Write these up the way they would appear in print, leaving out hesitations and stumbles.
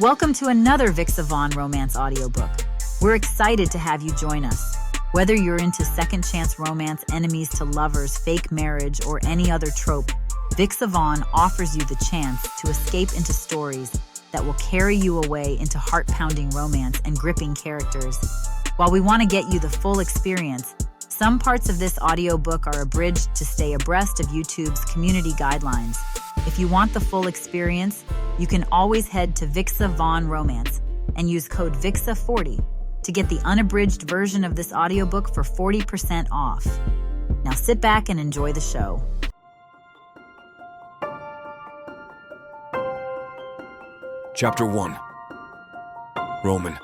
Welcome to another Vixa Vaughn romance audiobook. We're excited to have you join us. Whether you're into second chance romance, enemies to lovers, fake marriage, or any other trope, Vixa Vaughn offers you the chance to escape into stories that will carry you away into heart-pounding romance and gripping characters. While we want to get you the full experience, some parts of this audiobook are abridged to stay abreast of YouTube's community guidelines. If you want the full experience, you can always head to Vixa Vaughn Romance and use code VIXA40 to get the unabridged version of this audiobook for 40% off. Now sit back and enjoy the show. Chapter 1. Roman.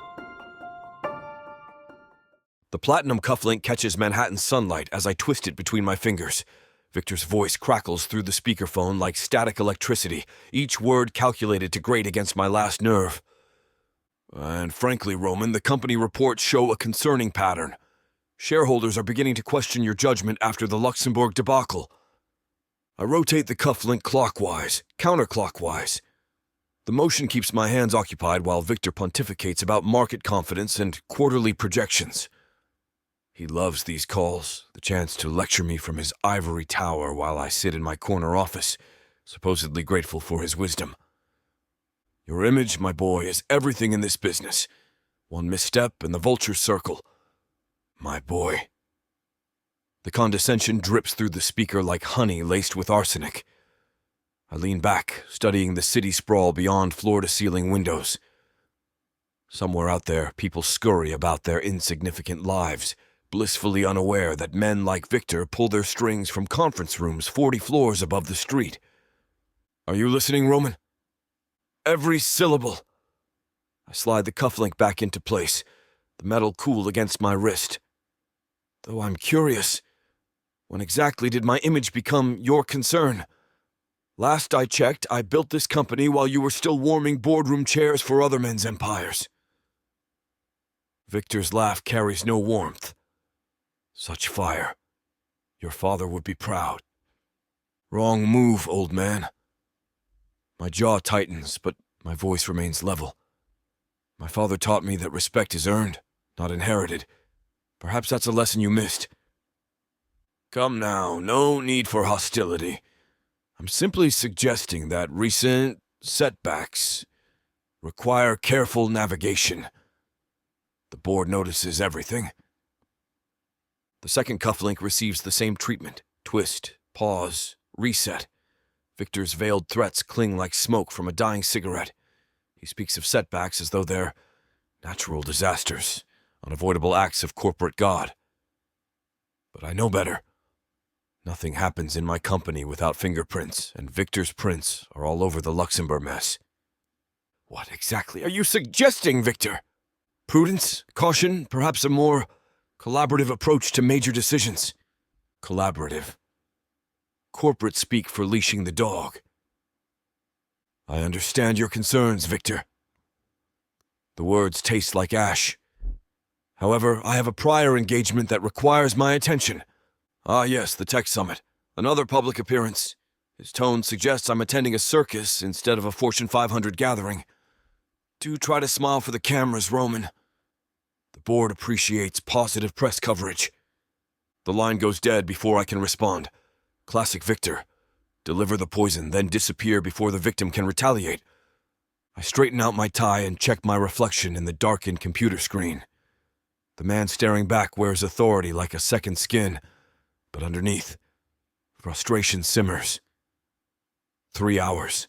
The platinum cufflink catches Manhattan sunlight as I twist it between my fingers. Victor's voice crackles through the speakerphone like static electricity, each word calculated to grate against my last nerve. And frankly, Roman, the company reports show a concerning pattern. Shareholders are beginning to question your judgment after the Luxembourg debacle. I rotate the cufflink clockwise, counterclockwise. The motion keeps my hands occupied while Victor pontificates about market confidence and quarterly projections. He loves these calls, the chance to lecture me from his ivory tower while I sit in my corner office, supposedly grateful for his wisdom. Your image, my boy, is everything in this business. One misstep and the vultures circle. My boy. The condescension drips through the speaker like honey laced with arsenic. I lean back, studying the city sprawl beyond floor-to-ceiling windows. Somewhere out there, people scurry about their insignificant lives, blissfully unaware that men like Victor pull their strings from conference rooms 40 floors above the street. Are you listening, Roman? Every syllable. I slide the cufflink back into place, the metal cool against my wrist. Though I'm curious, when exactly did my image become your concern? Last I checked, I built this company while you were still warming boardroom chairs for other men's empires. Victor's laugh carries no warmth. Such fire. Your father would be proud. Wrong move, old man. My jaw tightens, but my voice remains level. My father taught me that respect is earned, not inherited. Perhaps that's a lesson you missed. Come now, no need for hostility. I'm simply suggesting that recent setbacks require careful navigation. The board notices everything. The second cufflink receives the same treatment. Twist, pause, reset. Victor's veiled threats cling like smoke from a dying cigarette. He speaks of setbacks as though they're natural disasters, unavoidable acts of corporate God. But I know better. Nothing happens in my company without fingerprints, and Victor's prints are all over the Luxembourg mess. What exactly are you suggesting, Victor? Prudence, caution, perhaps a more collaborative approach to major decisions. Collaborative. Corporate speak for leashing the dog. I understand your concerns, Victor. The words taste like ash. However, I have a prior engagement that requires my attention. Ah yes, the tech summit. Another public appearance. His tone suggests I'm attending a circus instead of a Fortune 500 gathering. Do try to smile for the cameras, Roman. The board appreciates positive press coverage. The line goes dead before I can respond. Classic Victor. Deliver the poison, then disappear before the victim can retaliate. I straighten out my tie and check my reflection in the darkened computer screen. The man staring back wears authority like a second skin, but underneath, frustration simmers. 3 hours.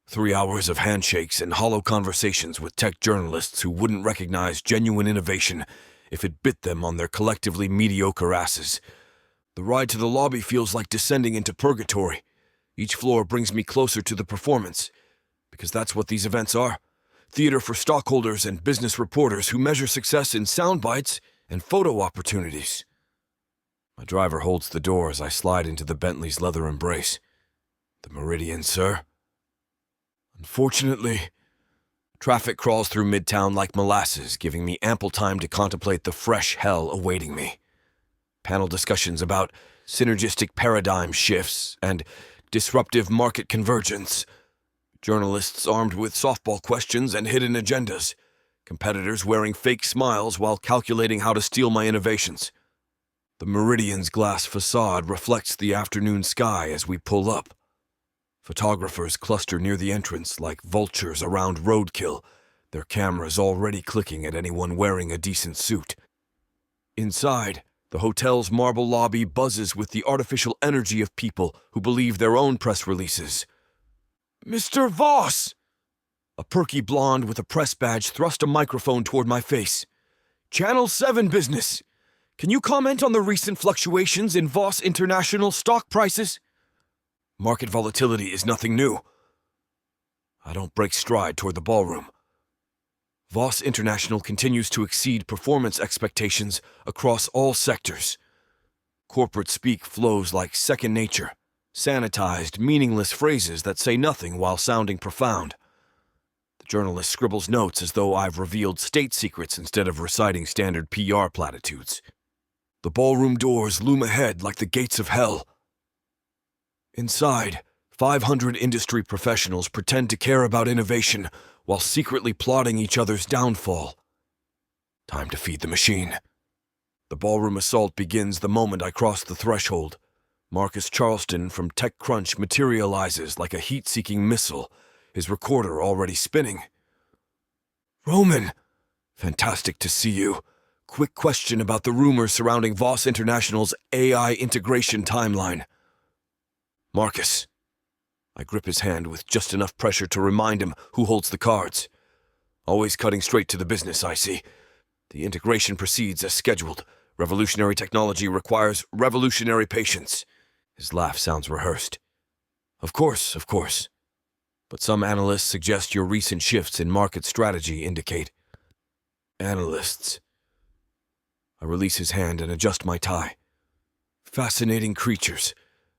3 hours of handshakes and hollow conversations with tech journalists who wouldn't recognize genuine innovation if it bit them on their collectively mediocre asses. The ride to the lobby feels like descending into purgatory. Each floor brings me closer to the performance, because that's what these events are. Theater for stockholders and business reporters who measure success in sound bites and photo opportunities. My driver holds the door as I slide into the Bentley's leather embrace. The Meridian, sir. Unfortunately, traffic crawls through Midtown like molasses, giving me ample time to contemplate the fresh hell awaiting me. Panel discussions about synergistic paradigm shifts and disruptive market convergence. Journalists armed with softball questions and hidden agendas. Competitors wearing fake smiles while calculating how to steal my innovations. The Meridian's glass facade reflects the afternoon sky as we pull up. Photographers cluster near the entrance like vultures around roadkill, their cameras already clicking at anyone wearing a decent suit. Inside, the hotel's marble lobby buzzes with the artificial energy of people who believe their own press releases. "Mr. Voss!" A perky blonde with a press badge thrust a microphone toward my face. "Channel 7 business. Can you comment on the recent fluctuations in Voss International stock prices?" Market volatility is nothing new. I don't break stride toward the ballroom. Voss International continues to exceed performance expectations across all sectors. Corporate speak flows like second nature, sanitized, meaningless phrases that say nothing while sounding profound. The journalist scribbles notes as though I've revealed state secrets instead of reciting standard PR platitudes. The ballroom doors loom ahead like the gates of hell. Inside, 500 industry professionals pretend to care about innovation while secretly plotting each other's downfall. Time to feed the machine. The ballroom assault begins the moment I cross the threshold. Marcus Charleston from TechCrunch materializes like a heat-seeking missile, his recorder already spinning. "Roman, fantastic to see you. Quick question about the rumors surrounding Voss International's AI integration timeline." "Marcus." I grip his hand with just enough pressure to remind him who holds the cards. Always cutting straight to the business, I see. The integration proceeds as scheduled. Revolutionary technology requires revolutionary patience. His laugh sounds rehearsed. Of course. But some analysts suggest your recent shifts in market strategy indicate. Analysts. I release his hand and adjust my tie. Fascinating creatures.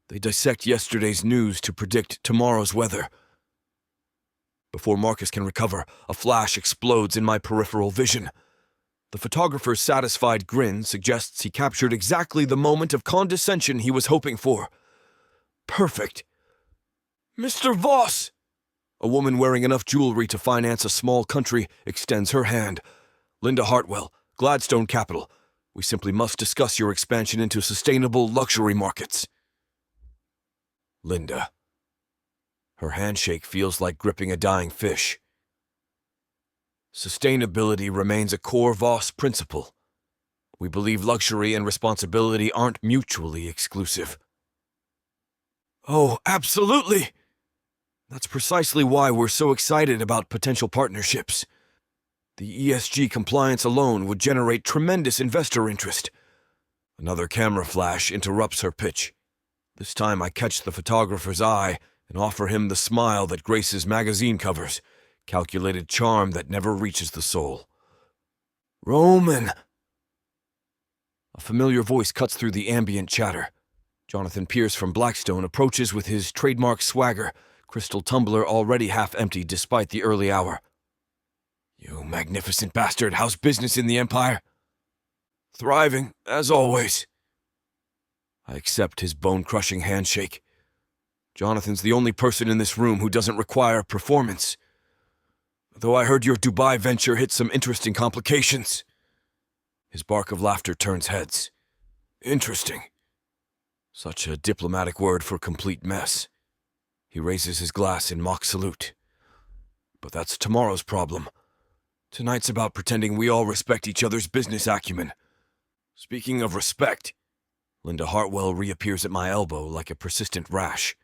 They dissect yesterday's news to predict tomorrow's weather. Before Marcus can recover, a flash explodes in my peripheral vision. The photographer's satisfied grin suggests he captured exactly the moment of condescension he was hoping for. Perfect. "Mr. Voss!" A woman wearing enough jewelry to finance a small country extends her hand. "Linda Hartwell, Gladstone Capital. We simply must discuss your expansion into sustainable luxury markets." Linda. Her handshake feels like gripping a dying fish. Sustainability remains a core Voss principle. We believe luxury and responsibility aren't mutually exclusive. Oh, absolutely! That's precisely why we're so excited about potential partnerships. The ESG compliance alone would generate tremendous investor interest. Another camera flash interrupts her pitch. This time I catch the photographer's eye and offer him the smile that graces magazine covers, calculated charm that never reaches the soul. "Roman!" A familiar voice cuts through the ambient chatter. Jonathan Pierce from Blackstone approaches with his trademark swagger, crystal tumbler already half empty despite the early hour. "You magnificent bastard, how's business in the Empire?" "Thriving, as always." I accept his bone-crushing handshake. Jonathan's the only person in this room who doesn't require performance. Though I heard your Dubai venture hit some interesting complications. His bark of laughter turns heads. Interesting. Such a diplomatic word for complete mess. He raises his glass in mock salute. But that's tomorrow's problem. Tonight's about pretending we all respect each other's business acumen. Speaking of respect, Linda Hartwell reappears at my elbow like a persistent rash.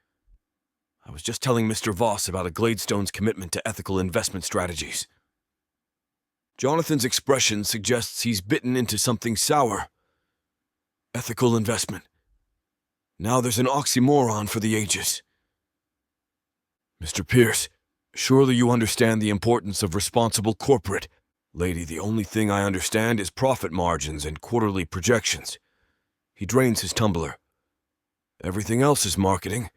I was just telling Mr. Voss about a Gladestone's commitment to ethical investment strategies. Jonathan's expression suggests he's bitten into something sour. Ethical investment. Now there's an oxymoron for the ages. Mr. Pierce, surely you understand the importance of responsible corporate. Lady, the only thing I understand is profit margins and quarterly projections. He drains his tumbler. Everything else is marketing.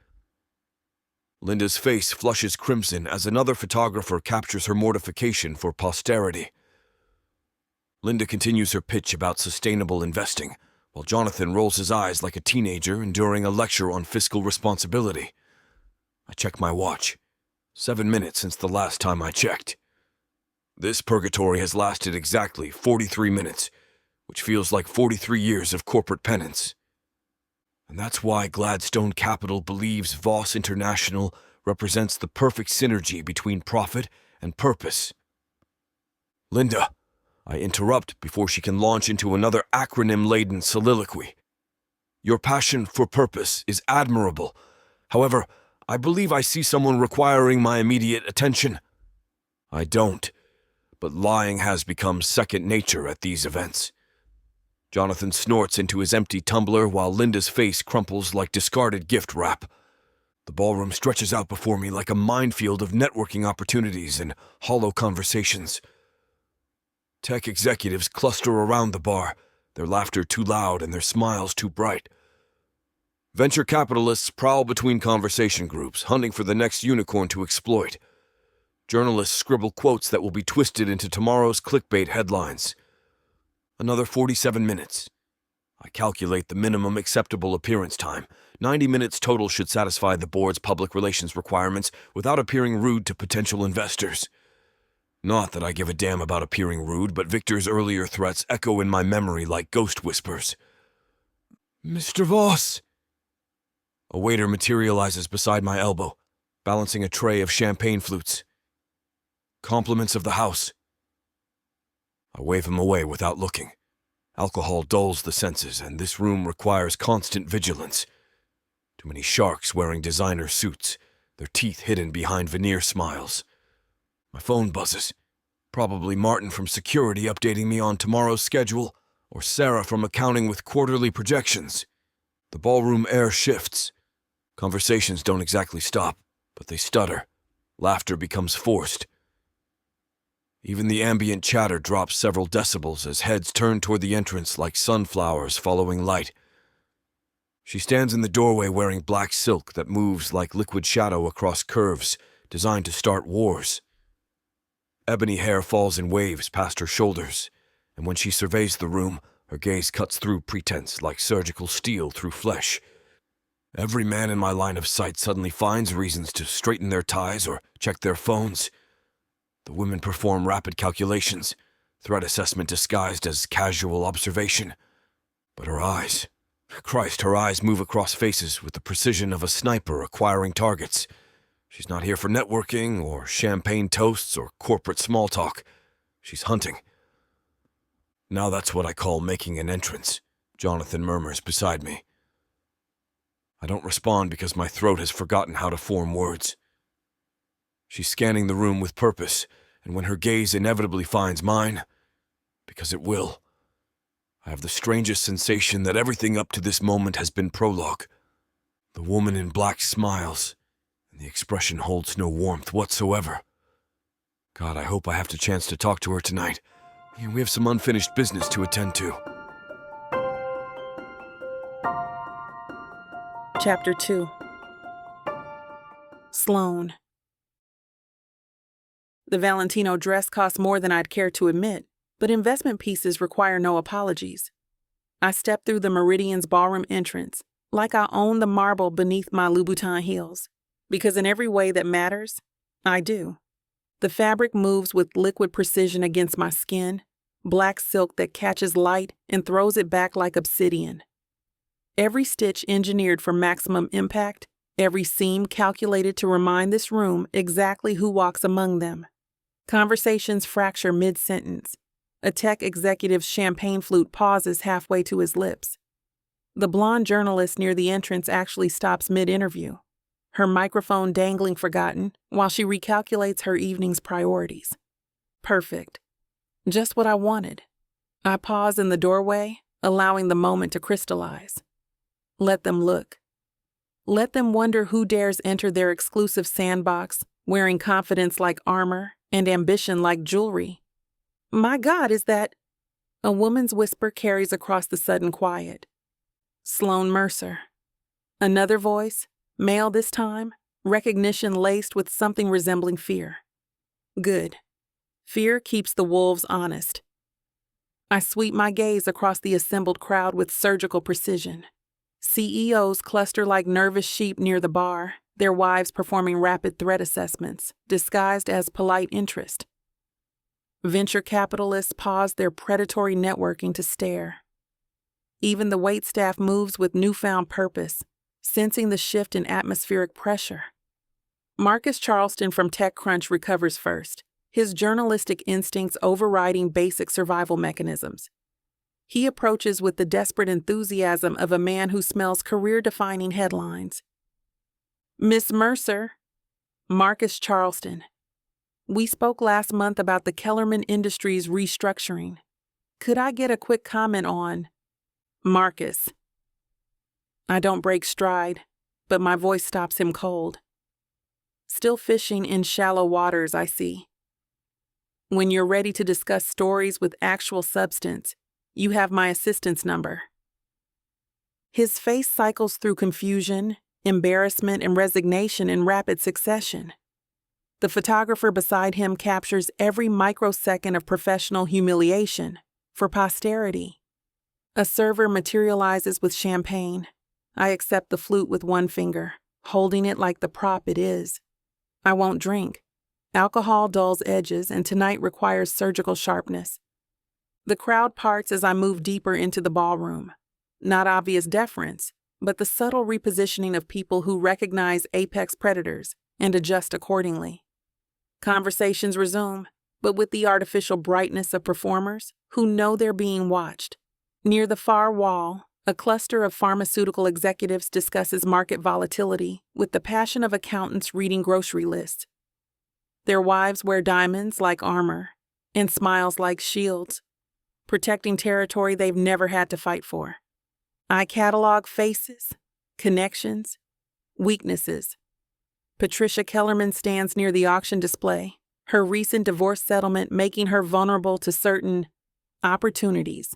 Linda's face flushes crimson as another photographer captures her mortification for posterity. Linda continues her pitch about sustainable investing, while Jonathan rolls his eyes like a teenager enduring a lecture on fiscal responsibility. I check my watch. 7 minutes since the last time I checked. This purgatory has lasted exactly 43 minutes, which feels like 43 years of corporate penance. And that's why Gladstone Capital believes Voss International represents the perfect synergy between profit and purpose. Linda, I interrupt before she can launch into another acronym-laden soliloquy. Your passion for purpose is admirable. However, I believe I see someone requiring my immediate attention. I don't, but lying has become second nature at these events. Jonathan snorts into his empty tumbler while Linda's face crumples like discarded gift wrap. The ballroom stretches out before me like a minefield of networking opportunities and hollow conversations. Tech executives cluster around the bar, their laughter too loud and their smiles too bright. Venture capitalists prowl between conversation groups, hunting for the next unicorn to exploit. Journalists scribble quotes that will be twisted into tomorrow's clickbait headlines. Another 47 minutes. I calculate the minimum acceptable appearance time. 90 minutes total should satisfy the board's public relations requirements without appearing rude to potential investors. Not that I give a damn about appearing rude, but Victor's earlier threats echo in my memory like ghost whispers. Mr. Voss! A waiter materializes beside my elbow, balancing a tray of champagne flutes. Compliments of the house. I wave him away without looking. Alcohol dulls the senses, and this room requires constant vigilance. Too many sharks wearing designer suits, their teeth hidden behind veneer smiles. My phone buzzes. Probably Martin from security updating me on tomorrow's schedule, or Sarah from accounting with quarterly projections. The ballroom air shifts. Conversations don't exactly stop, but they stutter. Laughter becomes forced. Even the ambient chatter drops several decibels as heads turn toward the entrance like sunflowers following light. She stands in the doorway wearing black silk that moves like liquid shadow across curves, designed to start wars. Ebony hair falls in waves past her shoulders, and when she surveys the room, her gaze cuts through pretense like surgical steel through flesh. Every man in my line of sight suddenly finds reasons to straighten their ties or check their phones. The women perform rapid calculations, threat assessment disguised as casual observation. But her eyes, Christ, her eyes move across faces with the precision of a sniper acquiring targets. She's not here for networking or champagne toasts or corporate small talk. She's hunting. Now that's what I call making an entrance, Jonathan murmurs beside me. I don't respond because my throat has forgotten how to form words. She's scanning the room with purpose, and when her gaze inevitably finds mine, because it will, I have the strangest sensation that everything up to this moment has been prologue. The woman in black smiles, and the expression holds no warmth whatsoever. God, I hope I have the chance to talk to her tonight. We have some unfinished business to attend to. Chapter 2. Sloane. The Valentino dress cost more than I'd care to admit, but investment pieces require no apologies. I step through the Meridian's ballroom entrance, like I own the marble beneath my Louboutin heels, because in every way that matters, I do. The fabric moves with liquid precision against my skin, black silk that catches light and throws it back like obsidian. Every stitch engineered for maximum impact, every seam calculated to remind this room exactly who walks among them. Conversations fracture mid-sentence. A tech executive's champagne flute pauses halfway to his lips. The blonde journalist near the entrance actually stops mid-interview, her microphone dangling forgotten while she recalculates her evening's priorities. Perfect. Just what I wanted. I pause in the doorway, allowing the moment to crystallize. Let them look. Let them wonder who dares enter their exclusive sandbox, wearing confidence like armor and ambition like jewelry. My God, is that... A woman's whisper carries across the sudden quiet. Sloane Mercer. Another voice, male this time, recognition laced with something resembling fear. Good. Fear keeps the wolves honest. I sweep my gaze across the assembled crowd with surgical precision. CEOs cluster like nervous sheep near the bar, their wives performing rapid threat assessments, disguised as polite interest. Venture capitalists pause their predatory networking to stare. Even the waitstaff moves with newfound purpose, sensing the shift in atmospheric pressure. Marcus Charleston from TechCrunch recovers first, his journalistic instincts overriding basic survival mechanisms. He approaches with the desperate enthusiasm of a man who smells career-defining headlines. "Miss Mercer." Marcus Charleston. "We spoke last month about the Kellerman Industries restructuring. Could I get a quick comment on—" Marcus. I don't break stride, but my voice stops him cold. "Still fishing in shallow waters, I see. When you're ready to discuss stories with actual substance, you have my assistant's number." His face cycles through confusion, embarrassment, and resignation in rapid succession. The photographer beside him captures every microsecond of professional humiliation for posterity. A server materializes with champagne. I accept the flute with one finger, holding it like the prop it is. I won't drink. Alcohol dulls edges, and tonight requires surgical sharpness. The crowd parts as I move deeper into the ballroom. Not obvious deference, but the subtle repositioning of people who recognize apex predators and adjust accordingly. Conversations resume, but with the artificial brightness of performers who know they're being watched. Near the far wall, a cluster of pharmaceutical executives discusses market volatility with the passion of accountants reading grocery lists. Their wives wear diamonds like armor and smiles like shields, protecting territory they've never had to fight for. I catalog faces, connections, weaknesses. Patricia Kellerman stands near the auction display, her recent divorce settlement making her vulnerable to certain opportunities.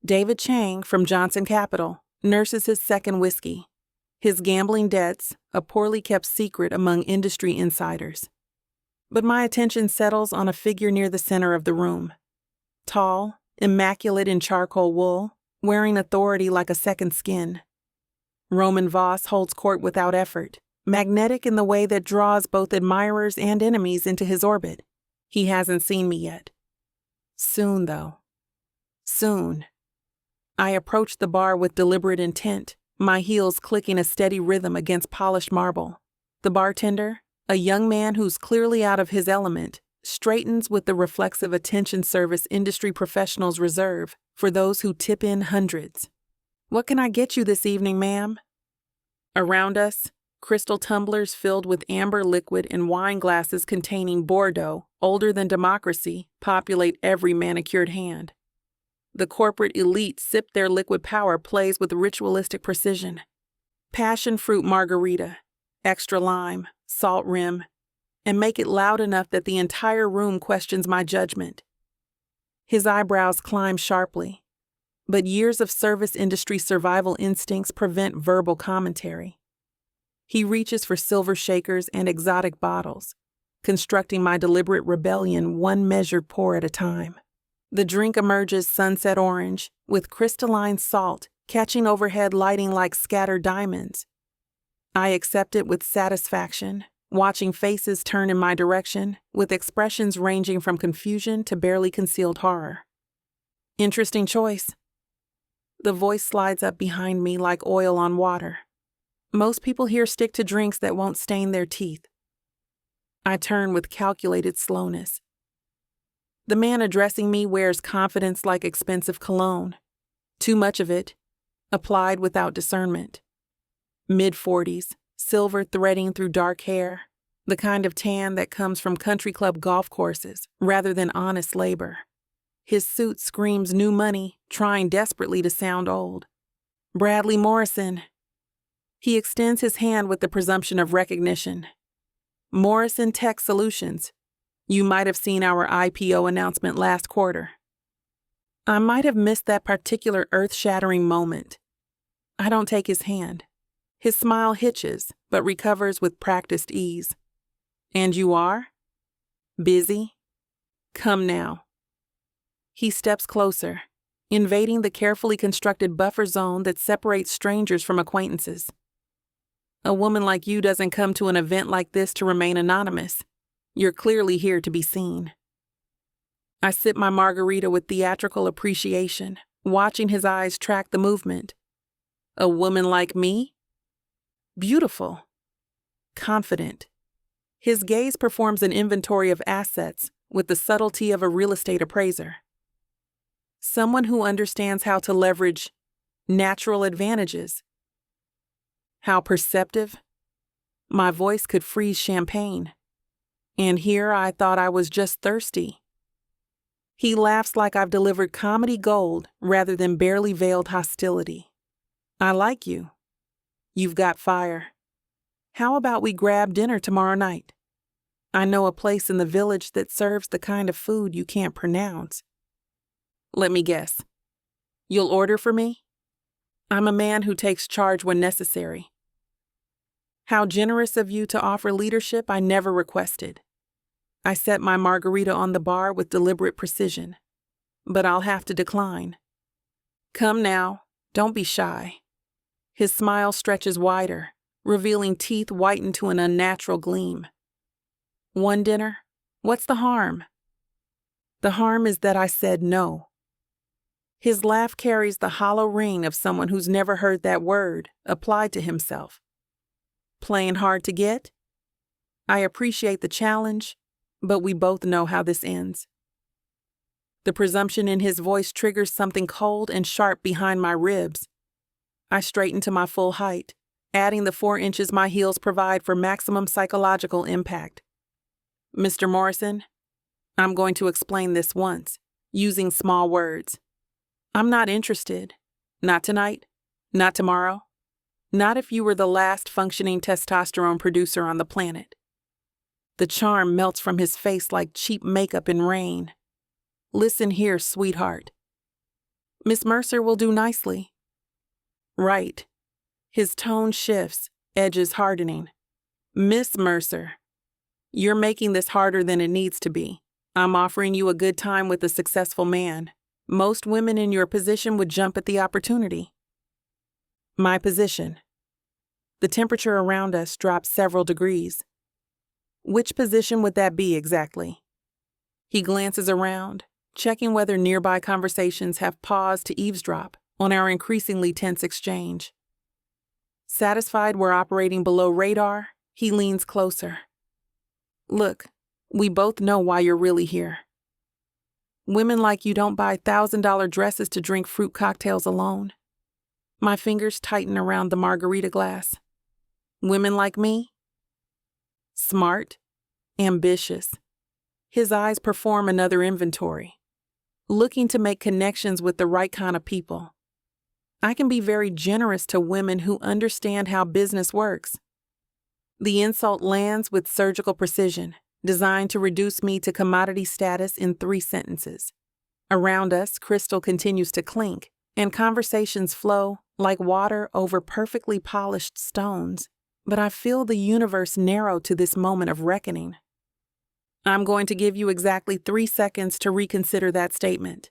David Chang from Johnson Capital nurses his second whiskey, his gambling debts a poorly kept secret among industry insiders. But my attention settles on a figure near the center of the room. Tall, immaculate in charcoal wool, wearing authority like a second skin. Roman Voss holds court without effort, magnetic in the way that draws both admirers and enemies into his orbit. He hasn't seen me yet. Soon, though. Soon. I approach the bar with deliberate intent, my heels clicking a steady rhythm against polished marble. The bartender, a young man who's clearly out of his element, straightens with the reflexive attention service industry professionals reserve for those who tip in hundreds. "What can I get you this evening, ma'am?" Around us, crystal tumblers filled with amber liquid and wine glasses containing Bordeaux, older than democracy, populate every manicured hand. The corporate elite sip their liquid power plays with ritualistic precision. Passion fruit margarita, extra lime, salt rim, and make it loud enough that the entire room questions my judgment. His eyebrows climb sharply, but years of service industry survival instincts prevent verbal commentary. He reaches for silver shakers and exotic bottles, constructing my deliberate rebellion one measured pour at a time. The drink emerges sunset orange, with crystalline salt catching overhead lighting like scattered diamonds. I accept it with satisfaction, watching faces turn in my direction, with expressions ranging from confusion to barely concealed horror. "Interesting choice." The voice slides up behind me like oil on water. "Most people here stick to drinks that won't stain their teeth." I turn with calculated slowness. The man addressing me wears confidence like expensive cologne. Too much of it, applied without discernment. Mid-40s, silver threading through dark hair, the kind of tan that comes from country club golf courses rather than honest labor. His suit screams new money, trying desperately to sound old. "Bradley Morrison." He extends his hand with the presumption of recognition. "Morrison Tech Solutions. You might have seen our IPO announcement last quarter." I might have missed that particular earth-shattering moment. I don't take his hand. His smile hitches, but recovers with practiced ease. "And you are? Busy? Come now." He steps closer, invading the carefully constructed buffer zone that separates strangers from acquaintances. A woman like you doesn't come to an event like this to remain anonymous. You're clearly here to be seen. I sip my margarita with theatrical appreciation, watching his eyes track the movement. A woman like me? Beautiful. Confident. His gaze performs an inventory of assets with the subtlety of a real estate appraiser. Someone who understands how to leverage natural advantages. How perceptive. My voice could freeze champagne. And here I thought I was just thirsty. He laughs like I've delivered comedy gold rather than barely veiled hostility. I like you. You've got fire. How about we grab dinner tomorrow night? I know a place in the village that serves the kind of food you can't pronounce. Let me guess. You'll order for me? I'm a man who takes charge when necessary. How generous of you to offer leadership I never requested. I set my margarita on the bar with deliberate precision, but I'll have to decline. Come now, don't be shy. His smile stretches wider, revealing teeth whitened to an unnatural gleam. One dinner? What's the harm? The harm is that I said no. His laugh carries the hollow ring of someone who's never heard that word applied to himself. Playing hard to get? I appreciate the challenge, but we both know how this ends. The presumption in his voice triggers something cold and sharp behind my ribs. I straighten to my full height, adding the 4 inches my heels provide for maximum psychological impact. Mr. Morrison, I'm going to explain this once, using small words. I'm not interested. Not tonight. Not tomorrow. Not if you were the last functioning testosterone producer on the planet. The charm melts from his face like cheap makeup in rain. Listen here, sweetheart. Miss Mercer will do nicely. Right. His tone shifts, edges hardening. Miss Mercer. You're making this harder than it needs to be. I'm offering you a good time with a successful man. Most women in your position would jump at the opportunity. My position. The temperature around us drops several degrees. Which position would that be exactly? He glances around, checking whether nearby conversations have paused to eavesdrop on our increasingly tense exchange. Satisfied we're operating below radar, he leans closer. Look, we both know why you're really here. Women like you don't buy $1,000 dresses to drink fruit cocktails alone. My fingers tighten around the margarita glass. Women like me? Smart, ambitious. His eyes perform another inventory, looking to make connections with the right kind of people. I can be very generous to women who understand how business works. The insult lands with surgical precision, designed to reduce me to commodity status in 3 sentences. Around us, crystal continues to clink, and conversations flow like water over perfectly polished stones. But I feel the universe narrow to this moment of reckoning. I'm going to give you exactly 3 seconds to reconsider that statement.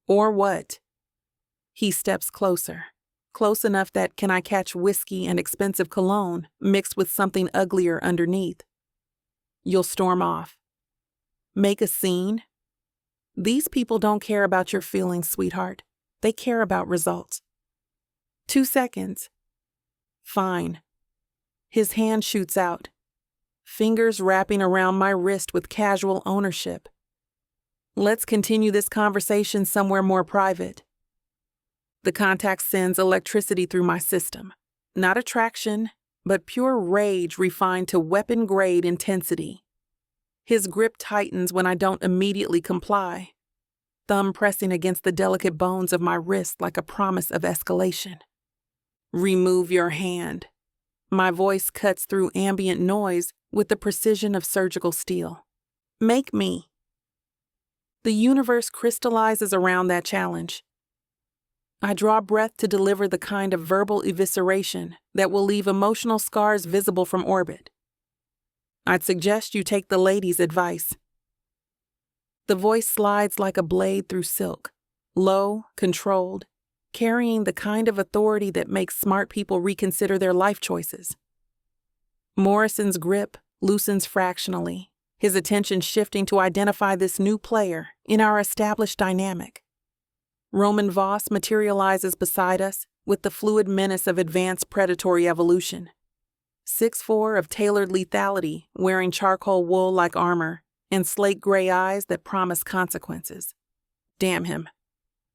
Or what? He steps closer, close enough that can I catch whiskey and expensive cologne mixed with something uglier underneath. You'll storm off. Make a scene? These people don't care about your feelings, sweetheart. They care about results. 2 seconds. Fine. His hand shoots out, fingers wrapping around my wrist with casual ownership. Let's continue this conversation somewhere more private. The contact sends electricity through my system. Not attraction, but pure rage refined to weapon-grade intensity. His grip tightens when I don't immediately comply, thumb pressing against the delicate bones of my wrist like a promise of escalation. Remove your hand. My voice cuts through ambient noise with the precision of surgical steel. Make me. The universe crystallizes around that challenge. I draw breath to deliver the kind of verbal evisceration that will leave emotional scars visible from orbit. I'd suggest you take the lady's advice. The voice slides like a blade through silk, low, controlled, carrying the kind of authority that makes smart people reconsider their life choices. Morrison's grip loosens fractionally, his attention shifting to identify this new player in our established dynamic. Roman Voss materializes beside us with the fluid menace of advanced predatory evolution. 6'4" of tailored lethality, wearing charcoal wool like armor, and slate gray eyes that promise consequences. Damn him.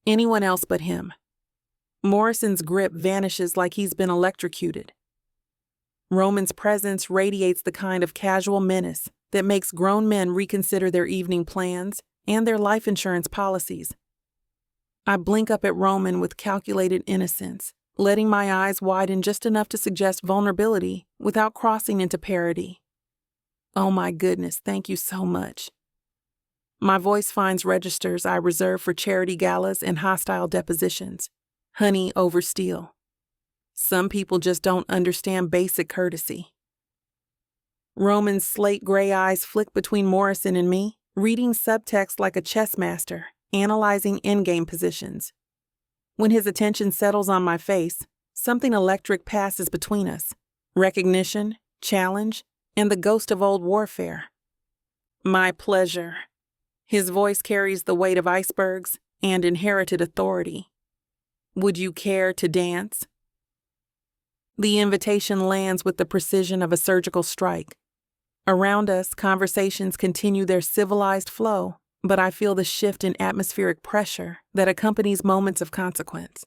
Anyone else but him. Morrison's grip vanishes like he's been electrocuted. Roman's presence radiates the kind of casual menace that makes grown men reconsider their evening plans and their life insurance policies. I blink up at Roman with calculated innocence, letting my eyes widen just enough to suggest vulnerability without crossing into parody. Oh my goodness, thank you so much. My voice finds registers I reserve for charity galas and hostile depositions. Honey over steel. Some people just don't understand basic courtesy. Roman's slate gray eyes flick between Morrison and me, reading subtext like a chess master, analyzing endgame positions. When his attention settles on my face, something electric passes between us. Recognition, challenge, and the ghost of old warfare. My pleasure. His voice carries the weight of icebergs and inherited authority. Would you care to dance? The invitation lands with the precision of a surgical strike. Around us, conversations continue their civilized flow, but I feel the shift in atmospheric pressure that accompanies moments of consequence.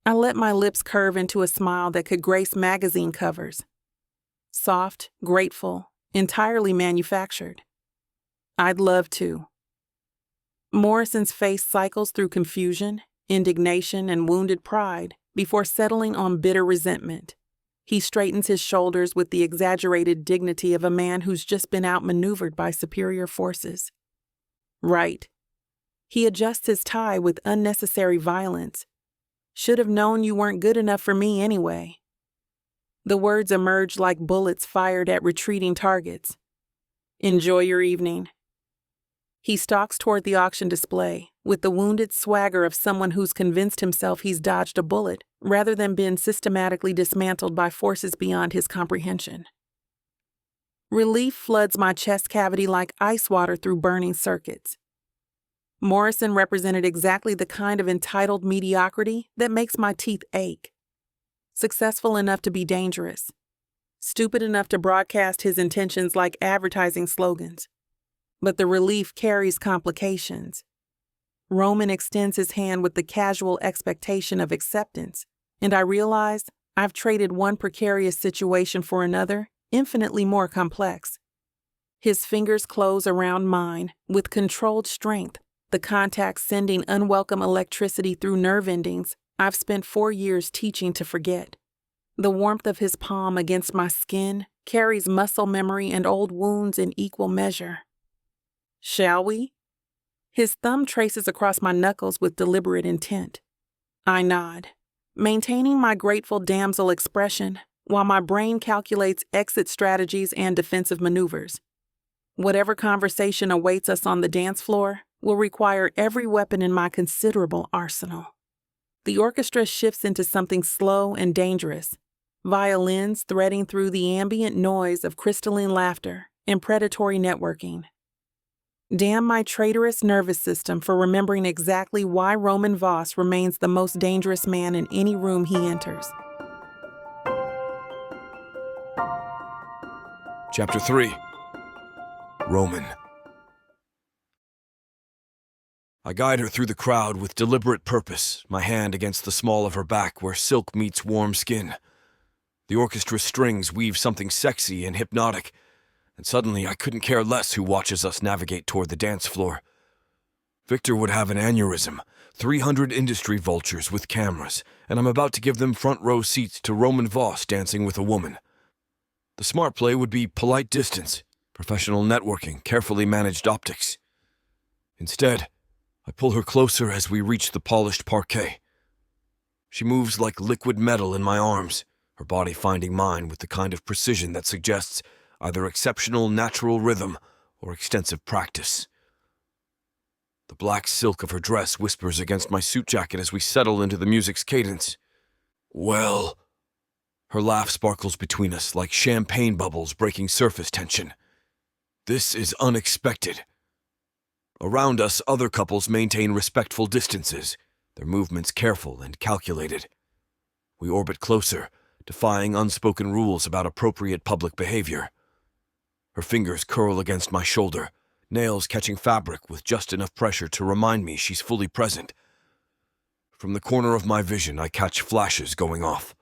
I let my lips curve into a smile that could grace magazine covers. Soft, grateful, entirely manufactured. I'd love to. Morrison's face cycles through confusion, indignation, and wounded pride before settling on bitter resentment. He straightens his shoulders with the exaggerated dignity of a man who's just been outmaneuvered by superior forces. Right. He adjusts his tie with unnecessary violence. Should have known you weren't good enough for me anyway. The words emerge like bullets fired at retreating targets. Enjoy your evening. He stalks toward the auction display with the wounded swagger of someone who's convinced himself he's dodged a bullet rather than been systematically dismantled by forces beyond his comprehension. Relief floods my chest cavity like ice water through burning circuits. Morrison represented exactly the kind of entitled mediocrity that makes my teeth ache. Successful enough to be dangerous. Stupid enough to broadcast his intentions like advertising slogans. But the relief carries complications. Roman extends his hand with the casual expectation of acceptance, and I realize I've traded one precarious situation for another, infinitely more complex. His fingers close around mine with controlled strength, the contact sending unwelcome electricity through nerve endings I've spent 4 years teaching to forget. The warmth of his palm against my skin carries muscle memory and old wounds in equal measure. Shall we? His thumb traces across my knuckles with deliberate intent. I nod, maintaining my grateful damsel expression while my brain calculates exit strategies and defensive maneuvers. Whatever conversation awaits us on the dance floor will require every weapon in my considerable arsenal. The orchestra shifts into something slow and dangerous, violins threading through the ambient noise of crystalline laughter and predatory networking. Damn my traitorous nervous system for remembering exactly why Roman Voss remains the most dangerous man in any room he enters. Chapter 3. Roman. I guide her through the crowd with deliberate purpose, my hand against the small of her back where silk meets warm skin. The orchestra strings weave something sexy and hypnotic, and suddenly I couldn't care less who watches us navigate toward the dance floor. Victor would have an aneurysm, 300 industry vultures with cameras, and I'm about to give them front row seats to Roman Voss dancing with a woman. The smart play would be polite distance, professional networking, carefully managed optics. Instead, I pull her closer as we reach the polished parquet. She moves like liquid metal in my arms, her body finding mine with the kind of precision that suggests either exceptional natural rhythm or extensive practice. The black silk of her dress whispers against my suit jacket as we settle into the music's cadence. Well, Her laugh sparkles between us like champagne bubbles breaking surface tension. This is unexpected. Around us, other couples maintain respectful distances, their movements careful and calculated. We orbit closer, defying unspoken rules about appropriate public behavior. Her fingers curl against my shoulder, nails catching fabric with just enough pressure to remind me she's fully present. From the corner of my vision, I catch flashes going off.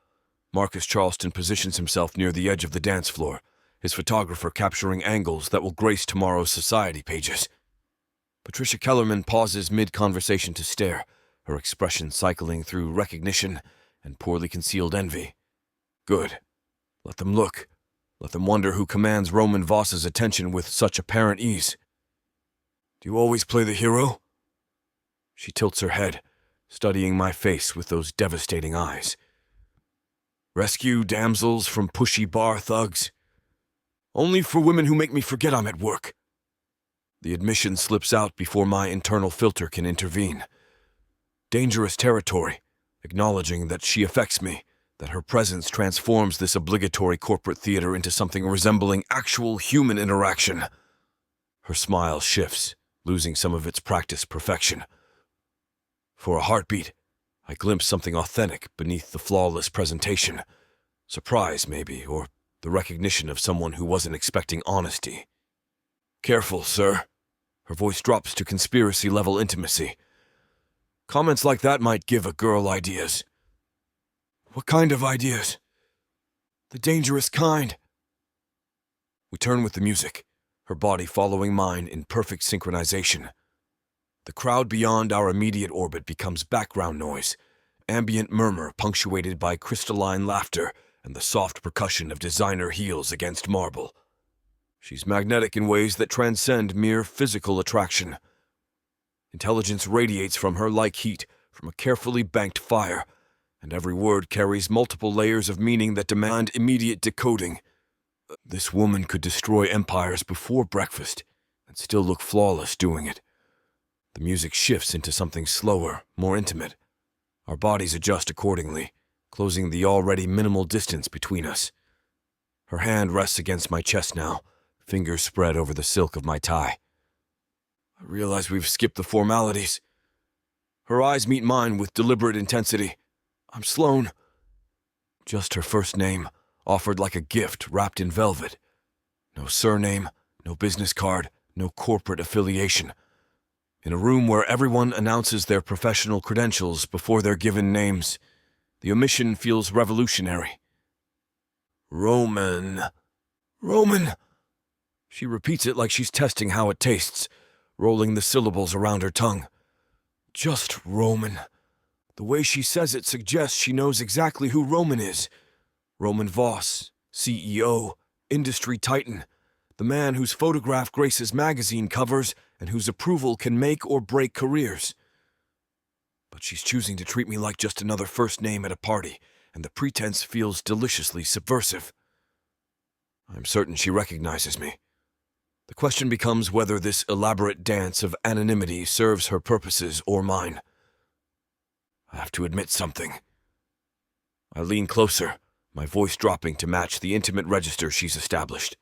Marcus Charleston positions himself near the edge of the dance floor, his photographer capturing angles that will grace tomorrow's society pages. Patricia Kellerman pauses mid-conversation to stare, her expression cycling through recognition and poorly concealed envy. Good. Let them look. Let them wonder who commands Roman Voss's attention with such apparent ease. Do you always play the hero? She tilts her head, studying my face with those devastating eyes. Rescue damsels from pushy bar thugs? Only for women who make me forget I'm at work. The admission slips out before my internal filter can intervene. Dangerous territory, acknowledging that she affects me, that her presence transforms this obligatory corporate theater into something resembling actual human interaction. Her smile shifts, losing some of its practiced perfection. For a heartbeat, I glimpse something authentic beneath the flawless presentation. Surprise, maybe, or the recognition of someone who wasn't expecting honesty. Careful, sir. Her voice drops to conspiracy-level intimacy. Comments like that might give a girl ideas. What kind of ideas? The dangerous kind. We turn with the music, her body following mine in perfect synchronization. The crowd beyond our immediate orbit becomes background noise, ambient murmur punctuated by crystalline laughter and the soft percussion of designer heels against marble. She's magnetic in ways that transcend mere physical attraction. Intelligence radiates from her like heat from a carefully banked fire, and every word carries multiple layers of meaning that demand immediate decoding. This woman could destroy empires before breakfast and still look flawless doing it. The music shifts into something slower, more intimate. Our bodies adjust accordingly, closing the already minimal distance between us. Her hand rests against my chest now, fingers spread over the silk of my tie. I realize we've skipped the formalities. Her eyes meet mine with deliberate intensity. I'm Sloane. Just her first name, offered like a gift wrapped in velvet. No surname, no business card, no corporate affiliation. In a room where everyone announces their professional credentials before their given names, the omission feels revolutionary. Roman. Roman! She repeats it like she's testing how it tastes, rolling the syllables around her tongue. Just Roman. The way she says it suggests she knows exactly who Roman is. Roman Voss, CEO, industry titan, the man whose photograph graces magazine covers and whose approval can make or break careers. But she's choosing to treat me like just another first name at a party, and the pretense feels deliciously subversive. I'm certain she recognizes me. The question becomes whether this elaborate dance of anonymity serves her purposes or mine. I have to admit something. I lean closer, my voice dropping to match the intimate register she's established.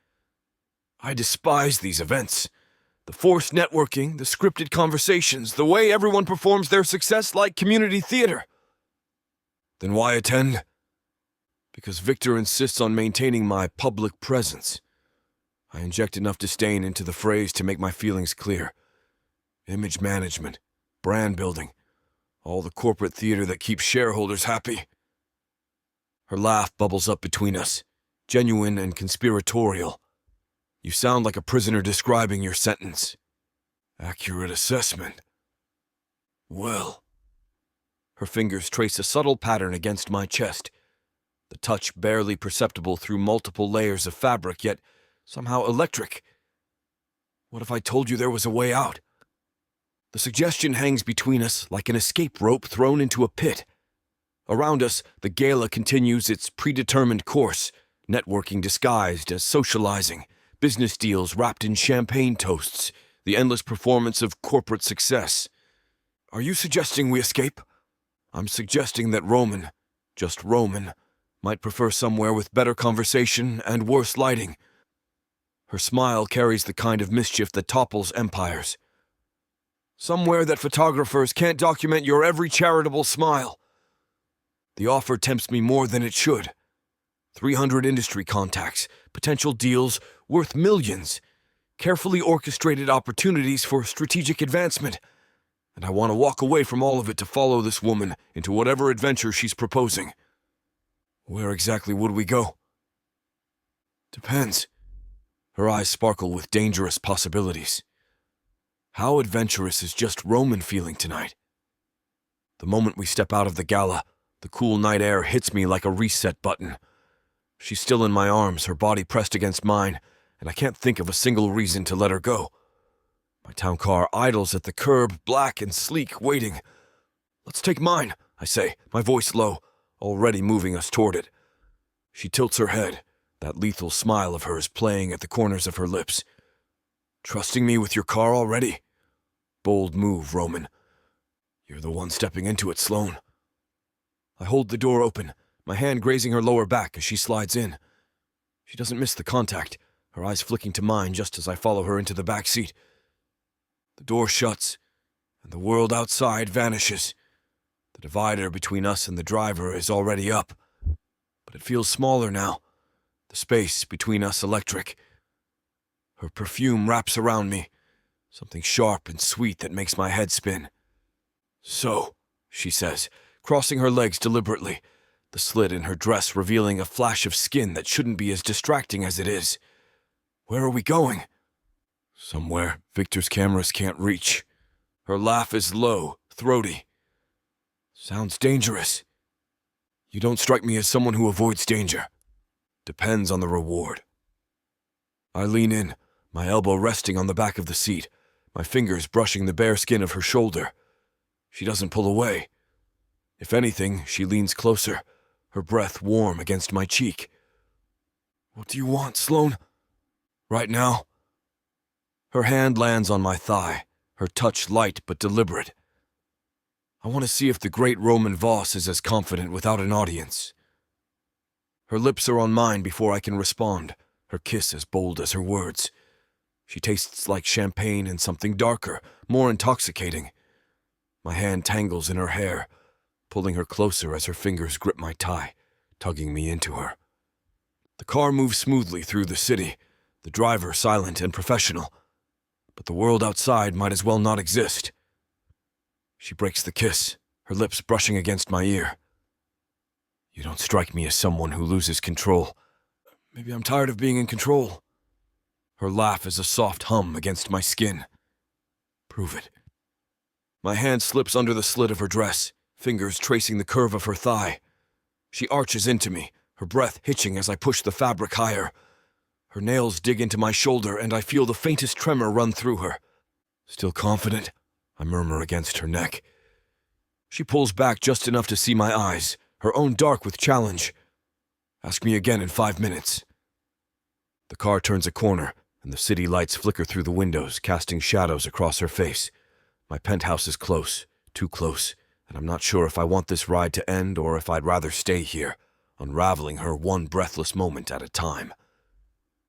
I despise these events. The forced networking, the scripted conversations, the way everyone performs their success like community theater. Then why attend? Because Victor insists on maintaining my public presence. I inject enough disdain into the phrase to make my feelings clear. Image management, brand building, all the corporate theater that keeps shareholders happy. Her laugh bubbles up between us, genuine and conspiratorial. You sound like a prisoner describing your sentence. Accurate assessment. Well. Her fingers trace a subtle pattern against my chest, the touch barely perceptible through multiple layers of fabric, yet somehow electric. What if I told you there was a way out? The suggestion hangs between us like an escape rope thrown into a pit. Around us, the gala continues its predetermined course, networking disguised as socializing, business deals wrapped in champagne toasts, the endless performance of corporate success. Are you suggesting we escape? I'm suggesting that Roman, just Roman, Might prefer somewhere with better conversation and worse lighting. Her smile carries the kind of mischief that topples empires. Somewhere that photographers can't document your every charitable smile. The offer tempts me more than it should. 300 industry contacts, potential deals worth millions, carefully orchestrated opportunities for strategic advancement, and I want to walk away from all of it to follow this woman into whatever adventure she's proposing. Where exactly would we go? Depends. Her eyes sparkle with dangerous possibilities. How adventurous is just Roman feeling tonight? The moment we step out of the gala, the cool night air hits me like a reset button. She's still in my arms, her body pressed against mine, and I can't think of a single reason to let her go. My town car idles at the curb, black and sleek, waiting. "Let's take mine," I say, my voice low, already moving us toward it. She tilts her head, that lethal smile of hers playing at the corners of her lips. "Trusting me with your car already? Bold move, Roman. You're the one stepping into it, Sloane." I hold the door open, my hand grazing her lower back as she slides in. She doesn't miss the contact, her eyes flicking to mine just as I follow her into the back seat. The door shuts, and the world outside vanishes. The divider between us and the driver is already up, but it feels smaller now, the space between us electric. Her perfume wraps around me, something sharp and sweet that makes my head spin. "So," she says, crossing her legs deliberately, the slit in her dress revealing a flash of skin that shouldn't be as distracting as it is. "Where are we going?" "Somewhere Victor's cameras can't reach." Her laugh is low, throaty. "Sounds dangerous." "You don't strike me as someone who avoids danger." "Depends on the reward." I lean in, my elbow resting on the back of the seat, my fingers brushing the bare skin of her shoulder. She doesn't pull away. If anything, she leans closer, her breath warm against my cheek. "What do you want, Sloane?" "Right now?" Her hand lands on my thigh, her touch light but deliberate. I want to see if the great Roman Voss is as confident without an audience. Her lips are on mine before I can respond, her kiss as bold as her words. She tastes like champagne and something darker, more intoxicating. My hand tangles in her hair, pulling her closer as her fingers grip my tie, tugging me into her. The car moves smoothly through the city, the driver silent and professional, but the world outside might as well not exist. She breaks the kiss, her lips brushing against my ear. "You don't strike me as someone who loses control." "Maybe I'm tired of being in control." Her laugh is a soft hum against my skin. "Prove it." My hand slips under the slit of her dress, fingers tracing the curve of her thigh. She arches into me, her breath hitching as I push the fabric higher. Her nails dig into my shoulder, and I feel the faintest tremor run through her. "Still confident?" I murmur against her neck. She pulls back just enough to see my eyes, her own dark with challenge. "Ask me again in 5 minutes." The car turns a corner, and the city lights flicker through the windows, casting shadows across her face. My penthouse is close, too close, and I'm not sure if I want this ride to end or if I'd rather stay here, unraveling her one breathless moment at a time.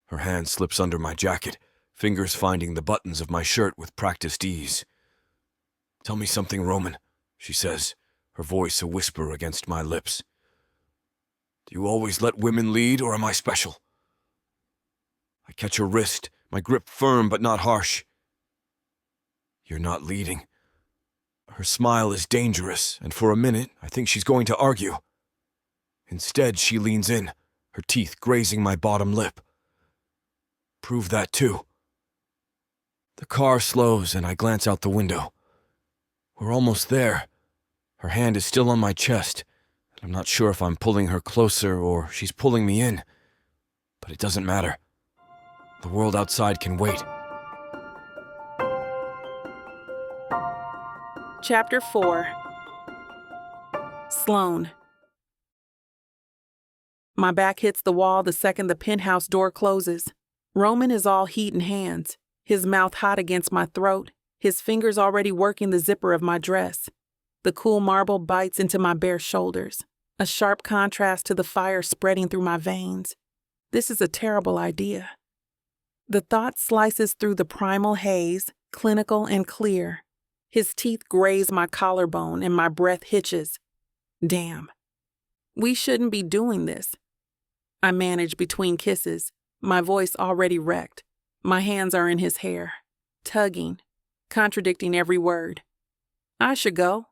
Her hand slips under my jacket, fingers finding the buttons of my shirt with practiced ease. "Tell me something, Roman," she says, her voice a whisper against my lips. "Do you always let women lead, or am I special?" I catch her wrist, my grip firm but not harsh. "You're not leading." Her smile is dangerous, and for a minute, I think she's going to argue. Instead, she leans in, her teeth grazing my bottom lip. "Prove that too." The car slows, and I glance out the window. We're almost there. Her hand is still on my chest, and I'm not sure if I'm pulling her closer or she's pulling me in. But it doesn't matter. The world outside can wait. Chapter 4. Sloane. My back hits the wall the second the penthouse door closes. Roman is all heat and hands, his mouth hot against my throat, his fingers already working the zipper of my dress. The cool marble bites into my bare shoulders, a sharp contrast to the fire spreading through my veins. This is a terrible idea. The thought slices through the primal haze, clinical and clear. His teeth graze my collarbone and my breath hitches. Damn. We shouldn't be doing this. I manage between kisses, my voice already wrecked. My hands are in his hair, tugging, contradicting every word. I should go.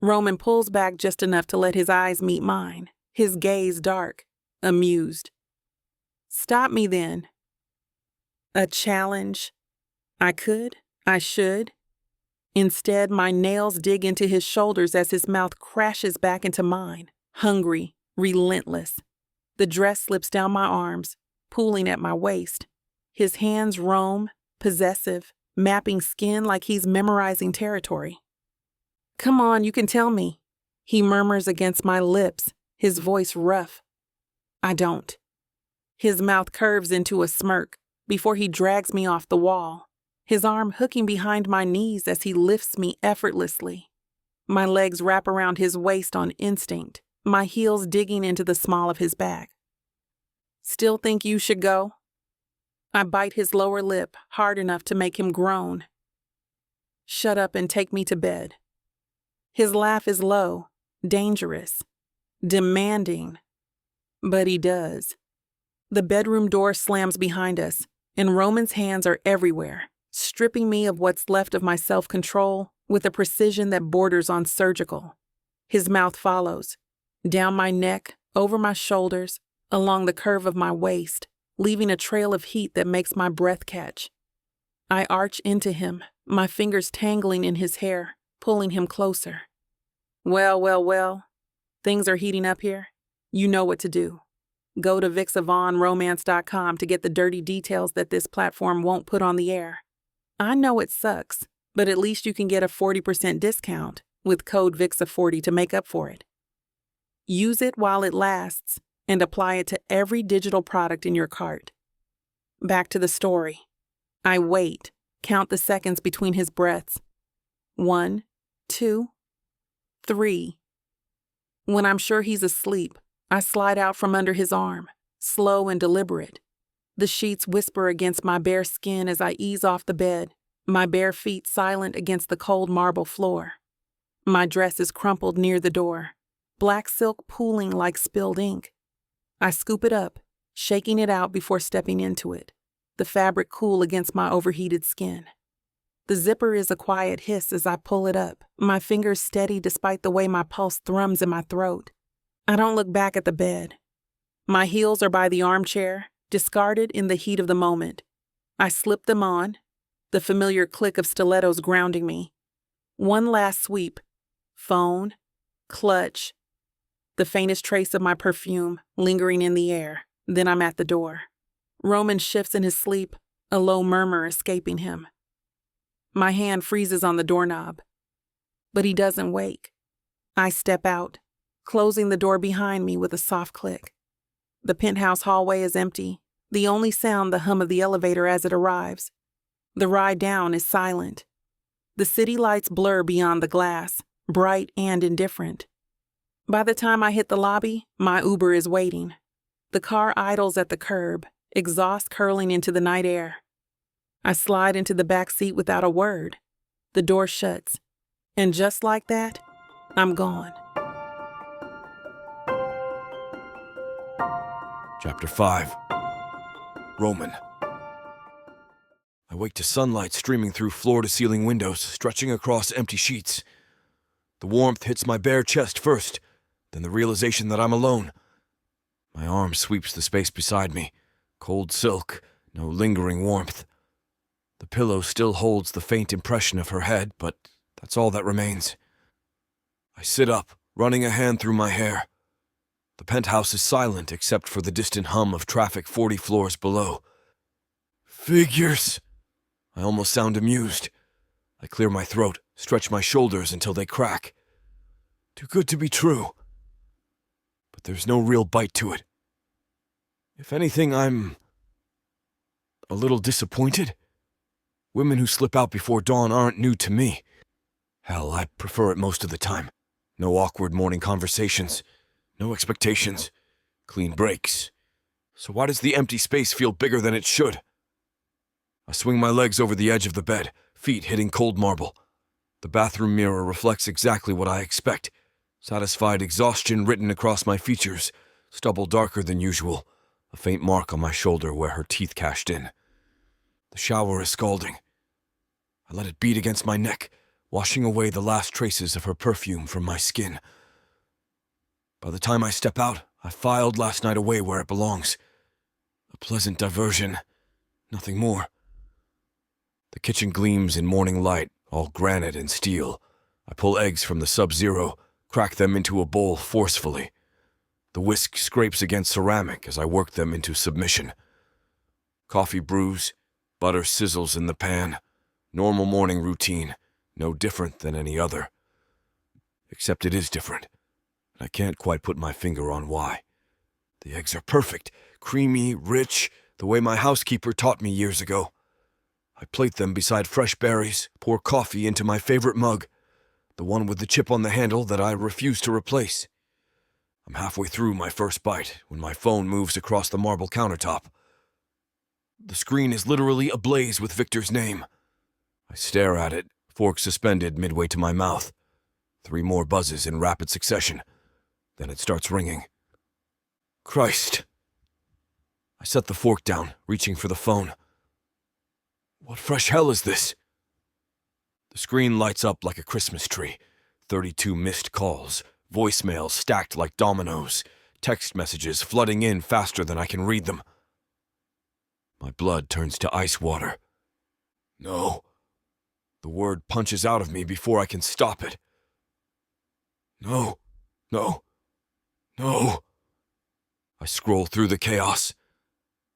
Roman pulls back just enough to let his eyes meet mine, his gaze dark, amused. Stop me then. A challenge. I could, I should. Instead, my nails dig into his shoulders as his mouth crashes back into mine, hungry, relentless. The dress slips down my arms, pulling at my waist. His hands roam, possessive, mapping skin like he's memorizing territory. Come on, you can tell me. He murmurs against my lips, his voice rough. I don't. His mouth curves into a smirk before he drags me off the wall, his arm hooking behind my knees as he lifts me effortlessly. My legs wrap around his waist on instinct, my heels digging into the small of his back. Still think you should go? I bite his lower lip hard enough to make him groan. Shut up and take me to bed. His laugh is low, dangerous, demanding, but he does. The bedroom door slams behind us, and Roman's hands are everywhere, stripping me of what's left of my self-control with a precision that borders on surgical. His mouth follows, down my neck, over my shoulders, along the curve of my waist, leaving a trail of heat that makes my breath catch. I arch into him, my fingers tangling in his hair, pulling him closer. Well, things are heating up here. You know what to do. Go to BWWM to get the dirty details that this platform won't put on the air. I know it sucks, but at least you can get a 40% discount with code VIXA40 to make up for it. Use it while it lasts and apply it to every digital product in your cart. Back to the story. I wait, count the seconds between his breaths. 1, 2, 3. When I'm sure he's asleep, I slide out from under his arm, slow and deliberate. The sheets whisper against my bare skin as I ease off the bed, my bare feet silent against the cold marble floor. My dress is crumpled near the door, black silk pooling like spilled ink. I scoop it up, shaking it out before stepping into it, the fabric cool against my overheated skin. The zipper is a quiet hiss as I pull it up, my fingers steady despite the way my pulse thrums in my throat. I don't look back at the bed. My heels are by the armchair, discarded in the heat of the moment. I slip them on, the familiar click of stilettos grounding me. One last sweep. Phone, clutch, the faintest trace of my perfume lingering in the air. Then I'm at the door. Roman shifts in his sleep, a low murmur escaping him. My hand freezes on the doorknob, but he doesn't wake. I step out, closing the door behind me with a soft click. The penthouse hallway is empty, the only sound the hum of the elevator as it arrives. The ride down is silent. The city lights blur beyond the glass, bright and indifferent. By the time I hit the lobby, my Uber is waiting. The car idles at the curb, exhaust curling into the night air. I slide into the back seat without a word. The door shuts, and just like that, I'm gone. Chapter 5. Roman. I wake to sunlight streaming through floor-to-ceiling windows, stretching across empty sheets. The warmth hits my bare chest first, then the realization that I'm alone. My arm sweeps the space beside me. Cold silk, no lingering warmth. The pillow still holds the faint impression of her head, but that's all that remains. I sit up, running a hand through my hair. The penthouse is silent except for the distant hum of traffic 40 floors below. Figures! I almost sound amused. I clear my throat, stretch my shoulders until they crack. Too good to be true. But there's no real bite to it. If anything, I'm a little disappointed. Women who slip out before dawn aren't new to me. Hell, I prefer it most of the time. No awkward morning conversations, No expectations. Clean breaks. So why does the empty space feel bigger than it should? I swing my legs over the edge of the bed, feet hitting cold marble. The bathroom mirror reflects exactly what I expect. Satisfied exhaustion written across my features, stubble darker than usual, a faint mark on my shoulder where her teeth cashed in. The shower is scalding. I let it beat against my neck, washing away the last traces of her perfume from my skin. By the time I step out, I filed last night away where it belongs. A pleasant diversion, nothing more. The kitchen gleams in morning light, all granite and steel. I pull eggs from the Sub-Zero, crack them into a bowl forcefully. The whisk scrapes against ceramic as I work them into submission. Coffee brews, butter sizzles in the pan. Normal morning routine, no different than any other. Except it is different, and I can't quite put my finger on why. The eggs are perfect, creamy, rich, the way my housekeeper taught me years ago. I plate them beside fresh berries, pour coffee into my favorite mug, the one with the chip on the handle that I refuse to replace. I'm halfway through my first bite when my phone moves across the marble countertop. The screen is literally ablaze with Victor's name. I stare at it, fork suspended midway to my mouth. 3 more buzzes in rapid succession. Then it starts ringing. Christ! I set the fork down, reaching for the phone. What fresh hell is this? The screen lights up like a Christmas tree. 32 missed calls, voicemails stacked like dominoes, text messages flooding in faster than I can read them. My blood turns to ice water. No. The word punches out of me before I can stop it. No. No. No. I scroll through the chaos.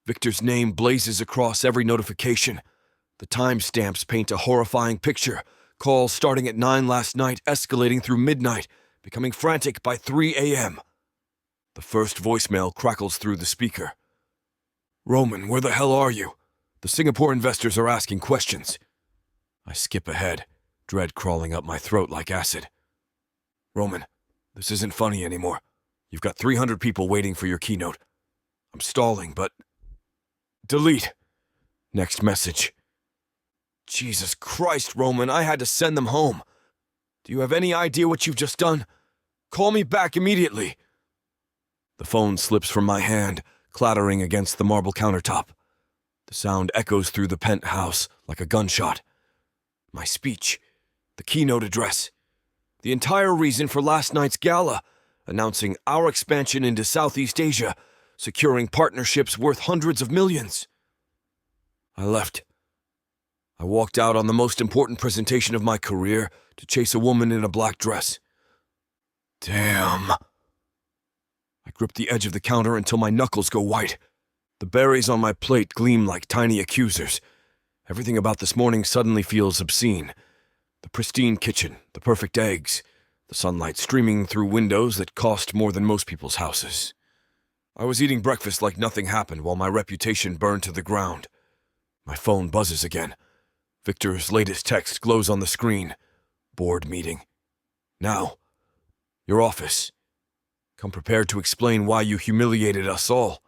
Victor's name blazes across every notification. The timestamps paint a horrifying picture. Calls starting at 9 last night, escalating through midnight, becoming frantic by 3 a.m. The first voicemail crackles through the speaker. Roman, where the hell are you? The Singapore investors are asking questions. I skip ahead, dread crawling up my throat like acid. Roman, this isn't funny anymore. You've got 300 people waiting for your keynote. I'm stalling, but... Delete. Next message. Jesus Christ, Roman, I had to send them home. Do you have any idea what you've just done? Call me back immediately. The phone slips from my hand, clattering against the marble countertop. The sound echoes through the penthouse like a gunshot. My speech, the keynote address, the entire reason for last night's gala, announcing our expansion into Southeast Asia, securing partnerships worth hundreds of millions. I left. I walked out on the most important presentation of my career to chase a woman in a black dress. Damn. I grip the edge of the counter until my knuckles go white. The berries on my plate gleam like tiny accusers. Everything about this morning suddenly feels obscene. The pristine kitchen, the perfect eggs, the sunlight streaming through windows that cost more than most people's houses. I was eating breakfast like nothing happened while my reputation burned to the ground. My phone buzzes again. Victor's latest text glows on the screen. Board meeting. Now. Your office. Come prepared to explain why you humiliated us all.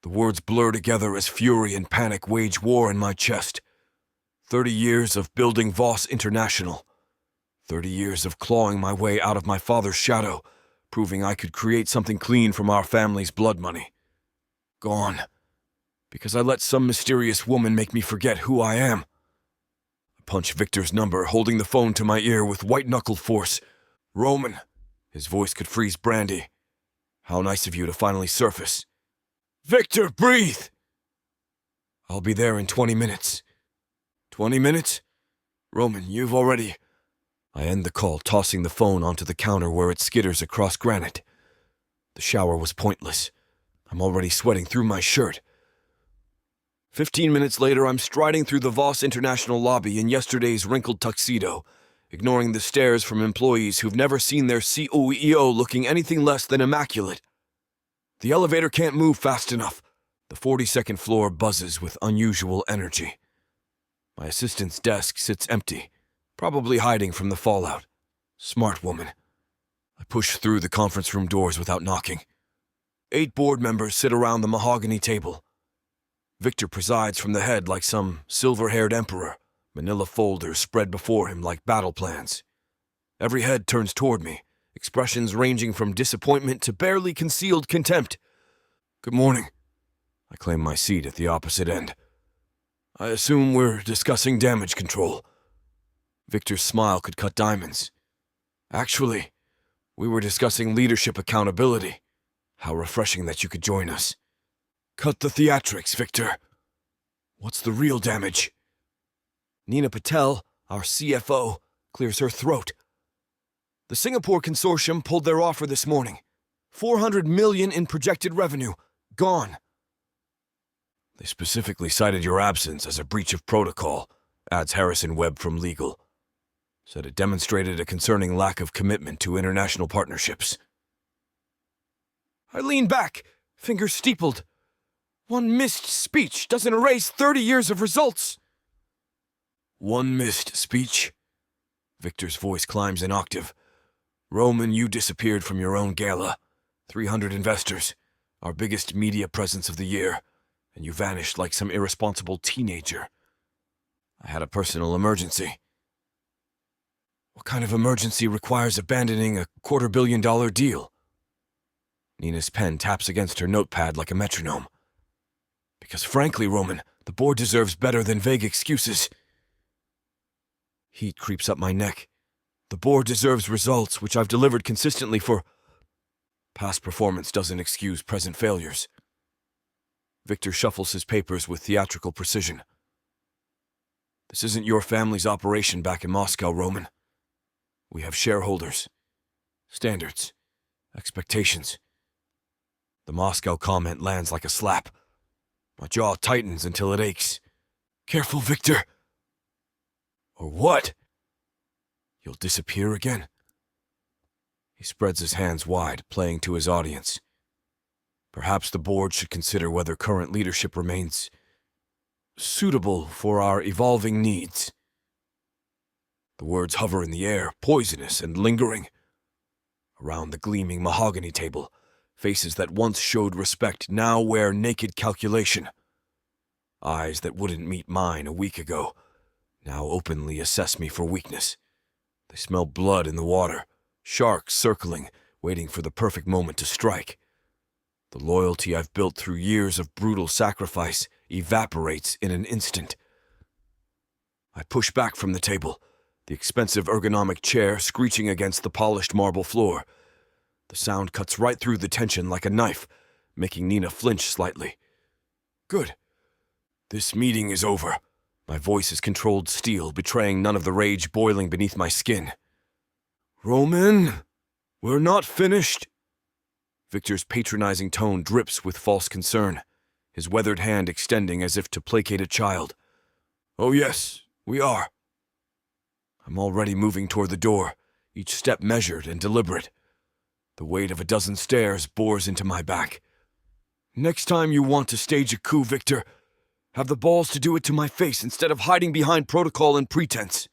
The words blur together as fury and panic wage war in my chest. 30 years of building Voss International. 30 years of clawing my way out of my father's shadow, proving I could create something clean from our family's blood money. Gone. Because I let some mysterious woman make me forget who I am. I punch Victor's number, holding the phone to my ear with white-knuckled force. Roman. His voice could freeze Brandy. How nice of you to finally surface. Victor, breathe! I'll be there in 20 minutes. 20 minutes? Roman, you've already... I end the call, tossing the phone onto the counter where it skitters across granite. The shower was pointless. I'm already sweating through my shirt. 15 minutes later, I'm striding through the Voss International lobby in yesterday's wrinkled tuxedo, ignoring the stares from employees who've never seen their CEO looking anything less than immaculate. The elevator can't move fast enough. The 42nd floor buzzes with unusual energy. My assistant's desk sits empty, probably hiding from the fallout. Smart woman. I push through the conference room doors without knocking. 8 board members sit around the mahogany table. Victor presides from the head like some silver-haired emperor, manila folders spread before him like battle plans. Every head turns toward me, expressions ranging from disappointment to barely concealed contempt. Good morning. I claim my seat at the opposite end. I assume we're discussing damage control. Victor's smile could cut diamonds. Actually, we were discussing leadership accountability. How refreshing that you could join us. Cut the theatrics, Victor. What's the real damage? Nina Patel, our CFO, clears her throat. The Singapore consortium pulled their offer this morning. $400 million in projected revenue. Gone. They specifically cited your absence as a breach of protocol, adds Harrison Webb from legal. Said it demonstrated a concerning lack of commitment to international partnerships. I lean back, fingers steepled. One missed speech doesn't erase 30 years of results. One missed speech? Victor's voice climbs an octave. Roman, you disappeared from your own gala. 300 investors, our biggest media presence of the year, and you vanished like some irresponsible teenager. I had a personal emergency. What kind of emergency requires abandoning a $250 million deal? Nina's pen taps against her notepad like a metronome. Because frankly, Roman, the board deserves better than vague excuses. Heat creeps up my neck. The board deserves results, which I've delivered consistently for... Past performance doesn't excuse present failures. Victor shuffles his papers with theatrical precision. This isn't your family's operation back in Moscow, Roman. We have shareholders, standards, expectations. The Moscow comment lands like a slap. My jaw tightens until it aches. Careful, Victor. Or what? You'll disappear again? He spreads his hands wide, playing to his audience. Perhaps the board should consider whether current leadership remains suitable for our evolving needs. The words hover in the air, poisonous and lingering. Around the gleaming mahogany table, faces that once showed respect now wear naked calculation. Eyes that wouldn't meet mine a week ago now openly assess me for weakness. They smell blood in the water, sharks circling, waiting for the perfect moment to strike. The loyalty I've built through years of brutal sacrifice evaporates in an instant. I push back from the table, the expensive ergonomic chair screeching against the polished marble floor. The sound cuts right through the tension like a knife, making Nina flinch slightly. Good. This meeting is over. My voice is controlled steel, betraying none of the rage boiling beneath my skin. Roman, we're not finished. Victor's patronizing tone drips with false concern, his weathered hand extending as if to placate a child. Oh yes, we are. I'm already moving toward the door, each step measured and deliberate. The weight of a dozen stairs bores into my back. Next time you want to stage a coup, Victor, have the balls to do it to my face instead of hiding behind protocol and pretense.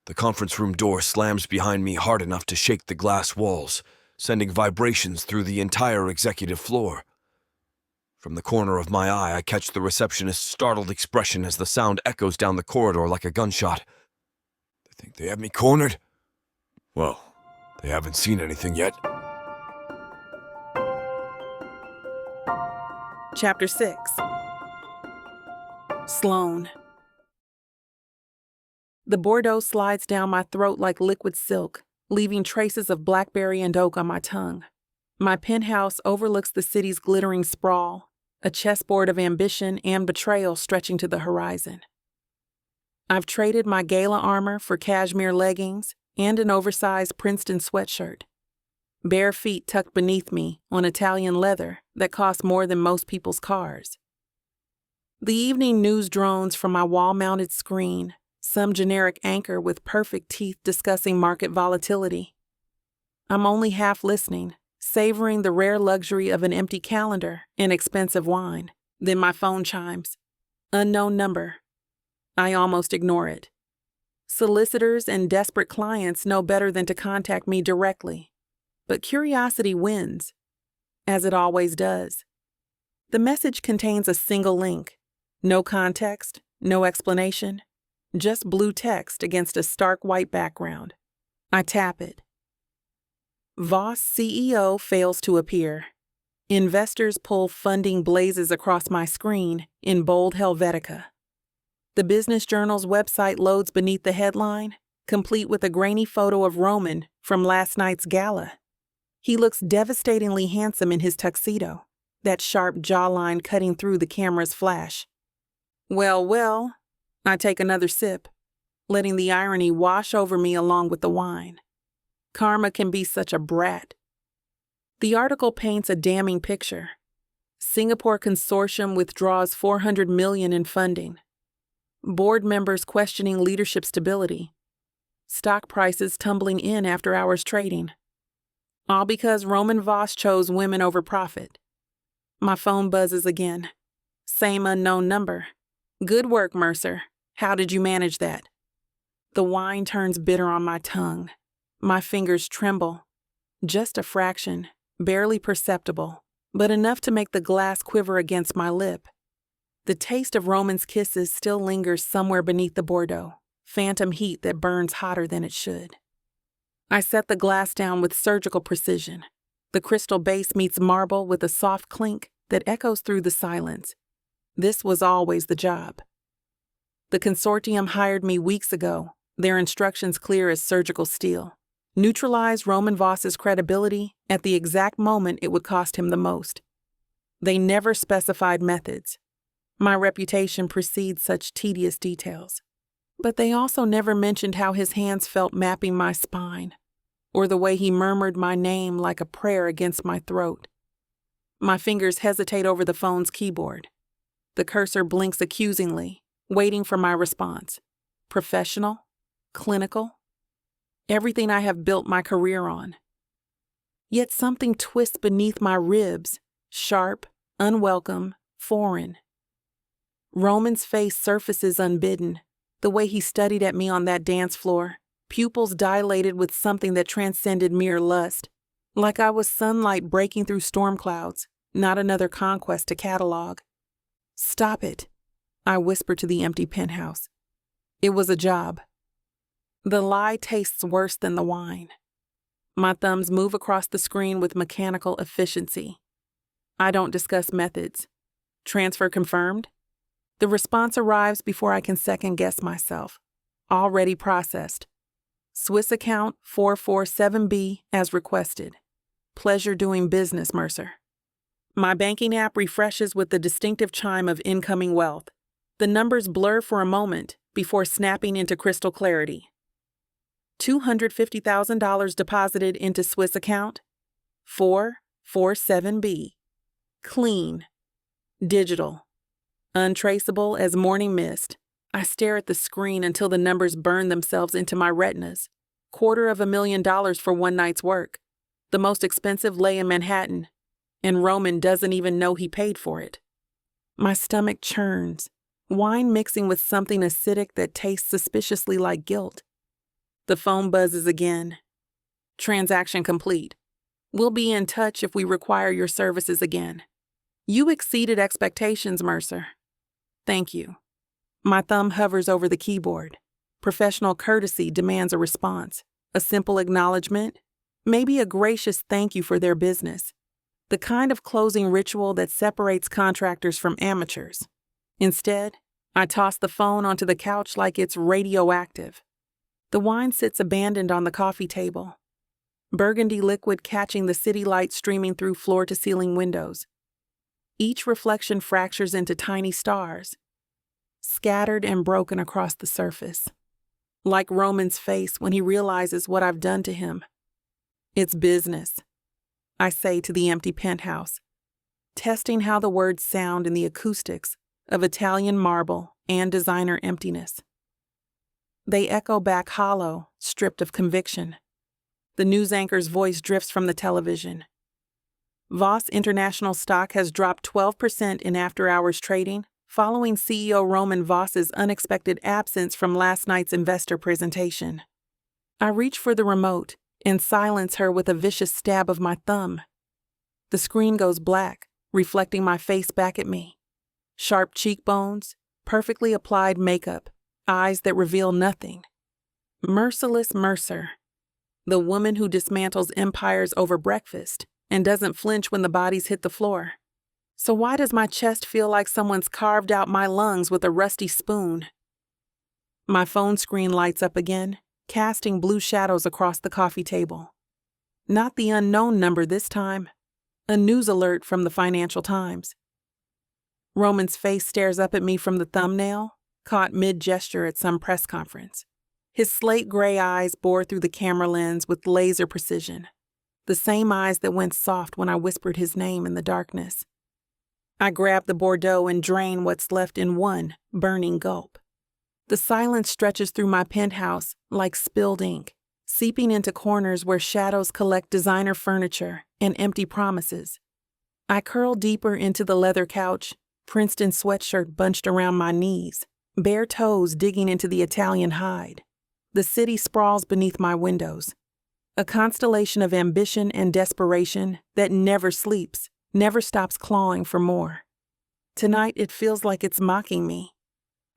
The conference room door slams behind me hard enough to shake the glass walls, sending vibrations through the entire executive floor. From the corner of my eye, I catch the receptionist's startled expression as the sound echoes down the corridor like a gunshot. They think they have me cornered? Well, they haven't seen anything yet. Chapter 6. Sloane. The Bordeaux slides down my throat like liquid silk, leaving traces of blackberry and oak on my tongue. My penthouse overlooks the city's glittering sprawl, a chessboard of ambition and betrayal stretching to the horizon. I've traded my gala armor for cashmere leggings and an oversized Princeton sweatshirt. Bare feet tucked beneath me on Italian leather that costs more than most people's cars. The evening news drones from my wall-mounted screen, some generic anchor with perfect teeth discussing market volatility. I'm only half listening, savoring the rare luxury of an empty calendar and expensive wine. Then my phone chimes. Unknown number. I almost ignore it. Solicitors and desperate clients know better than to contact me directly. But curiosity wins, as it always does. The message contains a single link. No context, no explanation, just blue text against a stark white background. I tap it. Voss CEO fails to appear. Investors pull funding blazes across my screen in bold Helvetica. The Business Journal's website loads beneath the headline, complete with a grainy photo of Roman from last night's gala. He looks devastatingly handsome in his tuxedo, that sharp jawline cutting through the camera's flash. Well, I take another sip, letting the irony wash over me along with the wine. Karma can be such a brat. The article paints a damning picture. Singapore consortium withdraws $400 million in funding. Board members questioning leadership stability. Stock prices tumbling in after hours trading. All because Roman Voss chose women over profit. My phone buzzes again. Same unknown number. Good work, Mercer. How did you manage that? The wine turns bitter on my tongue. My fingers tremble. Just a fraction, barely perceptible, but enough to make the glass quiver against my lip. The taste of Roman's kisses still lingers somewhere beneath the Bordeaux, phantom heat that burns hotter than it should. I set the glass down with surgical precision. The crystal base meets marble with a soft clink that echoes through the silence. This was always the job. The consortium hired me weeks ago, their instructions clear as surgical steel. Neutralize Roman Voss's credibility at the exact moment it would cost him the most. They never specified methods. My reputation precedes such tedious details. But they also never mentioned how his hands felt mapping my spine, or the way he murmured my name like a prayer against my throat. My fingers hesitate over the phone's keyboard. The cursor blinks accusingly, waiting for my response. Professional? Clinical? Everything I have built my career on. Yet something twists beneath my ribs, sharp, unwelcome, foreign. Roman's face surfaces unbidden, the way he studied at me on that dance floor, pupils dilated with something that transcended mere lust, like I was sunlight breaking through storm clouds, not another conquest to catalog. Stop it, I whisper to the empty penthouse. It was a job. The lie tastes worse than the wine. My thumbs move across the screen with mechanical efficiency. I don't discuss methods. Transfer confirmed? The response arrives before I can second-guess myself. Already processed. Swiss account 447B as requested. Pleasure doing business, Mercer. My banking app refreshes with the distinctive chime of incoming wealth. The numbers blur for a moment before snapping into crystal clarity. $250,000 deposited into Swiss account 447B. Clean. Digital. Untraceable as morning mist. I stare at the screen until the numbers burn themselves into my retinas. $250,000 for one night's work. The most expensive lay in Manhattan. And Roman doesn't even know he paid for it. My stomach churns. Wine mixing with something acidic that tastes suspiciously like guilt. The phone buzzes again. Transaction complete. We'll be in touch if we require your services again. You exceeded expectations, Mercer. Thank you. My thumb hovers over the keyboard. Professional courtesy demands a response. A simple acknowledgement. Maybe a gracious thank you for their business. The kind of closing ritual that separates contractors from amateurs. Instead, I toss the phone onto the couch like it's radioactive. The wine sits abandoned on the coffee table. Burgundy liquid catching the city light streaming through floor-to-ceiling windows. Each reflection fractures into tiny stars, scattered and broken across the surface. Like Roman's face when he realizes what I've done to him. It's business, I say to the empty penthouse, testing how the words sound in the acoustics of Italian marble and designer emptiness. They echo back hollow, stripped of conviction. The news anchor's voice drifts from the television. Voss International stock has dropped 12% in after-hours trading, following CEO Roman Voss's unexpected absence from last night's investor presentation. I reach for the remote and silence her with a vicious stab of my thumb. The screen goes black, reflecting my face back at me. Sharp cheekbones, perfectly applied makeup, eyes that reveal nothing. Merciless Mercer, the woman who dismantles empires over breakfast and doesn't flinch when the bodies hit the floor. So why does my chest feel like someone's carved out my lungs with a rusty spoon? My phone screen lights up again, casting blue shadows across the coffee table. Not the unknown number this time. A news alert from the Financial Times. Roman's face stares up at me from the thumbnail, caught mid-gesture at some press conference. His slate gray eyes bore through the camera lens with laser precision, the same eyes that went soft when I whispered his name in the darkness. I grab the Bordeaux and drain what's left in one burning gulp. The silence stretches through my penthouse like spilled ink, seeping into corners where shadows collect designer furniture and empty promises. I curl deeper into the leather couch, Princeton sweatshirt bunched around my knees, bare toes digging into the Italian hide. The city sprawls beneath my windows, a constellation of ambition and desperation that never sleeps, never stops clawing for more. Tonight it feels like it's mocking me.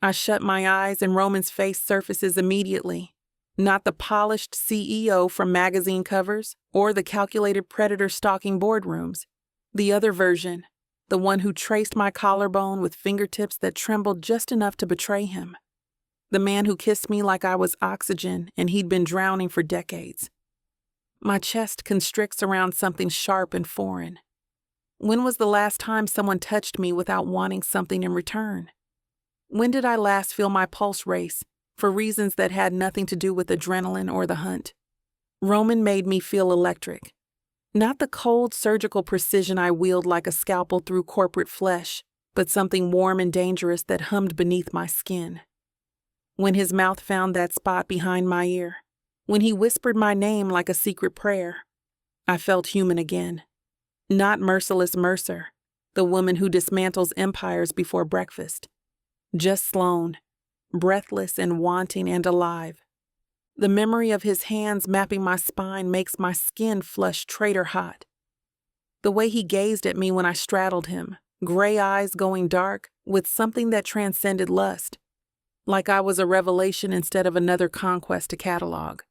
I shut my eyes and Roman's face surfaces immediately. Not the polished CEO from magazine covers or the calculated predator stalking boardrooms. The other version, the one who traced my collarbone with fingertips that trembled just enough to betray him. The man who kissed me like I was oxygen and he'd been drowning for decades. My chest constricts around something sharp and foreign. When was the last time someone touched me without wanting something in return? When did I last feel my pulse race for reasons that had nothing to do with adrenaline or the hunt? Roman made me feel electric. Not the cold surgical precision I wield like a scalpel through corporate flesh, but something warm and dangerous that hummed beneath my skin. When his mouth found that spot behind my ear, when he whispered my name like a secret prayer, I felt human again. Not merciless Mercer, the woman who dismantles empires before breakfast. Just Sloane, breathless and wanting and alive. The memory of his hands mapping my spine makes my skin flush traitor hot. The way he gazed at me when I straddled him, gray eyes going dark with something that transcended lust, like I was a revelation instead of another conquest to catalog.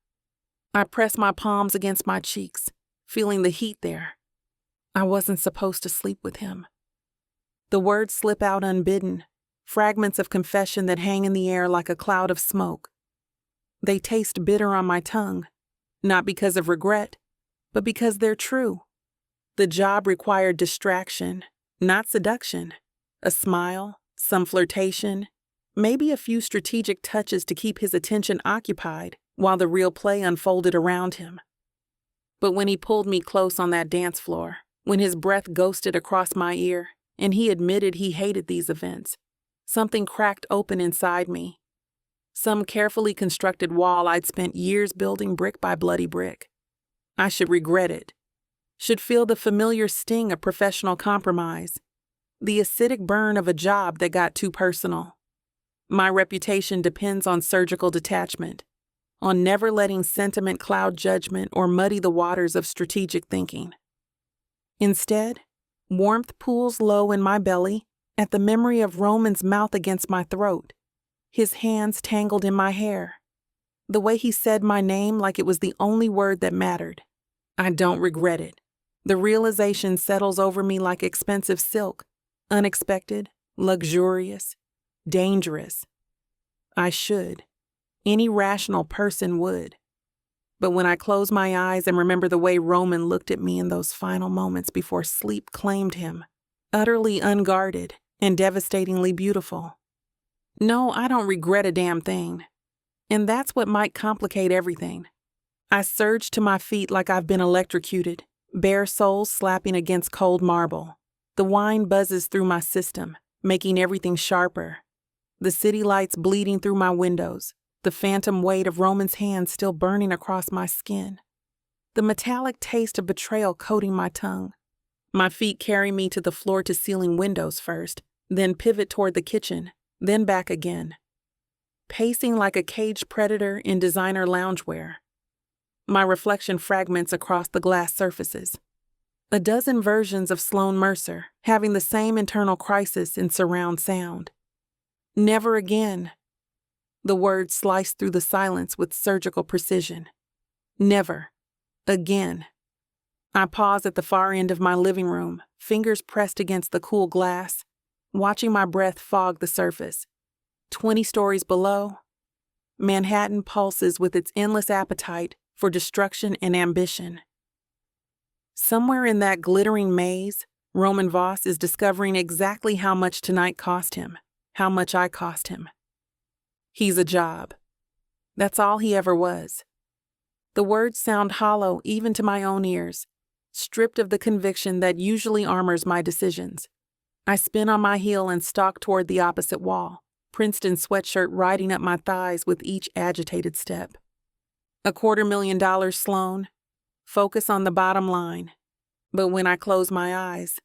I pressed my palms against my cheeks, feeling the heat there. I wasn't supposed to sleep with him. The words slip out unbidden, fragments of confession that hang in the air like a cloud of smoke. They taste bitter on my tongue, not because of regret, but because they're true. The job required distraction, not seduction. A smile, some flirtation, maybe a few strategic touches to keep his attention occupied while the real play unfolded around him. But when he pulled me close on that dance floor, when his breath ghosted across my ear, and he admitted he hated these events, something cracked open inside me. Some carefully constructed wall I'd spent years building brick by bloody brick. I should regret it. Should feel the familiar sting of professional compromise, the acidic burn of a job that got too personal. My reputation depends on surgical detachment, on never letting sentiment cloud judgment or muddy the waters of strategic thinking. Instead, warmth pools low in my belly at the memory of Roman's mouth against my throat, his hands tangled in my hair, the way he said my name like it was the only word that mattered. I don't regret it. The realization settles over me like expensive silk, unexpected, luxurious, dangerous. I should. Any rational person would. But when I close my eyes and remember the way Roman looked at me in those final moments before sleep claimed him, utterly unguarded and devastatingly beautiful. No, I don't regret a damn thing. And that's what might complicate everything. I surge to my feet like I've been electrocuted, bare soles slapping against cold marble. The wine buzzes through my system, making everything sharper. The city lights bleeding through my windows, the phantom weight of Roman's hand still burning across my skin. The metallic taste of betrayal coating my tongue. My feet carry me to the floor-to-ceiling windows first, then pivot toward the kitchen, then back again, pacing like a caged predator in designer loungewear. My reflection fragments across the glass surfaces. A dozen versions of Sloane Mercer, having the same internal crisis in surround sound. Never again. The words sliced through the silence with surgical precision. Never again. I pause at the far end of my living room, fingers pressed against the cool glass, watching my breath fog the surface. 20 stories below, Manhattan pulses with its endless appetite for destruction and ambition. Somewhere in that glittering maze, Roman Voss is discovering exactly how much tonight cost him, how much I cost him. He's a job. That's all he ever was. The words sound hollow even to my own ears, stripped of the conviction that usually armors my decisions. I spin on my heel and stalk toward the opposite wall, Princeton sweatshirt riding up my thighs with each agitated step. $250,000, Sloane. Focus on the bottom line. But when I close my eyes,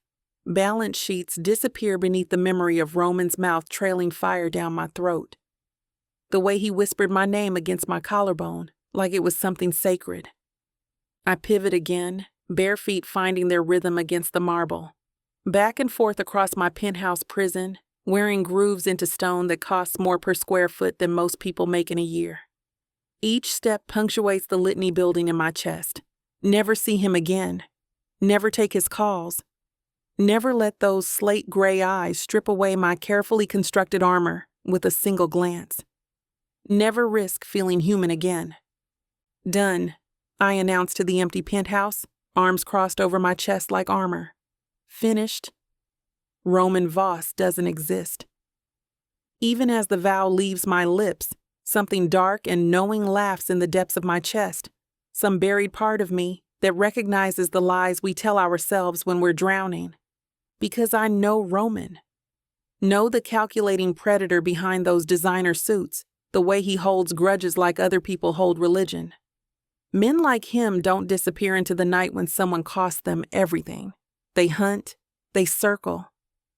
balance sheets disappear beneath the memory of Roman's mouth trailing fire down my throat. The way he whispered my name against my collarbone, like it was something sacred. I pivot again, bare feet finding their rhythm against the marble. Back and forth across my penthouse prison, wearing grooves into stone that costs more per square foot than most people make in a year. Each step punctuates the litany building in my chest. Never see him again. Never take his calls. Never let those slate gray eyes strip away my carefully constructed armor with a single glance. Never risk feeling human again. Done, I announced to the empty penthouse, arms crossed over my chest like armor. Finished. Roman Voss doesn't exist. Even as the vow leaves my lips, something dark and knowing laughs in the depths of my chest, some buried part of me that recognizes the lies we tell ourselves when we're drowning. Because I know Roman. Know the calculating predator behind those designer suits, the way he holds grudges like other people hold religion. Men like him don't disappear into the night when someone costs them everything. They hunt, they circle,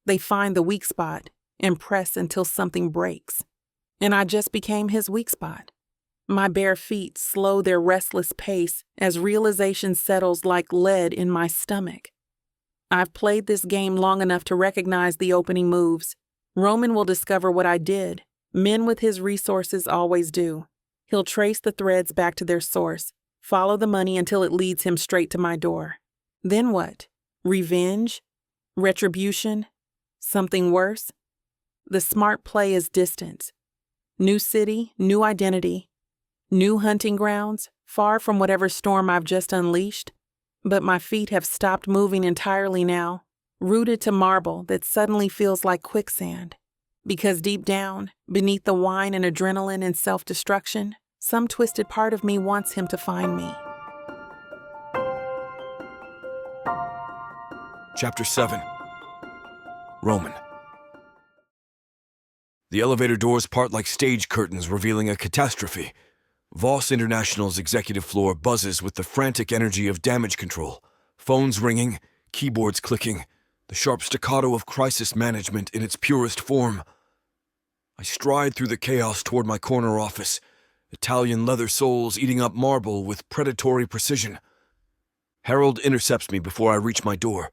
they find the weak spot and press until something breaks. And I just became his weak spot. My bare feet slow their restless pace as realization settles like lead in my stomach. I've played this game long enough to recognize the opening moves. Roman will discover what I did. Men with his resources always do. He'll trace the threads back to their source, follow the money until it leads him straight to my door. Then what? Revenge? Retribution? Something worse? The smart play is distance. New city, new identity, new hunting grounds, far from whatever storm I've just unleashed. But my feet have stopped moving entirely now, rooted to marble that suddenly feels like quicksand. Because deep down, beneath the wine and adrenaline and self-destruction, some twisted part of me wants him to find me. Chapter 7. Roman. The elevator doors part like stage curtains revealing a catastrophe. Voss International's executive floor buzzes with the frantic energy of damage control. Phones ringing, keyboards clicking, the sharp staccato of crisis management in its purest form. I stride through the chaos toward my corner office, Italian leather soles eating up marble with predatory precision. Harold intercepts me before I reach my door,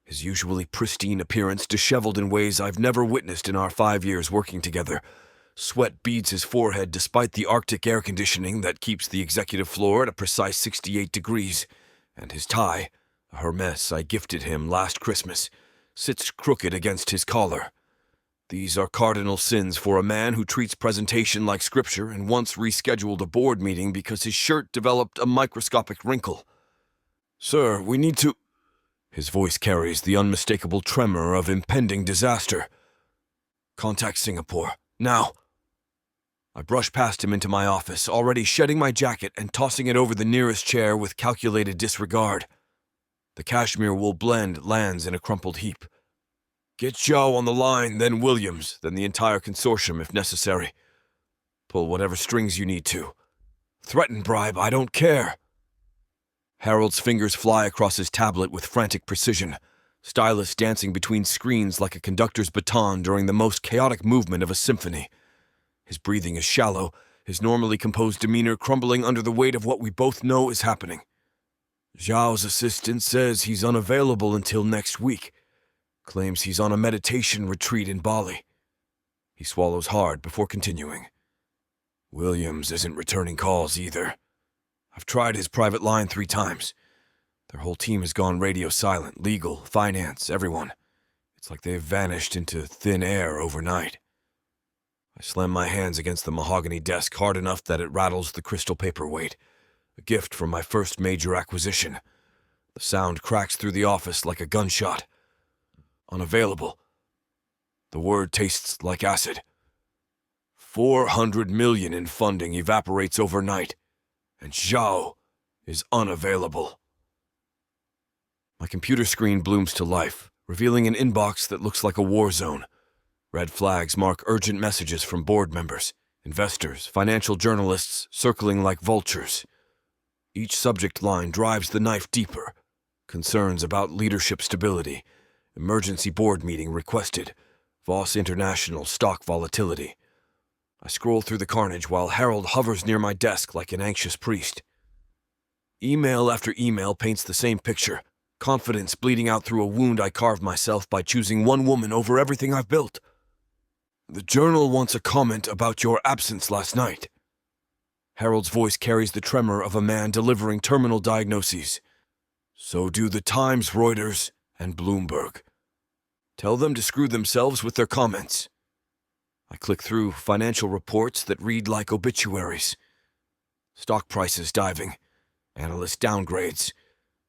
his usually pristine appearance disheveled in ways I've never witnessed in our 5 years working together. Sweat beads his forehead despite the Arctic air conditioning that keeps the executive floor at a precise 68 degrees, and his tie, a Hermes I gifted him last Christmas, sits crooked against his collar. These are cardinal sins for a man who treats presentation like scripture and once rescheduled a board meeting because his shirt developed a microscopic wrinkle. "Sir, we need to—" His voice carries the unmistakable tremor of impending disaster. "Contact Singapore, now." I brush past him into my office, already shedding my jacket and tossing it over the nearest chair with calculated disregard. The cashmere wool blend lands in a crumpled heap. "Get Zhao on the line, then Williams, then the entire consortium if necessary. Pull whatever strings you need to. Threaten bribe, I don't care." Harold's fingers fly across his tablet with frantic precision. stylus dancing between screens like a conductor's baton during the most chaotic movement of a symphony. His breathing is shallow, his normally composed demeanor crumbling under the weight of what we both know is happening. Zhao's assistant says he's unavailable until next week, claims he's on a meditation retreat in Bali. He swallows hard before continuing. Williams isn't returning calls either. I've tried his private line 3 times. Their whole team has gone radio silent, legal, finance, everyone. It's like they've vanished into thin air overnight. I slam my hands against the mahogany desk hard enough that it rattles the crystal paperweight, a gift from my first major acquisition. The sound cracks through the office like a gunshot. Unavailable. The word tastes like acid. 400 million in funding evaporates overnight, and Zhao is unavailable. My computer screen blooms to life, revealing an inbox that looks like a war zone. Red flags mark urgent messages from board members, investors, financial journalists circling like vultures. Each subject line drives the knife deeper. Concerns about leadership stability, emergency board meeting requested, Voss International stock volatility. I scroll through the carnage while Harold hovers near my desk like an anxious priest. Email after email paints the same picture, confidence bleeding out through a wound I carved myself by choosing one woman over everything I've built. The Journal wants a comment about your absence last night. Harold's voice carries the tremor of a man delivering terminal diagnoses. So do the Times, Reuters, and Bloomberg. Tell them to screw themselves with their comments. I click through financial reports that read like obituaries. Stock prices diving, analyst downgrades,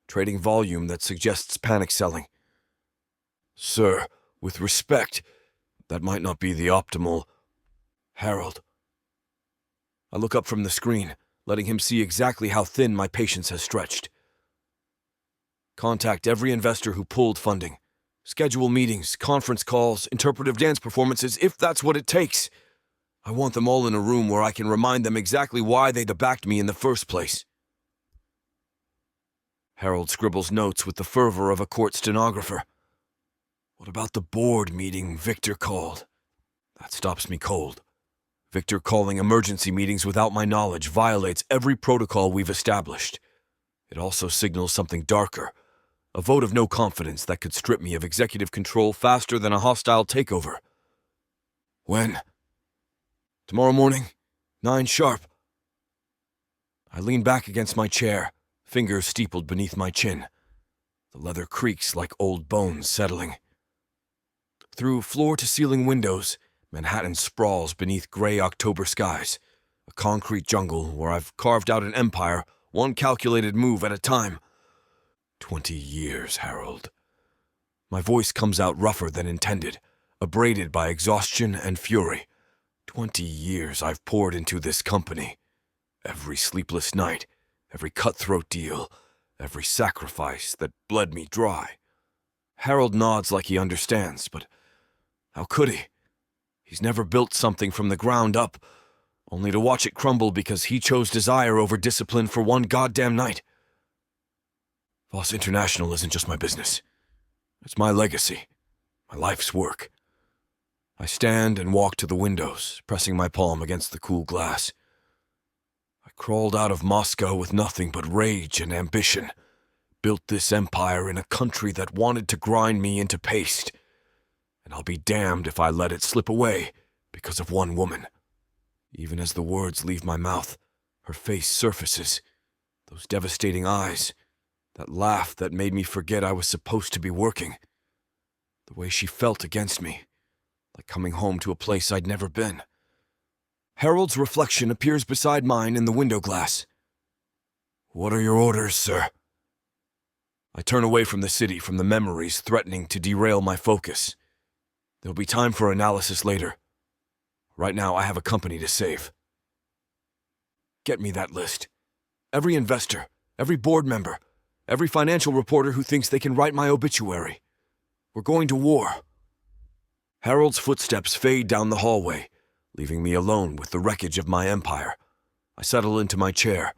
trading volume that suggests panic selling. Sir, with respect, that might not be the optimal. Harold. I look up from the screen, letting him see exactly how thin my patience has stretched. Contact every investor who pulled funding. Schedule meetings, conference calls, interpretive dance performances, if that's what it takes. I want them all in a room where I can remind them exactly why they'd backed me in the first place. Harold scribbles notes with the fervor of a court stenographer. What about the board meeting Victor called? That stops me cold. Victor calling emergency meetings without my knowledge violates every protocol we've established. It also signals something darker. A vote of no confidence that could strip me of executive control faster than a hostile takeover. When? Tomorrow morning, 9 sharp. I lean back against my chair, fingers steepled beneath my chin. The leather creaks like old bones settling. Through floor-to-ceiling windows, Manhattan sprawls beneath gray October skies, a concrete jungle where I've carved out an empire, one calculated move at a time. 20 years, Harold. My voice comes out rougher than intended, abraded by exhaustion and fury. 20 years I've poured into this company. Every sleepless night, every cutthroat deal, every sacrifice that bled me dry. Harold nods like he understands, but how could he? He's never built something from the ground up, only to watch it crumble because he chose desire over discipline for one goddamn night. Voss International isn't just my business. It's my legacy, my life's work. I stand and walk to the windows, pressing my palm against the cool glass. I crawled out of Moscow with nothing but rage and ambition, built this empire in a country that wanted to grind me into paste, and I'll be damned if I let it slip away because of one woman. Even as the words leave my mouth, her face surfaces, those devastating eyes, that laugh that made me forget I was supposed to be working. The way she felt against me, like coming home to a place I'd never been. Harold's reflection appears beside mine in the window glass. What are your orders, sir? I turn away from the city, from the memories threatening to derail my focus. There'll be time for analysis later. Right now, I have a company to save. Get me that list. Every investor, every board member, every financial reporter who thinks they can write my obituary. We're going to war. Harold's footsteps fade down the hallway, leaving me alone with the wreckage of my empire. I settle into my chair,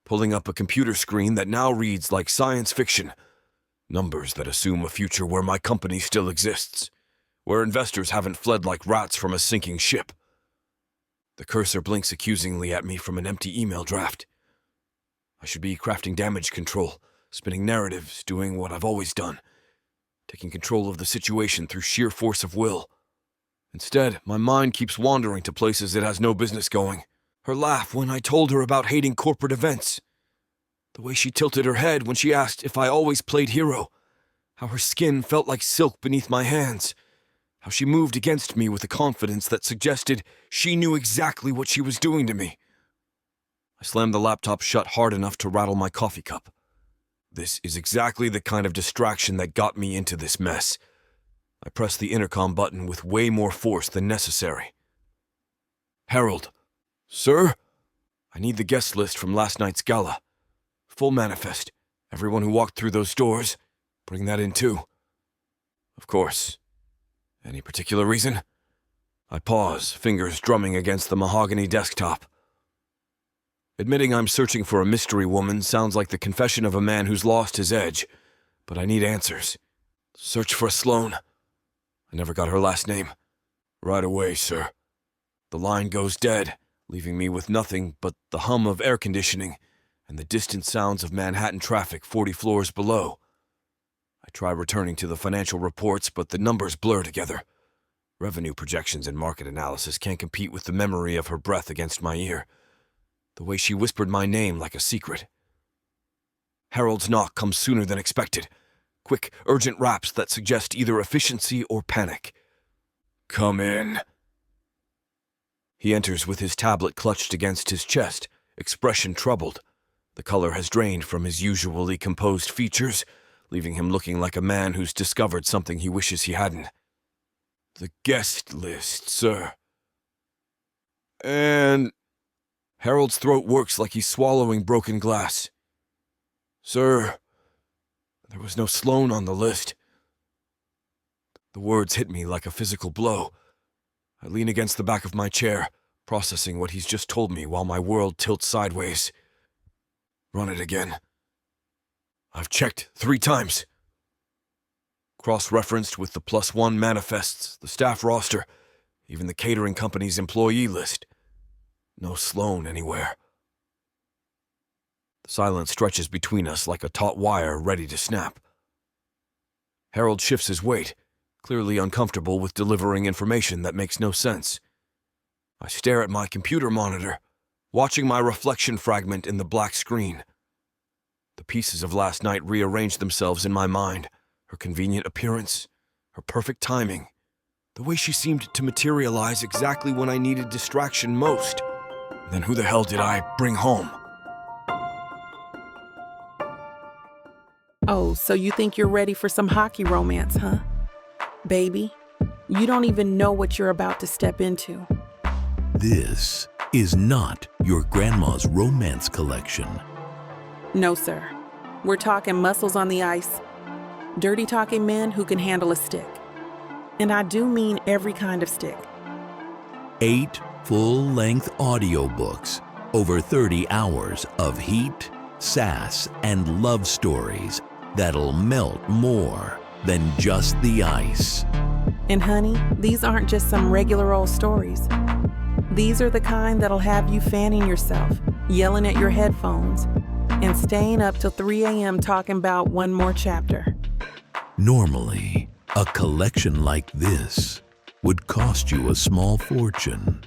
pulling up a computer screen that now reads like science fiction. Numbers that assume a future where my company still exists, where investors haven't fled like rats from a sinking ship. The cursor blinks accusingly at me from an empty email draft. I should be crafting damage control, spinning narratives, doing what I've always done, taking control of the situation through sheer force of will. Instead, my mind keeps wandering to places it has no business going. Her laugh when I told her about hating corporate events. The way she tilted her head when she asked if I always played hero. How her skin felt like silk beneath my hands. How she moved against me with a confidence that suggested she knew exactly what she was doing to me. I slammed the laptop shut hard enough to rattle my coffee cup. This is exactly the kind of distraction that got me into this mess. I pressed the intercom button with way more force than necessary. Harold. Sir? I need the guest list from last night's gala. Full manifest. Everyone who walked through those doors. Bring that in too. Of course. Any particular reason? I pause, fingers drumming against the mahogany desktop. Admitting I'm searching for a mystery woman sounds like the confession of a man who's lost his edge, but I need answers. Search for Sloane. I never got her last name. Right away, sir. The line goes dead, leaving me with nothing but the hum of air conditioning and the distant sounds of Manhattan traffic 40 floors below. I try returning to the financial reports, but the numbers blur together. Revenue projections and market analysis can't compete with the memory of her breath against my ear. The way she whispered my name like a secret. Harold's knock comes sooner than expected. Quick, urgent raps that suggest either efficiency or panic. Come in. He enters with his tablet clutched against his chest, expression troubled. The color has drained from his usually composed features, leaving him looking like a man who's discovered something he wishes he hadn't. The guest list, sir. And... Harold's throat works like he's swallowing broken glass. Sir, there was no Sloane on the list. The words hit me like a physical blow. I lean against the back of my chair, processing what he's just told me while my world tilts sideways. Run it again. I've checked 3 times. Cross-referenced with the +1 manifests, the staff roster, even the catering company's employee list. No Sloane anywhere. The silence stretches between us like a taut wire ready to snap. Harold shifts his weight, clearly uncomfortable with delivering information that makes no sense. I stare at my computer monitor, watching my reflection fragment in the black screen. The pieces of last night rearrange themselves in my mind. Her convenient appearance, her perfect timing, the way she seemed to materialize exactly when I needed distraction most. Then who the hell did I bring home? Oh, so you think you're ready for some hockey romance, huh? Baby, you don't even know what you're about to step into. This is not your grandma's romance collection. No, sir. We're talking muscles on the ice, dirty talking men who can handle a stick. And I do mean every kind of stick. 8 full-length audiobooks, over 30 hours of heat, sass, and love stories that'll melt more than just the ice. And honey, these aren't just some regular old stories. These are the kind that'll have you fanning yourself, yelling at your headphones, and staying up till 3 a.m. talking about one more chapter. Normally, a collection like this would cost you a small fortune.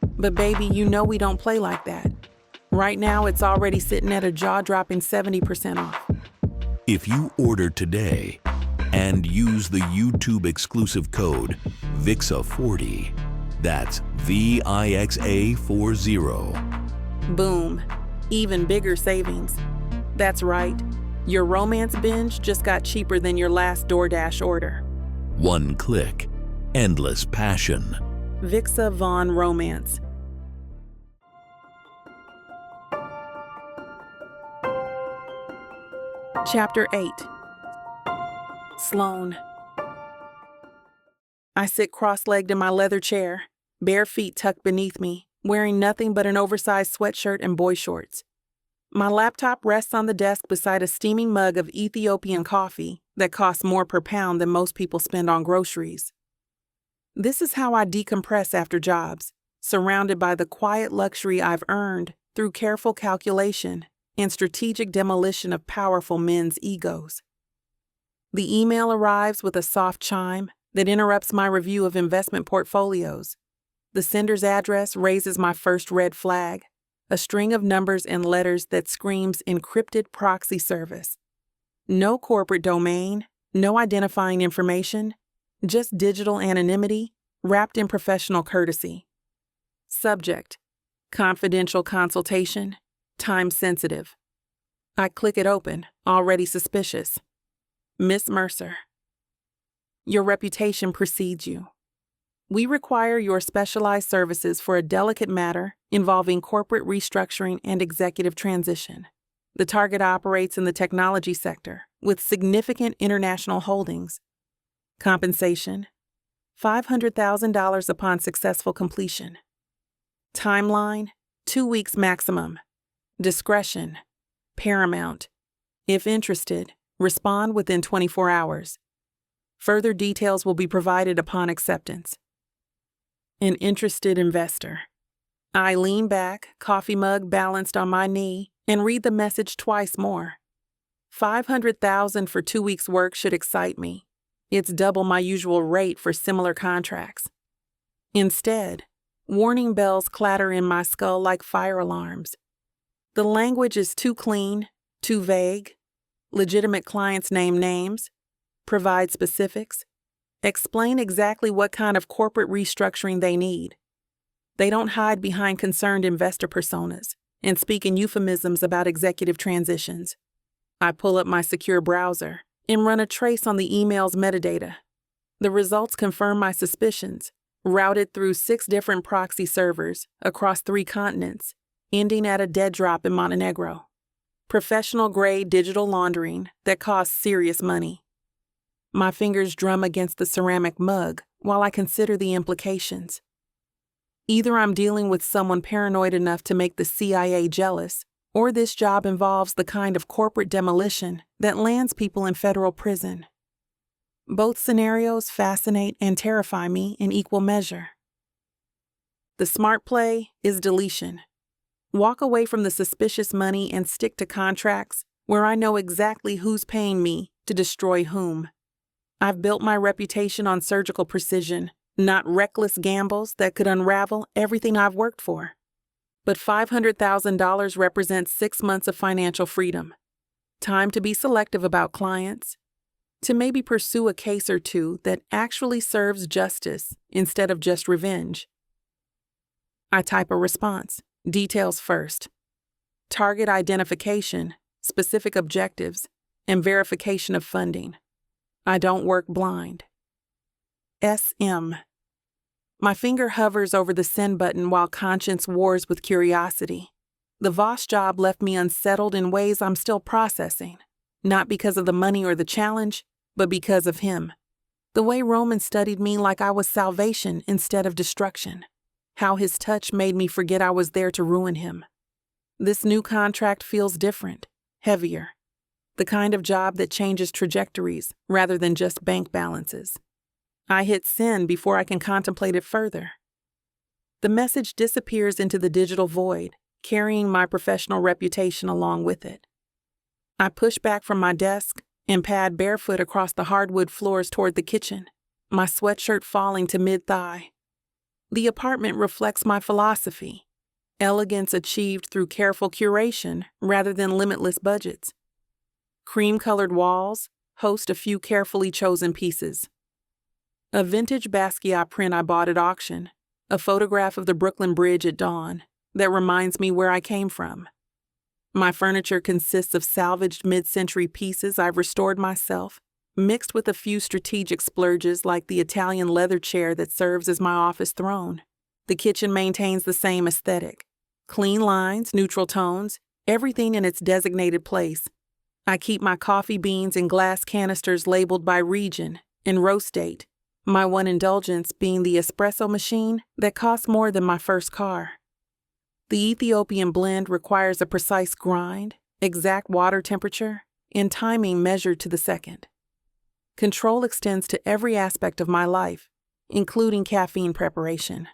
But baby, you know we don't play like that. Right now, it's already sitting at a jaw-dropping 70% off. If you order today and use the YouTube exclusive code VIXA40, that's VIXA40. Boom. Even bigger savings. That's right. Your romance binge just got cheaper than your last DoorDash order. One click, endless passion. Vixa Vaughn Romance. Chapter 8. Sloane. I sit cross-legged in my leather chair, bare feet tucked beneath me, wearing nothing but an oversized sweatshirt and boy shorts. My laptop rests on the desk beside a steaming mug of Ethiopian coffee that costs more per pound than most people spend on groceries. This is how I decompress after jobs, surrounded by the quiet luxury I've earned through careful calculation and strategic demolition of powerful men's egos. The email arrives with a soft chime that interrupts my review of investment portfolios. The sender's address raises my first red flag, a string of numbers and letters that screams encrypted proxy service. No corporate domain, no identifying information, just digital anonymity wrapped in professional courtesy. Subject: confidential consultation, time sensitive. I click it open, already suspicious. Miss Mercer, your reputation precedes you. We require your specialized services for a delicate matter involving corporate restructuring and executive transition. The target operates in the technology sector with significant international holdings. Compensation: $500,000 upon successful completion. Timeline: 2 weeks maximum. Discretion: paramount. If interested, respond within 24 hours. Further details will be provided upon acceptance. An interested investor. I lean back, coffee mug balanced on my knee, and read the message twice more. $500,000 for 2 weeks' work should excite me. It's double my usual rate for similar contracts. Instead, warning bells clatter in my skull like fire alarms. The language is too clean, too vague. Legitimate clients name names, provide specifics, explain exactly what kind of corporate restructuring they need. They don't hide behind concerned investor personas and speak in euphemisms about executive transitions. I pull up my secure browser and run a trace on the email's metadata. The results confirm my suspicions, routed through 6 different proxy servers across 3 continents, ending at a dead drop in Montenegro. Professional-grade digital laundering that costs serious money. My fingers drum against the ceramic mug while I consider the implications. Either I'm dealing with someone paranoid enough to make the CIA jealous, or this job involves the kind of corporate demolition that lands people in federal prison. Both scenarios fascinate and terrify me in equal measure. The smart play is deletion. Walk away from the suspicious money and stick to contracts where I know exactly who's paying me to destroy whom. I've built my reputation on surgical precision, not reckless gambles that could unravel everything I've worked for. But $500,000 represents 6 months of financial freedom. Time to be selective about clients. To maybe pursue a case or two that actually serves justice instead of just revenge. I type a response. Details first. Target identification, specific objectives, and verification of funding. I don't work blind. SM. My finger hovers over the send button while conscience wars with curiosity. The Voss job left me unsettled in ways I'm still processing, not because of the money or the challenge, but because of him. The way Roman studied me like I was salvation instead of destruction. How his touch made me forget I was there to ruin him. This new contract feels different, heavier. The kind of job that changes trajectories rather than just bank balances. I hit send before I can contemplate it further. The message disappears into the digital void, carrying my professional reputation along with it. I push back from my desk and pad barefoot across the hardwood floors toward the kitchen, my sweatshirt falling to mid-thigh. The apartment reflects my philosophy, elegance achieved through careful curation rather than limitless budgets. Cream-colored walls host a few carefully chosen pieces. A vintage Basquiat print I bought at auction, a photograph of the Brooklyn Bridge at dawn that reminds me where I came from. My furniture consists of salvaged mid-century pieces I've restored myself, mixed with a few strategic splurges like the Italian leather chair that serves as my office throne. The kitchen maintains the same aesthetic. Clean lines, neutral tones, everything in its designated place. I keep my coffee beans in glass canisters labeled by region and roast date, my one indulgence being the espresso machine that costs more than my first car. The Ethiopian blend requires a precise grind, exact water temperature, and timing measured to the second. Control extends to every aspect of my life, including caffeine preparation.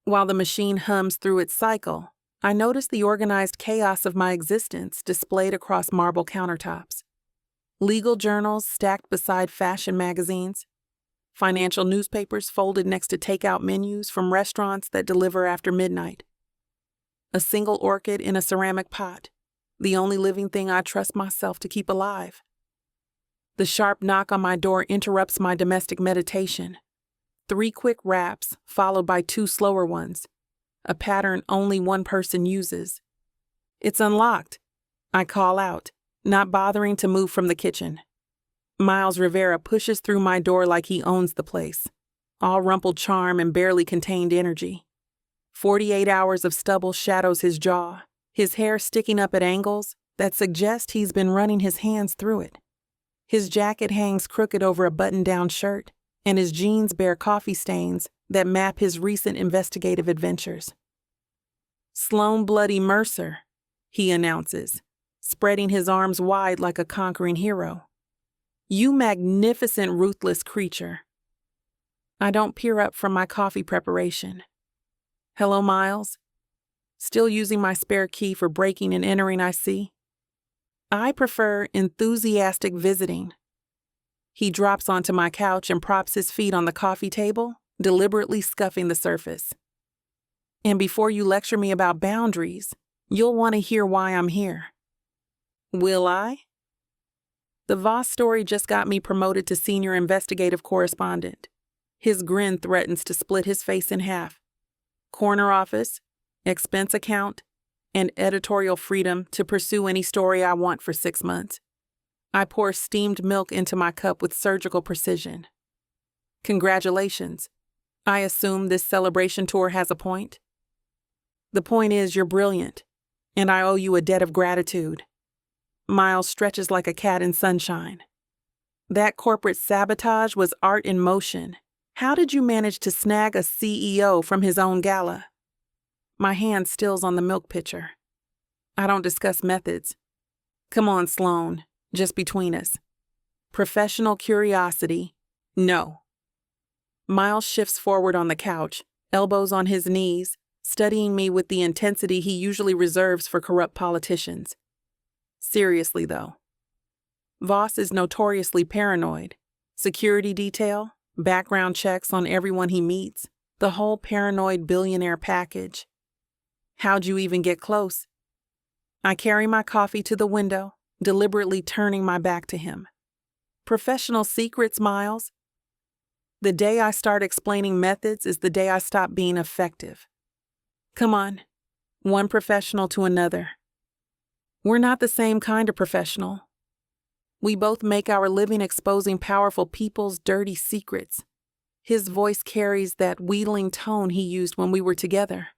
While the machine hums through its cycle, I notice the organized chaos of my existence displayed across marble countertops. Legal journals stacked beside fashion magazines, financial newspapers folded next to takeout menus from restaurants that deliver after midnight. A single orchid in a ceramic pot, the only living thing I trust myself to keep alive. The sharp knock on my door interrupts my domestic meditation. 3 quick raps, followed by 2 slower ones, a pattern only one person uses. It's unlocked. I call out, not bothering to move from the kitchen. Miles Rivera pushes through my door like he owns the place, all rumpled charm and barely contained energy. 48 hours of stubble shadows his jaw, his hair sticking up at angles that suggest he's been running his hands through it. His jacket hangs crooked over a button-down shirt, and his jeans bear coffee stains that map his recent investigative adventures. "Sloan Bloody Mercer," he announces, spreading his arms wide like a conquering hero. "You magnificent, ruthless creature." I don't peer up from my coffee preparation. "Hello, Miles. Still using my spare key for breaking and entering, I see." "I prefer enthusiastic visiting." He drops onto my couch and props his feet on the coffee table, deliberately scuffing the surface. "And before you lecture me about boundaries, you'll want to hear why I'm here." "Will I?" The Voss story just got me promoted to senior investigative correspondent. His grin threatens to split his face in half. Corner office, expense account, and editorial freedom to pursue any story I want for 6 months. I pour steamed milk into my cup with surgical precision. "Congratulations. I assume this celebration tour has a point?" "The point is you're brilliant, and I owe you a debt of gratitude." Miles stretches like a cat in sunshine. "That corporate sabotage was art in motion. How did you manage to snag a CEO from his own gala?" My hand stills on the milk pitcher. "I don't discuss methods." "Come on, Sloan, just between us. Professional curiosity, no." Miles shifts forward on the couch, elbows on his knees, studying me with the intensity he usually reserves for corrupt politicians. Seriously, though. Voss is notoriously paranoid. Security detail, background checks on everyone he meets, the whole paranoid billionaire package. How'd you even get close? I carry my coffee to the window, deliberately turning my back to him. Professional secrets, Miles. The day I start explaining methods is the day I stop being effective. Come on, one professional to another. We're not the same kind of professional. We both make our living exposing powerful people's dirty secrets. His voice carries that wheedling tone he used when we were together.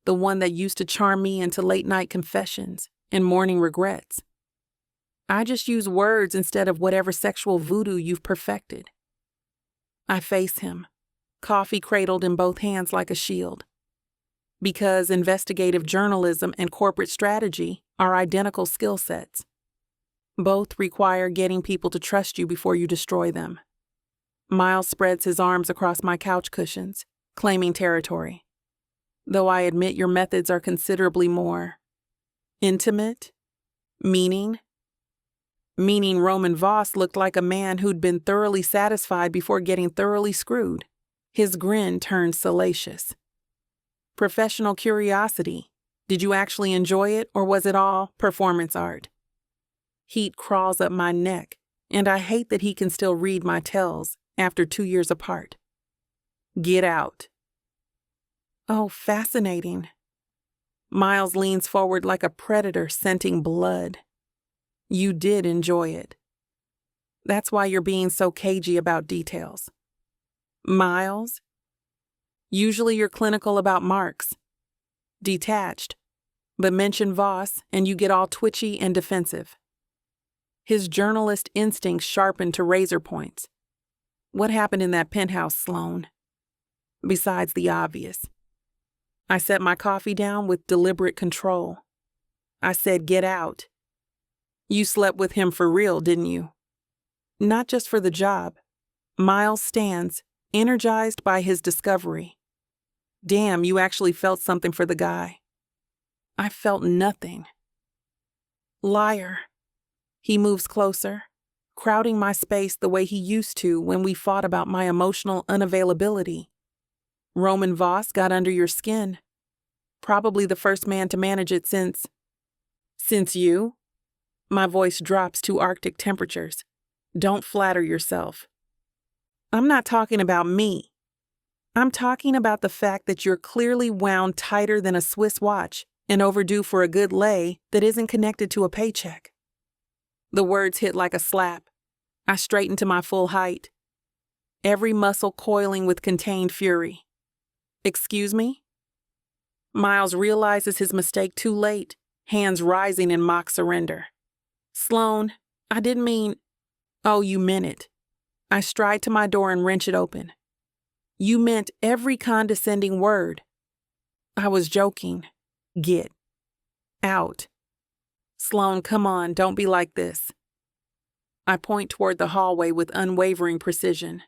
The one that used to charm me into late-night confessions and morning regrets. I just use words instead of whatever sexual voodoo you've perfected. I face him, coffee cradled in both hands like a shield. Because investigative journalism and corporate strategy are identical skill sets. Both require getting people to trust you before you destroy them. Miles spreads his arms across my couch cushions, claiming territory. Though I admit your methods are considerably more intimate, meaning Roman Voss looked like a man who'd been thoroughly satisfied before getting thoroughly screwed. His grin turned salacious. Professional curiosity. Did you actually enjoy it, or was it all performance art? Heat crawls up my neck, and I hate that he can still read my tells after 2 years apart. Get out. Oh, fascinating. Miles leans forward like a predator scenting blood. You did enjoy it. That's why you're being so cagey about details. Miles? Usually you're clinical about marks. Detached. But mention Voss and you get all twitchy and defensive. His journalist instincts sharpened to razor points. What happened in that penthouse, Sloan? Besides the obvious. I set my coffee down with deliberate control. I said, "Get out." "You slept with him for real, didn't you?" "Not just for the job." Miles stands, energized by his discovery. "Damn, you actually felt something for the guy." "I felt nothing." "Liar." He moves closer, crowding my space the way he used to when we fought about my emotional unavailability. "Roman Voss got under your skin. Probably the first man to manage it since you?" My voice drops to Arctic temperatures. "Don't flatter yourself." "I'm not talking about me. I'm talking about the fact that you're clearly wound tighter than a Swiss watch and overdue for a good lay that isn't connected to a paycheck." The words hit like a slap. I straighten to my full height, every muscle coiling with contained fury. "Excuse me?" Miles realizes his mistake too late, hands rising in mock surrender. "Sloan, I didn't mean—" "Oh, you meant it." I stride to my door and wrench it open. "You meant every condescending word." "I was joking." "Get out." "Sloan, come on, don't be like this." I point toward the hallway with unwavering precision.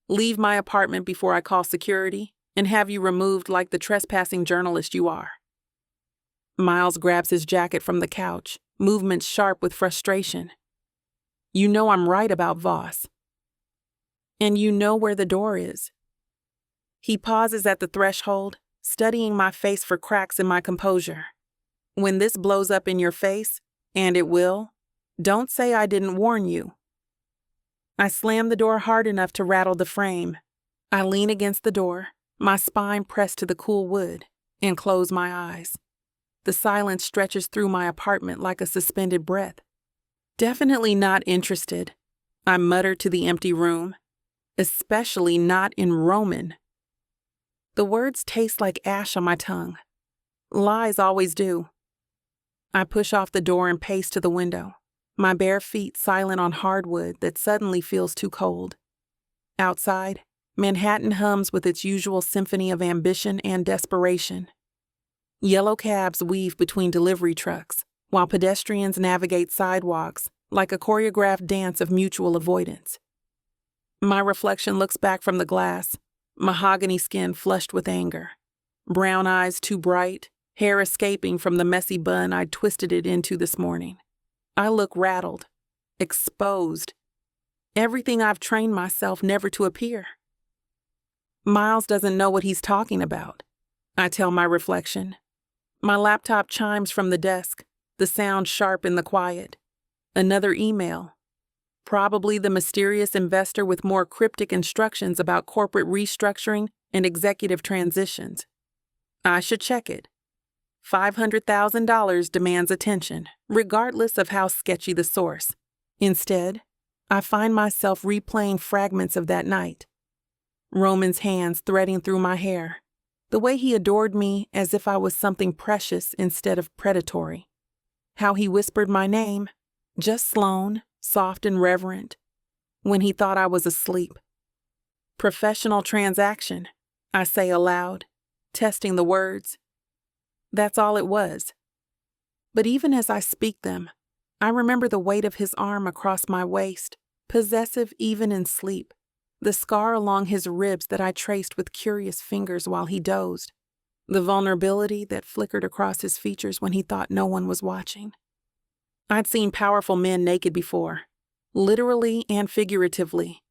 "Leave my apartment before I call security and have you removed like the trespassing journalist you are." Miles grabs his jacket from the couch, movements sharp with frustration. "You know I'm right about Voss. And you know where the door is." He pauses at the threshold, studying my face for cracks in my composure. "When this blows up in your face, and it will, don't say I didn't warn you." I slam the door hard enough to rattle the frame. I lean against the door, my spine pressed to the cool wood, and close my eyes. The silence stretches through my apartment like a suspended breath. "Definitely not interested," I mutter to the empty room. "Especially not in Roman." The words taste like ash on my tongue. Lies always do. I push off the door and pace to the window, my bare feet silent on hardwood that suddenly feels too cold. Outside, Manhattan hums with its usual symphony of ambition and desperation. Yellow cabs weave between delivery trucks, while pedestrians navigate sidewalks like a choreographed dance of mutual avoidance. My reflection looks back from the glass, mahogany skin flushed with anger, brown eyes too bright, hair escaping from the messy bun I'd twisted it into this morning. I look rattled, exposed, everything I've trained myself never to appear. Miles doesn't know what he's talking about, I tell my reflection. My laptop chimes from the desk, the sound sharp in the quiet. Another email. Probably the mysterious investor with more cryptic instructions about corporate restructuring and executive transitions. I should check it. $500,000 demands attention, regardless of how sketchy the source. Instead, I find myself replaying fragments of that night. Roman's hands threading through my hair, the way he adored me as if I was something precious instead of predatory. How he whispered my name, just Sloan, soft and reverent, when he thought I was asleep. Professional transaction, I say aloud, testing the words. That's all it was. But even as I speak them, I remember the weight of his arm across my waist, possessive even in sleep, the scar along his ribs that I traced with curious fingers while he dozed, the vulnerability that flickered across his features when he thought no one was watching. I'd seen powerful men naked before, literally and figuratively.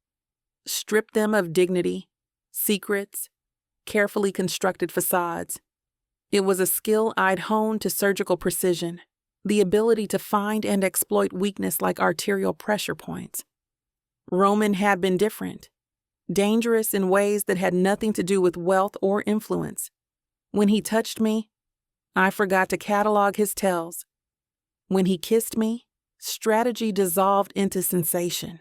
Stripped them of dignity, secrets, carefully constructed facades. It was a skill I'd honed to surgical precision, the ability to find and exploit weakness like arterial pressure points. Roman had been different, dangerous in ways that had nothing to do with wealth or influence. When he touched me, I forgot to catalog his tells. When he kissed me, strategy dissolved into sensation.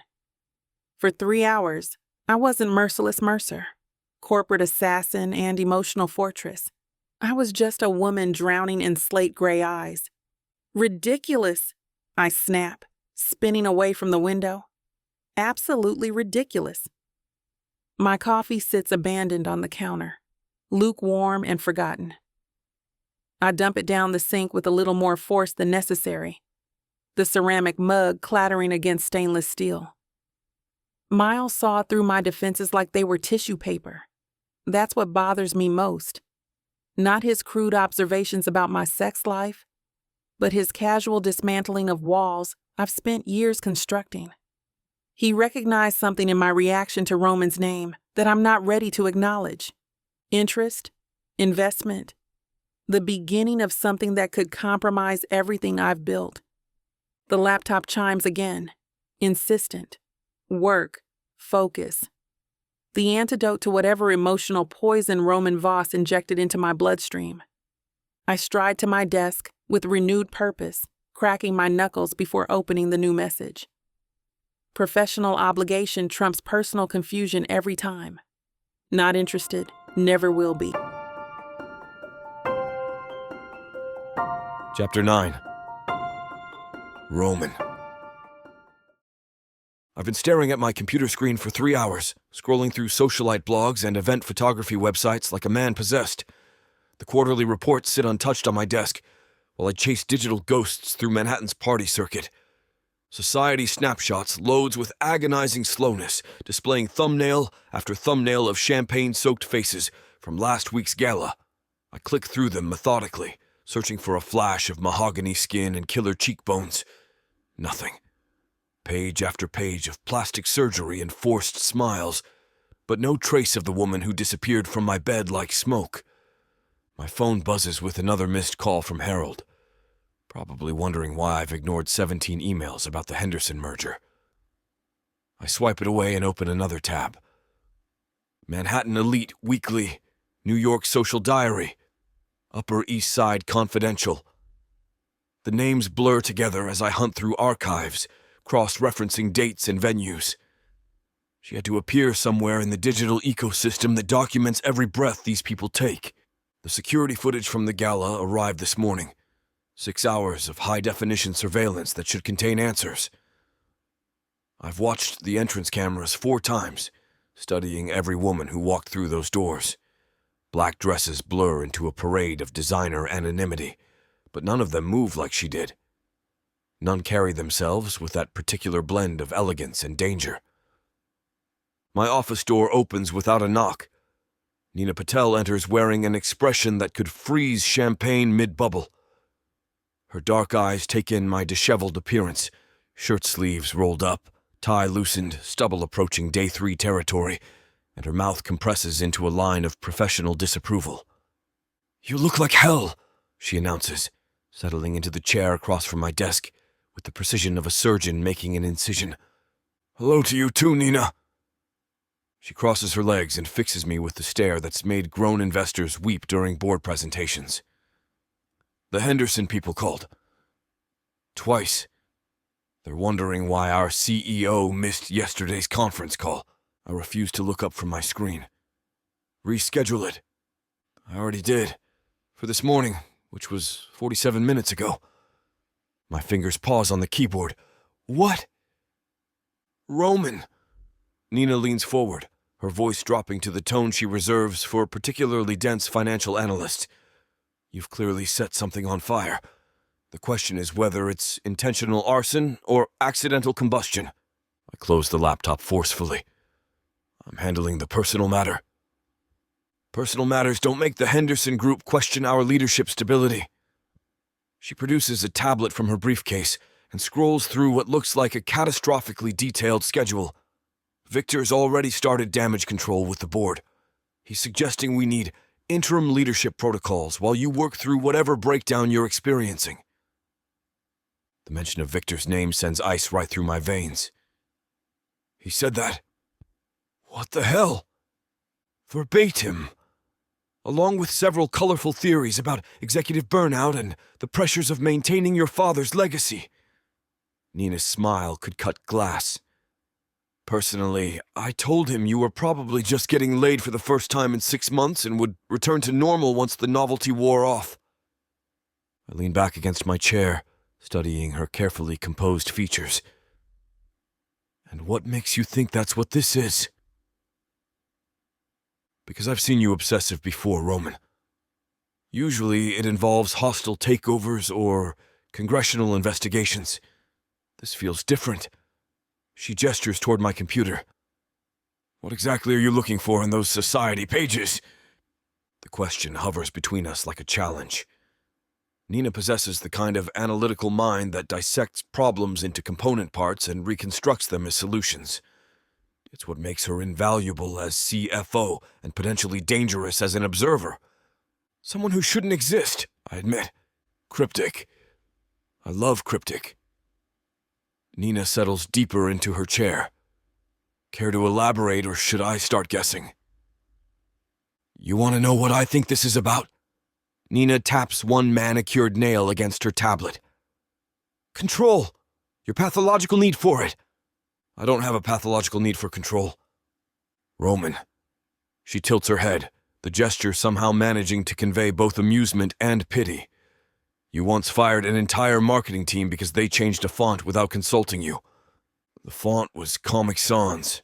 For 3 hours, I wasn't merciless Mercer, corporate assassin and emotional fortress. I was just a woman drowning in slate gray eyes. Ridiculous, I snap, spinning away from the window. Absolutely ridiculous. My coffee sits abandoned on the counter, lukewarm and forgotten. I dump it down the sink with a little more force than necessary, the ceramic mug clattering against stainless steel. Miles saw through my defenses like they were tissue paper. That's what bothers me most. Not his crude observations about my sex life, but his casual dismantling of walls I've spent years constructing. He recognized something in my reaction to Roman's name that I'm not ready to acknowledge. Interest, investment, the beginning of something that could compromise everything I've built. The laptop chimes again, insistent. Work, focus. The antidote to whatever emotional poison Roman Voss injected into my bloodstream. I stride to my desk with renewed purpose, cracking my knuckles before opening the new message. Professional obligation trumps personal confusion every time. Not interested, never will be. Chapter 9. Roman. I've been staring at my computer screen for 3 hours, scrolling through socialite blogs and event photography websites like a man possessed. The quarterly reports sit untouched on my desk, while I chase digital ghosts through Manhattan's party circuit. Society snapshots loads with agonizing slowness, displaying thumbnail after thumbnail of champagne-soaked faces from last week's gala. I click through them methodically, searching for a flash of mahogany skin and killer cheekbones. Nothing. Page after page of plastic surgery and forced smiles, but no trace of the woman who disappeared from my bed like smoke. My phone buzzes with another missed call from Harold, probably wondering why I've ignored 17 emails about the Henderson merger. I swipe it away and open another tab. Manhattan Elite Weekly, New York Social Diary, Upper East Side Confidential. The names blur together as I hunt through archives, cross-referencing dates and venues. She had to appear somewhere in the digital ecosystem that documents every breath these people take. The security footage from the gala arrived this morning. 6 hours of high-definition surveillance that should contain answers. I've watched the entrance cameras 4 times, studying every woman who walked through those doors. Black dresses blur into a parade of designer anonymity, but none of them move like she did. None carry themselves with that particular blend of elegance and danger. My office door opens without a knock. Nina Patel enters wearing an expression that could freeze champagne mid-bubble. Her dark eyes take in my disheveled appearance, shirt sleeves rolled up, tie loosened, stubble approaching day 3 territory, and her mouth compresses into a line of professional disapproval. "You look like hell," she announces, settling into the chair across from my desk, with the precision of a surgeon making an incision. "Hello to you too, Nina." She crosses her legs and fixes me with the stare that's made grown investors weep during board presentations. "The Henderson people called. Twice. They're wondering why our CEO missed yesterday's conference call." I refuse to look up from my screen. "Reschedule it." "I already did. For this morning, which was 47 minutes ago." My fingers pause on the keyboard. "What?" "Roman." Nina leans forward, her voice dropping to the tone she reserves for particularly dense financial analysts. "You've clearly set something on fire. The question is whether it's intentional arson or accidental combustion." I close the laptop forcefully. "I'm handling the personal matter." "Personal matters don't make the Henderson Group question our leadership stability." She produces a tablet from her briefcase and scrolls through what looks like a catastrophically detailed schedule. "Victor's already started damage control with the board. He's suggesting we need interim leadership protocols while you work through whatever breakdown you're experiencing." The mention of Victor's name sends ice right through my veins. "He said that? What the hell?" "Verbatim. Along with several colorful theories about executive burnout and the pressures of maintaining your father's legacy." Nina's smile could cut glass. "Personally, I told him you were probably just getting laid for the first time in 6 months and would return to normal once the novelty wore off." I lean back against my chair, studying her carefully composed features. "And what makes you think that's what this is?" Because I've seen you obsessive before, Roman. Usually it involves hostile takeovers or congressional investigations. This feels different. She gestures toward my computer. What exactly are you looking for in those society pages? The question hovers between us like a challenge. Nina possesses the kind of analytical mind that dissects problems into component parts and reconstructs them as solutions. It's what makes her invaluable as CFO and potentially dangerous as an observer. Someone who shouldn't exist, I admit. Cryptic. I love cryptic. Nina settles deeper into her chair. Care to elaborate, or should I start guessing? You want to know what I think this is about? Nina taps one manicured nail against her tablet. Control. Your pathological need for it. I don't have a pathological need for control. Roman. She tilts her head, the gesture somehow managing to convey both amusement and pity. You once fired an entire marketing team because they changed a font without consulting you. The font was Comic Sans,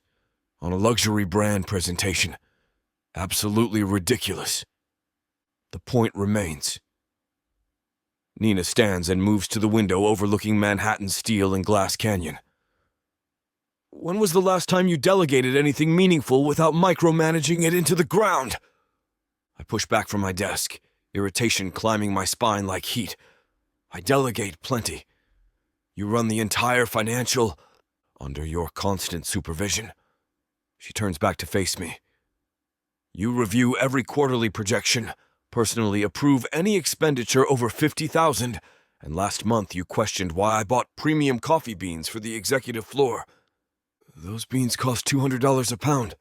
on a luxury brand presentation. Absolutely ridiculous. The point remains. Nina stands and moves to the window overlooking Manhattan's Steel and Glass Canyon. When was the last time you delegated anything meaningful without micromanaging it into the ground? I push back from my desk, irritation climbing my spine like heat. I delegate plenty. You run the entire financial under your constant supervision. She turns back to face me. You review every quarterly projection, personally approve any expenditure over $50,000, and last month you questioned why I bought premium coffee beans for the executive floor. Those beans cost $200 a pound.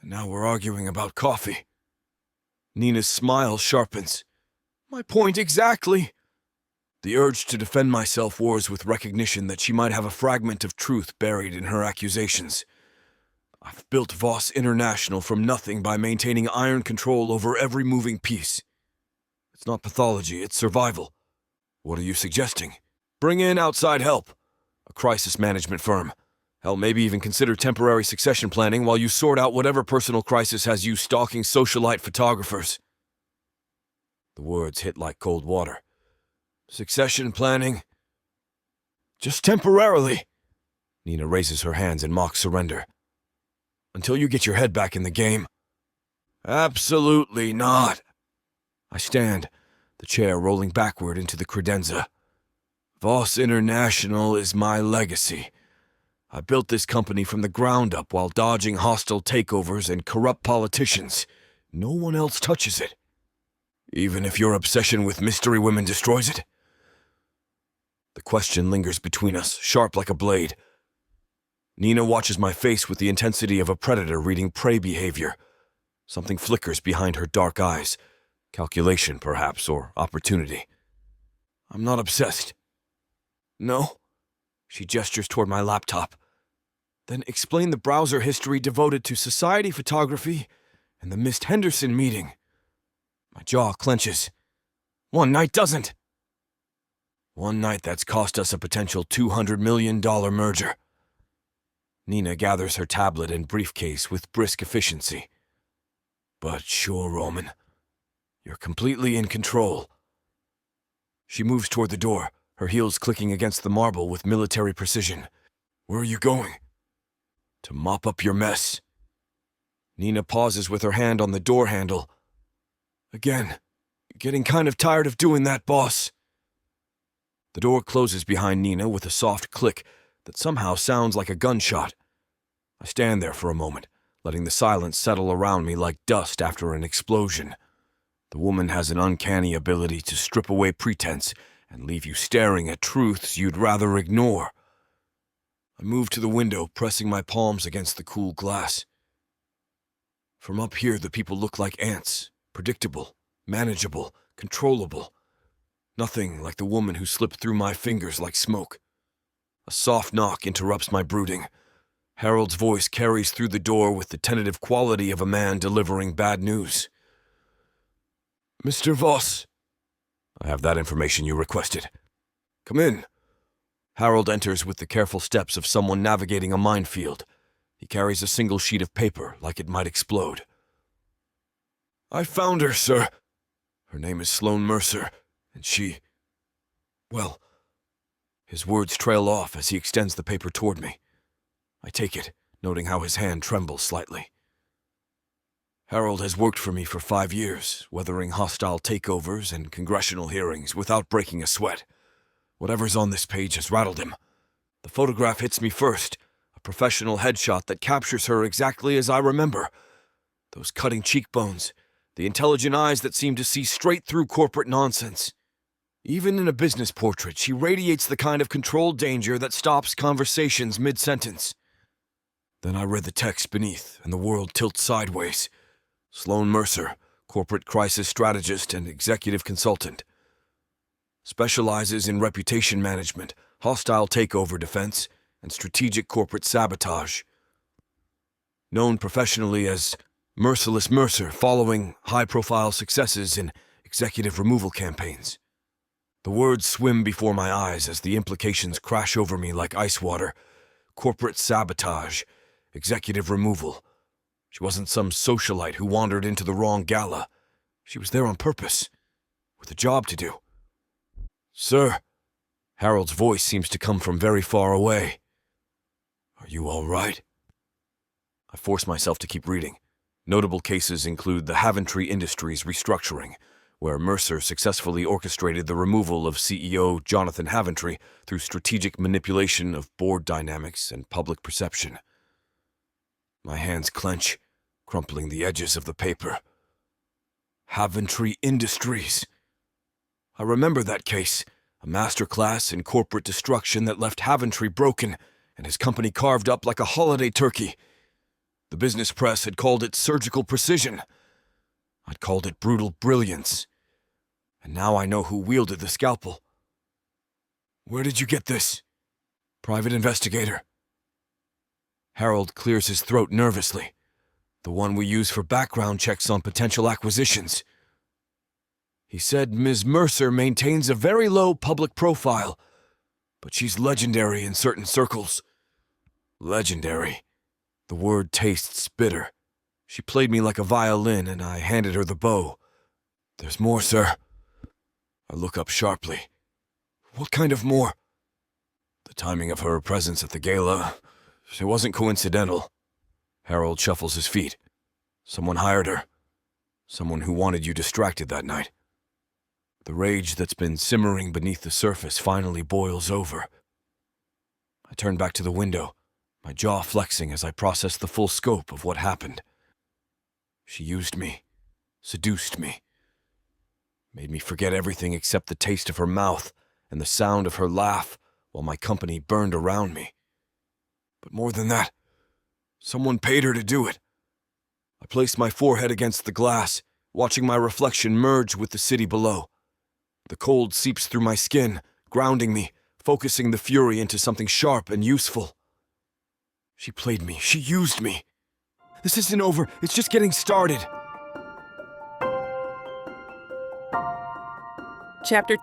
And now we're arguing about coffee. Nina's smile sharpens. My point exactly. The urge to defend myself wars with recognition that she might have a fragment of truth buried in her accusations. I've built Voss International from nothing by maintaining iron control over every moving piece. It's not pathology, it's survival. What are you suggesting? Bring in outside help. A crisis management firm. Hell, maybe even consider temporary succession planning while you sort out whatever personal crisis has you stalking socialite photographers. The words hit like cold water. Succession planning? Just temporarily. Nina raises her hands in mock surrender. Until you get your head back in the game. Absolutely not. I stand, the chair rolling backward into the credenza. Voss International is my legacy. I built this company from the ground up while dodging hostile takeovers and corrupt politicians. No one else touches it. Even if your obsession with mystery women destroys it? The question lingers between us, sharp like a blade. Nina watches my face with the intensity of a predator reading prey behavior. Something flickers behind her dark eyes. Calculation, perhaps, or opportunity. I'm not obsessed. No? She gestures toward my laptop. Then explain the browser history devoted to society photography and the Miss Henderson meeting. My jaw clenches. One night doesn't. One night that's cost us a potential $200 million merger. Nina gathers her tablet and briefcase with brisk efficiency. But sure, Roman. You're completely in control. She moves toward the door, her heels clicking against the marble with military precision. Where are you going? To mop up your mess. Nina pauses with her hand on the door handle. Again, getting kind of tired of doing that, boss. The door closes behind Nina with a soft click that somehow sounds like a gunshot. I stand there for a moment, letting the silence settle around me like dust after an explosion. The woman has an uncanny ability to strip away pretense and leave you staring at truths you'd rather ignore. I move to the window, pressing my palms against the cool glass. From up here, the people look like ants, predictable, manageable, controllable. Nothing like the woman who slipped through my fingers like smoke. A soft knock interrupts my brooding. Harold's voice carries through the door with the tentative quality of a man delivering bad news. Mr. Voss. I have that information you requested. Come in. Harold enters with the careful steps of someone navigating a minefield. He carries a single sheet of paper like it might explode. I found her, sir. Her name is Sloane Mercer, and she... Well, his words trail off as he extends the paper toward me. I take it, noting how his hand trembles slightly. Harold has worked for me for 5 years, weathering hostile takeovers and congressional hearings without breaking a sweat. Whatever's on this page has rattled him. The photograph hits me first, a professional headshot that captures her exactly as I remember. Those cutting cheekbones, the intelligent eyes that seem to see straight through corporate nonsense. Even in a business portrait, she radiates the kind of controlled danger that stops conversations mid-sentence. Then I read the text beneath, and the world tilts sideways. Sloane Mercer, corporate crisis strategist and executive consultant. Specializes in reputation management, hostile takeover defense, and strategic corporate sabotage. Known professionally as Merciless Mercer, following high-profile successes in executive removal campaigns. The words swim before my eyes as the implications crash over me like ice water. Corporate sabotage, executive removal. She wasn't some socialite who wandered into the wrong gala. She was there on purpose, with a job to do. Sir, Harold's voice seems to come from very far away. Are you all right? I force myself to keep reading. Notable cases include the Haventry Industries restructuring, where Mercer successfully orchestrated the removal of CEO Jonathan Haventry through strategic manipulation of board dynamics and public perception. My hands clench, crumpling the edges of the paper. Haventry Industries. I remember that case, a masterclass in corporate destruction that left Haventry broken and his company carved up like a holiday turkey. The business press had called it surgical precision. I'd called it brutal brilliance. And now I know who wielded the scalpel. Where did you get this? Private investigator. Harold clears his throat nervously. The one we use for background checks on potential acquisitions. He said Ms. Mercer maintains a very low public profile, but she's legendary in certain circles. Legendary. The word tastes bitter. She played me like a violin, and I handed her the bow. There's more, sir. I look up sharply. What kind of more? The timing of her presence at the gala, it wasn't coincidental. Harold shuffles his feet. Someone hired her. Someone who wanted you distracted that night. The rage that's been simmering beneath the surface finally boils over. I turn back to the window, my jaw flexing as I process the full scope of what happened. She used me, seduced me, made me forget everything except the taste of her mouth and the sound of her laugh while my company burned around me. But more than that, someone paid her to do it. I placed my forehead against the glass, watching my reflection merge with the city below. The cold seeps through my skin, grounding me, focusing the fury into something sharp and useful. She played me. She used me. This isn't over. It's just getting started. Chapter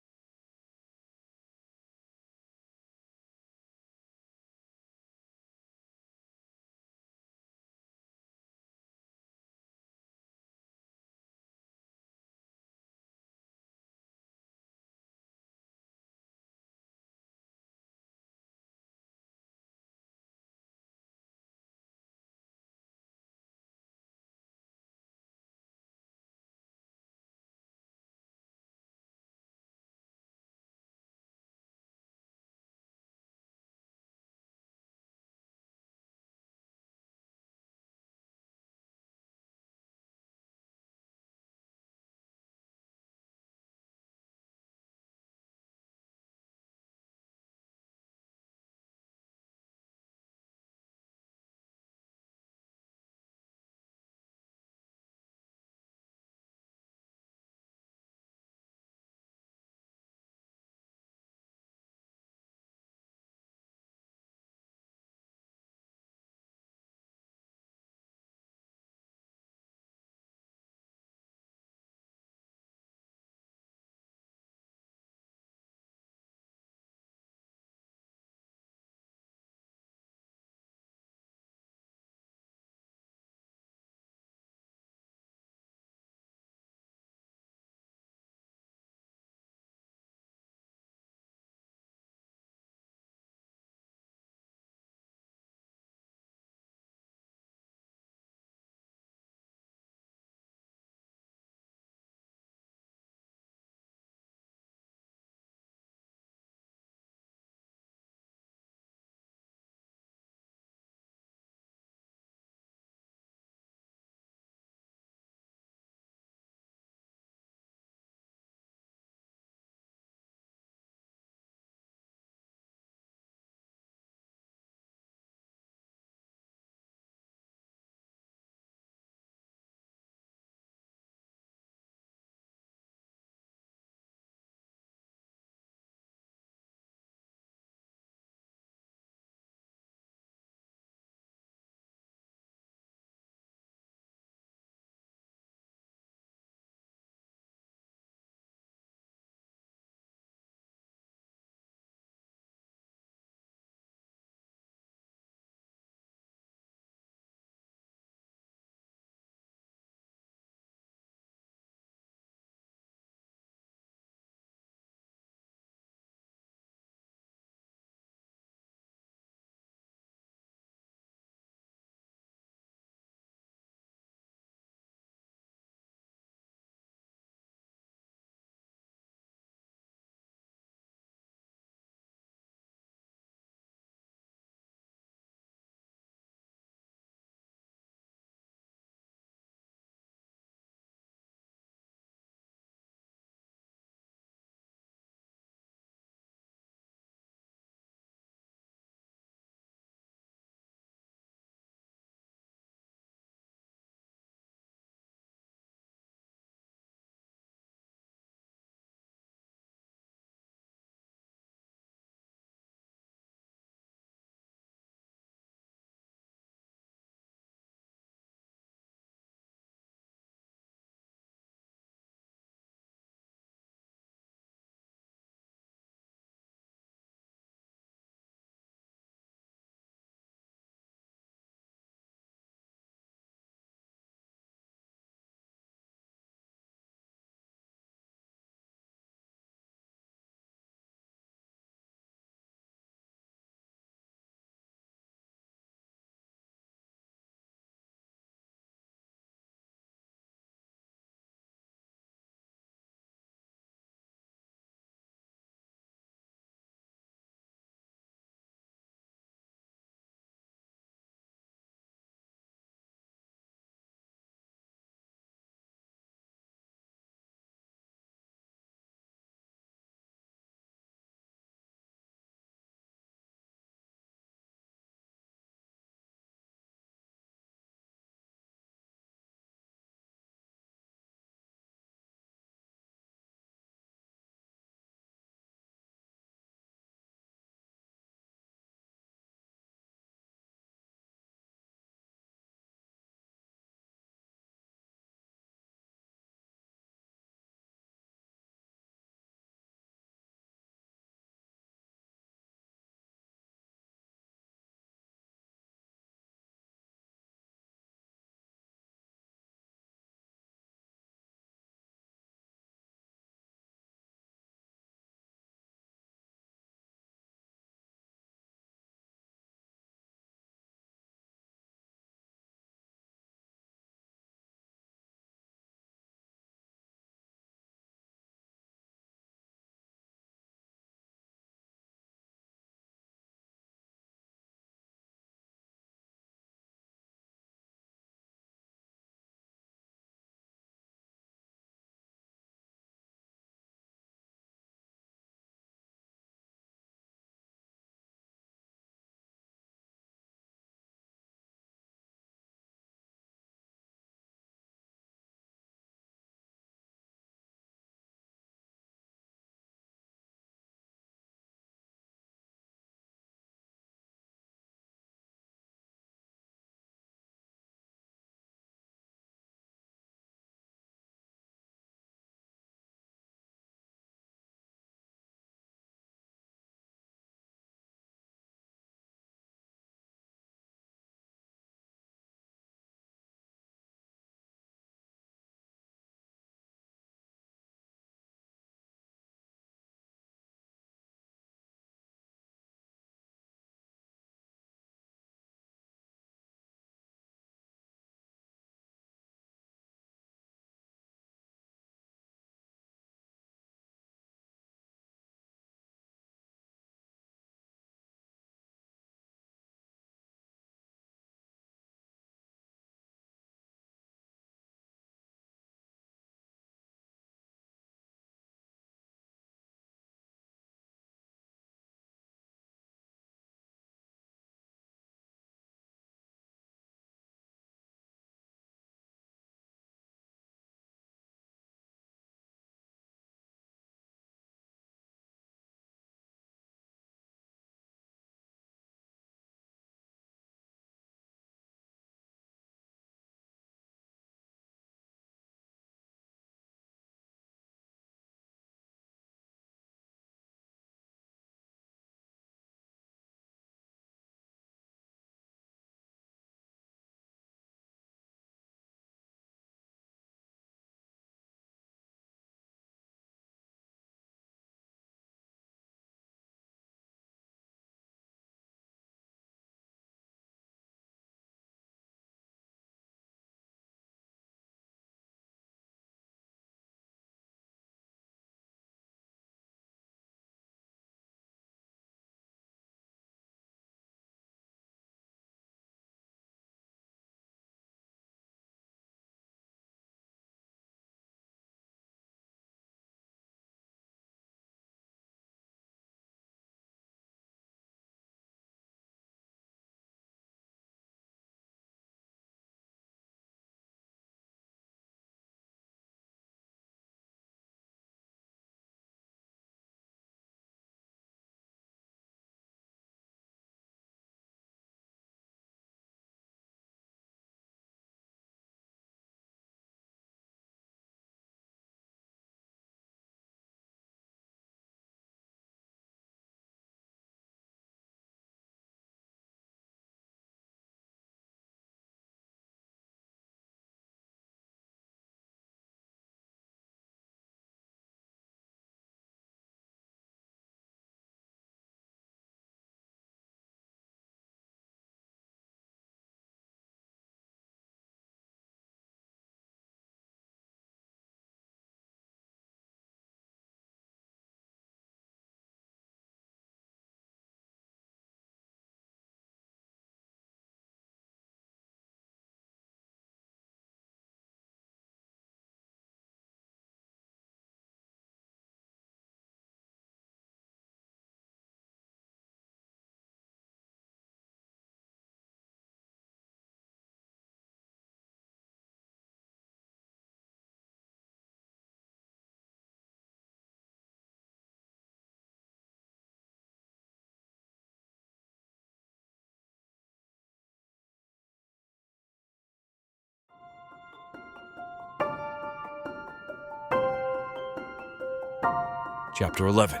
Chapter 11.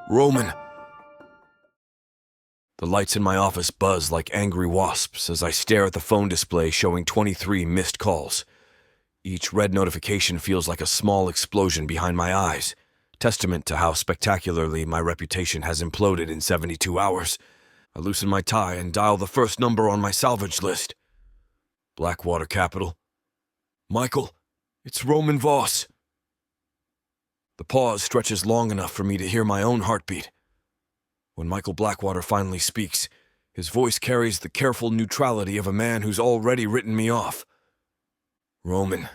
Roman. The lights in my office buzz like angry wasps as I stare at the phone display showing 23 missed calls. Each red notification feels like a small explosion behind my eyes, testament to how spectacularly my reputation has imploded in 72 hours. I loosen my tie and dial the first number on my salvage list. Blackwater Capital. Michael, it's Roman Voss. The pause stretches long enough for me to hear my own heartbeat. When Michael Blackwater finally speaks, his voice carries the careful neutrality of a man who's already written me off. Roman,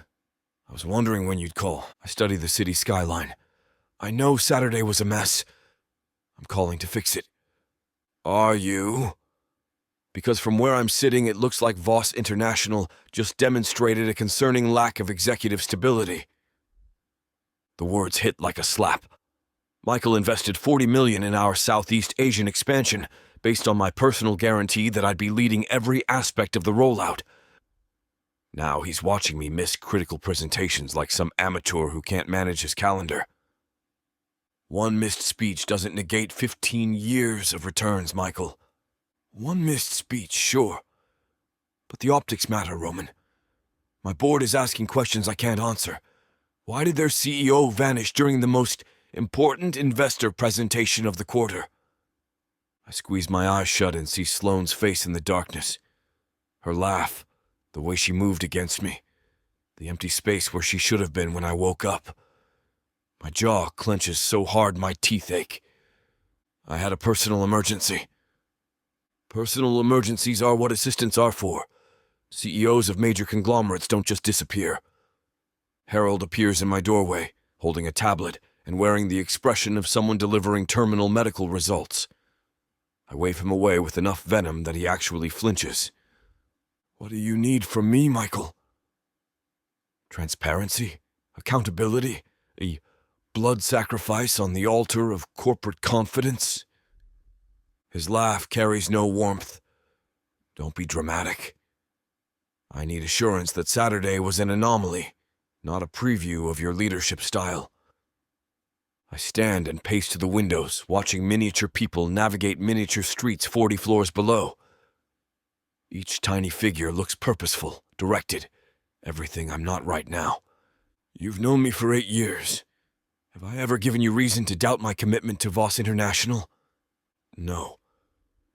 I was wondering when you'd call. I study the city skyline. I know Saturday was a mess. I'm calling to fix it. Are you? Because from where I'm sitting, it looks like Voss International just demonstrated a concerning lack of executive stability. The words hit like a slap. Michael invested $40 million in our Southeast Asian expansion, based on my personal guarantee that I'd be leading every aspect of the rollout. Now he's watching me miss critical presentations like some amateur who can't manage his calendar. One missed speech doesn't negate 15 years of returns, Michael. One missed speech, sure. But the optics matter, Roman. My board is asking questions I can't answer. Why did their CEO vanish during the most important investor presentation of the quarter? I squeeze my eyes shut and see Sloane's face in the darkness. Her laugh, the way she moved against me, the empty space where she should have been when I woke up. My jaw clenches so hard my teeth ache. I had a personal emergency. Personal emergencies are what assistants are for. CEOs of major conglomerates don't just disappear. Harold appears in my doorway, holding a tablet and wearing the expression of someone delivering terminal medical results. I wave him away with enough venom that he actually flinches. What do you need from me, Michael? Transparency? Accountability? A blood sacrifice on the altar of corporate confidence? His laugh carries no warmth. Don't be dramatic. I need assurance that Saturday was an anomaly, not a preview of your leadership style. I stand and pace to the windows, watching miniature people navigate miniature streets 40 floors below. Each tiny figure looks purposeful, directed. Everything I'm not right now. You've known me for 8 years. Have I ever given you reason to doubt my commitment to Voss International? No.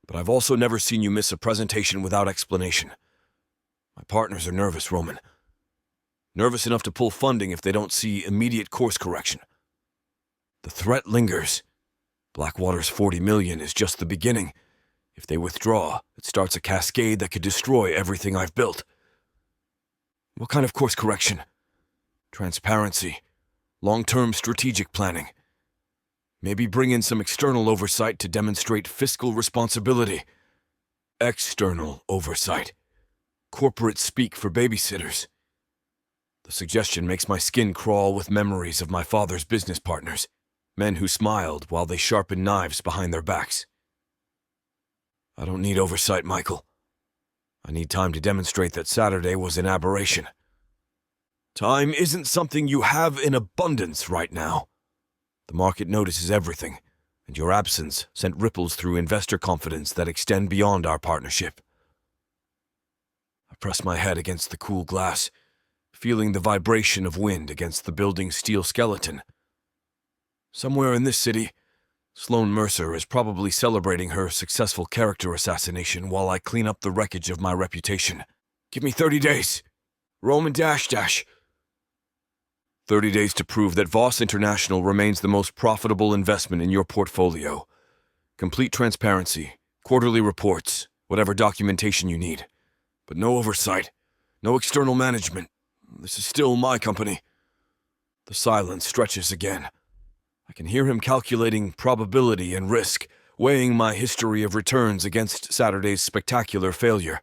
But I've also never seen you miss a presentation without explanation. My partners are nervous, Roman. Nervous enough to pull funding if they don't see immediate course correction. The threat lingers. Blackwater's $40 million is just the beginning. If they withdraw, it starts a cascade that could destroy everything I've built. What kind of course correction? Transparency. Long-term strategic planning. Maybe bring in some external oversight to demonstrate fiscal responsibility. External oversight. Corporate speak for babysitters. The suggestion makes my skin crawl with memories of my father's business partners, men who smiled while they sharpened knives behind their backs. I don't need oversight, Michael. I need time to demonstrate that Saturday was an aberration. Time isn't something you have in abundance right now. The market notices everything, and your absence sent ripples through investor confidence that extend beyond our partnership. I press my head against the cool glass, feeling the vibration of wind against the building's steel skeleton. Somewhere in this city, Sloane Mercer is probably celebrating her successful character assassination while I clean up the wreckage of my reputation. Give me 30 days. Roman --. 30 days to prove that Voss International remains the most profitable investment in your portfolio. Complete transparency, quarterly reports, whatever documentation you need. But no oversight, no external management. This is still my company. The silence stretches again. I can hear him calculating probability and risk, weighing my history of returns against Saturday's spectacular failure.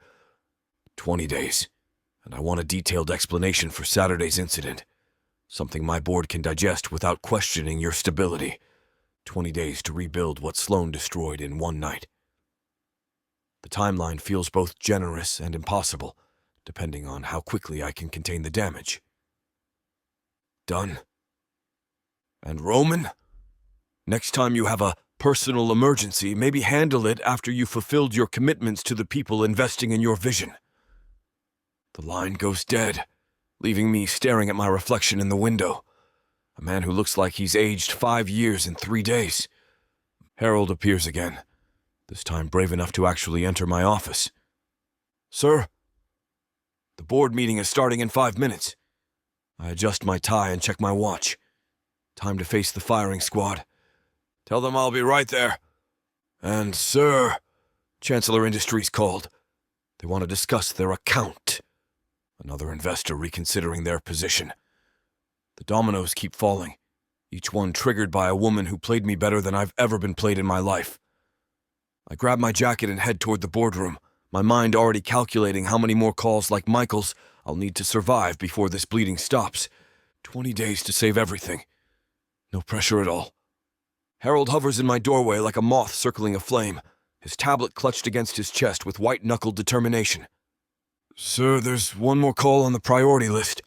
20 days, and I want a detailed explanation for Saturday's incident. Something my board can digest without questioning your stability. 20 days to rebuild what Sloane destroyed in one night. The timeline feels both generous and impossible, depending on how quickly I can contain the damage. Done? And Roman? Next time you have a personal emergency, maybe handle it after you've fulfilled your commitments to the people investing in your vision. The line goes dead, leaving me staring at my reflection in the window. A man who looks like he's aged 5 years in 3 days. Harold appears again, this time brave enough to actually enter my office. Sir? The board meeting is starting in 5 minutes. I adjust my tie and check my watch. Time to face the firing squad. Tell them I'll be right there. And, sir, Chancellor Industries called. They want to discuss their account. Another investor reconsidering their position. The dominoes keep falling, each one triggered by a woman who played me better than I've ever been played in my life. I grab my jacket and head toward the boardroom, my mind already calculating how many more calls like Michael's I'll need to survive before this bleeding stops. 20 days to save everything. No pressure at all. Harold hovers in my doorway like a moth circling a flame, his tablet clutched against his chest with white-knuckled determination. Sir, there's one more call on the priority list.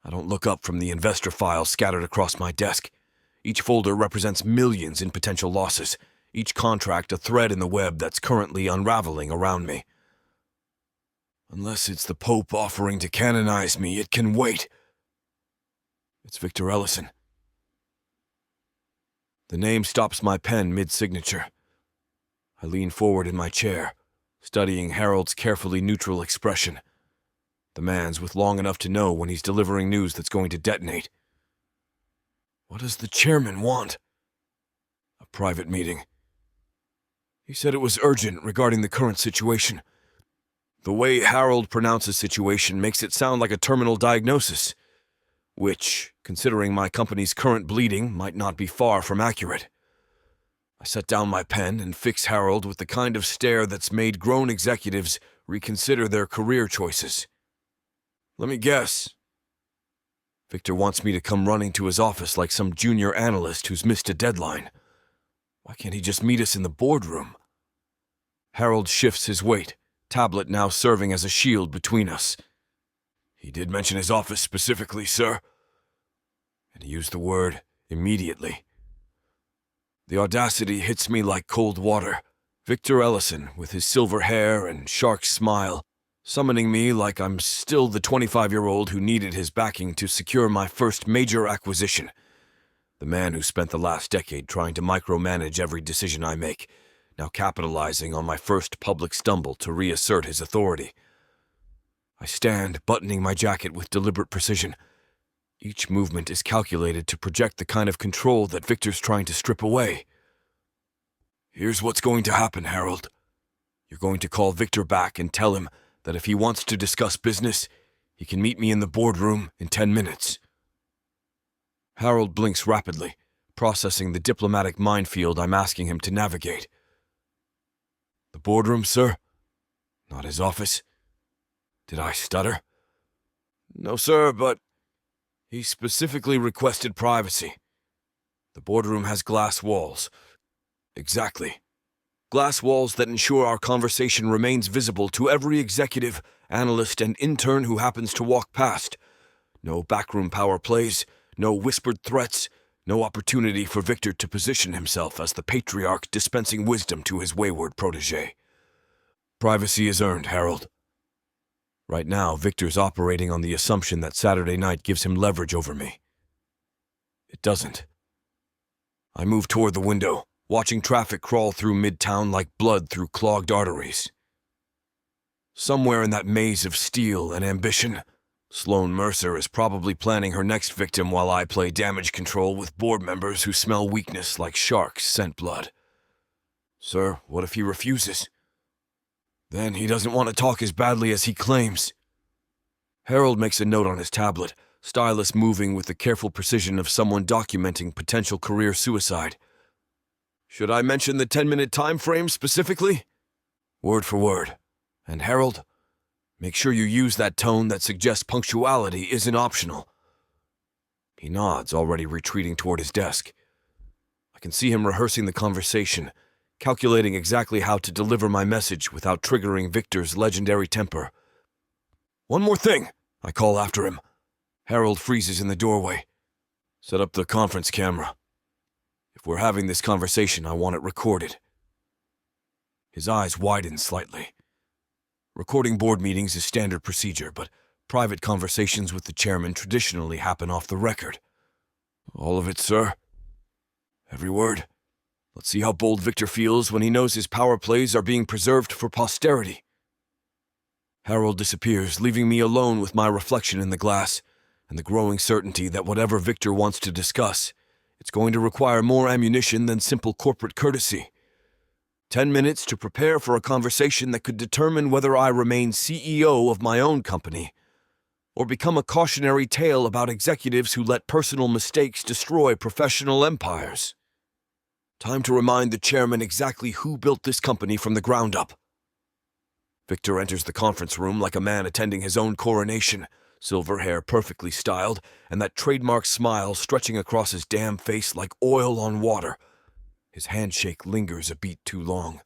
I don't look up from the investor files scattered across my desk. Each folder represents millions in potential losses, each contract a thread in the web that's currently unraveling around me. Unless it's the Pope offering to canonize me, it can wait. It's Victor Ellison. The name stops my pen mid-signature. I lean forward in my chair, studying Harold's carefully neutral expression. The man's with long enough to know when he's delivering news that's going to detonate. What does the chairman want? A private meeting. He said it was urgent regarding the current situation. The way Harold pronounces situation makes it sound like a terminal diagnosis, which, considering my company's current bleeding, might not be far from accurate. I set down my pen and fix Harold with the kind of stare that's made grown executives reconsider their career choices. Let me guess. Victor wants me to come running to his office like some junior analyst who's missed a deadline. Why can't he just meet us in the boardroom? Harold shifts his weight, tablet now serving as a shield between us. He did mention his office specifically, sir. And he used the word immediately. The audacity hits me like cold water. Victor Ellison, with his silver hair and shark smile, summoning me like I'm still the 25-year-old who needed his backing to secure my first major acquisition. The man who spent the last decade trying to micromanage every decision I make, now capitalizing on my first public stumble to reassert his authority. I stand, buttoning my jacket with deliberate precision. Each movement is calculated to project the kind of control that Victor's trying to strip away. Here's what's going to happen, Harold. You're going to call Victor back and tell him that if he wants to discuss business, he can meet me in the boardroom in 10 minutes. Harold blinks rapidly, processing the diplomatic minefield I'm asking him to navigate. The boardroom, sir? Not his office? Did I stutter? No, sir, but he specifically requested privacy. The boardroom has glass walls. Exactly. Glass walls that ensure our conversation remains visible to every executive, analyst, and intern who happens to walk past. No backroom power plays, no whispered threats, no opportunity for Victor to position himself as the patriarch dispensing wisdom to his wayward protege. Privacy is earned, Harold. Right now, Victor's operating on the assumption that Saturday night gives him leverage over me. It doesn't. I move toward the window, watching traffic crawl through Midtown like blood through clogged arteries. Somewhere in that maze of steel and ambition, Sloane Mercer is probably planning her next victim while I play damage control with board members who smell weakness like sharks scent blood. Sir, what if he refuses? Then he doesn't want to talk as badly as he claims. Harold makes a note on his tablet, stylus moving with the careful precision of someone documenting potential career suicide. Should I mention the 10-minute time frame specifically? Word for word. And Harold, make sure you use that tone that suggests punctuality isn't optional. He nods, already retreating toward his desk. I can see him rehearsing the conversation, calculating exactly how to deliver my message without triggering Victor's legendary temper. One more thing, I call after him. Harold freezes in the doorway. Set up the conference camera. If we're having this conversation, I want it recorded. His eyes widened slightly. Recording board meetings is standard procedure, but private conversations with the chairman traditionally happen off the record. All of it, sir. Every word. Let's see how bold Victor feels when he knows his power plays are being preserved for posterity. Harold disappears, leaving me alone with my reflection in the glass, and the growing certainty that whatever Victor wants to discuss, it's going to require more ammunition than simple corporate courtesy. 10 minutes to prepare for a conversation that could determine whether I remain CEO of my own company, or become a cautionary tale about executives who let personal mistakes destroy professional empires. Time to remind the chairman exactly who built this company from the ground up. Victor enters the conference room like a man attending his own coronation, silver hair perfectly styled, and that trademark smile stretching across his damn face like oil on water. His handshake lingers a beat too long,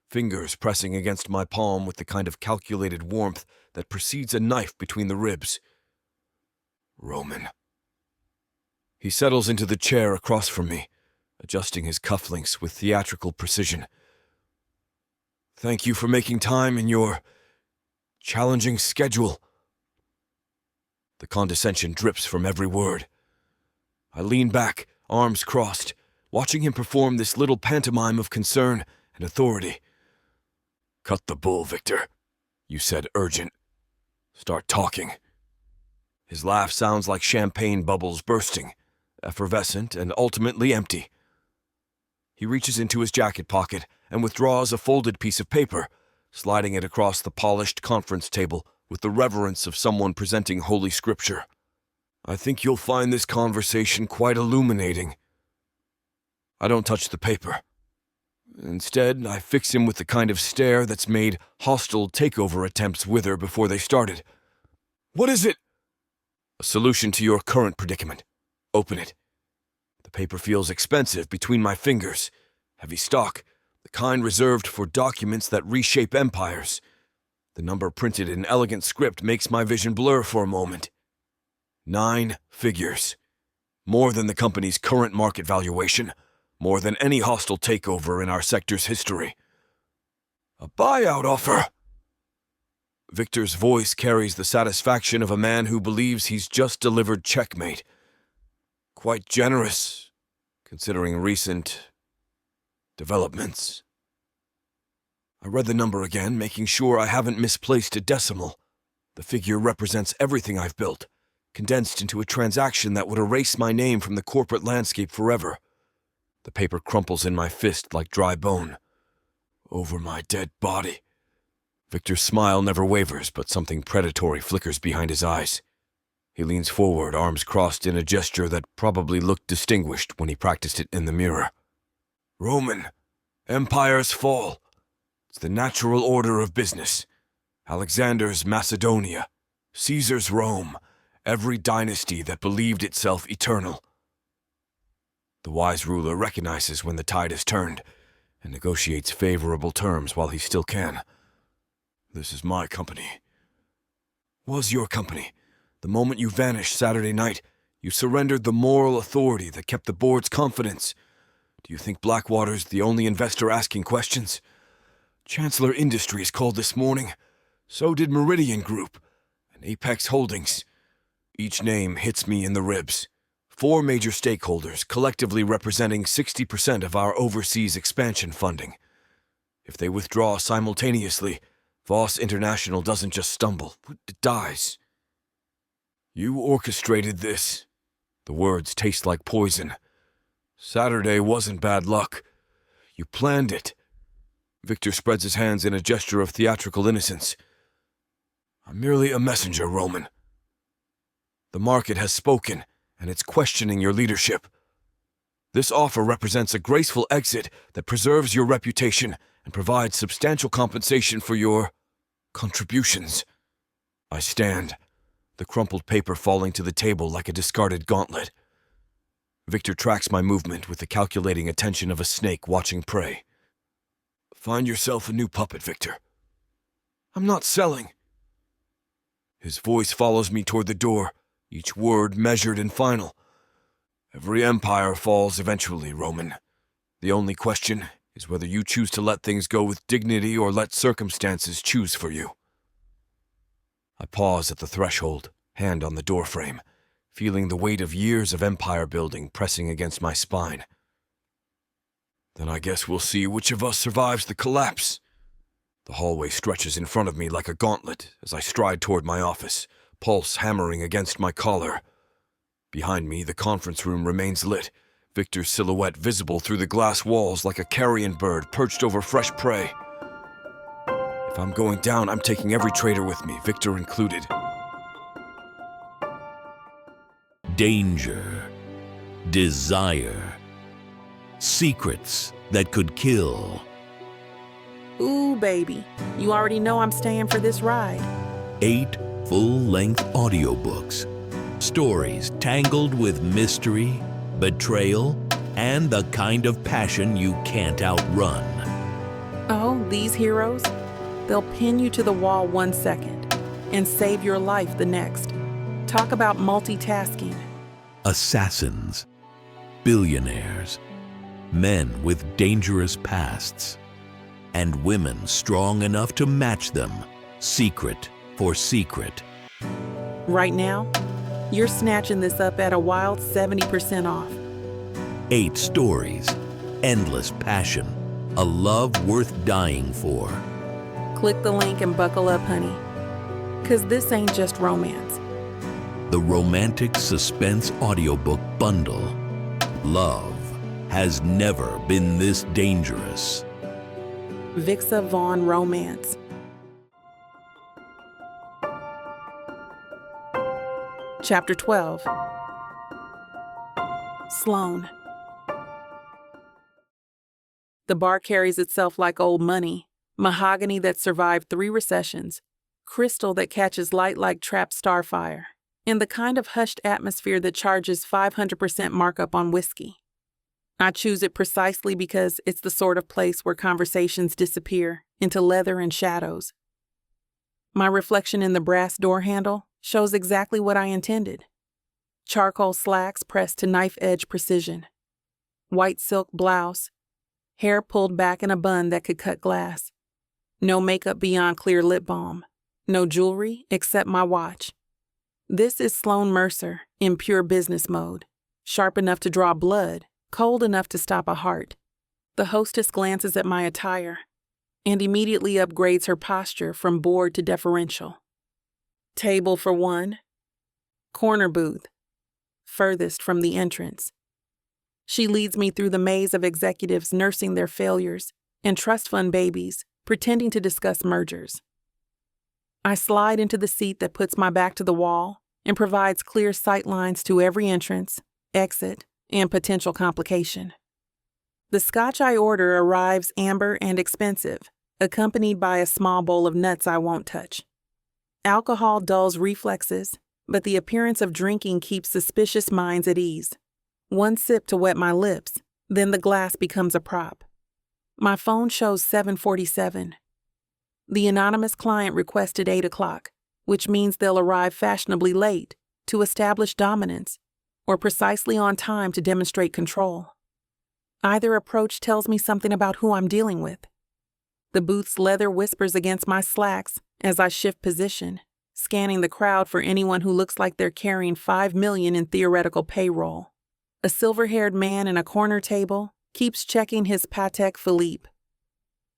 fingers pressing against my palm with the kind of calculated warmth that precedes a knife between the ribs. Roman. He settles into the chair across from me, adjusting his cufflinks with theatrical precision. Thank you for making time in your challenging schedule. The condescension drips from every word. I lean back, arms crossed, watching him perform this little pantomime of concern and authority. Cut the bull, Victor. You said urgent. Start talking. His laugh sounds like champagne bubbles bursting, effervescent and ultimately empty. He reaches into his jacket pocket and withdraws a folded piece of paper, sliding it across the polished conference table with the reverence of someone presenting Holy Scripture. I think you'll find this conversation quite illuminating. I don't touch the paper. Instead, I fix him with the kind of stare that's made hostile takeover attempts wither before they started. What is it? A solution to your current predicament. Open it. The paper feels expensive between my fingers. Heavy stock, the kind reserved for documents that reshape empires. The number printed in elegant script makes my vision blur for a moment. 9 figures. More than the company's current market valuation. More than any hostile takeover in our sector's history. A buyout offer! Victor's voice carries the satisfaction of a man who believes he's just delivered checkmate. Quite generous, considering recent developments. I read the number again, making sure I haven't misplaced a decimal. The figure represents everything I've built, condensed into a transaction that would erase my name from the corporate landscape forever. The paper crumples in my fist like dry bone. Over my dead body. Victor's smile never wavers, but something predatory flickers behind his eyes. He leans forward, arms crossed in a gesture that probably looked distinguished when he practiced it in the mirror. Roman, empires fall. It's the natural order of business. Alexander's Macedonia, Caesar's Rome, every dynasty that believed itself eternal. The wise ruler recognizes when the tide has turned and negotiates favorable terms while he still can. This is my company. Was your company. The moment you vanished Saturday night, you surrendered the moral authority that kept the board's confidence. Do you think Blackwater's the only investor asking questions? Chancellor Industries called this morning. So did Meridian Group and Apex Holdings. Each name hits me in the ribs. 4 major stakeholders, collectively representing 60% of our overseas expansion funding. If they withdraw simultaneously, Voss International doesn't just stumble, it dies. You orchestrated this. The words taste like poison. Saturday wasn't bad luck. You planned it. Victor spreads his hands in a gesture of theatrical innocence. I'm merely a messenger, Roman. The market has spoken, and it's questioning your leadership. This offer represents a graceful exit that preserves your reputation and provides substantial compensation for your contributions. I stand, the crumpled paper falling to the table like a discarded gauntlet. Victor tracks my movement with the calculating attention of a snake watching prey. Find yourself a new puppet, Victor. I'm not selling. His voice follows me toward the door, each word measured and final. Every empire falls eventually, Roman. The only question is whether you choose to let things go with dignity or let circumstances choose for you. I pause at the threshold, hand on the doorframe, feeling the weight of years of empire building pressing against my spine. Then I guess we'll see which of us survives the collapse. The hallway stretches in front of me like a gauntlet as I stride toward my office, pulse hammering against my collar. Behind me, the conference room remains lit, Victor's silhouette visible through the glass walls like a carrion bird perched over fresh prey. If I'm going down, I'm taking every traitor with me, Victor included. Danger, desire, secrets that could kill. Ooh, baby, you already know I'm staying for this ride. 8 full-length audiobooks. Stories tangled with mystery, betrayal, and the kind of passion you can't outrun. Oh, these heroes? They'll pin you to the wall 1 second and save your life the next. Talk about multitasking. Assassins, billionaires, men with dangerous pasts, and women strong enough to match them, secret for secret. Right now, you're snatching this up at a wild 70% off. 8 stories, endless passion, a love worth dying for. Click the link and buckle up, honey. 'Cause this ain't just romance. The romantic suspense audiobook bundle. Love has never been this dangerous. Vixa Vaughn Romance. Chapter 12. Sloan. The bar carries itself like old money, mahogany that survived 3 recessions, crystal that catches light like trapped starfire, and the kind of hushed atmosphere that charges 500% markup on whiskey. I choose it precisely because it's the sort of place where conversations disappear into leather and shadows. My reflection in the brass door handle shows exactly what I intended. Charcoal slacks pressed to knife-edge precision. White silk blouse, hair pulled back in a bun that could cut glass. No makeup beyond clear lip balm. No jewelry except my watch. This is Sloan Mercer in pure business mode, sharp enough to draw blood, cold enough to stop a heart. The hostess glances at my attire and immediately upgrades her posture from bored to deferential. Table for 1. Corner booth, furthest from the entrance. She leads me through the maze of executives nursing their failures and trust fund babies pretending to discuss mergers. I slide into the seat that puts my back to the wall and provides clear sight lines to every entrance, exit, and potential complication. The scotch I order arrives amber and expensive, accompanied by a small bowl of nuts I won't touch. Alcohol dulls reflexes, but the appearance of drinking keeps suspicious minds at ease. 1 sip to wet my lips, then the glass becomes a prop. My phone shows 7:47. The anonymous client requested 8 o'clock, which means they'll arrive fashionably late to establish dominance, or precisely on time to demonstrate control. Either approach tells me something about who I'm dealing with. The booth's leather whispers against my slacks as I shift position, scanning the crowd for anyone who looks like they're carrying $5 million in theoretical payroll. A silver-haired man in a corner table keeps checking his Patek Philippe.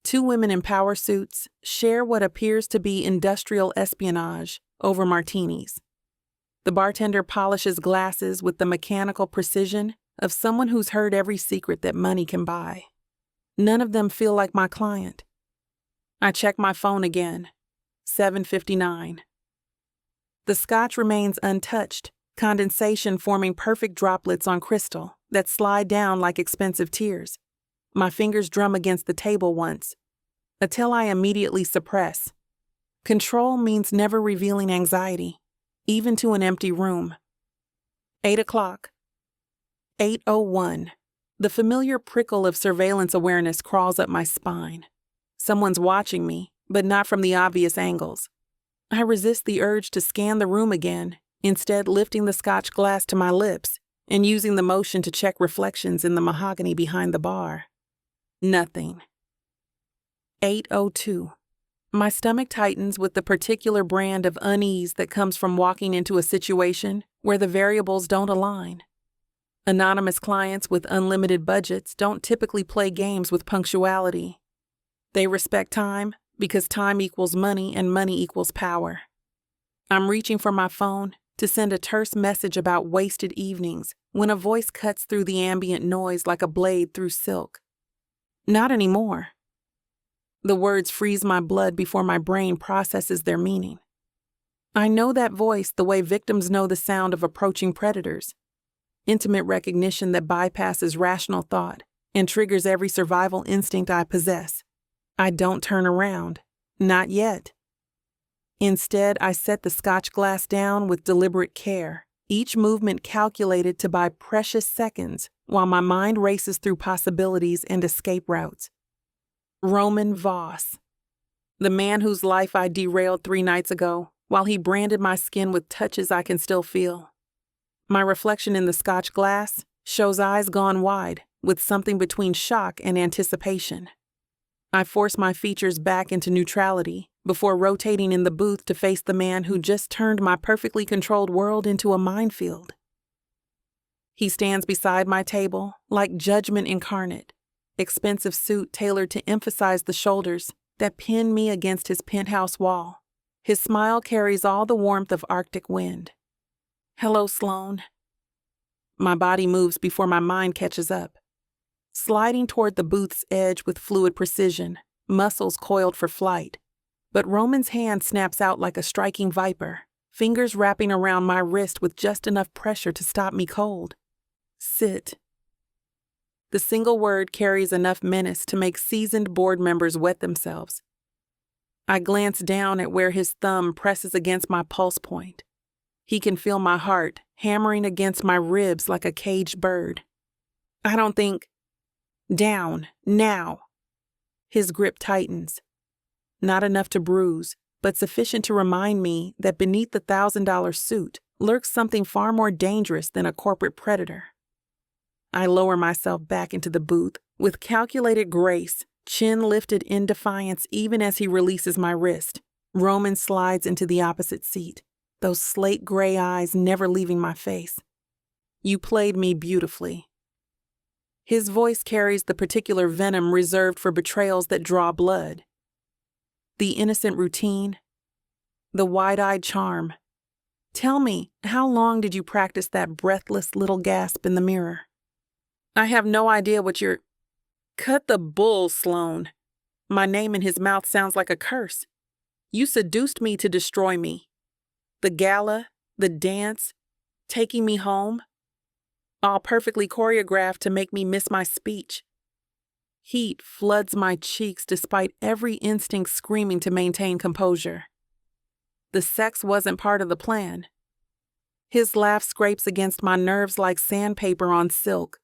2 women in power suits share what appears to be industrial espionage over martinis. The bartender polishes glasses with the mechanical precision of someone who's heard every secret that money can buy. None of them feel like my client. I check my phone again. 7:59. The scotch remains untouched, condensation forming perfect droplets on crystal that slide down like expensive tears. My fingers drum against the table once, until I immediately suppress. Control means never revealing anxiety, even to an empty room. 8 o'clock. 8:01. The familiar prickle of surveillance awareness crawls up my spine. Someone's watching me, but not from the obvious angles. I resist the urge to scan the room again, instead lifting the scotch glass to my lips and using the motion to check reflections in the mahogany behind the bar. Nothing. 8:02. My stomach tightens with the particular brand of unease that comes from walking into a situation where the variables don't align. Anonymous clients with unlimited budgets don't typically play games with punctuality. They respect time because time equals money and money equals power. I'm reaching for my phone to send a terse message about wasted evenings when a voice cuts through the ambient noise like a blade through silk. Not anymore. The words freeze my blood before my brain processes their meaning. I know that voice the way victims know the sound of approaching predators. Intimate recognition that bypasses rational thought and triggers every survival instinct I possess. I don't turn around. Not yet. Instead, I set the scotch glass down with deliberate care, each movement calculated to buy precious seconds while my mind races through possibilities and escape routes. Roman Voss, the man whose life I derailed 3 nights ago, while he branded my skin with touches I can still feel. My reflection in the scotch glass shows eyes gone wide, with something between shock and anticipation. I force my features back into neutrality before rotating in the booth to face the man who just turned my perfectly controlled world into a minefield. He stands beside my table like judgment incarnate, expensive suit tailored to emphasize the shoulders that pin me against his penthouse wall. His smile carries all the warmth of Arctic wind. Hello, Sloan. My body moves before my mind catches up. Sliding toward the booth's edge with fluid precision, muscles coiled for flight. But Roman's hand snaps out like a striking viper, fingers wrapping around my wrist with just enough pressure to stop me cold. Sit. The single word carries enough menace to make seasoned board members wet themselves. I glance down at where his thumb presses against my pulse point. He can feel my heart hammering against my ribs like a caged bird. I don't think... Down, now. His grip tightens. Not enough to bruise, but sufficient to remind me that beneath the $1,000 suit lurks something far more dangerous than a corporate predator. I lower myself back into the booth with calculated grace, chin lifted in defiance even as he releases my wrist. Roman slides into the opposite seat, those slate gray eyes never leaving my face. You played me beautifully. His voice carries the particular venom reserved for betrayals that draw blood. The innocent routine, the wide-eyed charm. Tell me, how long did you practice that breathless little gasp in the mirror? I have no idea what you're... Cut the bull, Sloan. My name in his mouth sounds like a curse. You seduced me to destroy me. The gala, the dance, taking me home, all perfectly choreographed to make me miss my speech. Heat floods my cheeks despite every instinct screaming to maintain composure. The sex wasn't part of the plan. His laugh scrapes against my nerves like sandpaper on silk.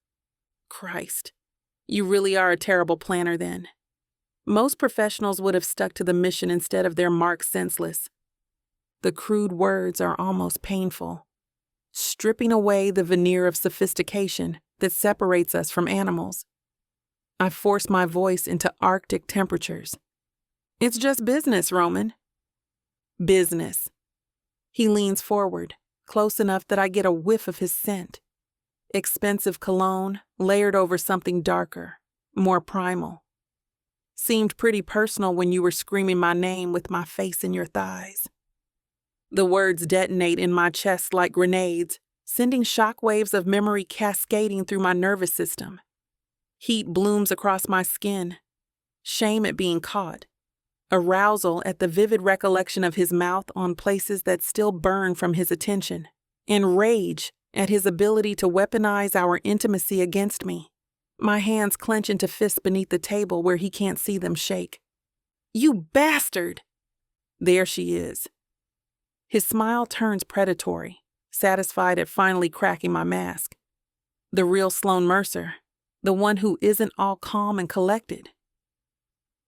Christ, you really are a terrible planner then. Most professionals would have stuck to the mission instead of their mark senseless. The crude words are almost painful, stripping away the veneer of sophistication that separates us from animals. I force my voice into Arctic temperatures. It's just business, Roman. Business. He leans forward, close enough that I get a whiff of his scent. Expensive cologne layered over something darker, more primal. Seemed pretty personal when you were screaming my name with my face in your thighs. The words detonate in my chest like grenades, sending shockwaves of memory cascading through my nervous system. Heat blooms across my skin, shame at being caught, arousal at the vivid recollection of his mouth on places that still burn from his attention, and rage at his ability to weaponize our intimacy against me. My hands clench into fists beneath the table where he can't see them shake. You bastard! There she is. His smile turns predatory, satisfied at finally cracking my mask. The real Sloan Mercer, the one who isn't all calm and collected.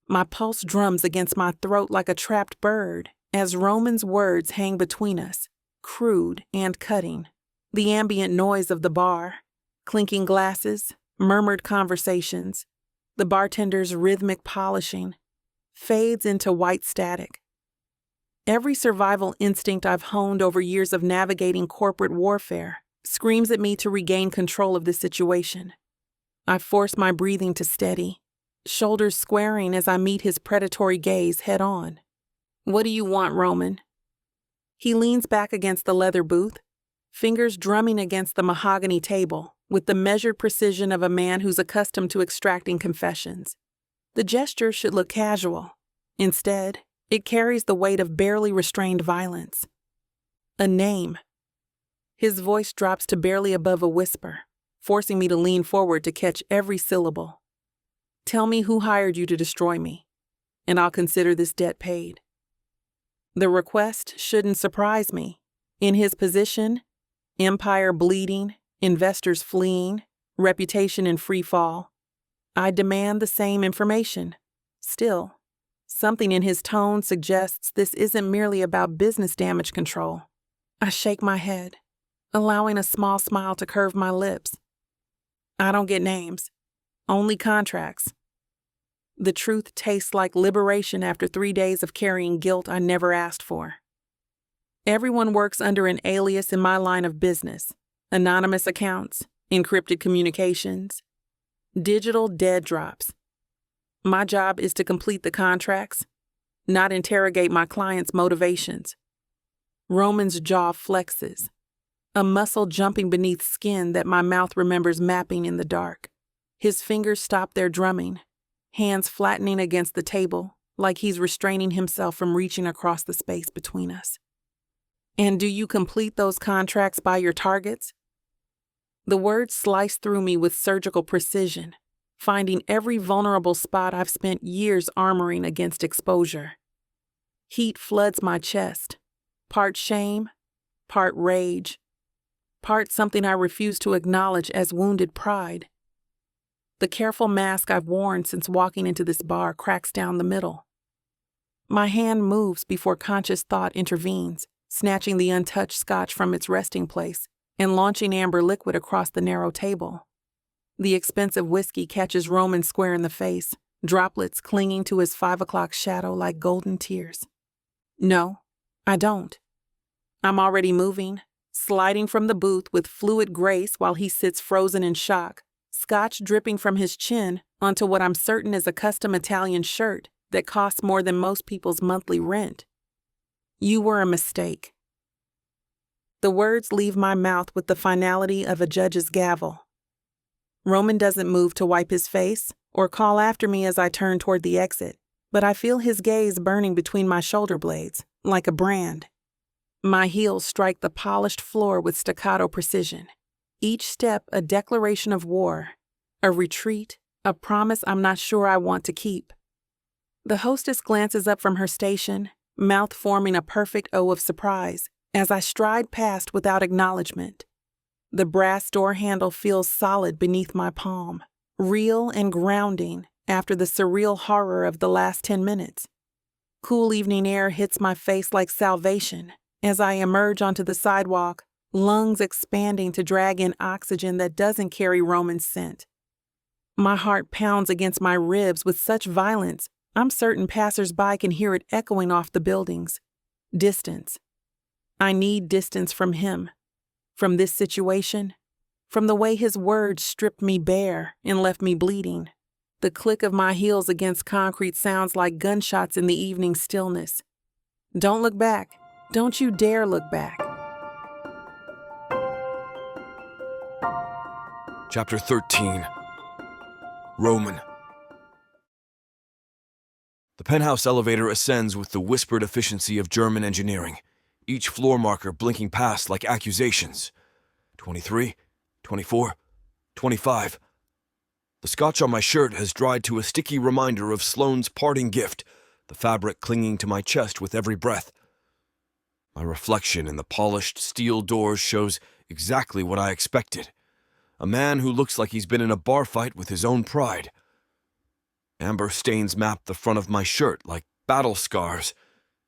My pulse drums against my throat like a trapped bird as Roman's words hang between us, crude and cutting. The ambient noise of the bar, clinking glasses, murmured conversations, the bartender's rhythmic polishing, fades into white static. Every survival instinct I've honed over years of navigating corporate warfare screams at me to regain control of this situation. I force my breathing to steady, shoulders squaring as I meet his predatory gaze head on. "What do you want, Roman?" He leans back against the leather booth, fingers drumming against the mahogany table with the measured precision of a man who's accustomed to extracting confessions. The gesture should look casual. Instead, it carries the weight of barely restrained violence. A name. His voice drops to barely above a whisper, forcing me to lean forward to catch every syllable. "Tell me who hired you to destroy me, and I'll consider this debt paid." The request shouldn't surprise me. In his position, empire bleeding, investors fleeing, reputation in free fall, I demand the same information. Still, something in his tone suggests this isn't merely about business damage control. I shake my head, allowing a small smile to curve my lips. "I don't get names, only contracts." The truth tastes like liberation after 3 days of carrying guilt I never asked for. Everyone works under an alias in my line of business. Anonymous accounts, encrypted communications, digital dead drops. My job is to complete the contracts, not interrogate my client's motivations. Roman's jaw flexes, a muscle jumping beneath skin that my mouth remembers mapping in the dark. His fingers stop their drumming, hands flattening against the table like he's restraining himself from reaching across the space between us. "And do you complete those contracts by your targets?" The words slice through me with surgical precision, finding every vulnerable spot I've spent years armoring against exposure. Heat floods my chest, part shame, part rage, part something I refuse to acknowledge as wounded pride. The careful mask I've worn since walking into this bar cracks down the middle. My hand moves before conscious thought intervenes, snatching the untouched scotch from its resting place and launching amber liquid across the narrow table. The expensive whiskey catches Roman square in the face, droplets clinging to his 5 o'clock shadow like golden tears. No, I don't. I'm already moving, sliding from the booth with fluid grace while he sits frozen in shock, scotch dripping from his chin onto what I'm certain is a custom Italian shirt that costs more than most people's monthly rent. "You were a mistake." The words leave my mouth with the finality of a judge's gavel. Roman doesn't move to wipe his face or call after me as I turn toward the exit, but I feel his gaze burning between my shoulder blades, like a brand. My heels strike the polished floor with staccato precision, each step a declaration of war, a retreat, a promise I'm not sure I want to keep. The hostess glances up from her station, mouth forming a perfect O of surprise, as I stride past without acknowledgement. The brass door handle feels solid beneath my palm, real and grounding after the surreal horror of the last 10 minutes. Cool evening air hits my face like salvation as I emerge onto the sidewalk, lungs expanding to drag in oxygen that doesn't carry Roman's scent. My heart pounds against my ribs with such violence, I'm certain passers-by can hear it echoing off the buildings. Distance. I need distance from him, from this situation, from the way his words stripped me bare and left me bleeding. The click of my heels against concrete sounds like gunshots in the evening stillness. Don't look back. Don't you dare look back. Chapter 13. Roman. The penthouse elevator ascends with the whispered efficiency of German engineering, each floor marker blinking past like accusations. 23, 24, 25. The scotch on my shirt has dried to a sticky reminder of Sloane's parting gift, the fabric clinging to my chest with every breath. My reflection in the polished steel doors shows exactly what I expected. A man who looks like he's been in a bar fight with his own pride. Amber stains map the front of my shirt like battle scars,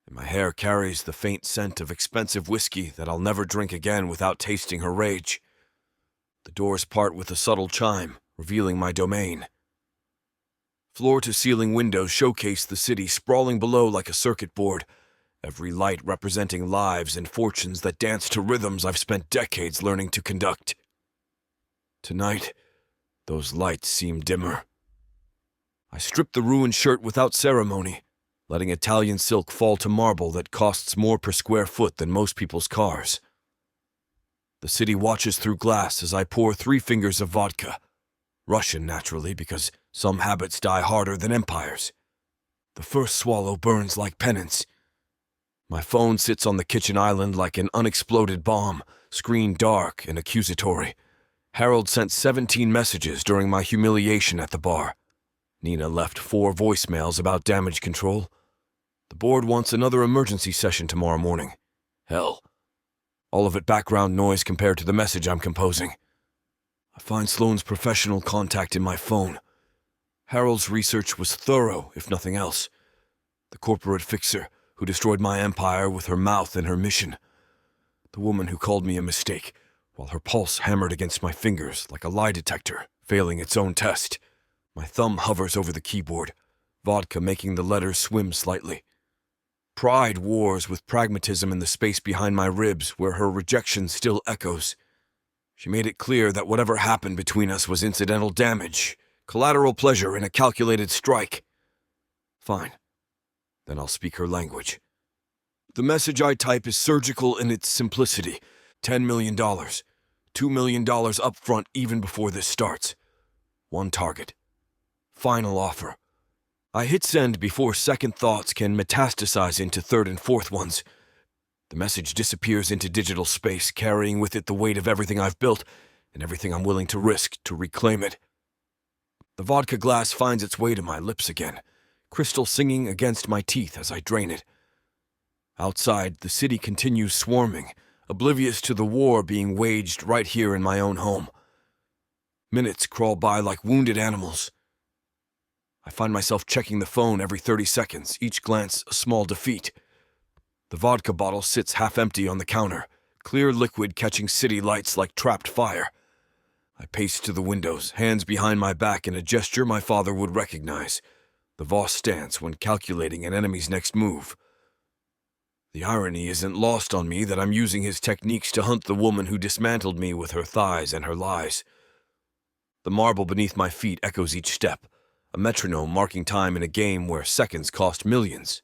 and my hair carries the faint scent of expensive whiskey that I'll never drink again without tasting her rage. The doors part with a subtle chime, revealing my domain. Floor-to-ceiling windows showcase the city sprawling below like a circuit board, every light representing lives and fortunes that dance to rhythms I've spent decades learning to conduct. Tonight, those lights seem dimmer. I strip the ruined shirt without ceremony, letting Italian silk fall to marble that costs more per square foot than most people's cars. The city watches through glass as I pour 3 fingers of vodka. Russian, naturally, because some habits die harder than empires. The first swallow burns like penance. My phone sits on the kitchen island like an unexploded bomb, screen dark and accusatory. Harold sent 17 messages during my humiliation at the bar. Nina left 4 voicemails about damage control. The board wants another emergency session tomorrow morning. Hell, all of it background noise compared to the message I'm composing. I find Sloane's professional contact in my phone. Harold's research was thorough, if nothing else. The corporate fixer who destroyed my empire with her mouth and her mission. The woman who called me a mistake, while her pulse hammered against my fingers like a lie detector, failing its own test. My thumb hovers over the keyboard, vodka making the letters swim slightly. Pride wars with pragmatism in the space behind my ribs where her rejection still echoes. She made it clear that whatever happened between us was incidental damage, collateral pleasure in a calculated strike. Fine. Then I'll speak her language. The message I type is surgical in its simplicity. $10 million. $2 million up front even before this starts. One target. Final offer. I hit send before second thoughts can metastasize into third and fourth ones. The message disappears into digital space, carrying with it the weight of everything I've built and everything I'm willing to risk to reclaim it. The vodka glass finds its way to my lips again, crystal singing against my teeth as I drain it. Outside, the city continues swarming, oblivious to the war being waged right here in my own home. Minutes crawl by like wounded animals. I find myself checking the phone every 30 seconds, each glance a small defeat. The vodka bottle sits half empty on the counter, clear liquid catching city lights like trapped fire. I pace to the windows, hands behind my back in a gesture my father would recognize, the Voss stance when calculating an enemy's next move. The irony isn't lost on me that I'm using his techniques to hunt the woman who dismantled me with her thighs and her lies. The marble beneath my feet echoes each step, a metronome marking time in a game where seconds cost millions.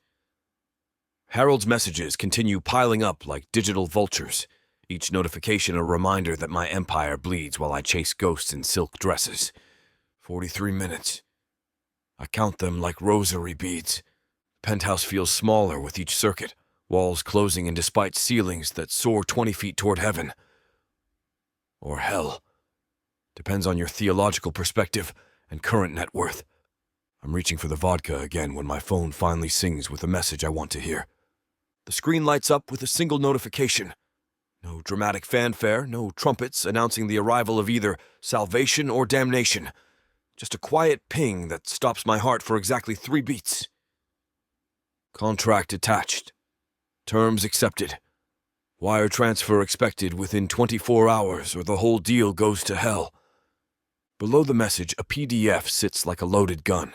Harold's messages continue piling up like digital vultures, each notification a reminder that my empire bleeds while I chase ghosts in silk dresses. 43 minutes. I count them like rosary beads. The penthouse feels smaller with each circuit, walls closing in despite ceilings that soar 20 feet toward heaven. Or hell. Depends on your theological perspective and current net worth. I'm reaching for the vodka again when my phone finally sings with a message I want to hear. The screen lights up with a single notification. No dramatic fanfare, no trumpets announcing the arrival of either salvation or damnation. Just a quiet ping that stops my heart for exactly 3 beats. Contract attached. Terms accepted. Wire transfer expected within 24 hours or the whole deal goes to hell. Below the message, a PDF sits like a loaded gun.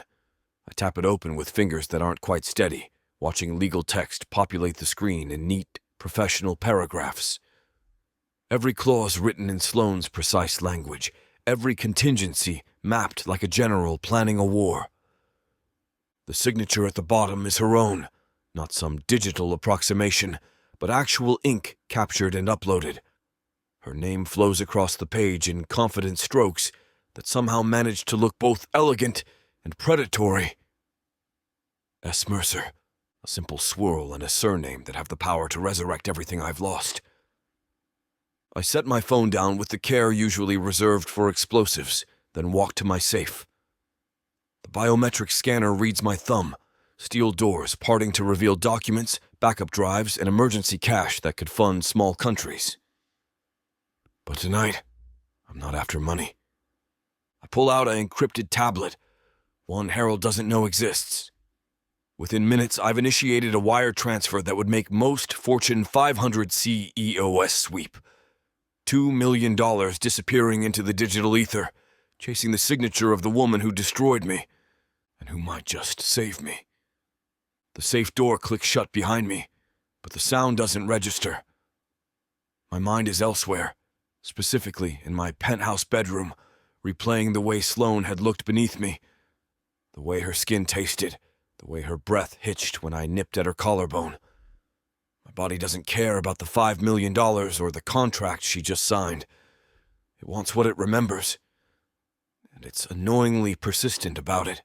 I tap it open with fingers that aren't quite steady, watching legal text populate the screen in neat, professional paragraphs. Every clause written in Sloane's precise language, every contingency mapped like a general planning a war. The signature at the bottom is her own, not some digital approximation, but actual ink captured and uploaded. Her name flows across the page in confident strokes that somehow manage to look both elegant and predatory. S. Mercer, a simple swirl and a surname that have the power to resurrect everything I've lost. I set my phone down with the care usually reserved for explosives, then walk to my safe. The biometric scanner reads my thumb, steel doors parting to reveal documents, backup drives, and emergency cash that could fund small countries. But tonight, I'm not after money. I pull out an encrypted tablet, one Harold doesn't know exists. Within minutes, I've initiated a wire transfer that would make most Fortune 500 CEOs sweep. $2 million disappearing into the digital ether, chasing the signature of the woman who destroyed me, and who might just save me. The safe door clicks shut behind me, but the sound doesn't register. My mind is elsewhere, specifically in my penthouse bedroom, replaying the way Sloane had looked beneath me, the way her skin tasted, the way her breath hitched when I nipped at her collarbone. My body doesn't care about the $5 million or the contract she just signed. It wants what it remembers, and it's annoyingly persistent about it.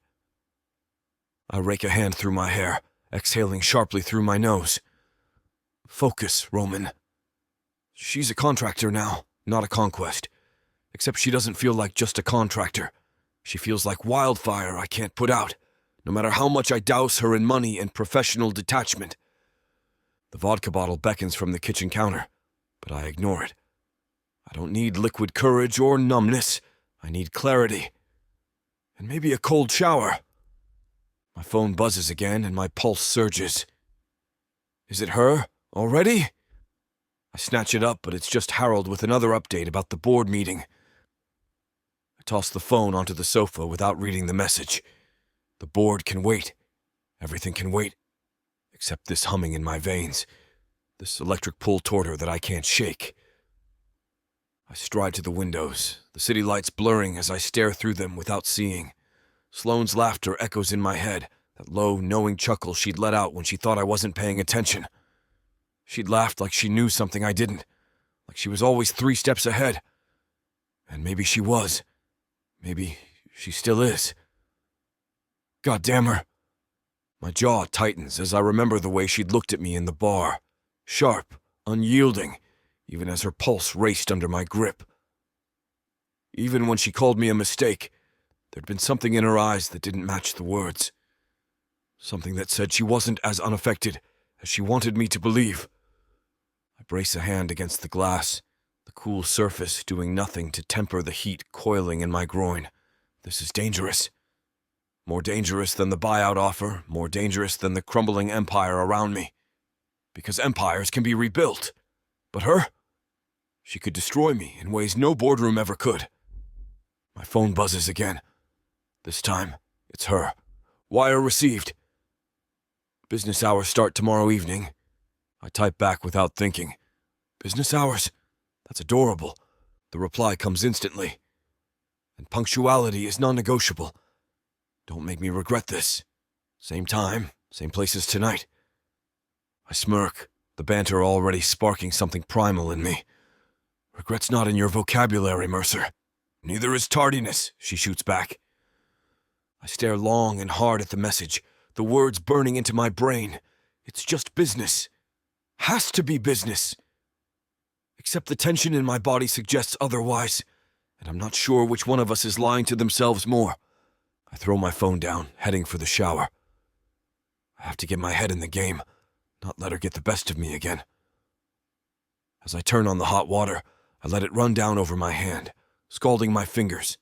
I rake a hand through my hair, exhaling sharply through my nose. Focus, Roman. She's a contractor now, not a conquest. Except she doesn't feel like just a contractor. She feels like wildfire I can't put out, no matter how much I douse her in money and professional detachment. The vodka bottle beckons from the kitchen counter, but I ignore it. I don't need liquid courage or numbness. I need clarity. And maybe a cold shower. My phone buzzes again and my pulse surges. Is it her? Already? I snatch it up, but it's just Harold with another update about the board meeting. I toss the phone onto the sofa without reading the message. The board can wait. Everything can wait. Except this humming in my veins. This electric pull toward her that I can't shake. I stride to the windows, the city lights blurring as I stare through them without seeing. Sloane's laughter echoes in my head, that low, knowing chuckle she'd let out when she thought I wasn't paying attention. She'd laughed like she knew something I didn't, like she was always 3 steps ahead. And maybe she was. Maybe she still is. God damn her. My jaw tightens as I remember the way she'd looked at me in the bar. Sharp, unyielding, even as her pulse raced under my grip. Even when she called me a mistake, there'd been something in her eyes that didn't match the words. Something that said she wasn't as unaffected as she wanted me to believe. I brace a hand against the glass, the cool surface doing nothing to temper the heat coiling in my groin. This is dangerous. More dangerous than the buyout offer, more dangerous than the crumbling empire around me. Because empires can be rebuilt. But her? She could destroy me in ways no boardroom ever could. My phone buzzes again. This time, it's her. Wire received. Business hours start tomorrow evening. I type back without thinking. Business hours? That's adorable. The reply comes instantly. And punctuality is non-negotiable. Don't make me regret this. Same time, same place as tonight. I smirk, the banter already sparking something primal in me. Regret's not in your vocabulary, Mercer. Neither is tardiness, she shoots back. I stare long and hard at the message, the words burning into my brain. It's just business. Has to be business. Except the tension in my body suggests otherwise, and I'm not sure which one of us is lying to themselves more. I throw my phone down, heading for the shower. I have to get my head in the game, not let her get the best of me again. As I turn on the hot water, I let it run down over my hand, scalding my fingers.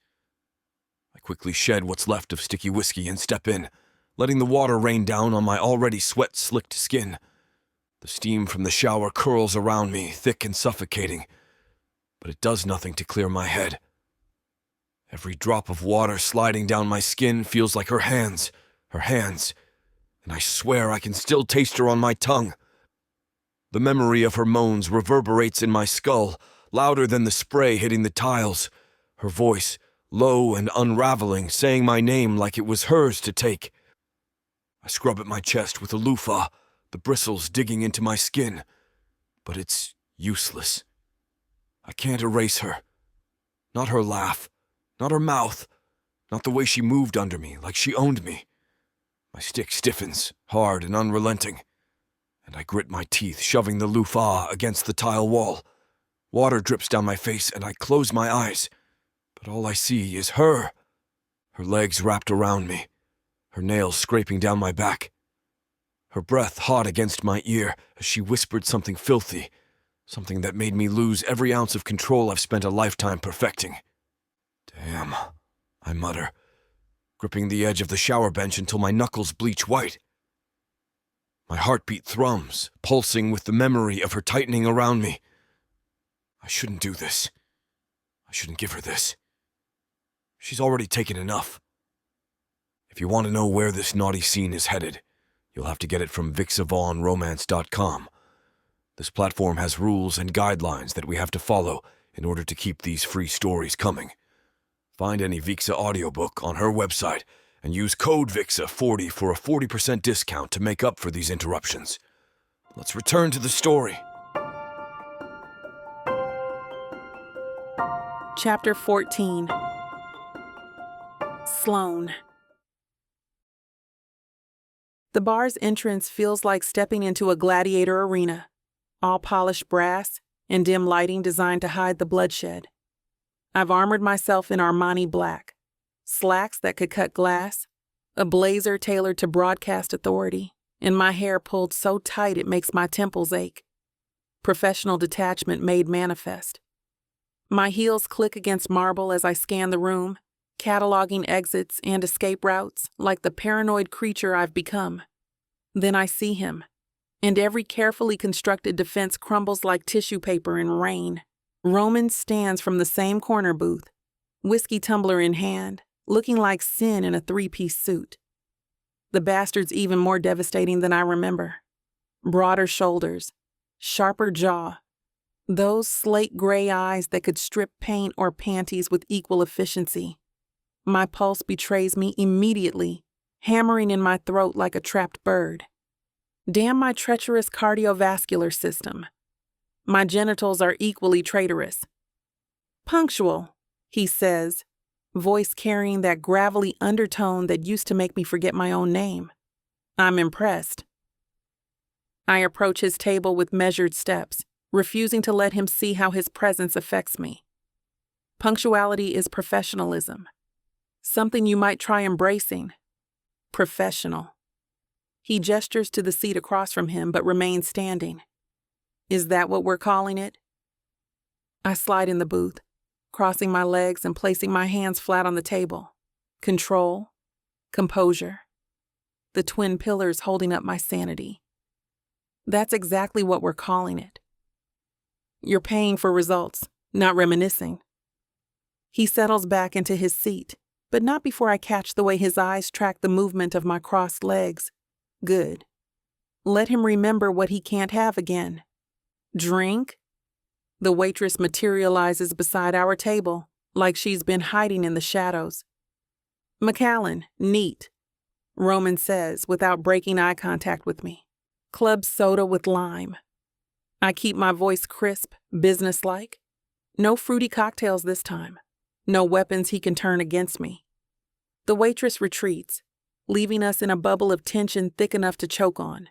I quickly shed what's left of sticky whiskey and step in, letting the water rain down on my already sweat-slicked skin. The steam from the shower curls around me, thick and suffocating, but it does nothing to clear my head. Every drop of water sliding down my skin feels like her hands, and I swear I can still taste her on my tongue. The memory of her moans reverberates in my skull, louder than the spray hitting the tiles. Her voice, low and unraveling, saying my name like it was hers to take. I scrub at my chest with a loofah, the bristles digging into my skin, but it's useless. I can't erase her. Not her laugh. Not her mouth, not the way she moved under me, like she owned me. My stick stiffens, hard and unrelenting, and I grit my teeth, shoving the loofah against the tile wall. Water drips down my face, and I close my eyes, but all I see is her. Her legs wrapped around me, her nails scraping down my back. Her breath hot against my ear as she whispered something filthy, something that made me lose every ounce of control I've spent a lifetime perfecting. Damn, I mutter, gripping the edge of the shower bench until my knuckles bleach white. My heartbeat thrums, pulsing with the memory of her tightening around me. I shouldn't do this. I shouldn't give her this. She's already taken enough. If you want to know where this naughty scene is headed, you'll have to get it from vixavonromance.com. This platform has rules and guidelines that we have to follow in order to keep these free stories coming. Find any Vixa audiobook on her website and use code VIXA40 for a 40% discount to make up for these interruptions. Let's return to the story. Chapter 14. Sloane. The bar's entrance feels like stepping into a gladiator arena, all polished brass and dim lighting designed to hide the bloodshed. I've armored myself in Armani black, slacks that could cut glass, a blazer tailored to broadcast authority, and my hair pulled so tight it makes my temples ache. Professional detachment made manifest. My heels click against marble as I scan the room, cataloging exits and escape routes like the paranoid creature I've become. Then I see him, and every carefully constructed defense crumbles like tissue paper in rain. Roman stands from the same corner booth, whiskey tumbler in hand, looking like sin in a three-piece suit. The bastard's even more devastating than I remember. Broader shoulders, sharper jaw, those slate gray eyes that could strip paint or panties with equal efficiency. My pulse betrays me immediately, hammering in my throat like a trapped bird. Damn my treacherous cardiovascular system. My genitals are equally traitorous. "Punctual," he says, voice carrying that gravelly undertone that used to make me forget my own name. I'm impressed. I approach his table with measured steps, refusing to let him see how his presence affects me. Punctuality is professionalism. Something you might try embracing. Professional. He gestures to the seat across from him but remains standing. Is that what we're calling it? I slide in the booth, crossing my legs and placing my hands flat on the table. Control, composure, the twin pillars holding up my sanity. That's exactly what we're calling it. You're paying for results, not reminiscing. He settles back into his seat, but not before I catch the way his eyes track the movement of my crossed legs. Good. Let him remember what he can't have again. Drink? The waitress materializes beside our table, like she's been hiding in the shadows. "McAllen, neat," Roman says without breaking eye contact with me. "Club soda with lime." I keep my voice crisp, businesslike. No fruity cocktails this time. No weapons he can turn against me. The waitress retreats, leaving us in a bubble of tension thick enough to choke on.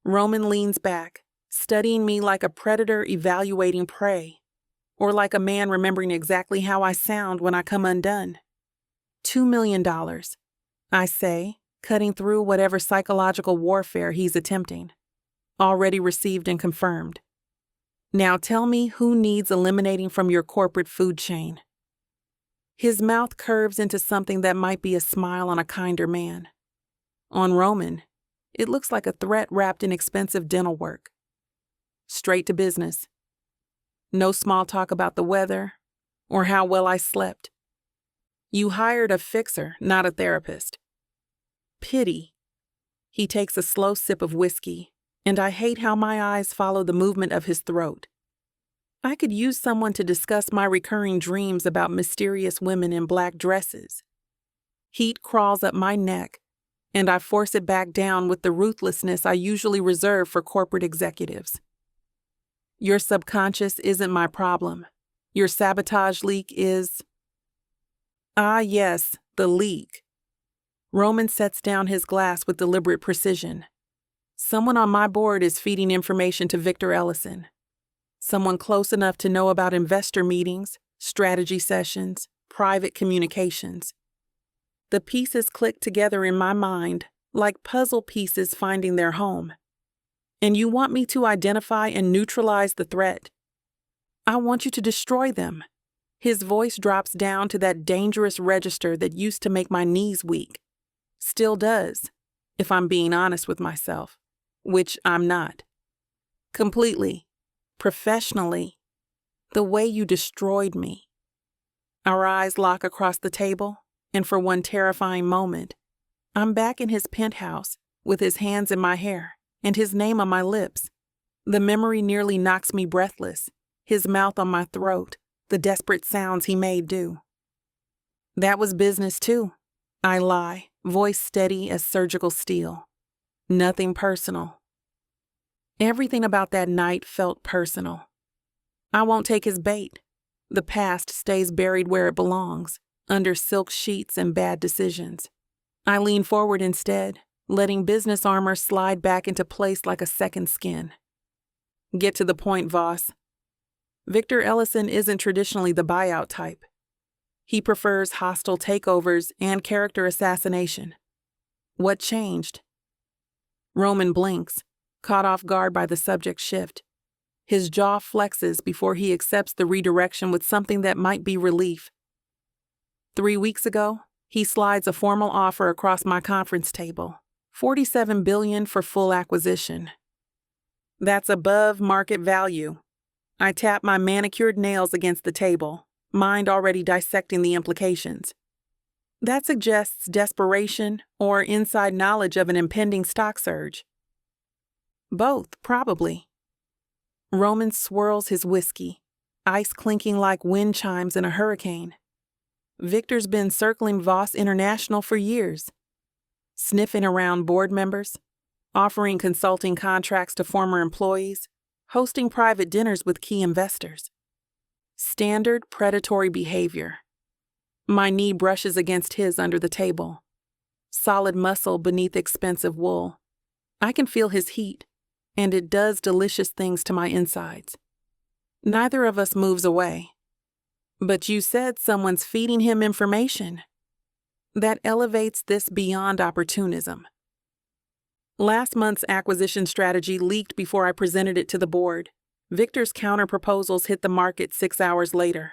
Roman leans back, studying me like a predator evaluating prey, or like a man remembering exactly how I sound when I come undone. $2 million, I say, cutting through whatever psychological warfare he's attempting. Already received and confirmed. Now tell me who needs eliminating from your corporate food chain. His mouth curves into something that might be a smile on a kinder man. On Roman, it looks like a threat wrapped in expensive dental work. Straight to business. No small talk about the weather or how well I slept. You hired a fixer, not a therapist. Pity. He takes a slow sip of whiskey, and I hate how my eyes follow the movement of his throat. I could use someone to discuss my recurring dreams about mysterious women in black dresses. Heat crawls up my neck, and I force it back down with the ruthlessness I usually reserve for corporate executives. Your subconscious isn't my problem. Your sabotage leak is... Ah, yes, the leak. Roman sets down his glass with deliberate precision. Someone on my board is feeding information to Victor Ellison. Someone close enough to know about investor meetings, strategy sessions, private communications. The pieces click together in my mind, like puzzle pieces finding their home. And you want me to identify and neutralize the threat. I want you to destroy them. His voice drops down to that dangerous register that used to make my knees weak. Still does, if I'm being honest with myself. which I'm not. Completely. Professionally. The way you destroyed me. Our eyes lock across the table, and for one terrifying moment, I'm back in his penthouse with his hands in my hair and his name on my lips. The memory nearly knocks me breathless, his mouth on my throat, the desperate sounds he made do. That was business too, I lie, voice steady as surgical steel. Nothing personal. Everything about that night felt personal. I won't take his bait. The past stays buried where it belongs, under silk sheets and bad decisions. I lean forward instead, letting business armor slide back into place like a second skin. Get to the point, Voss. Victor Ellison isn't traditionally the buyout type. He prefers hostile takeovers and character assassination. What changed? Roman blinks, caught off guard by the subject shift. His jaw flexes before he accepts the redirection with something that might be relief. 3 weeks ago, he slides a formal offer across my conference table. $47 billion for full acquisition. That's above market value. I tap my manicured nails against the table, mind already dissecting the implications. That suggests desperation or inside knowledge of an impending stock surge. Both, probably. Roman swirls his whiskey, ice clinking like wind chimes in a hurricane. Victor's been circling Voss International for years, sniffing around board members, offering consulting contracts to former employees, hosting private dinners with key investors. Standard predatory behavior. My knee brushes against his under the table. Solid muscle beneath expensive wool. I can feel his heat, and it does delicious things to my insides. Neither of us moves away. But you said someone's feeding him information. That elevates this beyond opportunism. Last month's acquisition strategy leaked before I presented it to the board. Victor's counter-proposals hit the market 6 hours later.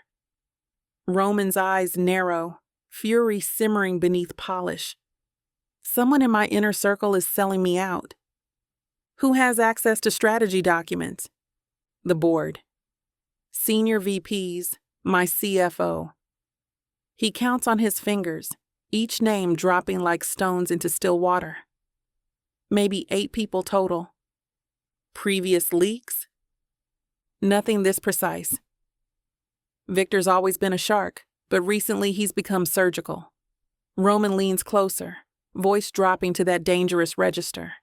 Roman's eyes narrow, fury simmering beneath polish. Someone in my inner circle is selling me out. Who has access to strategy documents? The board. Senior VPs, my CFO. He counts on his fingers, each name dropping like stones into still water. Maybe 8 people total. Previous leaks? Nothing this precise. Victor's always been a shark, but recently he's become surgical. Roman leans closer, voice dropping to that dangerous register.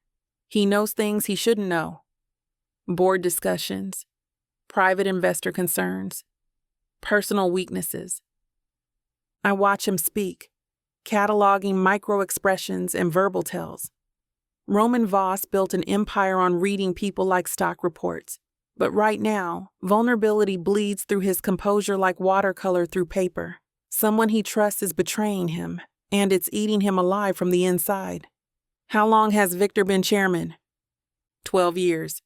He knows things he shouldn't know. Board discussions, private investor concerns, personal weaknesses. I watch him speak, cataloging micro-expressions and verbal tells. Roman Voss built an empire on reading people like stock reports, but right now, vulnerability bleeds through his composure like watercolor through paper. Someone he trusts is betraying him, and it's eating him alive from the inside. How long has Victor been chairman? 12 years.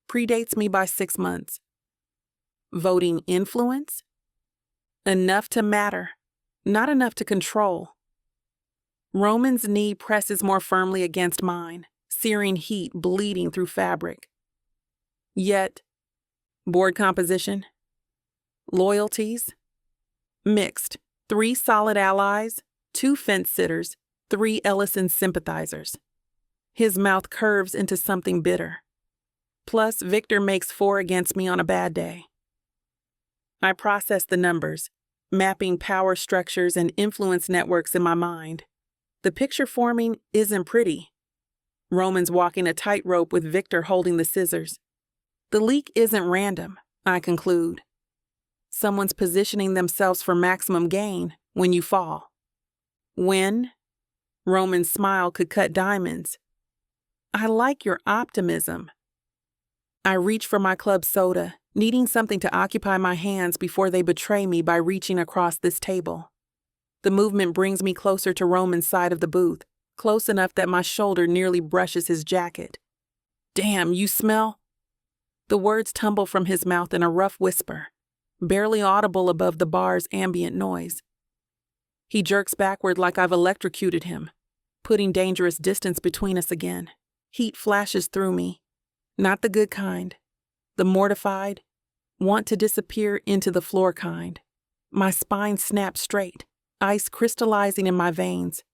Predates me by 6 months. Voting influence? Enough to matter, not enough to control. Roman's knee presses more firmly against mine, searing heat bleeding through fabric. Yet, board composition? Loyalties? Mixed. 3 solid allies, 2 fence-sitters, 3 Ellison sympathizers. His mouth curves into something bitter. Plus, Victor makes 4 against me on a bad day. I process the numbers, mapping power structures and influence networks in my mind. The picture forming isn't pretty. Roman's walking a tightrope with Victor holding the scissors. The leak isn't random, I conclude. Someone's positioning themselves for maximum gain when you fall. When? Roman's smile could cut diamonds. I like your optimism. I reach for my club soda, needing something to occupy my hands before they betray me by reaching across this table. The movement brings me closer to Roman's side of the booth, close enough that my shoulder nearly brushes his jacket. Damn, you smell? The words tumble from his mouth in a rough whisper, barely audible above the bar's ambient noise. He jerks backward like I've electrocuted him, putting dangerous distance between us again. Heat flashes through me. Not the good kind. The mortified, want to disappear into the floor kind. My spine snaps straight, ice crystallizing in my veins.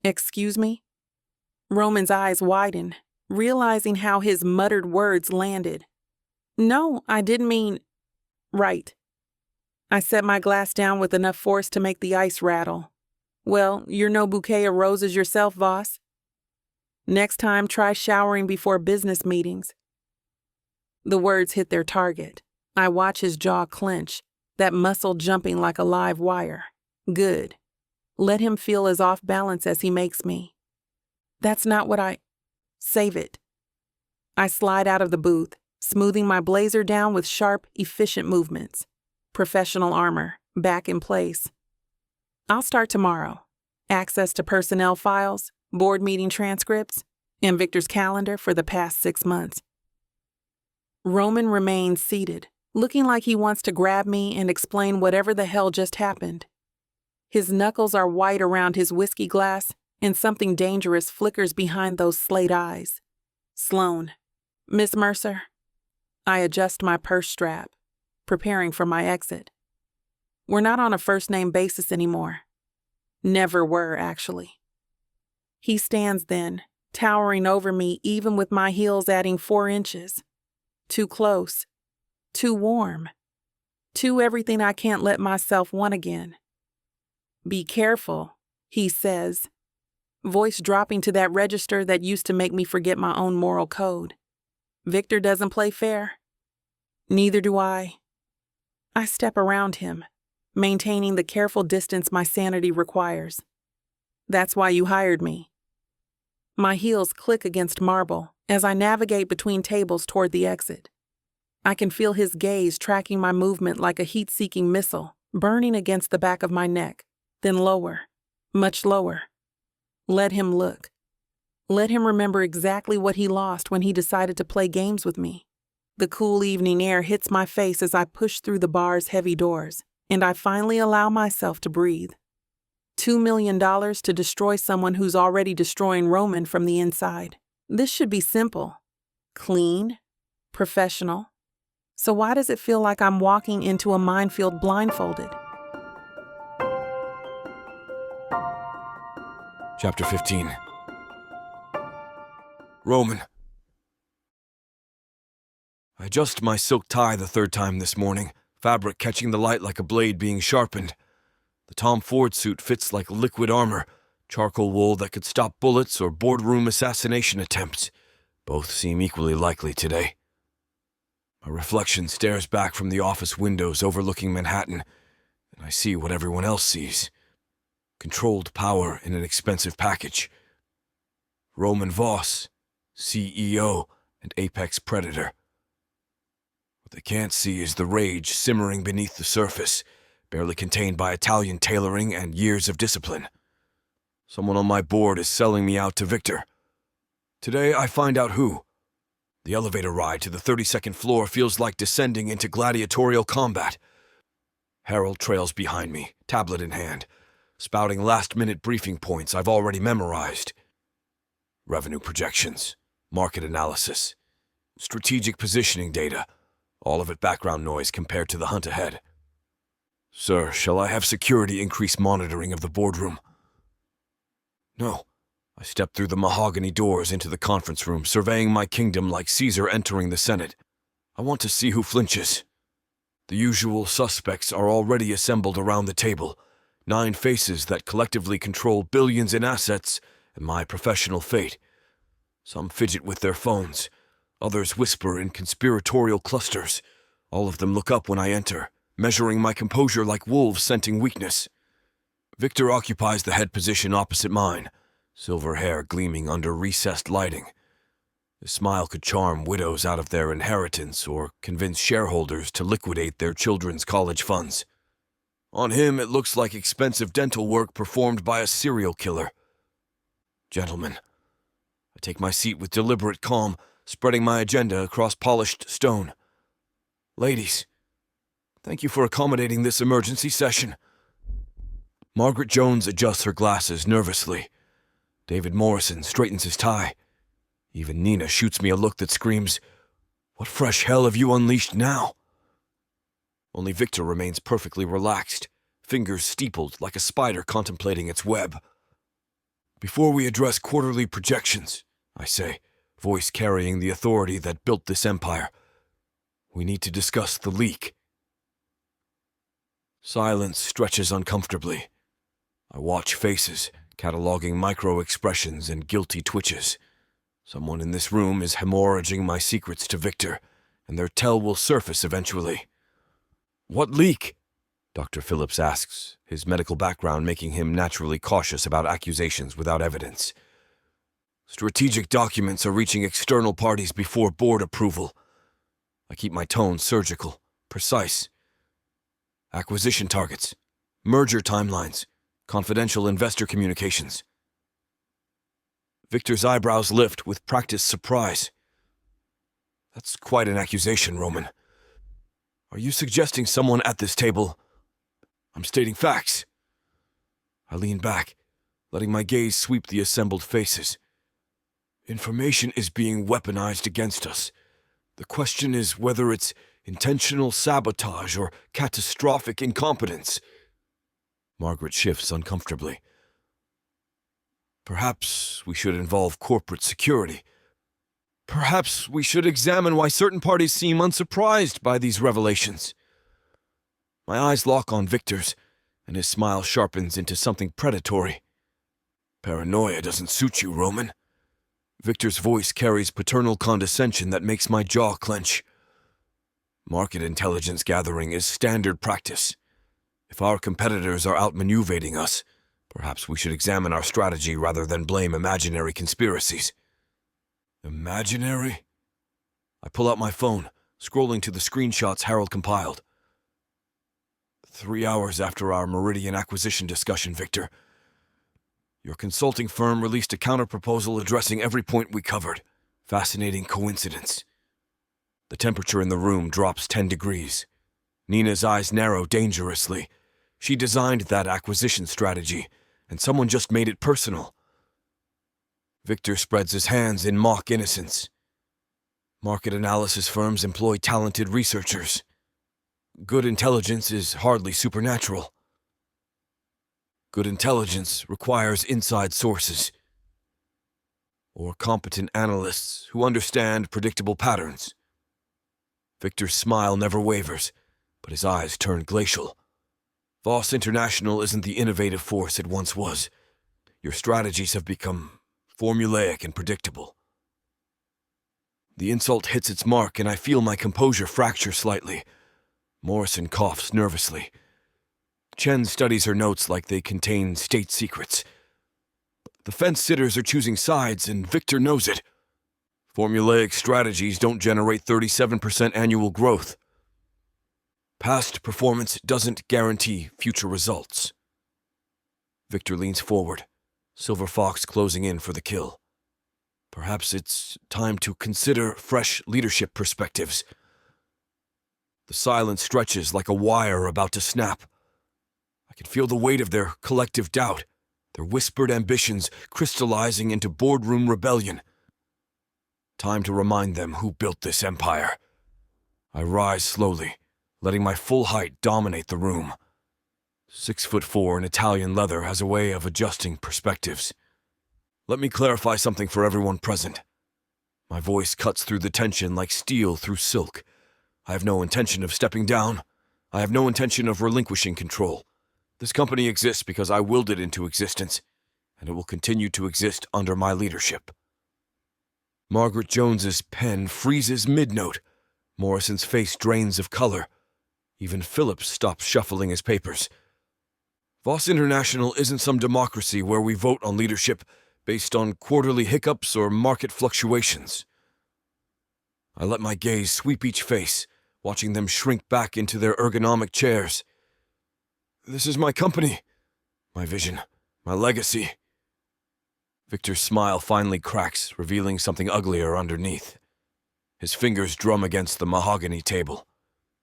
"Excuse me?" Roman's eyes widen, realizing how his muttered words landed. "No, I didn't mean—" "Right." I set my glass down with enough force to make the ice rattle. "Well, you're no bouquet of roses yourself, Voss. Next time, try showering before business meetings." The words hit their target. I watch his jaw clench, that muscle jumping like a live wire. Good. Let him feel as off balance as he makes me. "That's not what I—" "Save it." I slide out of the booth, smoothing my blazer down with sharp, efficient movements. Professional armor, back in place. "I'll start tomorrow. Access to personnel files, board meeting transcripts, and Victor's calendar for the past 6 months. Roman remains seated, looking like he wants to grab me and explain whatever the hell just happened. His knuckles are white around his whiskey glass, and something dangerous flickers behind those slate eyes. "Sloan. Miss Mercer." I adjust my purse strap, preparing for my exit. We're not on a first-name basis anymore. Never were, actually. He stands then, towering over me even with my heels adding 4 inches. Too close. Too warm. Too everything I can't let myself want again. "Be careful," he says, voice dropping to that register that used to make me forget my own moral code. Victor doesn't play fair. Neither do I. I step around him, maintaining the careful distance my sanity requires. "That's why you hired me." My heels click against marble as I navigate between tables toward the exit. I can feel his gaze tracking my movement like a heat-seeking missile, burning against the back of my neck, then lower, much lower. Let him look. Let him remember exactly what he lost when he decided to play games with me. The cool evening air hits my face as I push through the bar's heavy doors, and I finally allow myself to breathe. $2 million to destroy someone who's already destroying Roman from the inside. This should be simple, clean, professional. So why does it feel like I'm walking into a minefield blindfolded? Chapter 15. Roman. I adjust my silk tie the 3rd time this morning, fabric catching the light like a blade being sharpened. The Tom Ford suit fits like liquid armor, charcoal wool that could stop bullets or boardroom assassination attempts. Both seem equally likely today. My reflection stares back from the office windows overlooking Manhattan, and I see what everyone else sees. Controlled power in an expensive package. Roman Voss, CEO and apex predator. What they can't see is the rage simmering beneath the surface, barely contained by Italian tailoring and years of discipline. Someone on my board is selling me out to Victor. Today I find out who. The elevator ride to the 32nd floor feels like descending into gladiatorial combat. Harold trails behind me, tablet in hand, spouting last-minute briefing points I've already memorized. Revenue projections, market analysis, strategic positioning data, all of it background noise compared to the hunt ahead. "Sir, shall I have security increase monitoring of the boardroom?" No. I step through the mahogany doors into the conference room, surveying my kingdom like Caesar entering the Senate. I want to see who flinches. The usual suspects are already assembled around the table, 9 faces that collectively control billions in assets and my professional fate. Some fidget with their phones. Others whisper in conspiratorial clusters. All of them look up when I enter, measuring my composure like wolves scenting weakness. Victor occupies the head position opposite mine, silver hair gleaming under recessed lighting. His smile could charm widows out of their inheritance or convince shareholders to liquidate their children's college funds. On him, it looks like expensive dental work performed by a serial killer. Gentlemen, I take my seat with deliberate calm, spreading my agenda across polished stone. Ladies, thank you for accommodating this emergency session. Margaret Jones adjusts her glasses nervously. David Morrison straightens his tie. Even Nina shoots me a look that screams, "What fresh hell have you unleashed now?" Only Victor remains perfectly relaxed, fingers steepled like a spider contemplating its web. "Before we address quarterly projections," I say, voice carrying the authority that built this empire, "we need to discuss the leak." Silence stretches uncomfortably. I watch faces, cataloging micro-expressions and guilty twitches. Someone in this room is hemorrhaging my secrets to Victor, and their tell will surface eventually. "What leak?" Dr. Phillips asks, his medical background making him naturally cautious about accusations without evidence. "Strategic documents are reaching external parties before board approval." I keep my tone surgical, precise. "Acquisition targets, merger timelines, confidential investor communications." Victor's eyebrows lift with practiced surprise. "That's quite an accusation, Roman. Are you suggesting someone at this table—" "I'm stating facts." I lean back, letting my gaze sweep the assembled faces. "Information is being weaponized against us. The question is whether it's intentional sabotage or catastrophic incompetence." Margaret shifts uncomfortably. "Perhaps we should involve corporate security. Perhaps we should examine why certain parties seem unsurprised by these revelations." My eyes lock on Victor's, and his smile sharpens into something predatory. "Paranoia doesn't suit you, Roman." Victor's voice carries paternal condescension that makes my jaw clench. "Market intelligence gathering is standard practice. If our competitors are outmaneuvering us, perhaps we should examine our strategy rather than blame imaginary conspiracies." "Imaginary?" I pull out my phone, scrolling to the screenshots Harold compiled. 3 hours after our Meridian acquisition discussion, Victor, your consulting firm released a counterproposal addressing every point we covered. Fascinating coincidence. The temperature in the room drops 10 degrees. Nina's eyes narrow dangerously. She designed that acquisition strategy, and someone just made it personal. Victor spreads his hands in mock innocence. "Market analysis firms employ talented researchers. Good intelligence is hardly supernatural. Good intelligence requires inside sources, or competent analysts who understand predictable patterns." Victor's smile never wavers, but his eyes turn glacial. "Voss International isn't the innovative force it once was. Your strategies have become formulaic and predictable." The insult hits its mark, and I feel my composure fracture slightly. Morrison coughs nervously. Chen studies her notes like they contain state secrets. The fence-sitters are choosing sides, and Victor knows it. Formulaic strategies don't generate 37% annual growth. Past performance doesn't guarantee future results. Victor leans forward, Silver Fox closing in for the kill. Perhaps it's time to consider fresh leadership perspectives. The silence stretches like a wire about to snap. I can feel the weight of their collective doubt, their whispered ambitions crystallizing into boardroom rebellion. Time to remind them who built this empire. I rise slowly, letting my full height dominate the room. 6'4" in Italian leather has a way of adjusting perspectives. Let me clarify something for everyone present. My voice cuts through the tension like steel through silk. I have no intention of stepping down. I have no intention of relinquishing control. This company exists because I willed it into existence, and it will continue to exist under my leadership. Margaret Jones's pen freezes mid-note. Morrison's face drains of color. Even Phillips stops shuffling his papers. Voss International isn't some democracy where we vote on leadership based on quarterly hiccups or market fluctuations. I let my gaze sweep each face, watching them shrink back into their ergonomic chairs. This is my company, my vision, my legacy. Victor's smile finally cracks, revealing something uglier underneath. His fingers drum against the mahogany table,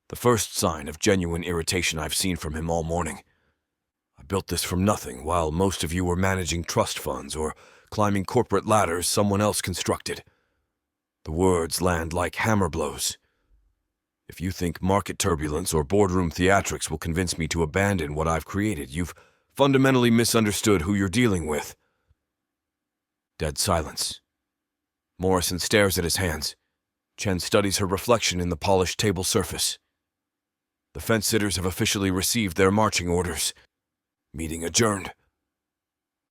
the first sign of genuine irritation I've seen from him all morning. I built this from nothing while most of you were managing trust funds or climbing corporate ladders someone else constructed. The words land like hammer blows. If you think market turbulence or boardroom theatrics will convince me to abandon what I've created, you've fundamentally misunderstood who you're dealing with. Dead silence. Morrison stares at his hands. Chen studies her reflection in the polished table surface. The fence-sitters have officially received their marching orders. Meeting adjourned.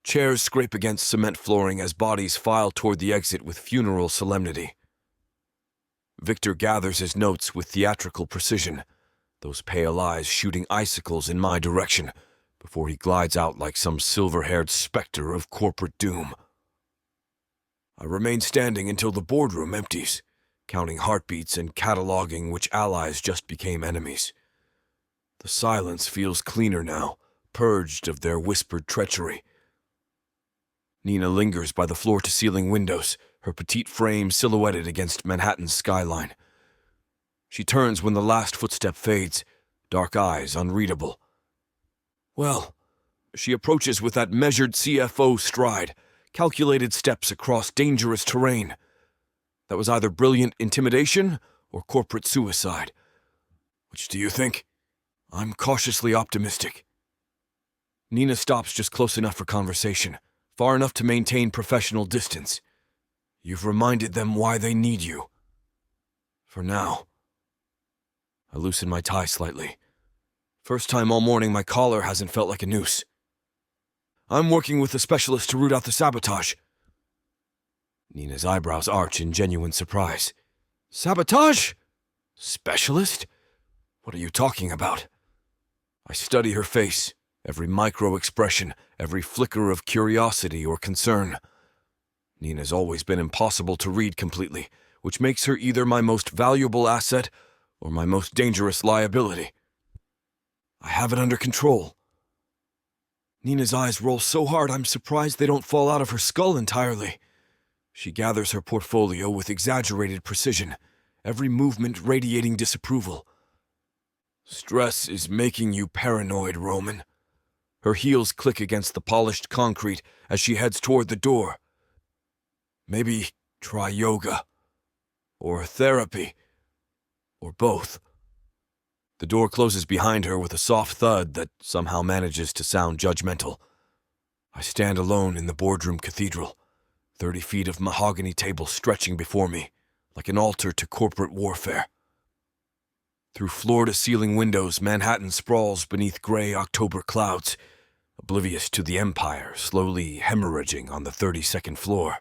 Chairs scrape against cement flooring as bodies file toward the exit with funeral solemnity. Victor gathers his notes with theatrical precision, those pale eyes shooting icicles in my direction, before he glides out like some silver-haired specter of corporate doom. I remain standing until the boardroom empties, counting heartbeats and cataloging which allies just became enemies. The silence feels cleaner now, purged of their whispered treachery. Nina lingers by the floor-to-ceiling windows, her petite frame silhouetted against Manhattan's skyline. She turns when the last footstep fades, dark eyes unreadable. Well, she approaches with that measured CFO stride, calculated steps across dangerous terrain. That was either brilliant intimidation or corporate suicide. Which do you think? I'm cautiously optimistic. Nina stops just close enough for conversation, far enough to maintain professional distance. You've reminded them why they need you. For now. I loosen my tie slightly. First time all morning my collar hasn't felt like a noose. I'm working with a specialist to root out the sabotage. Nina's eyebrows arch in genuine surprise. Sabotage? Specialist? What are you talking about? I study her face, every micro-expression, every flicker of curiosity or concern. Nina's always been impossible to read completely, which makes her either my most valuable asset or my most dangerous liability. I have it under control. Nina's eyes roll so hard I'm surprised they don't fall out of her skull entirely. She gathers her portfolio with exaggerated precision, every movement radiating disapproval. Stress is making you paranoid, Roman. Her heels click against the polished concrete as she heads toward the door. Maybe try yoga, or therapy, or both. The door closes behind her with a soft thud that somehow manages to sound judgmental. I stand alone in the boardroom cathedral, 30 feet of mahogany table stretching before me, like an altar to corporate warfare. Through floor-to-ceiling windows, Manhattan sprawls beneath gray October clouds, oblivious to the empire slowly hemorrhaging on the 32nd floor.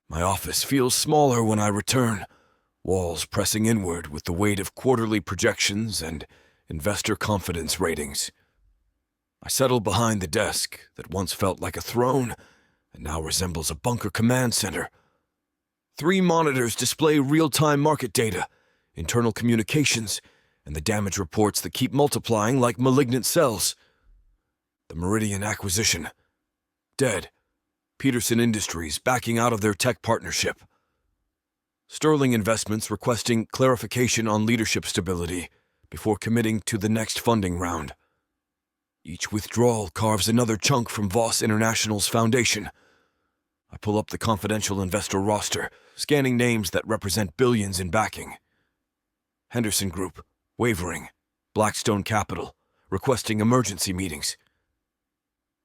My office feels smaller when I return, walls pressing inward with the weight of quarterly projections and investor confidence ratings. I settle behind the desk that once felt like a throne and now resembles a bunker command center. 3 monitors display real-time market data, internal communications, and the damage reports that keep multiplying like malignant cells. The Meridian acquisition. Dead. Peterson Industries backing out of their tech partnership. Sterling Investments requesting clarification on leadership stability before committing to the next funding round. Each withdrawal carves another chunk from Voss International's foundation. I pull up the confidential investor roster, scanning names that represent billions in backing. Henderson Group, wavering. Blackstone Capital, requesting emergency meetings.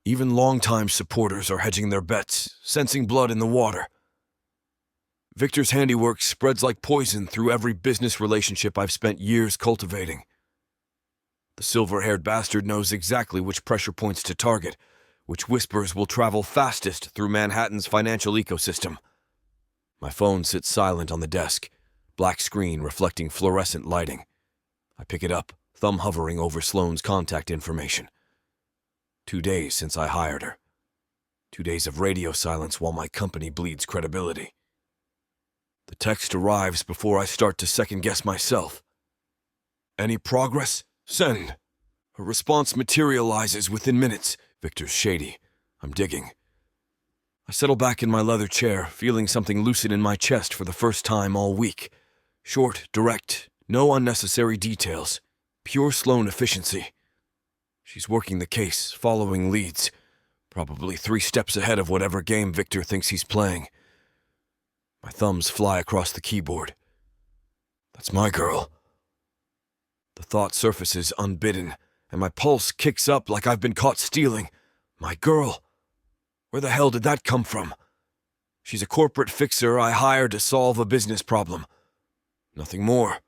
Even longtime supporters are hedging their bets, sensing blood in the water. Victor's handiwork spreads like poison through every business relationship I've spent years cultivating. The silver-haired bastard knows exactly which pressure points to target, which whispers will travel fastest through Manhattan's financial ecosystem. My phone sits silent on the desk, black screen reflecting fluorescent lighting. I pick it up, thumb hovering over Sloane's contact information. 2 days since I hired her. 2 days of radio silence while my company bleeds credibility. The text arrives before I start to second-guess myself. Any progress? Send. A response materializes within minutes. Victor's shady. I'm digging. I settle back in my leather chair, feeling something loosen in my chest for the first time all week. Short, direct, no unnecessary details. Pure Sloane efficiency. She's working the case, following leads. Probably 3 steps ahead of whatever game Victor thinks he's playing. My thumbs fly across the keyboard. That's my girl. The thought surfaces unbidden, and my pulse kicks up like I've been caught stealing. My girl? Where the hell did that come from? She's a corporate fixer I hired to solve a business problem. Nothing more.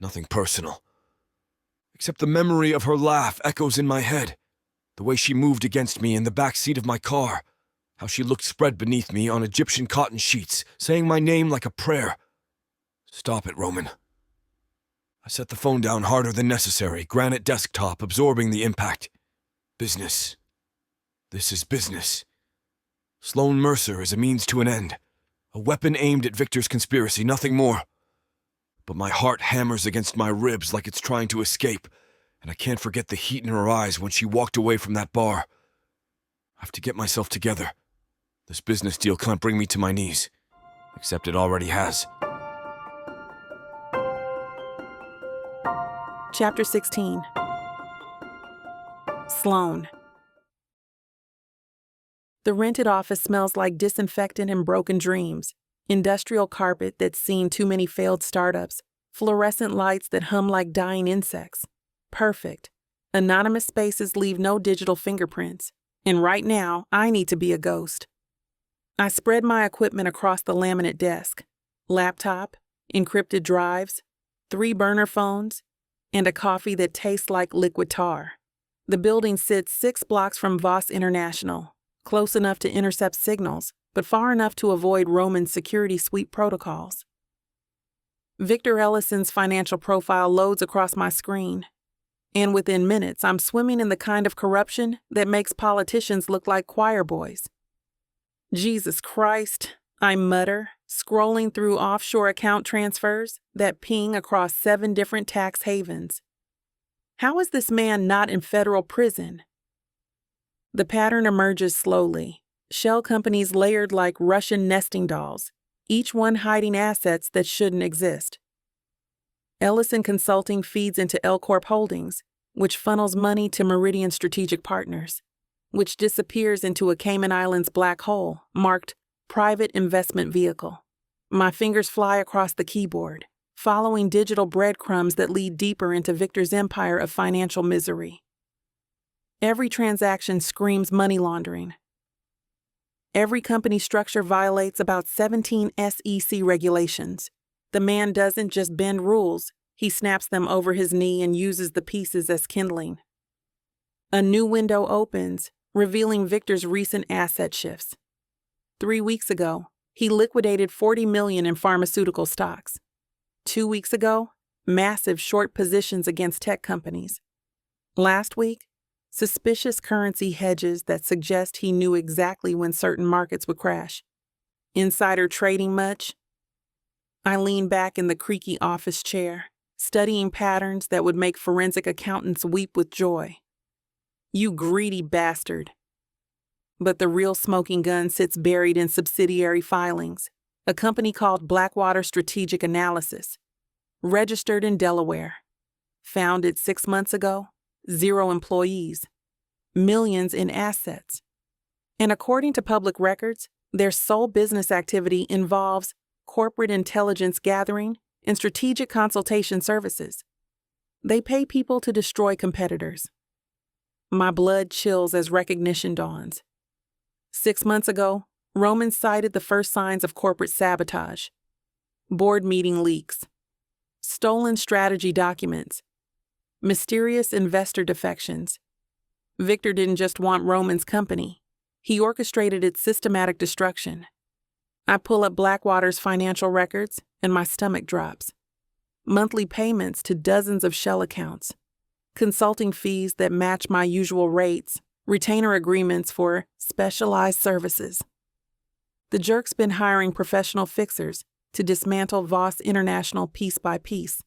Nothing personal. Except the memory of her laugh echoes in my head. The way she moved against me in the back seat of my car. How she looked spread beneath me on Egyptian cotton sheets, saying my name like a prayer. Stop it, Roman. I set the phone down harder than necessary, granite desktop absorbing the impact. Business. This is business. Sloan Mercer is a means to an end. A weapon aimed at Victor's conspiracy, nothing more. But my heart hammers against my ribs like it's trying to escape, and I can't forget the heat in her eyes when she walked away from that bar. I have to get myself together. This business deal can't bring me to my knees. Except it already has. Chapter 16. Sloan. The rented office smells like disinfectant and broken dreams, industrial carpet that's seen too many failed startups, fluorescent lights that hum like dying insects. Perfect. Anonymous spaces leave no digital fingerprints, and right now, I need to be a ghost. I spread my equipment across the laminate desk. Laptop, encrypted drives, 3 burner phones, and a coffee that tastes like liquid tar. The building sits 6 blocks from Voss International, close enough to intercept signals, but far enough to avoid Roman's security suite protocols. Victor Ellison's financial profile loads across my screen, and within minutes, I'm swimming in the kind of corruption that makes politicians look like choir boys. Jesus Christ, I mutter, scrolling through offshore account transfers that ping across 7 different tax havens. How is this man not in federal prison? The pattern emerges slowly. Shell companies layered like Russian nesting dolls, each one hiding assets that shouldn't exist. Ellison Consulting feeds into L Corp Holdings, which funnels money to Meridian Strategic Partners, which disappears into a Cayman Islands black hole marked Private Investment Vehicle. My fingers fly across the keyboard, following digital breadcrumbs that lead deeper into Victor's empire of financial misery. Every transaction screams money laundering. Every company structure violates about 17 SEC regulations. The man doesn't just bend rules, he snaps them over his knee and uses the pieces as kindling. A new window opens, revealing Victor's recent asset shifts. 3 weeks ago, he liquidated $40 million in pharmaceutical stocks. 2 weeks ago, massive short positions against tech companies. Last week, suspicious currency hedges that suggest he knew exactly when certain markets would crash. Insider trading much? I lean back in the creaky office chair, studying patterns that would make forensic accountants weep with joy. You greedy bastard. But the real smoking gun sits buried in subsidiary filings, a company called Blackwater Strategic Analysis, registered in Delaware. Founded 6 months ago, 0 employees, millions in assets. And according to public records, their sole business activity involves corporate intelligence gathering and strategic consultation services. They pay people to destroy competitors. My blood chills as recognition dawns. 6 months ago, Roman cited the first signs of corporate sabotage. Board meeting leaks, stolen strategy documents, mysterious investor defections. Victor didn't just want Roman's company. He orchestrated its systematic destruction. I pull up Blackwater's financial records, and my stomach drops. Monthly payments to dozens of shell accounts, consulting fees that match my usual rates, retainer agreements for specialized services. The jerk's been hiring professional fixers to dismantle Voss International piece by piece.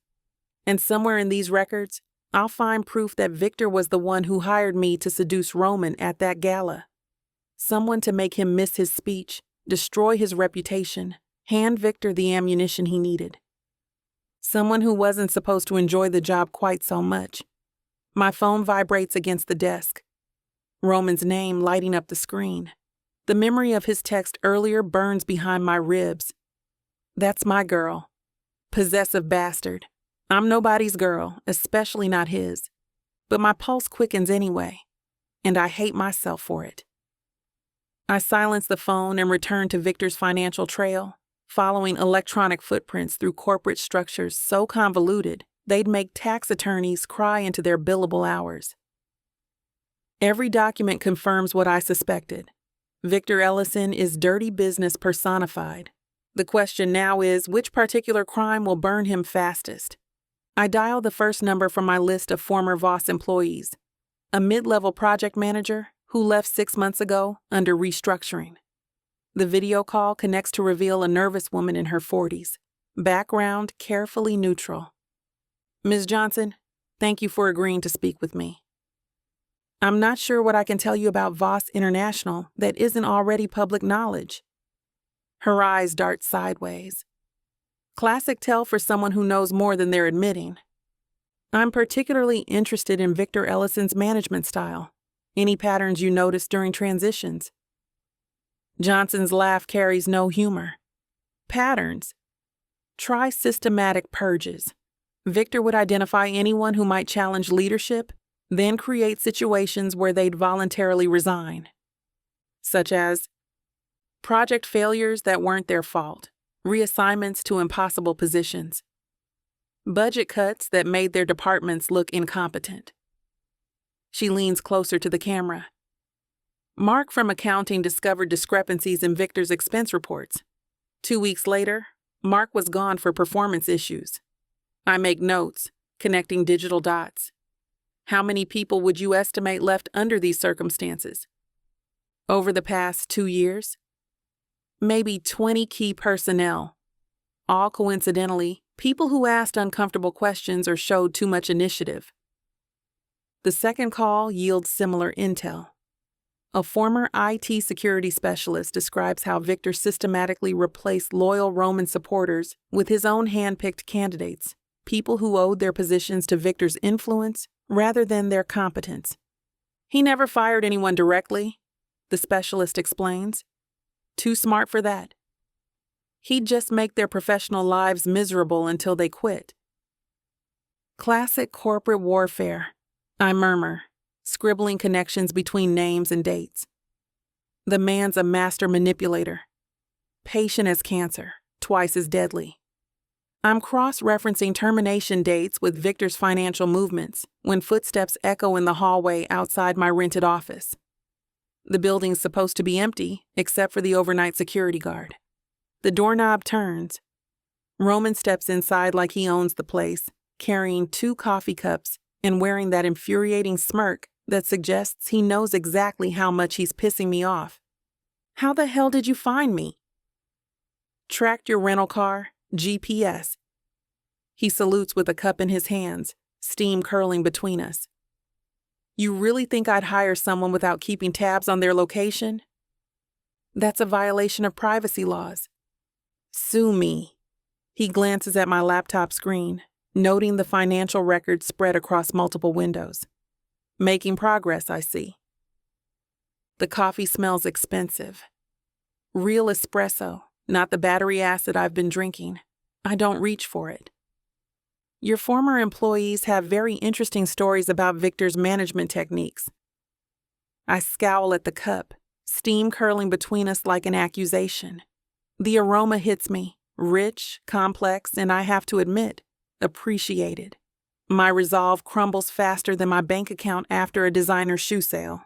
And somewhere in these records, I'll find proof that Victor was the one who hired me to seduce Roman at that gala. Someone to make him miss his speech, destroy his reputation, hand Victor the ammunition he needed. Someone who wasn't supposed to enjoy the job quite so much. My phone vibrates against the desk. Roman's name lighting up the screen. The memory of his text earlier burns behind my ribs. That's my girl. Possessive bastard. I'm nobody's girl, especially not his. But my pulse quickens anyway, and I hate myself for it. I silence the phone and return to Victor's financial trail, following electronic footprints through corporate structures so convoluted they'd make tax attorneys cry into their billable hours. Every document confirms what I suspected. Victor Ellison is dirty business personified. The question now is, which particular crime will burn him fastest? I dial the first number from my list of former Voss employees, a mid-level project manager who left 6 months ago under restructuring. The video call connects to reveal a nervous woman in her 40s. Background carefully neutral. Ms. Johnson, thank you for agreeing to speak with me. I'm not sure what I can tell you about Voss International that isn't already public knowledge. Her eyes dart sideways. Classic tell for someone who knows more than they're admitting. I'm particularly interested in Victor Ellison's management style. Any patterns you notice during transitions? Johnson's laugh carries no humor. Patterns. Try systematic purges. Victor would identify anyone who might challenge leadership, then create situations where they'd voluntarily resign. Such as project failures that weren't their fault, reassignments to impossible positions, budget cuts that made their departments look incompetent. She leans closer to the camera. Mark from accounting discovered discrepancies in Victor's expense reports. 2 weeks later, Mark was gone for performance issues. I make notes, connecting digital dots. How many people would you estimate left under these circumstances? Over the past 2 years? Maybe 20 key personnel. All coincidentally, people who asked uncomfortable questions or showed too much initiative. The second call yields similar intel. A former IT security specialist describes how Victor systematically replaced loyal Roman supporters with his own hand-picked candidates, people who owed their positions to Victor's influence rather than their competence. He never fired anyone directly, the specialist explains. Too smart for that. He'd just make their professional lives miserable until they quit. Classic corporate warfare, I murmur, scribbling connections between names and dates. The man's a master manipulator. Patient as cancer, twice as deadly. I'm cross-referencing termination dates with Victor's financial movements when footsteps echo in the hallway outside my rented office. The building's supposed to be empty, except for the overnight security guard. The doorknob turns. Roman steps inside like he owns the place, carrying 2 coffee cups and wearing that infuriating smirk that suggests he knows exactly how much he's pissing me off. How the hell did you find me? Tracked your rental car, GPS. He salutes with a cup in his hands, steam curling between us. You really think I'd hire someone without keeping tabs on their location? That's a violation of privacy laws. Sue me. He glances at my laptop screen, noting the financial records spread across multiple windows. Making progress, I see. The coffee smells expensive. Real espresso, not the battery acid I've been drinking. I don't reach for it. Your former employees have very interesting stories about Victor's management techniques. I scowl at the cup, steam curling between us like an accusation. The aroma hits me, rich, complex, and I have to admit, appreciated. My resolve crumbles faster than my bank account after a designer shoe sale.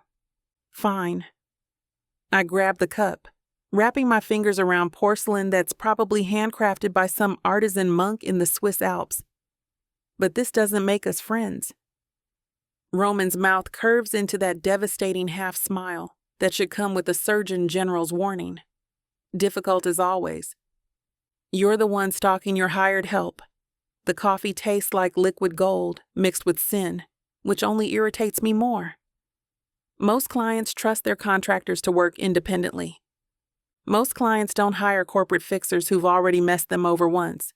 Fine. I grab the cup, wrapping my fingers around porcelain that's probably handcrafted by some artisan monk in the Swiss Alps. But this doesn't make us friends. Roman's mouth curves into that devastating half-smile that should come with a Surgeon General's warning. Difficult as always. You're the one stalking your hired help. The coffee tastes like liquid gold mixed with sin, which only irritates me more. Most clients trust their contractors to work independently. Most clients don't hire corporate fixers who've already messed them over once.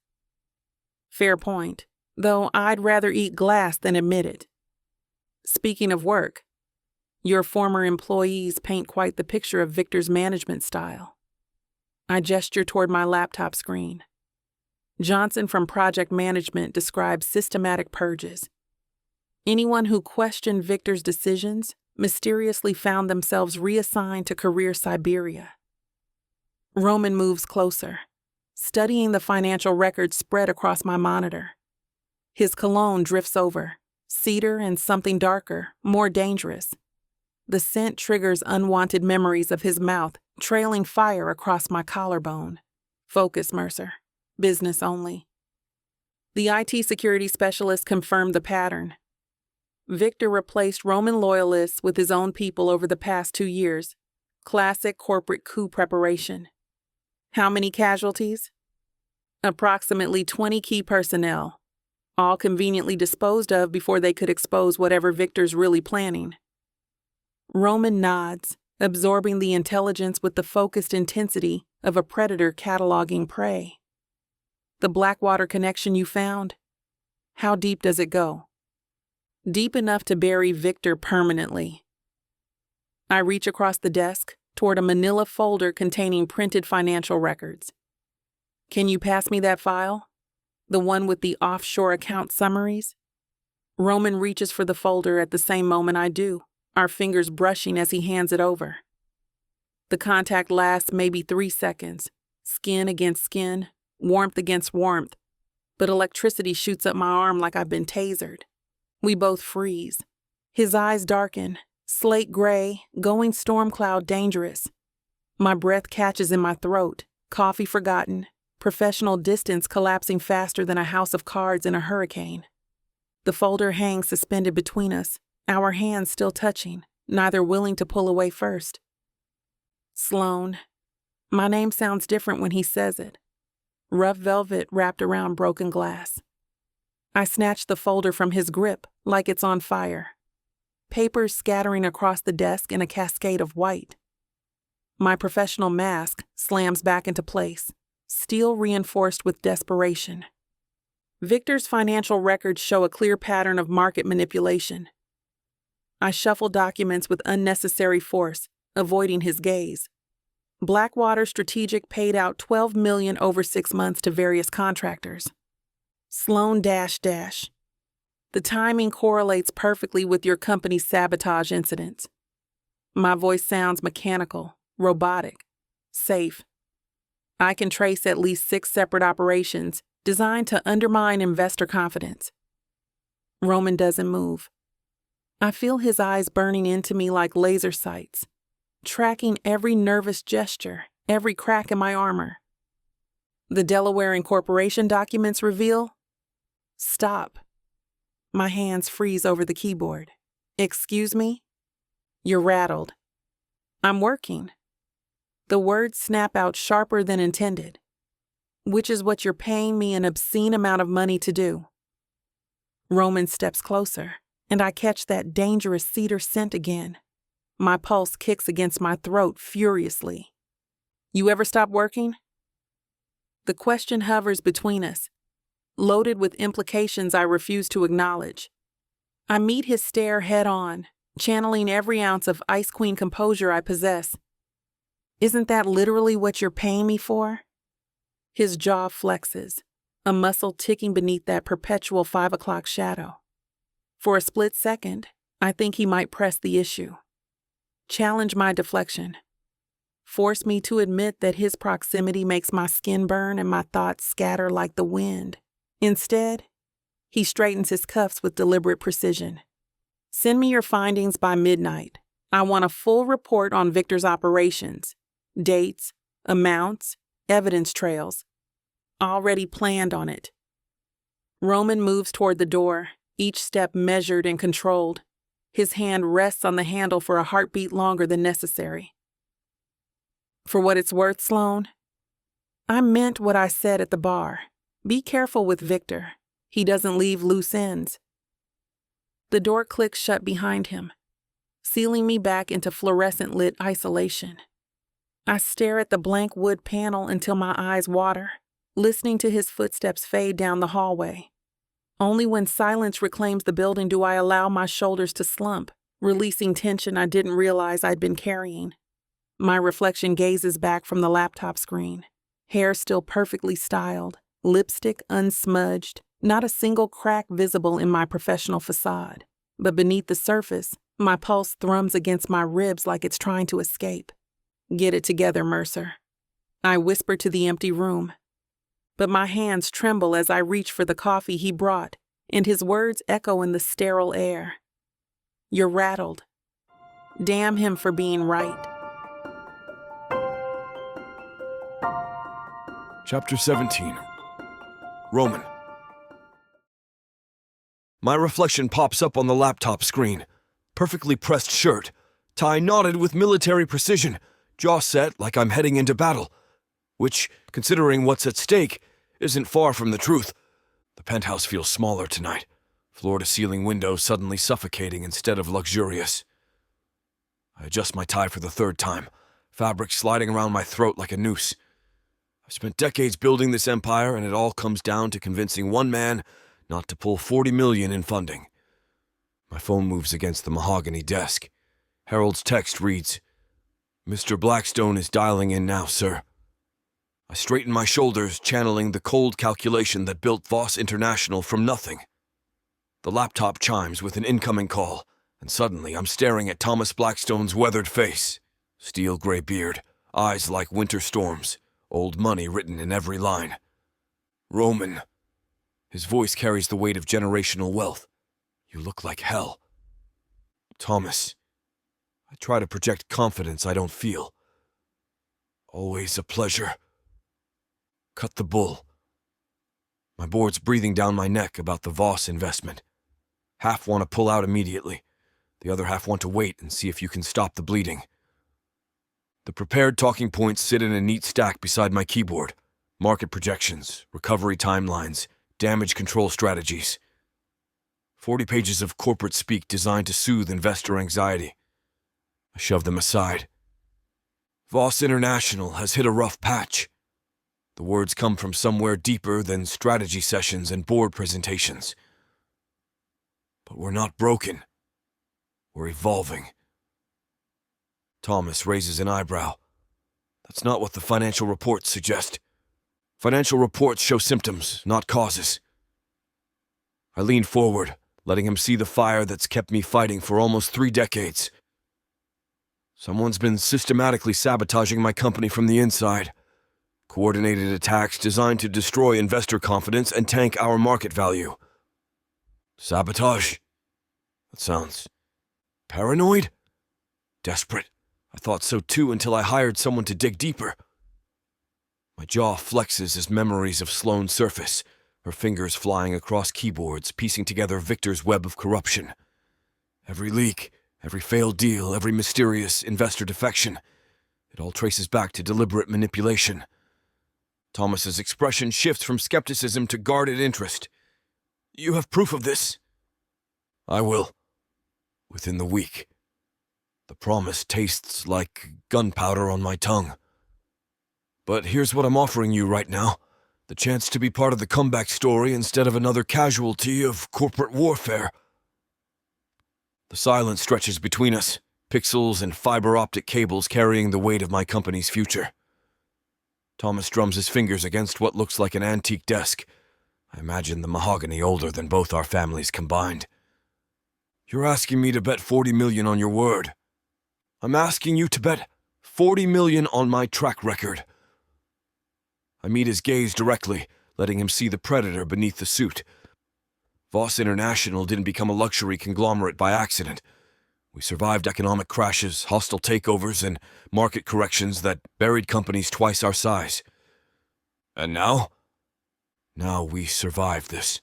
Fair point, though I'd rather eat glass than admit it. Speaking of work, your former employees paint quite the picture of Victor's management style. I gesture toward my laptop screen, Johnson from Project Management describes systematic purges. Anyone who questioned Victor's decisions mysteriously found themselves reassigned to career Siberia. Roman moves closer, studying the financial records spread across my monitor. His cologne drifts over, cedar and something darker, more dangerous. The scent triggers unwanted memories of his mouth trailing fire across my collarbone. Focus, Mercer. Business only. The IT security specialist confirmed the pattern. Victor replaced Roman loyalists with his own people over the past 2 years. Classic corporate coup preparation. How many casualties? Approximately 20 key personnel, all conveniently disposed of before they could expose whatever Victor's really planning. Roman nods, absorbing the intelligence with the focused intensity of a predator cataloging prey. The Blackwater connection you found? How deep does it go? Deep enough to bury Victor permanently. I reach across the desk toward a manila folder containing printed financial records. Can you pass me that file? The one with the offshore account summaries? Roman reaches for the folder at the same moment I do, our fingers brushing as he hands it over. The contact lasts maybe 3 seconds, skin against skin, warmth against warmth, but electricity shoots up my arm like I've been tasered. We both freeze. His eyes darken, slate gray, going storm cloud dangerous. My breath catches in my throat, coffee forgotten, professional distance collapsing faster than a house of cards in a hurricane. The folder hangs suspended between us, our hands still touching, neither willing to pull away first. Sloan. My name sounds different when he says it. Rough velvet wrapped around broken glass. I snatch the folder from his grip like it's on fire. Papers scattering across the desk in a cascade of white. My professional mask slams back into place, steel reinforced with desperation. Victor's financial records show a clear pattern of market manipulation. I shuffle documents with unnecessary force, avoiding his gaze. Blackwater Strategic paid out $12 million over 6 months to various contractors. Sloan .. The timing correlates perfectly with your company's sabotage incidents. My voice sounds mechanical, robotic, safe. I can trace at least 6 separate operations designed to undermine investor confidence. Roman doesn't move. I feel his eyes burning into me like laser sights, tracking every nervous gesture, every crack in my armor. The Delaware Incorporation documents reveal. Stop. My hands freeze over the keyboard. Excuse me? You're rattled. I'm working. The words snap out sharper than intended, which is what you're paying me an obscene amount of money to do. Roman steps closer, and I catch that dangerous cedar scent again. My pulse kicks against my throat furiously. You ever stop working? The question hovers between us, loaded with implications I refuse to acknowledge. I meet his stare head on, channeling every ounce of Ice Queen composure I possess. Isn't that literally what you're paying me for? His jaw flexes, a muscle ticking beneath that perpetual 5 o'clock shadow. For a split second, I think he might press the issue. Challenge my deflection. Force me to admit that his proximity makes my skin burn and my thoughts scatter like the wind. Instead, he straightens his cuffs with deliberate precision. Send me your findings by midnight. I want a full report on Victor's operations. Dates, amounts, evidence trails. Already planned on it. Roman moves toward the door, each step measured and controlled. His hand rests on the handle for a heartbeat longer than necessary. For what it's worth, Sloan, I meant what I said at the bar. Be careful with Victor. He doesn't leave loose ends. The door clicks shut behind him, sealing me back into fluorescent-lit isolation. I stare at the blank wood panel until my eyes water, listening to his footsteps fade down the hallway. Only when silence reclaims the building do I allow my shoulders to slump, releasing tension I didn't realize I'd been carrying. My reflection gazes back from the laptop screen, hair still perfectly styled, Lipstick unsmudged, not a single crack visible in my professional facade. But beneath the surface, my pulse thrums against my ribs like it's trying to escape. Get it together, Mercer. I whisper to the empty room. But my hands tremble as I reach for the coffee he brought, and his words echo in the sterile air. You're rattled. Damn him for being right. Chapter 17. Roman. My reflection pops up on the laptop screen. Perfectly pressed shirt, tie knotted with military precision, jaw set like I'm heading into battle. Which, considering what's at stake, isn't far from the truth. The penthouse feels smaller tonight, floor-to-ceiling windows suddenly suffocating instead of luxurious. I adjust my tie for the third time, fabric sliding around my throat like a noose. I've spent decades building this empire, and it all comes down to convincing one man not to pull $40 million in funding. My phone moves against the mahogany desk. Harold's text reads, "Mr. Blackstone is dialing in now, sir." I straighten my shoulders, channeling the cold calculation that built Voss International from nothing. The laptop chimes with an incoming call, and suddenly I'm staring at Thomas Blackstone's weathered face. Steel gray beard, eyes like winter storms, old money written in every line. "Roman." His voice carries the weight of generational wealth. "You look like hell." "Thomas." I try to project confidence I don't feel. "Always a pleasure." Cut the bull. My board's breathing down my neck about the Voss investment. Half want to pull out immediately. The other half want to wait and see if you can stop the bleeding. The prepared talking points sit in a neat stack beside my keyboard. Market projections, recovery timelines, damage control strategies. 40 pages of corporate speak designed to soothe investor anxiety. I shove them aside. Voss International has hit a rough patch. The words come from somewhere deeper than strategy sessions and board presentations. But we're not broken. We're evolving. Thomas raises an eyebrow. That's not what the financial reports suggest. Financial reports show symptoms, not causes. I lean forward, letting him see the fire that's kept me fighting for almost 3 decades. Someone's been systematically sabotaging my company from the inside. Coordinated attacks designed to destroy investor confidence and tank our market value. Sabotage? That sounds paranoid? Desperate? I thought so too until I hired someone to dig deeper. My jaw flexes as memories of Sloane surface, her fingers flying across keyboards, piecing together Victor's web of corruption. Every leak, every failed deal, every mysterious investor defection. It all traces back to deliberate manipulation. Thomas's expression shifts from skepticism to guarded interest. "You have proof of this?" "I will. Within the week." The promise tastes like gunpowder on my tongue. But here's what I'm offering you right now. The chance to be part of the comeback story instead of another casualty of corporate warfare. The silence stretches between us, pixels and fiber optic cables carrying the weight of my company's future. Thomas drums his fingers against what looks like an antique desk. I imagine the mahogany older than both our families combined. "You're asking me to bet $40 million on your word." "I'm asking you to bet $40 million on my track record." I meet his gaze directly, letting him see the predator beneath the suit. Voss International didn't become a luxury conglomerate by accident. We survived economic crashes, hostile takeovers, and market corrections that buried companies twice our size. And now? Now we survive this.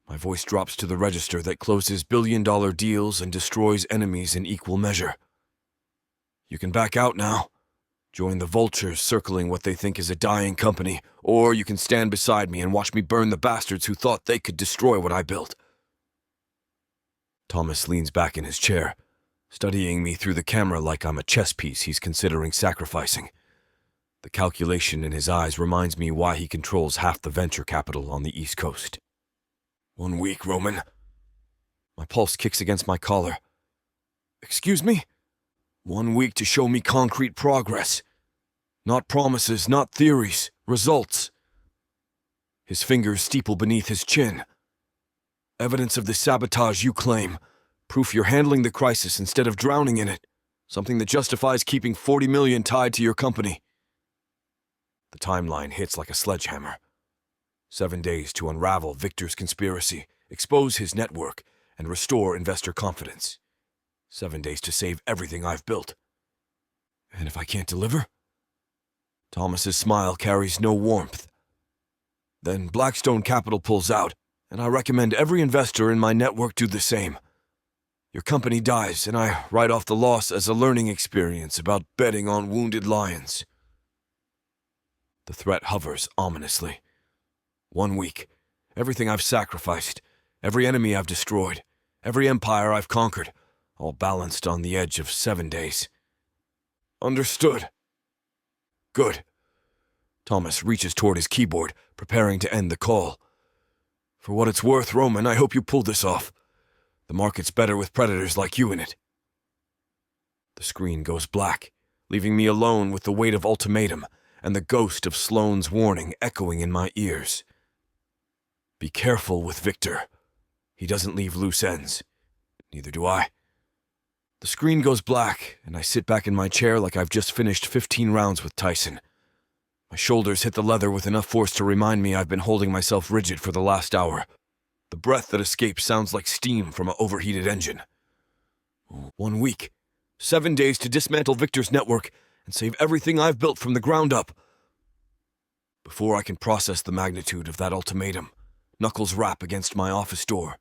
My voice drops to the register that closes billion-dollar deals and destroys enemies in equal measure. You can back out now. Join the vultures circling what they think is a dying company, or you can stand beside me and watch me burn the bastards who thought they could destroy what I built. Thomas leans back in his chair, studying me through the camera like I'm a chess piece he's considering sacrificing. The calculation in his eyes reminds me why he controls half the venture capital on the East Coast. 1 week, Roman. My pulse kicks against my collar. Excuse me? 1 week to show me concrete progress. Not promises, not theories, results. his fingers steeple beneath his chin. Evidence of the sabotage you claim. Proof you're handling the crisis instead of drowning in it. Something that justifies keeping 40 million tied to your company. The timeline hits like a sledgehammer. 7 days to unravel Victor's conspiracy, expose his network, and restore investor confidence. 7 days to save everything I've built. And if I can't deliver? Thomas's smile carries no warmth. Then Blackstone Capital pulls out, and I recommend every investor in my network do the same. Your company dies, and I write off the loss as a learning experience about betting on wounded lions. The threat hovers ominously. 1 week. Everything I've sacrificed, every enemy I've destroyed, every empire I've conquered, all balanced on the edge of 7 days. Understood. Good. Thomas reaches toward his keyboard, preparing to end the call. For what it's worth, Roman, I hope you pull this off. The market's better with predators like you in it. The screen goes black, leaving me alone with the weight of ultimatum and the ghost of Sloane's warning echoing in my ears. Be careful with Victor. He doesn't leave loose ends. Neither do I. The screen goes black, and I sit back in my chair like I've just finished 15 rounds with Tyson. My shoulders hit the leather with enough force to remind me I've been holding myself rigid for the last hour. The breath that escapes sounds like steam from an overheated engine. 1 week. 7 days to dismantle Victor's network and save everything I've built from the ground up. Before I can process the magnitude of that ultimatum, knuckles rap against my office door.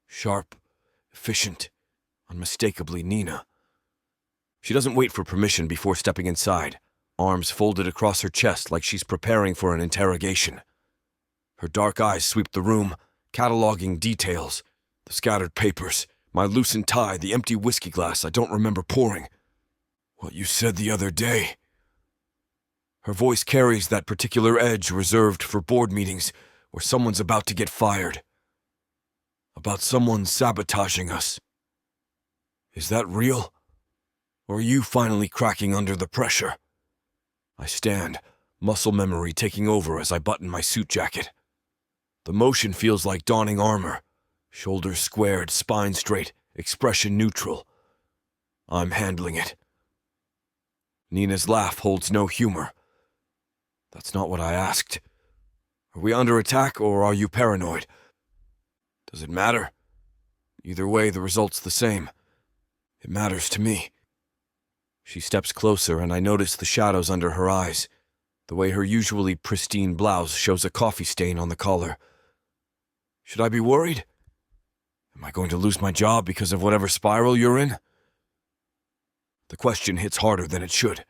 Sharp, efficient, unmistakably Nina. She doesn't wait for permission before stepping inside, arms folded across her chest like she's preparing for an interrogation. Her dark eyes sweep the room, cataloging details, the scattered papers, my loosened tie, the empty whiskey glass I don't remember pouring. What you said the other day. Her voice carries that particular edge reserved for board meetings where someone's about to get fired. About someone sabotaging us. Is that real? Or are you finally cracking under the pressure? I stand, muscle memory taking over as I button my suit jacket. The motion feels like donning armor. Shoulders squared, spine straight, expression neutral. I'm handling it. Nina's laugh holds no humor. That's not what I asked. Are we under attack or are you paranoid? Does it matter? Either way, the result's the same. It matters to me. She steps closer and I notice the shadows under her eyes, the way her usually pristine blouse shows a coffee stain on the collar. Should I be worried? Am I going to lose my job because of whatever spiral you're in? The question hits harder than it should.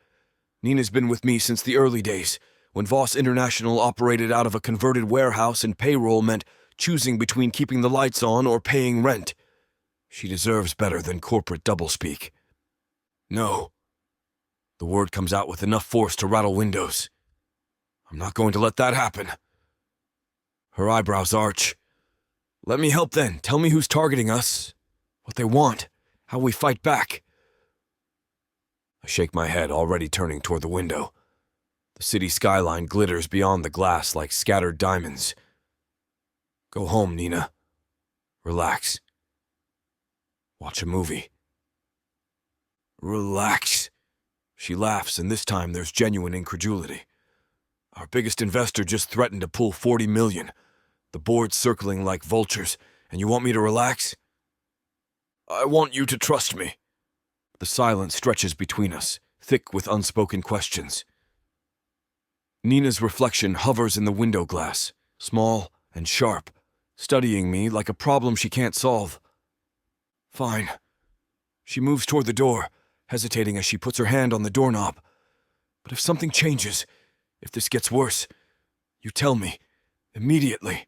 Nina's been with me since the early days, when Voss International operated out of a converted warehouse and payroll meant choosing between keeping the lights on or paying rent. She deserves better than corporate doublespeak. No. The word comes out with enough force to rattle windows. I'm not going to let that happen. Her eyebrows arch. Let me help then. Tell me who's targeting us, what they want, how we fight back. I shake my head, already turning toward the window. The city skyline glitters beyond the glass like scattered diamonds. Go home, Nina. Relax. Watch a movie. Relax. She laughs, and this time there's genuine incredulity. Our biggest investor just threatened to pull 40 million. The board's circling like vultures, and you want me to relax? I want you to trust me. The silence stretches between us, thick with unspoken questions. Nina's reflection hovers in the window glass, small and sharp, studying me like a problem she can't solve. Fine. She moves toward the door, hesitating as she puts her hand on the doorknob. But if something changes, if this gets worse, you tell me, immediately.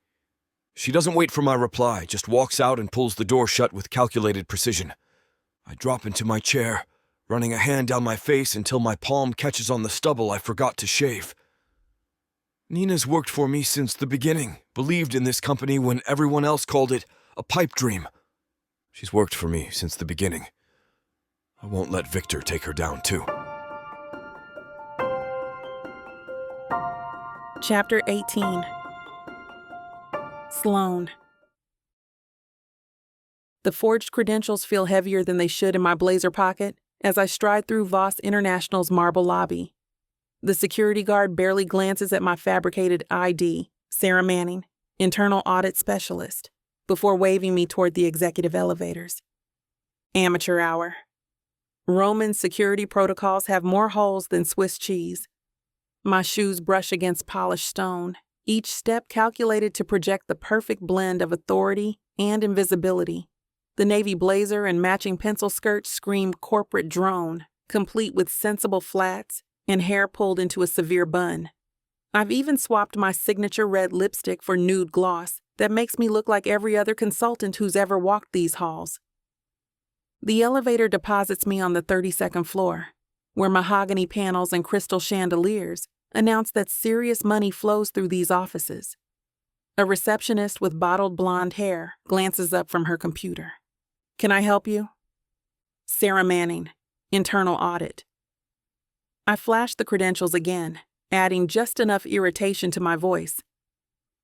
She doesn't wait for my reply, just walks out and pulls the door shut with calculated precision. I drop into my chair, running a hand down my face until my palm catches on the stubble I forgot to shave. Nina's worked for me since the beginning, believed in this company when everyone else called it a pipe dream. She's worked for me since the beginning. I won't let Victor take her down, too. Chapter 18. Sloan. The forged credentials feel heavier than they should in my blazer pocket as I stride through Voss International's marble lobby. The security guard barely glances at my fabricated ID, Sarah Manning, internal audit specialist, before waving me toward the executive elevators. Amateur hour. Roman security protocols have more holes than Swiss cheese. My shoes brush against polished stone, each step calculated to project the perfect blend of authority and invisibility. The navy blazer and matching pencil skirt scream corporate drone, complete with sensible flats and hair pulled into a severe bun. I've even swapped my signature red lipstick for nude gloss that makes me look like every other consultant who's ever walked these halls. The elevator deposits me on the 32nd floor, where mahogany panels and crystal chandeliers announce that serious money flows through these offices. A receptionist with bottled blonde hair glances up from her computer. "Can I help you?" Sarah Manning, internal audit. I flash the credentials again, adding just enough irritation to my voice.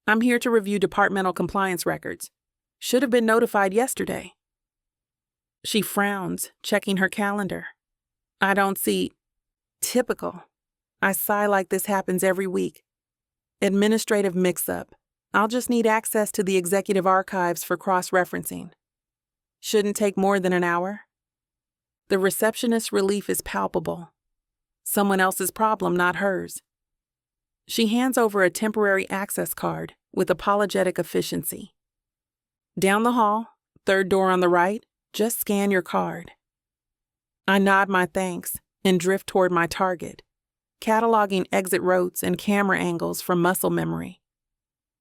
"I'm here to review departmental compliance records. Should have been notified yesterday." She frowns, checking her calendar. "I don't see." Typical. I sigh like this happens every week. Administrative mix-up. I'll just need access to the executive archives for cross-referencing. Shouldn't take more than an hour. The receptionist's relief is palpable. Someone else's problem, not hers. She hands over a temporary access card with apologetic efficiency. "Down the hall, third door on the right, just scan your card." I nod my thanks and drift toward my target, cataloging exit routes and camera angles from muscle memory.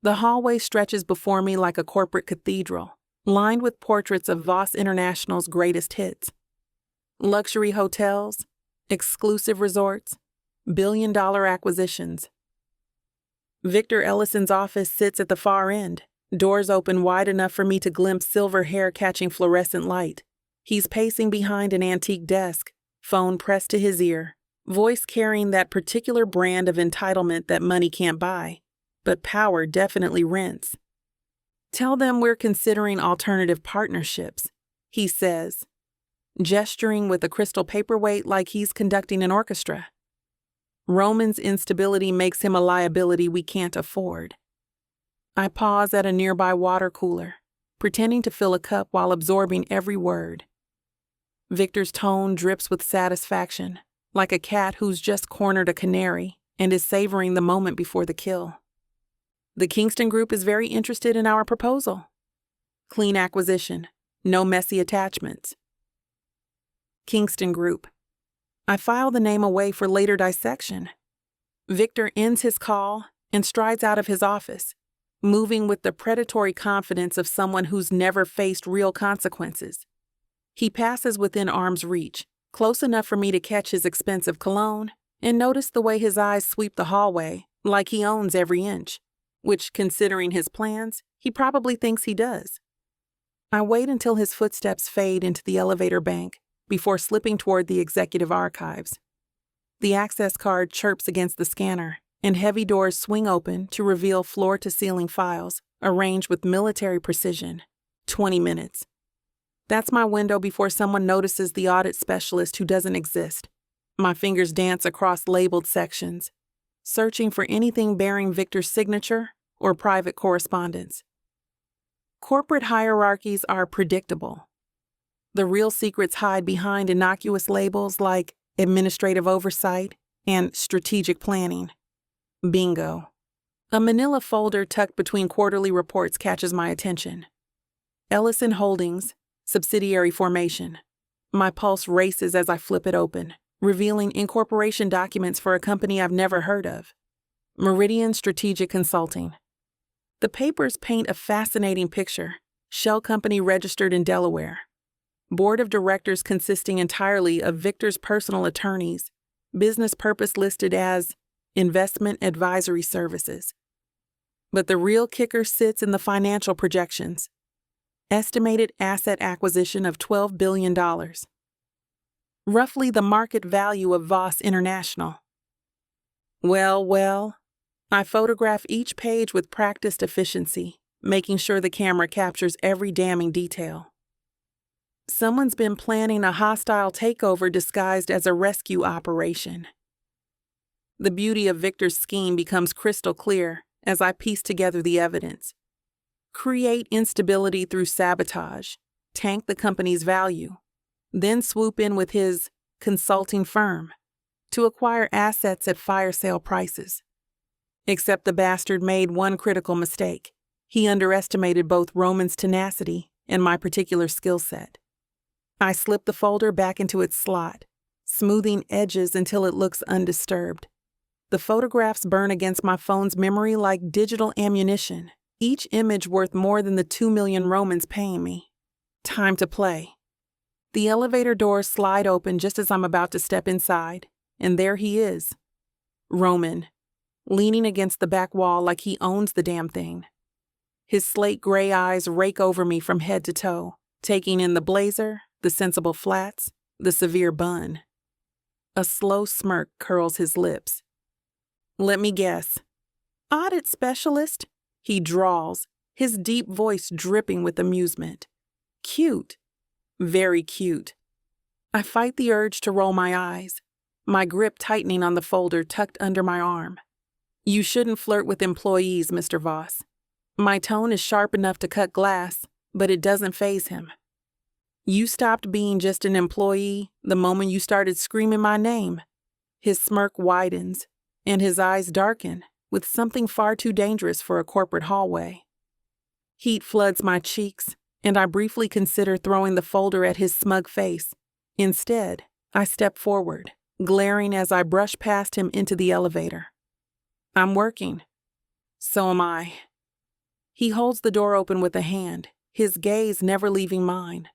The hallway stretches before me like a corporate cathedral, lined with portraits of Voss International's greatest hits. Luxury hotels, exclusive resorts, billion-dollar acquisitions. Victor Ellison's office sits at the far end, doors open wide enough for me to glimpse silver hair catching fluorescent light. He's pacing behind an antique desk, phone pressed to his ear, voice carrying that particular brand of entitlement that money can't buy, but power definitely rents. "Tell them we're considering alternative partnerships," he says, gesturing with a crystal paperweight like he's conducting an orchestra. Roman's instability makes him a liability we can't afford. I pause at a nearby water cooler, pretending to fill a cup while absorbing every word. Victor's tone drips with satisfaction, like a cat who's just cornered a canary and is savoring the moment before the kill. "The Kingston Group is very interested in our proposal. Clean acquisition, no messy attachments." Kingston Group. I file the name away for later dissection. Victor ends his call and strides out of his office, moving with the predatory confidence of someone who's never faced real consequences. He passes within arm's reach, close enough for me to catch his expensive cologne and notice the way his eyes sweep the hallway like he owns every inch, which, considering his plans, he probably thinks he does. I wait until his footsteps fade into the elevator bank before slipping toward the executive archives. The access card chirps against the scanner, and heavy doors swing open to reveal floor-to-ceiling files arranged with military precision. 20 minutes. That's my window before someone notices the audit specialist who doesn't exist. My fingers dance across labeled sections, searching for anything bearing Victor's signature or private correspondence. Corporate hierarchies are predictable. The real secrets hide behind innocuous labels like administrative oversight and strategic planning. Bingo. A manila folder tucked between quarterly reports catches my attention. Ellison Holdings, subsidiary formation. My pulse races as I flip it open, revealing incorporation documents for a company I've never heard of. Meridian Strategic Consulting. The papers paint a fascinating picture. Shell company registered in Delaware. Board of directors consisting entirely of Victor's personal attorneys. Business purpose listed as investment advisory services. But the real kicker sits in the financial projections. Estimated asset acquisition of $12 billion. Roughly the market value of Voss International. Well, I photograph each page with practiced efficiency, making sure the camera captures every damning detail. Someone's been planning a hostile takeover disguised as a rescue operation. The beauty of Victor's scheme becomes crystal clear as I piece together the evidence. Create instability through sabotage, tank the company's value, then swoop in with his consulting firm to acquire assets at fire sale prices. Except the bastard made one critical mistake. He underestimated both Roman's tenacity and my particular skill set. I slip the folder back into its slot, smoothing edges until it looks undisturbed. The photographs burn against my phone's memory like digital ammunition, each image worth more than the 2 million Romans paying me. Time to play. The elevator doors slide open just as I'm about to step inside, and there he is. Roman, leaning against the back wall like he owns the damn thing. His slate gray eyes rake over me from head to toe, taking in the blazer, the sensible flats, the severe bun. A slow smirk curls his lips. Let me guess. Audit specialist? He drawls, his deep voice dripping with amusement. Cute. Very cute. I fight the urge to roll my eyes, my grip tightening on the folder tucked under my arm. You shouldn't flirt with employees, Mr. Voss. My tone is sharp enough to cut glass, but it doesn't faze him. You stopped being just an employee the moment you started screaming my name. His smirk widens, and his eyes darken with something far too dangerous for a corporate hallway. Heat floods my cheeks, and I briefly consider throwing the folder at his smug face. Instead, I step forward, glaring as I brush past him into the elevator. I'm working. So am I. He holds the door open with a hand, his gaze never leaving mine.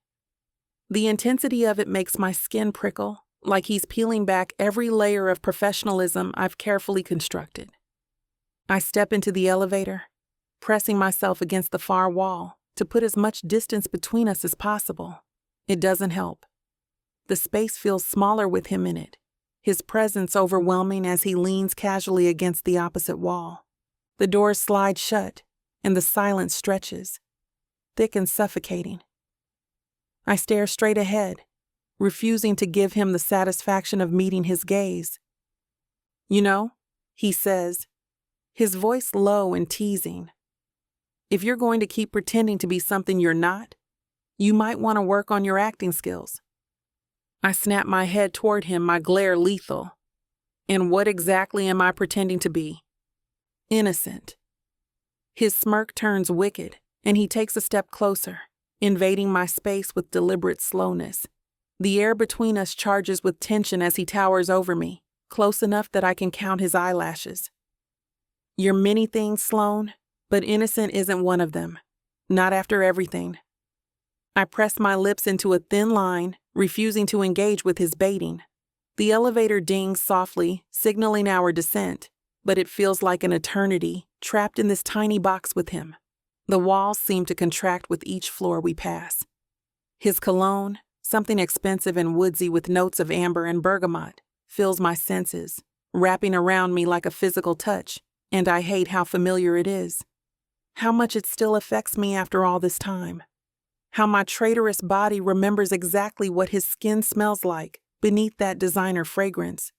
The intensity of it makes my skin prickle, like he's peeling back every layer of professionalism I've carefully constructed. I step into the elevator, pressing myself against the far wall to put as much distance between us as possible. It doesn't help. The space feels smaller with him in it, his presence overwhelming as he leans casually against the opposite wall. The doors slide shut, and the silence stretches, thick and suffocating. I stare straight ahead, refusing to give him the satisfaction of meeting his gaze. You know, he says, his voice low and teasing. If you're going to keep pretending to be something you're not, you might want to work on your acting skills. I snap my head toward him, my glare lethal. And what exactly am I pretending to be? Innocent. His smirk turns wicked, and he takes a step closer, invading my space with deliberate slowness. The air between us charges with tension as he towers over me, close enough that I can count his eyelashes. You're many things, Sloane, but innocent isn't one of them. Not after everything. I press my lips into a thin line, refusing to engage with his baiting. The elevator dings softly, signaling our descent, but it feels like an eternity, trapped in this tiny box with him. The walls seem to contract with each floor we pass. His cologne, something expensive and woodsy with notes of amber and bergamot, fills my senses, wrapping around me like a physical touch, and I hate how familiar it is. How much it still affects me after all this time. How my traitorous body remembers exactly what his skin smells like beneath that designer fragrance.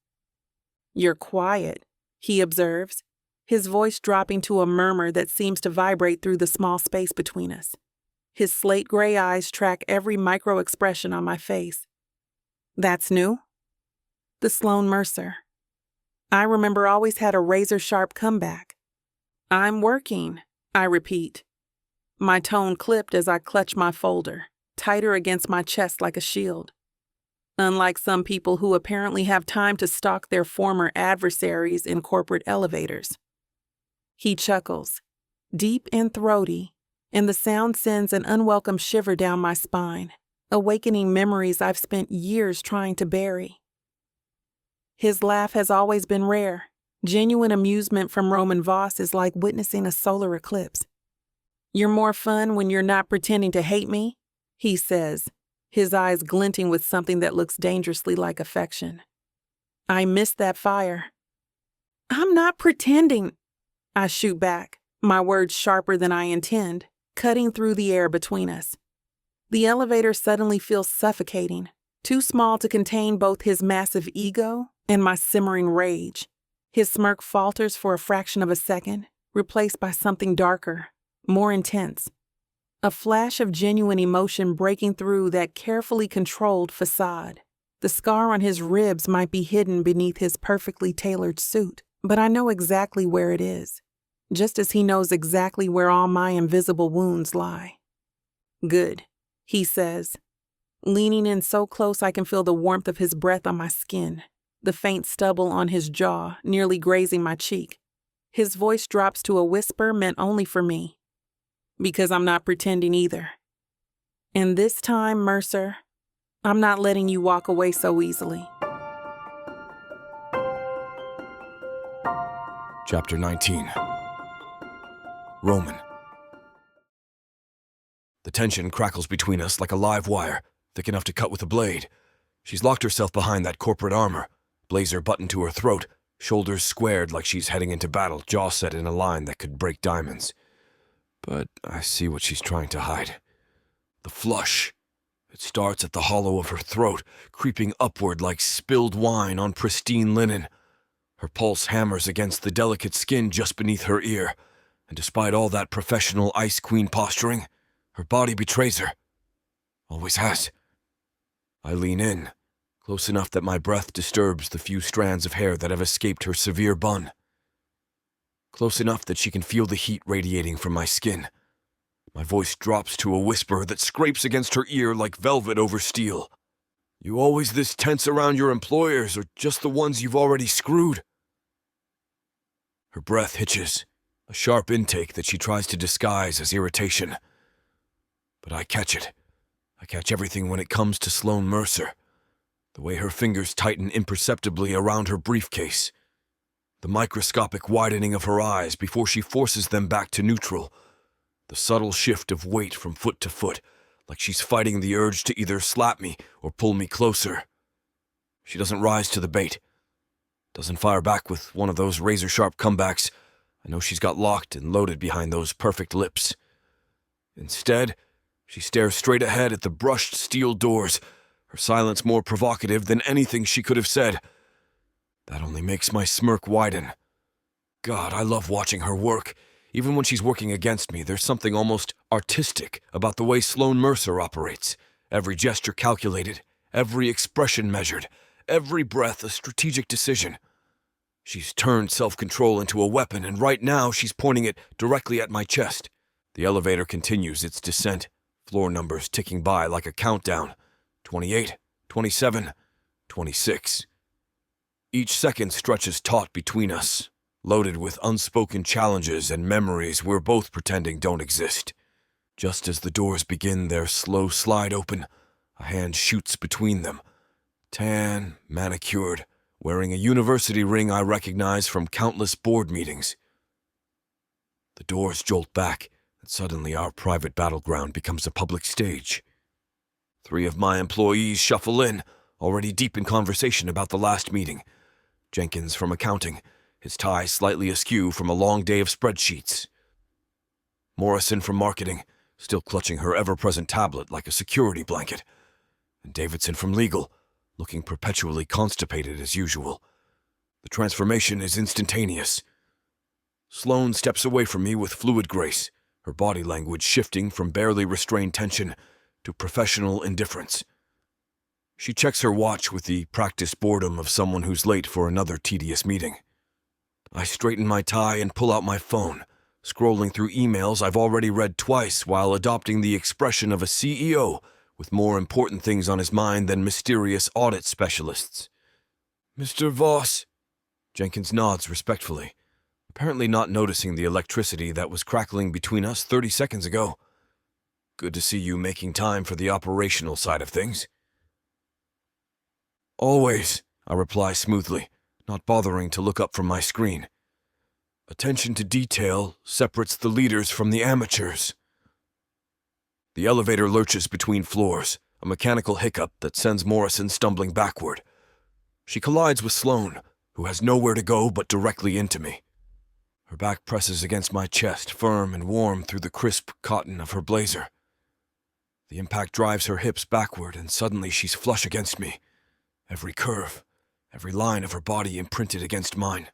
You're quiet, he observes, his voice dropping to a murmur that seems to vibrate through the small space between us. His slate gray eyes track every micro-expression on my face. That's new? The Sloane Mercer. I remember always had a razor-sharp comeback. I'm working, I repeat. My tone clipped as I clutch my folder, tighter against my chest like a shield. Unlike some people who apparently have time to stalk their former adversaries in corporate elevators. He chuckles, deep and throaty, and the sound sends an unwelcome shiver down my spine, awakening memories I've spent years trying to bury. His laugh has always been rare. Genuine amusement from Roman Voss is like witnessing a solar eclipse. You're more fun when you're not pretending to hate me, he says, his eyes glinting with something that looks dangerously like affection. I miss that fire. I'm not pretending, I shoot back, my words sharper than I intend, cutting through the air between us. The elevator suddenly feels suffocating, too small to contain both his massive ego and my simmering rage. His smirk falters for a fraction of a second, replaced by something darker, more intense. A flash of genuine emotion breaking through that carefully controlled facade. The scar on his ribs might be hidden beneath his perfectly tailored suit, but I know exactly where it is, just as he knows exactly where all my invisible wounds lie. "Good," he says, leaning in so close I can feel the warmth of his breath on my skin, the faint stubble on his jaw nearly grazing my cheek. His voice drops to a whisper meant only for me, because I'm not pretending either. And this time, Mercer, I'm not letting you walk away so easily. Chapter 19. Roman. The tension crackles between us like a live wire, thick enough to cut with a blade. She's locked herself behind that corporate armor, blazer buttoned to her throat, shoulders squared like she's heading into battle, jaw set in a line that could break diamonds. But I see what she's trying to hide. The flush. It starts at the hollow of her throat, creeping upward like spilled wine on pristine linen. Her pulse hammers against the delicate skin just beneath her ear, and despite all that professional Ice Queen posturing, her body betrays her. Always has. I lean in, close enough that my breath disturbs the few strands of hair that have escaped her severe bun. Close enough that she can feel the heat radiating from my skin. My voice drops to a whisper that scrapes against her ear like velvet over steel. "You always this tense around your employers, or just the ones you've already screwed?" Her breath hitches, a sharp intake that she tries to disguise as irritation. But I catch it. I catch everything when it comes to Sloane Mercer. The way her fingers tighten imperceptibly around her briefcase. The microscopic widening of her eyes before she forces them back to neutral. The subtle shift of weight from foot to foot, like she's fighting the urge to either slap me or pull me closer. She doesn't rise to the bait. Doesn't fire back with one of those razor-sharp comebacks. I know she's got locked and loaded behind those perfect lips. Instead, she stares straight ahead at the brushed steel doors, her silence more provocative than anything she could have said. That only makes my smirk widen. God, I love watching her work. Even when she's working against me, there's something almost artistic about the way Sloane Mercer operates. Every gesture calculated, every expression measured, every breath a strategic decision. She's turned self-control into a weapon, and right now she's pointing it directly at my chest. The elevator continues its descent, floor numbers ticking by like a countdown. 28, 27, 26. Each second stretches taut between us, loaded with unspoken challenges and memories we're both pretending don't exist. Just as the doors begin their slow slide open, a hand shoots between them. Tan, manicured, wearing a university ring I recognize from countless board meetings. The doors jolt back, and suddenly our private battleground becomes a public stage. 3 of my employees shuffle in, already deep in conversation about the last meeting. Jenkins from accounting, his tie slightly askew from a long day of spreadsheets. Morrison from marketing, still clutching her ever-present tablet like a security blanket. And Davidson from legal, looking perpetually constipated as usual. The transformation is instantaneous. Sloane steps away from me with fluid grace, her body language shifting from barely restrained tension to professional indifference. She checks her watch with the practiced boredom of someone who's late for another tedious meeting. I straighten my tie and pull out my phone, scrolling through emails I've already read twice while adopting the expression of a CEO with more important things on his mind than mysterious audit specialists. "Mr. Voss," Jenkins nods respectfully, apparently not noticing the electricity that was crackling between us 30 seconds ago. "Good to see you making time for the operational side of things." "Always," I reply smoothly, not bothering to look up from my screen. Attention to detail separates the leaders from the amateurs. The elevator lurches between floors, a mechanical hiccup that sends Morrison stumbling backward. She collides with Sloane, who has nowhere to go but directly into me. Her back presses against my chest, firm and warm through the crisp cotton of her blazer. The impact drives her hips backward, and suddenly she's flush against me. Every curve, every line of her body imprinted against mine.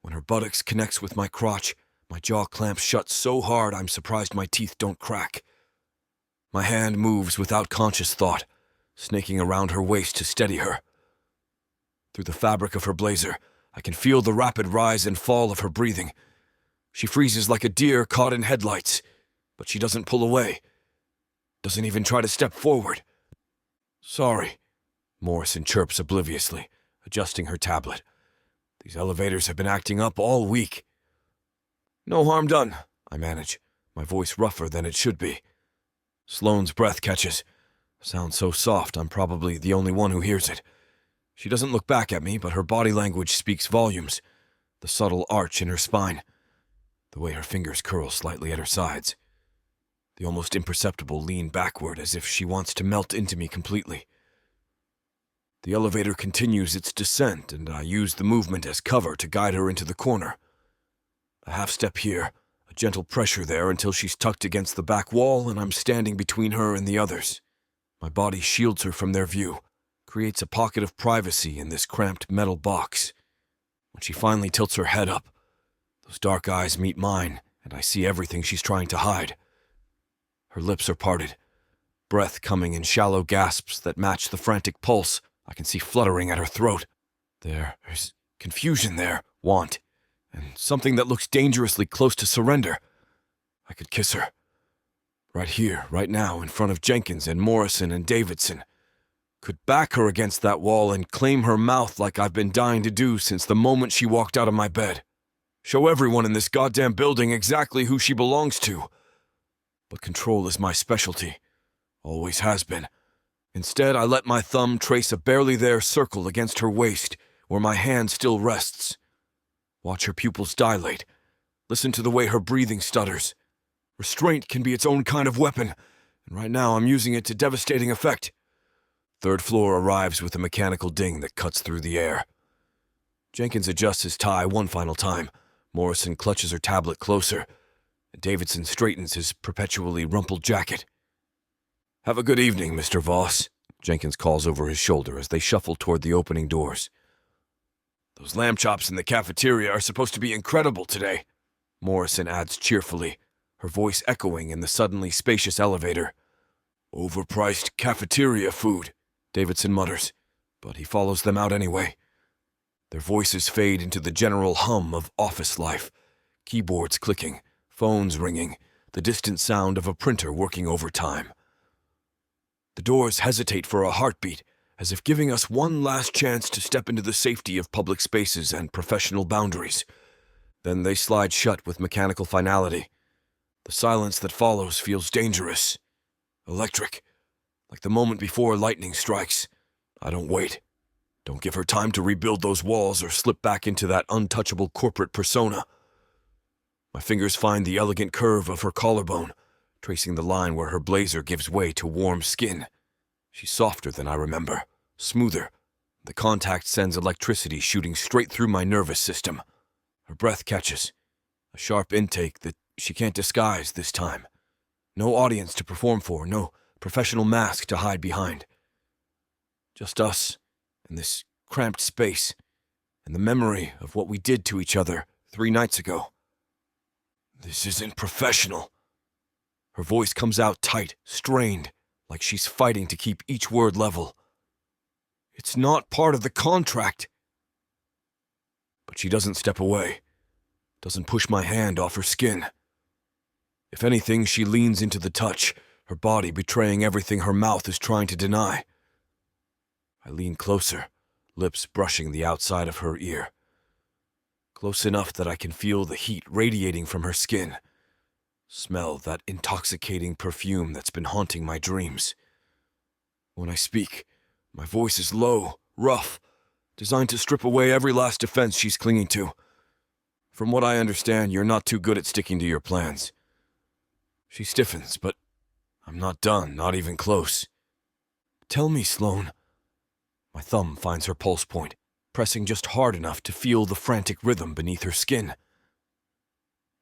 When her buttocks connects with my crotch, my jaw clamps shut so hard I'm surprised my teeth don't crack. My hand moves without conscious thought, snaking around her waist to steady her. Through the fabric of her blazer, I can feel the rapid rise and fall of her breathing. She freezes like a deer caught in headlights, but she doesn't pull away. Doesn't even try to step forward. "Sorry," Morrison chirps obliviously, adjusting her tablet. "These elevators have been acting up all week." "No harm done," I manage, my voice rougher than it should be. Sloane's breath catches. Sounds so soft, I'm probably the only one who hears it. She doesn't look back at me, but her body language speaks volumes. The subtle arch in her spine. The way her fingers curl slightly at her sides. The almost imperceptible lean backward as if she wants to melt into me completely. The elevator continues its descent, and I use the movement as cover to guide her into the corner. A half step here, a gentle pressure there until she's tucked against the back wall and I'm standing between her and the others. My body shields her from their view, creates a pocket of privacy in this cramped metal box. When she finally tilts her head up, those dark eyes meet mine, and I see everything she's trying to hide. Her lips are parted, breath coming in shallow gasps that match the frantic pulse I can see fluttering at her throat. There's confusion there, want, and something that looks dangerously close to surrender. I could kiss her. Right here, right now, in front of Jenkins and Morrison and Davidson. Could back her against that wall and claim her mouth like I've been dying to do since the moment she walked out of my bed. Show everyone in this goddamn building exactly who she belongs to. But control is my specialty. Always has been. Instead, I let my thumb trace a barely there circle against her waist, where my hand still rests. Watch her pupils dilate. Listen to the way her breathing stutters. Restraint can be its own kind of weapon, and right now I'm using it to devastating effect. Third floor arrives with a mechanical ding that cuts through the air. Jenkins adjusts his tie one final time. Morrison clutches her tablet closer, and Davidson straightens his perpetually rumpled jacket. "Have a good evening, Mr. Voss," Jenkins calls over his shoulder as they shuffle toward the opening doors. "Those lamb chops in the cafeteria are supposed to be incredible today," Morrison adds cheerfully, her voice echoing in the suddenly spacious elevator. "Overpriced cafeteria food," Davidson mutters, but he follows them out anyway. Their voices fade into the general hum of office life, keyboards clicking, phones ringing, the distant sound of a printer working overtime. The doors hesitate for a heartbeat, as if giving us one last chance to step into the safety of public spaces and professional boundaries. Then they slide shut with mechanical finality. The silence that follows feels dangerous, electric, like the moment before lightning strikes. I don't wait. Don't give her time to rebuild those walls or slip back into that untouchable corporate persona. My fingers find the elegant curve of her collarbone, tracing the line where her blazer gives way to warm skin. She's softer than I remember, smoother. The contact sends electricity shooting straight through my nervous system. Her breath catches, a sharp intake that she can't disguise this time. No audience to perform for, no professional mask to hide behind. Just us in this cramped space, and the memory of what we did to each other 3 nights ago. "This isn't professional." Her voice comes out tight, strained, like she's fighting to keep each word level. "It's not part of the contract." But she doesn't step away, doesn't push my hand off her skin. If anything, she leans into the touch, her body betraying everything her mouth is trying to deny. I lean closer, lips brushing the outside of her ear. Close enough that I can feel the heat radiating from her skin. Smell that intoxicating perfume that's been haunting my dreams. When I speak, my voice is low, rough, designed to strip away every last defense she's clinging to. From what I understand, you're not too good at sticking to your plans. She stiffens, but I'm not done, not even close. "Tell me, Sloane." My thumb finds her pulse point, pressing just hard enough to feel the frantic rhythm beneath her skin.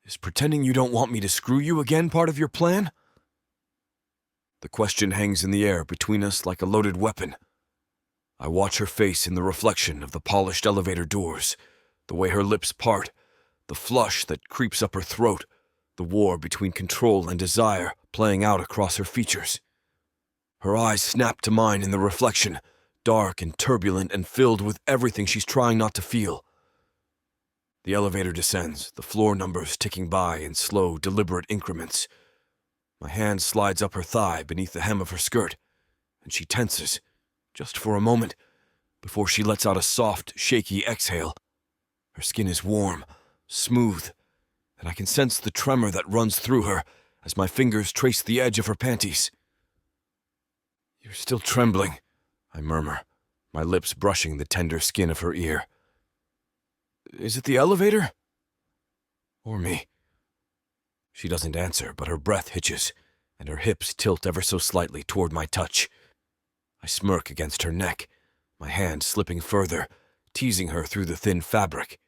Is pretending you don't want me to screw you again part of your plan? The question hangs in the air between us like a loaded weapon. I watch her face in the reflection of the polished elevator doors, the way her lips part, the flush that creeps up her throat, the war between control and desire playing out across her features. Her eyes snap to mine in the reflection, dark and turbulent and filled with everything she's trying not to feel. The elevator descends, the floor numbers ticking by in slow, deliberate increments. My hand slides up her thigh beneath the hem of her skirt, and she tenses, just for a moment, before she lets out a soft, shaky exhale. Her skin is warm, smooth, and I can sense the tremor that runs through her as my fingers trace the edge of her panties. "You're still trembling," I murmur, my lips brushing the tender skin of her ear. "Is it the elevator? Or me?" She doesn't answer, but her breath hitches, and her hips tilt ever so slightly toward my touch. I smirk against her neck, my hand slipping further, teasing her through the thin fabric.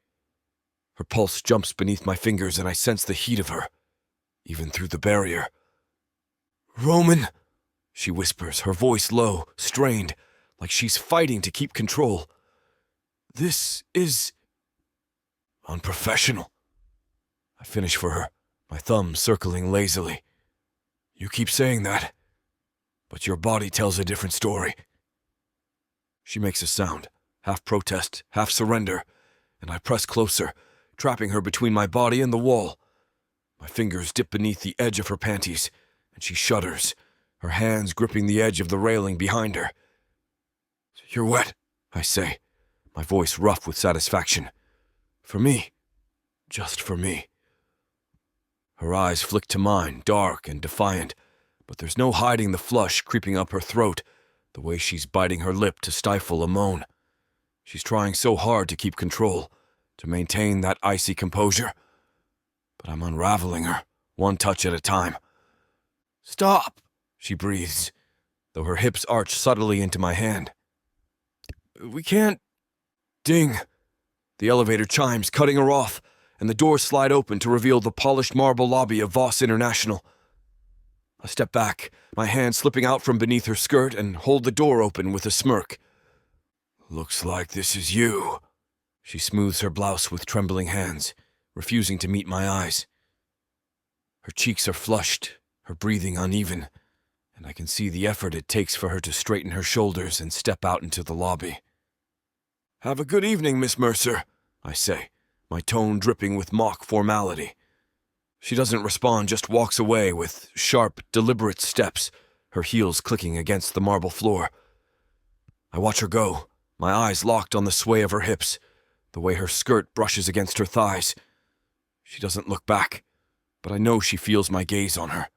Her pulse jumps beneath my fingers, and I sense the heat of her, even through the barrier. "Roman," she whispers, her voice low, strained, like she's fighting to keep control. "This is unprofessional." I finish for her, my thumb circling lazily. "You keep saying that, but your body tells a different story." She makes a sound, half protest, half surrender, and I press closer, trapping her between my body and the wall. My fingers dip beneath the edge of her panties, and she shudders, her hands gripping the edge of the railing behind her. "You're wet," I say, my voice rough with satisfaction. "For me. Just for me." Her eyes flick to mine, dark and defiant, but there's no hiding the flush creeping up her throat, the way she's biting her lip to stifle a moan. She's trying so hard to keep control, to maintain that icy composure. But I'm unraveling her, one touch at a time. "Stop," she breathes, though her hips arch subtly into my hand. "We can't—" Ding! The elevator chimes, cutting her off, and the doors slide open to reveal the polished marble lobby of Voss International. I step back, my hand slipping out from beneath her skirt, and hold the door open with a smirk. "Looks like this is you." She smooths her blouse with trembling hands, refusing to meet my eyes. Her cheeks are flushed, her breathing uneven, and I can see the effort it takes for her to straighten her shoulders and step out into the lobby. "Have a good evening, Miss Mercer," I say, my tone dripping with mock formality. She doesn't respond, just walks away with sharp, deliberate steps, her heels clicking against the marble floor. I watch her go, my eyes locked on the sway of her hips, the way her skirt brushes against her thighs. She doesn't look back, but I know she feels my gaze on her.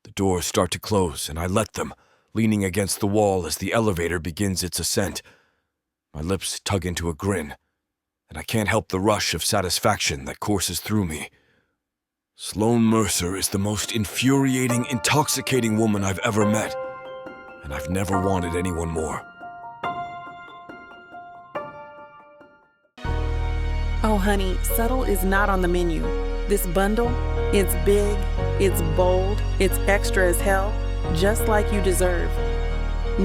The doors start to close, and I let them, leaning against the wall as the elevator begins its ascent. My lips tug into a grin, and I can't help the rush of satisfaction that courses through me. Sloane Mercer is the most infuriating, intoxicating woman I've ever met, and I've never wanted anyone more. Oh, honey, subtle is not on the menu. This bundle, it's big, it's bold, it's extra as hell, just like you deserve.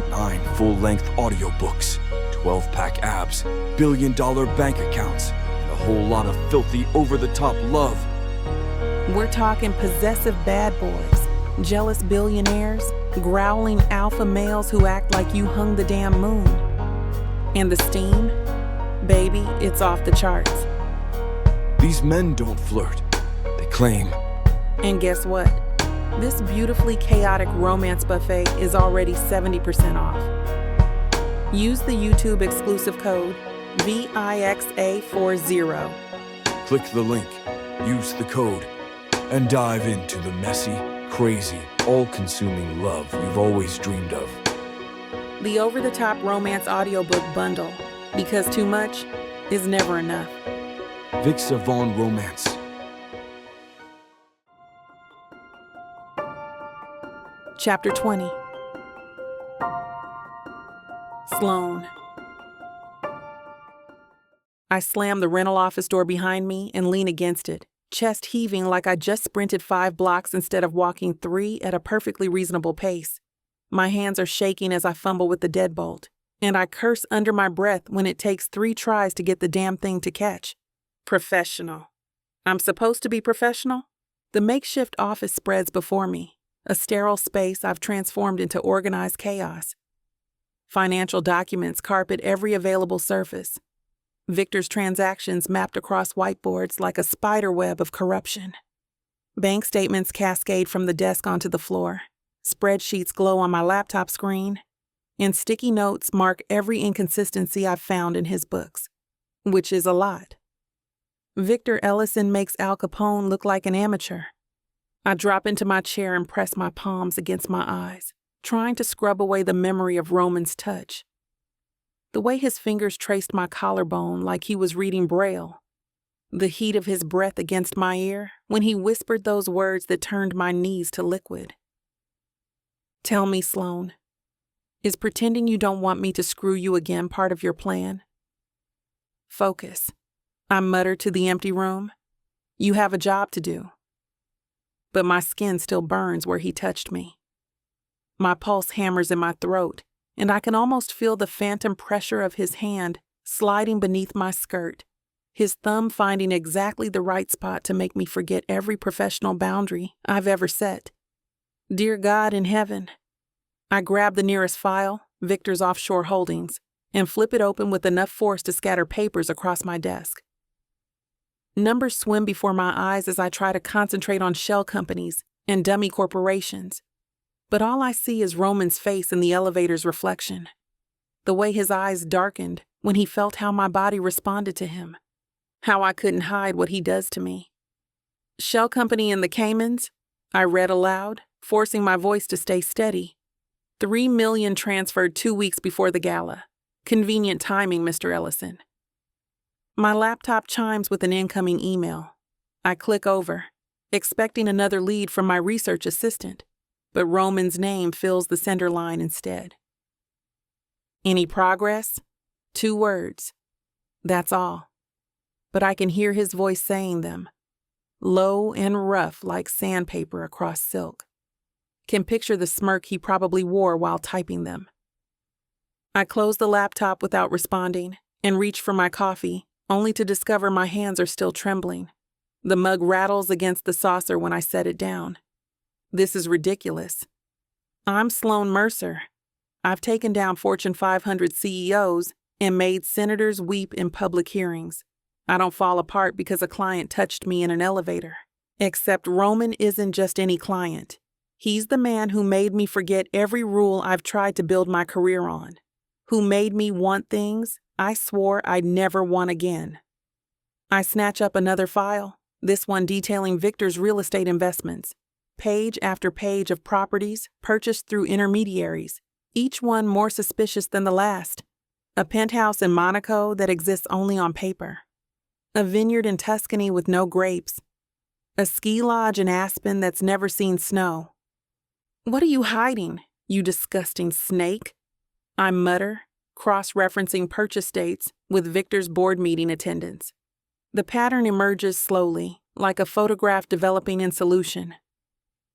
9 full-length audiobooks, 12-pack abs, billion-dollar bank accounts, and a whole lot of filthy, over-the-top love. We're talking possessive bad boys, jealous billionaires, growling alpha males who act like you hung the damn moon. And the steam? Baby, it's off the charts. These men don't flirt. They claim. And guess what? This beautifully chaotic romance buffet is already 70% off. Use the YouTube exclusive code VIXA40. Click the link, use the code, and dive into the messy, crazy, all-consuming love you've always dreamed of. The over-the-top romance audiobook bundle, because too much is never enough. Vixa Vaughn Romance. Chapter 20. Sloane. I slam the rental office door behind me and lean against it, chest heaving like I just sprinted 5 blocks instead of walking 3 at a perfectly reasonable pace. My hands are shaking as I fumble with the deadbolt, and I curse under my breath when it takes 3 tries to get the damn thing to catch. Professional. I'm supposed to be professional? The makeshift office spreads before me, a sterile space I've transformed into organized chaos. Financial documents carpet every available surface. Victor's transactions mapped across whiteboards like a spider web of corruption. Bank statements cascade from the desk onto the floor. Spreadsheets glow on my laptop screen, and sticky notes mark every inconsistency I've found in his books, which is a lot. Victor Ellison makes Al Capone look like an amateur. I drop into my chair and press my palms against my eyes, trying to scrub away the memory of Roman's touch. The way his fingers traced my collarbone like he was reading Braille. The heat of his breath against my ear when he whispered those words that turned my knees to liquid. Tell me, Sloan, is pretending you don't want me to screw you again part of your plan? Focus, I muttered to the empty room. You have a job to do. But my skin still burns where he touched me. My pulse hammers in my throat, and I can almost feel the phantom pressure of his hand sliding beneath my skirt, his thumb finding exactly the right spot to make me forget every professional boundary I've ever set. Dear God in heaven. I grab the nearest file, Victor's offshore holdings, and flip it open with enough force to scatter papers across my desk. Numbers swim before my eyes as I try to concentrate on shell companies and dummy corporations. But all I see is Roman's face in the elevator's reflection. The way his eyes darkened when he felt how my body responded to him. How I couldn't hide what he does to me. Shell company in the Caymans, I read aloud, forcing my voice to stay steady. 3 million transferred 2 weeks before the gala. Convenient timing, Mr. Ellison. My laptop chimes with an incoming email. I click over, expecting another lead from my research assistant, but Roman's name fills the sender line instead. Any progress? 2 words. That's all. But I can hear his voice saying them, low and rough like sandpaper across silk. Can picture the smirk he probably wore while typing them. I close the laptop without responding and reach for my coffee, only to discover my hands are still trembling. The mug rattles against the saucer when I set it down. This is ridiculous. I'm Sloan Mercer. I've taken down Fortune 500 CEOs and made senators weep in public hearings. I don't fall apart because a client touched me in an elevator. Except Roman isn't just any client. He's the man who made me forget every rule I've tried to build my career on. Who made me want things I swore I'd never want again. I snatch up another file, this one detailing Victor's real estate investments. Page after page of properties purchased through intermediaries, each one more suspicious than the last. A penthouse in Monaco that exists only on paper. A vineyard in Tuscany with no grapes. A ski lodge in Aspen that's never seen snow. What are you hiding, you disgusting snake? I mutter, cross-referencing purchase dates with Victor's board meeting attendance. The pattern emerges slowly, like a photograph developing in solution.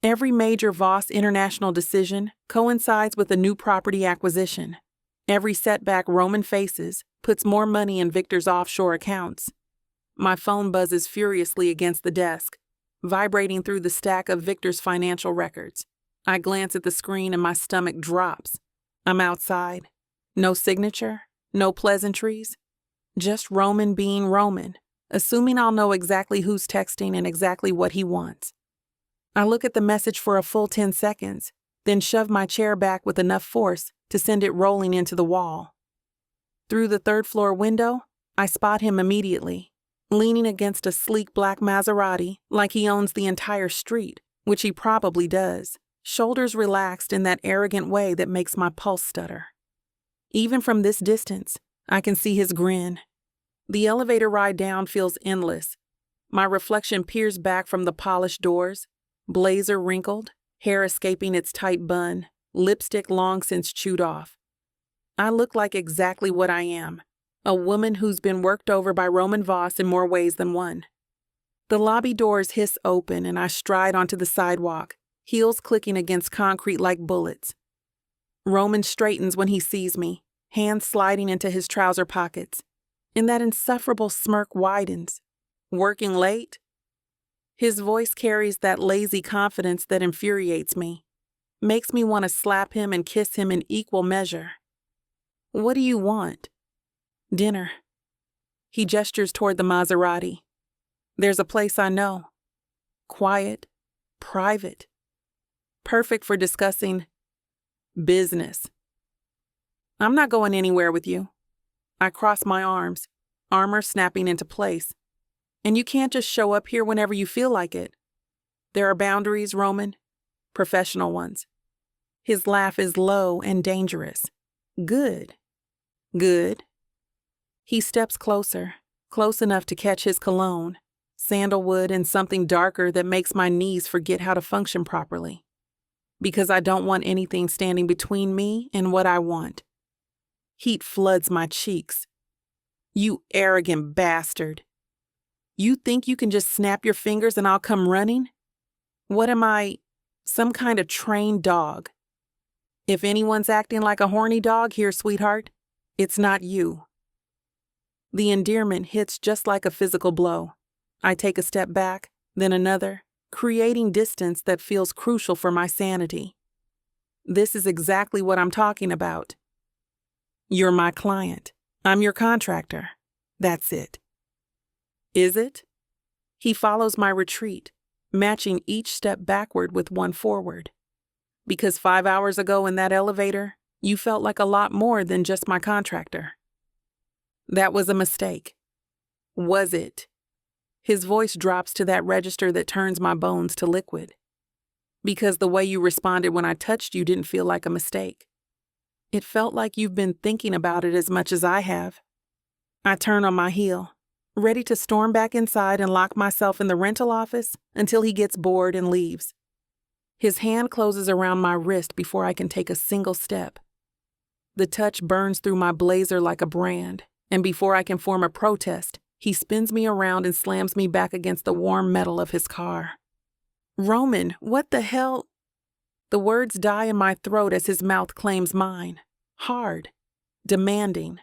Every major Voss international decision coincides with a new property acquisition. Every setback Roman faces puts more money in Victor's offshore accounts. My phone buzzes furiously against the desk, vibrating through the stack of Victor's financial records. I glance at the screen and my stomach drops. I'm outside. No signature, no pleasantries. Just Roman being Roman, assuming I'll know exactly who's texting and exactly what he wants. I look at the message for a full 10 seconds, then shove my chair back with enough force to send it rolling into the wall. Through the 3rd floor window, I spot him immediately, leaning against a sleek black Maserati like he owns the entire street, which he probably does, shoulders relaxed in that arrogant way that makes my pulse stutter. Even from this distance, I can see his grin. The elevator ride down feels endless. My reflection peers back from the polished doors, blazer wrinkled, hair escaping its tight bun, lipstick long since chewed off. I look like exactly what I am, a woman who's been worked over by Roman Voss in more ways than one. The lobby doors hiss open and I stride onto the sidewalk, heels clicking against concrete like bullets. Roman straightens when he sees me, hands sliding into his trouser pockets, and that insufferable smirk widens. Working late? His voice carries that lazy confidence that infuriates me, makes me want to slap him and kiss him in equal measure. What do you want? Dinner. He gestures toward the Maserati. There's a place I know. Quiet, private, perfect for discussing business. I'm not going anywhere with you. I cross my arms, armor snapping into place. And you can't just show up here whenever you feel like it. There are boundaries, Roman. Professional ones. His laugh is low and dangerous. Good. Good. He steps closer, close enough to catch his cologne, sandalwood and something darker that makes my knees forget how to function properly. Because I don't want anything standing between me and what I want. Heat floods my cheeks. You arrogant bastard. You think you can just snap your fingers and I'll come running? What am I, some kind of trained dog? If anyone's acting like a horny dog here, sweetheart, it's not you. The endearment hits just like a physical blow. I take a step back, then another, creating distance that feels crucial for my sanity. This is exactly what I'm talking about. You're my client. I'm your contractor. That's it. Is it? He follows my retreat, matching each step backward with one forward. Because 5 hours ago in that elevator, you felt like a lot more than just my contractor. That was a mistake. Was it? His voice drops to that register that turns my bones to liquid. Because the way you responded when I touched you didn't feel like a mistake. It felt like you've been thinking about it as much as I have. I turn on my heel, ready to storm back inside and lock myself in the rental office until he gets bored and leaves. His hand closes around my wrist before I can take a single step. The touch burns through my blazer like a brand, and before I can form a protest, he spins me around and slams me back against the warm metal of his car. Roman, what the hell? The words die in my throat as his mouth claims mine. Hard, demanding,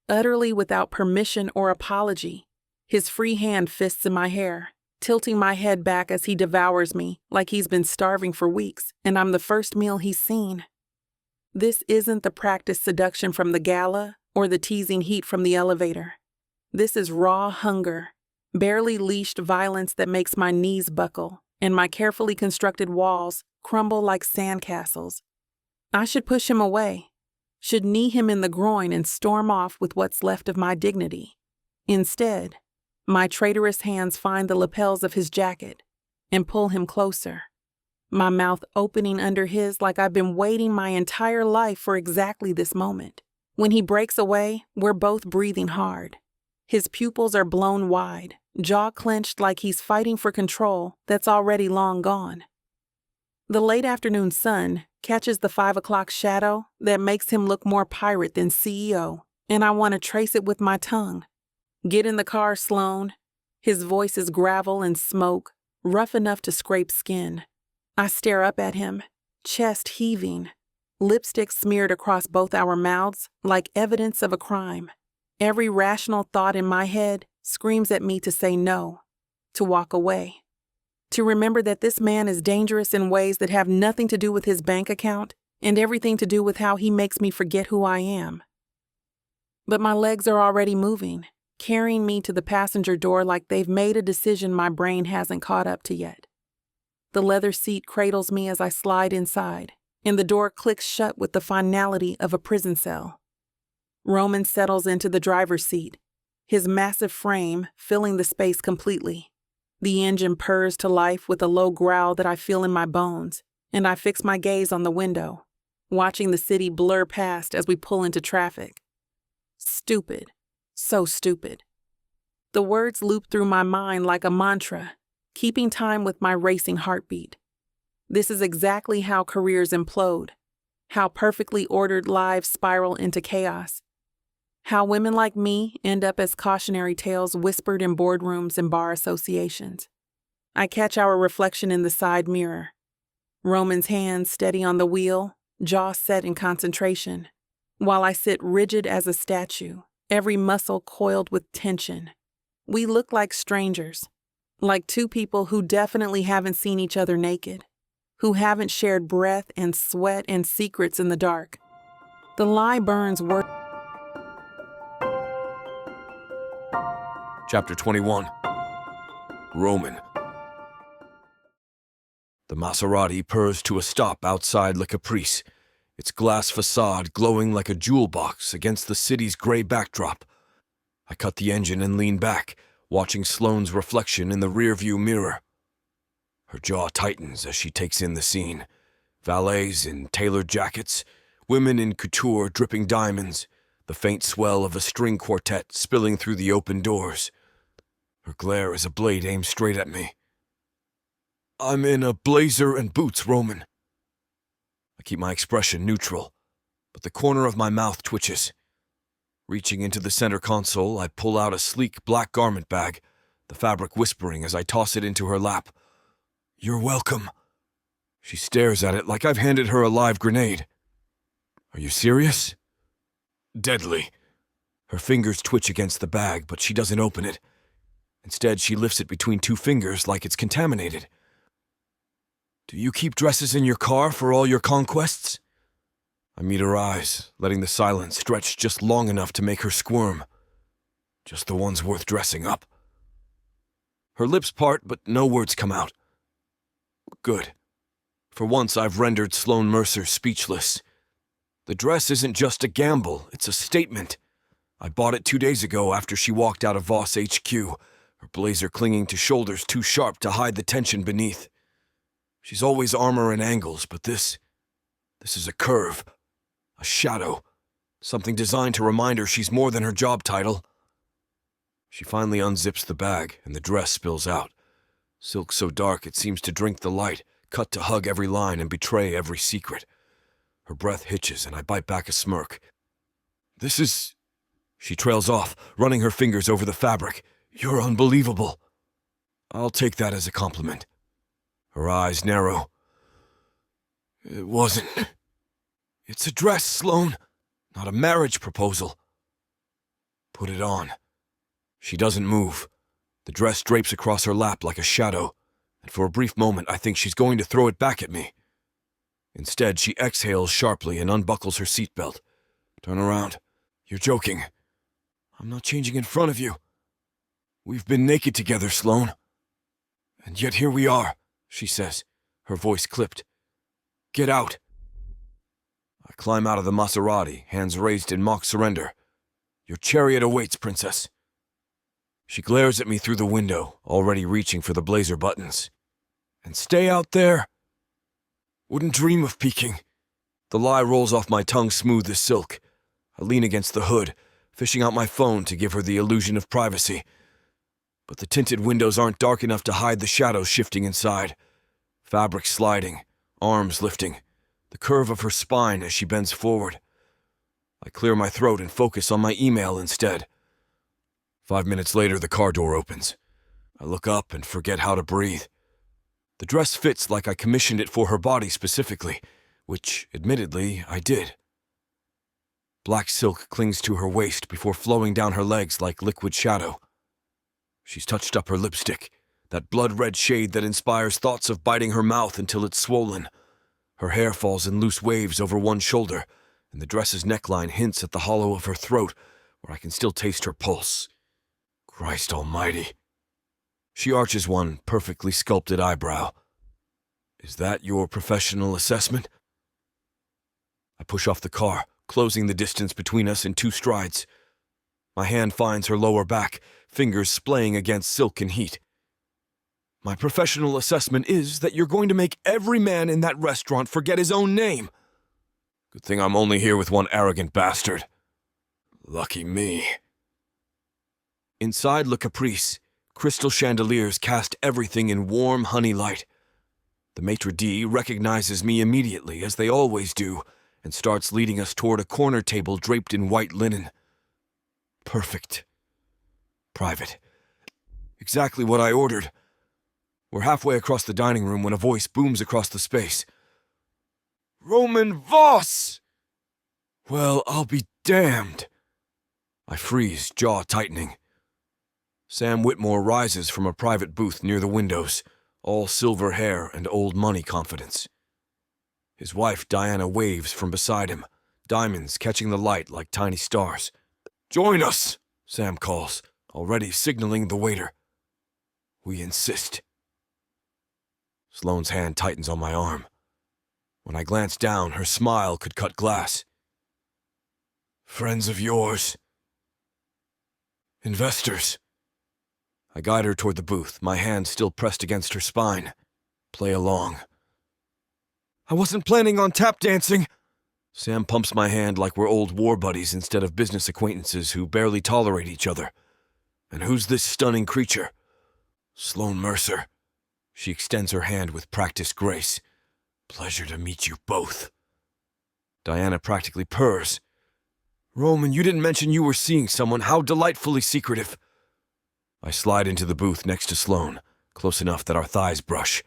utterly without permission or apology. His free hand fists in my hair, tilting my head back as he devours me like he's been starving for weeks and I'm the first meal he's seen. This isn't the practiced seduction from the gala or the teasing heat from the elevator. This is raw hunger, barely leashed violence that makes my knees buckle and my carefully constructed walls crumble like sandcastles. I should push him away, should knee him in the groin and storm off with what's left of my dignity. Instead, my traitorous hands find the lapels of his jacket and pull him closer, my mouth opening under his like I've been waiting my entire life for exactly this moment. When he breaks away, we're both breathing hard. His pupils are blown wide, jaw clenched like he's fighting for control that's already long gone. The late afternoon sun catches the 5 o'clock shadow that makes him look more pirate than CEO, and I want to trace it with my tongue. Get in the car, Sloan. His voice is gravel and smoke, rough enough to scrape skin. I stare up at him, chest heaving, lipstick smeared across both our mouths like evidence of a crime. Every rational thought in my head screams at me to say no, to walk away. To remember that this man is dangerous in ways that have nothing to do with his bank account and everything to do with how he makes me forget who I am. But my legs are already moving, carrying me to the passenger door like they've made a decision my brain hasn't caught up to yet. The leather seat cradles me as I slide inside, and the door clicks shut with the finality of a prison cell. Roman settles into the driver's seat, his massive frame filling the space completely. The engine purrs to life with a low growl that I feel in my bones, and I fix my gaze on the window, watching the city blur past as we pull into traffic. Stupid. So stupid. The words loop through my mind like a mantra, keeping time with my racing heartbeat. This is exactly how careers implode, how perfectly ordered lives spiral into chaos, how women like me end up as cautionary tales whispered in boardrooms and bar associations. I catch our reflection in the side mirror. Roman's hands steady on the wheel, jaw set in concentration, while I sit rigid as a statue, every muscle coiled with tension. We look like strangers, like two people who definitely haven't seen each other naked, who haven't shared breath and sweat and secrets in the dark. The lie burns worse. Chapter 21. Roman. The Maserati purrs to a stop outside Le Caprice, its glass facade glowing like a jewel box against the city's gray backdrop. I cut the engine and lean back, watching Sloane's reflection in the rearview mirror. Her jaw tightens as she takes in the scene. Valets in tailored jackets, women in couture dripping diamonds, the faint swell of a string quartet spilling through the open doors. Her glare is a blade aimed straight at me. I'm in a blazer and boots, Roman. I keep my expression neutral, but the corner of my mouth twitches. Reaching into the center console, I pull out a sleek black garment bag, the fabric whispering as I toss it into her lap. You're welcome. She stares at it like I've handed her a live grenade. Are you serious? Deadly. Her fingers twitch against the bag, but she doesn't open it. Instead, she lifts it between two fingers like it's contaminated. Do you keep dresses in your car for all your conquests? I meet her eyes, letting the silence stretch just long enough to make her squirm. Just the ones worth dressing up. Her lips part, but no words come out. Good. For once, I've rendered Sloane Mercer speechless. The dress isn't just a gamble, it's a statement. I bought it 2 days ago after she walked out of Voss HQ, her blazer clinging to shoulders too sharp to hide the tension beneath. She's always armor and angles, but this is a curve, a shadow, something designed to remind her she's more than her job title. She finally unzips the bag, and the dress spills out. Silk so dark it seems to drink the light, cut to hug every line and betray every secret. Her breath hitches, and I bite back a smirk. This is... She trails off, running her fingers over the fabric. You're unbelievable. I'll take that as a compliment. Her eyes narrow. It wasn't. It's a dress, Sloane, not a marriage proposal. Put it on. She doesn't move. The dress drapes across her lap like a shadow, and for a brief moment I think she's going to throw it back at me. Instead, she exhales sharply and unbuckles her seatbelt. Turn around. You're joking. I'm not changing in front of you. We've been naked together, Sloane. And yet here we are, she says, her voice clipped. Get out. I climb out of the Maserati, hands raised in mock surrender. Your chariot awaits, Princess. She glares at me through the window, already reaching for the blazer buttons. And stay out there. Wouldn't dream of peeking. The lie rolls off my tongue smooth as silk. I lean against the hood, fishing out my phone to give her the illusion of privacy. But the tinted windows aren't dark enough to hide the shadows shifting inside. Fabric sliding, arms lifting, the curve of her spine as she bends forward. I clear my throat and focus on my email instead. 5 minutes later, the car door opens. I look up and forget how to breathe. The dress fits like I commissioned it for her body specifically, which, admittedly, I did. Black silk clings to her waist before flowing down her legs like liquid shadow. She's touched up her lipstick, that blood-red shade that inspires thoughts of biting her mouth until it's swollen. Her hair falls in loose waves over one shoulder, and the dress's neckline hints at the hollow of her throat, where I can still taste her pulse. Christ almighty. She arches one perfectly sculpted eyebrow. Is that your professional assessment? I push off the car, closing the distance between us in 2 strides. My hand finds her lower back, fingers splaying against silk and heat. My professional assessment is that you're going to make every man in that restaurant forget his own name. Good thing I'm only here with one arrogant bastard. Lucky me. Inside Le Caprice, crystal chandeliers cast everything in warm honey light. The maitre d' recognizes me immediately, as they always do, and starts leading us toward a corner table draped in white linen. Perfect. Private. Exactly what I ordered. We're halfway across the dining room when a voice booms across the space. Roman Voss! Well, I'll be damned. I freeze, jaw tightening. Sam Whitmore rises from a private booth near the windows, all silver hair and old money confidence. His wife, Diana, waves from beside him, diamonds catching the light like tiny stars. Join us, Sam calls, already signaling the waiter. We insist. Sloane's hand tightens on my arm. When I glance down, her smile could cut glass. Friends of yours. Investors. I guide her toward the booth, my hand still pressed against her spine. Play along. I wasn't planning on tap dancing. Sam pumps my hand like we're old war buddies instead of business acquaintances who barely tolerate each other. And who's this stunning creature? Sloane Mercer. She extends her hand with practiced grace. Pleasure to meet you both. Diana practically purrs. Roman, you didn't mention you were seeing someone. How delightfully secretive. I slide into the booth next to Sloane, close enough that our thighs brush.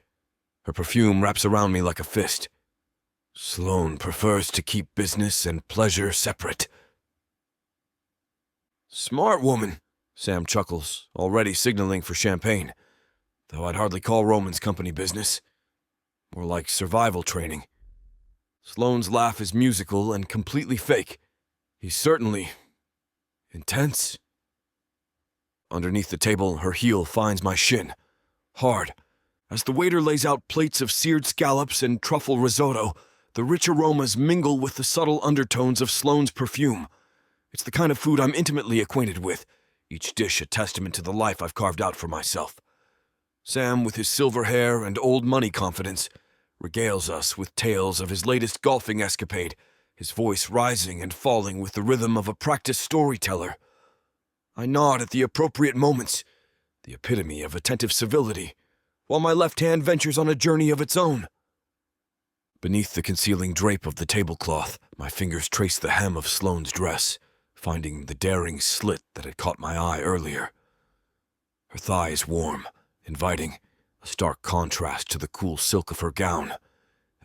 Her perfume wraps around me like a fist. Sloane prefers to keep business and pleasure separate. Smart woman, Sam chuckles, already signaling for champagne, though I'd hardly call Roman's company business. More like survival training. Sloane's laugh is musical and completely fake. He's certainly intense. Underneath the table, her heel finds my shin, hard. As the waiter lays out plates of seared scallops and truffle risotto, the rich aromas mingle with the subtle undertones of Sloane's perfume. It's the kind of food I'm intimately acquainted with, each dish a testament to the life I've carved out for myself. Sam, with his silver hair and old money confidence, regales us with tales of his latest golfing escapade, his voice rising and falling with the rhythm of a practiced storyteller. I nod at the appropriate moments, the epitome of attentive civility, while my left hand ventures on a journey of its own. Beneath the concealing drape of the tablecloth, my fingers trace the hem of Sloane's dress, finding the daring slit that had caught my eye earlier. Her thigh is warm, inviting, a stark contrast to the cool silk of her gown.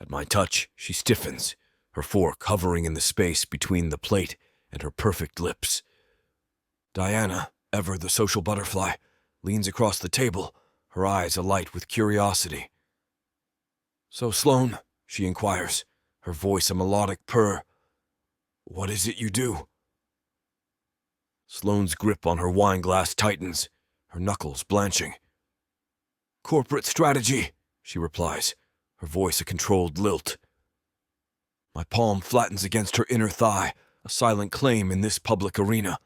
At my touch, she stiffens, her fork hovering in the space between the plate and her perfect lips. Diana, ever the social butterfly, leans across the table, her eyes alight with curiosity. So, Sloane, she inquires, her voice a melodic purr. What is it you do? Sloane's grip on her wine glass tightens, her knuckles blanching. Corporate strategy, she replies, her voice a controlled lilt. My palm flattens against her inner thigh, a silent claim in this public arena.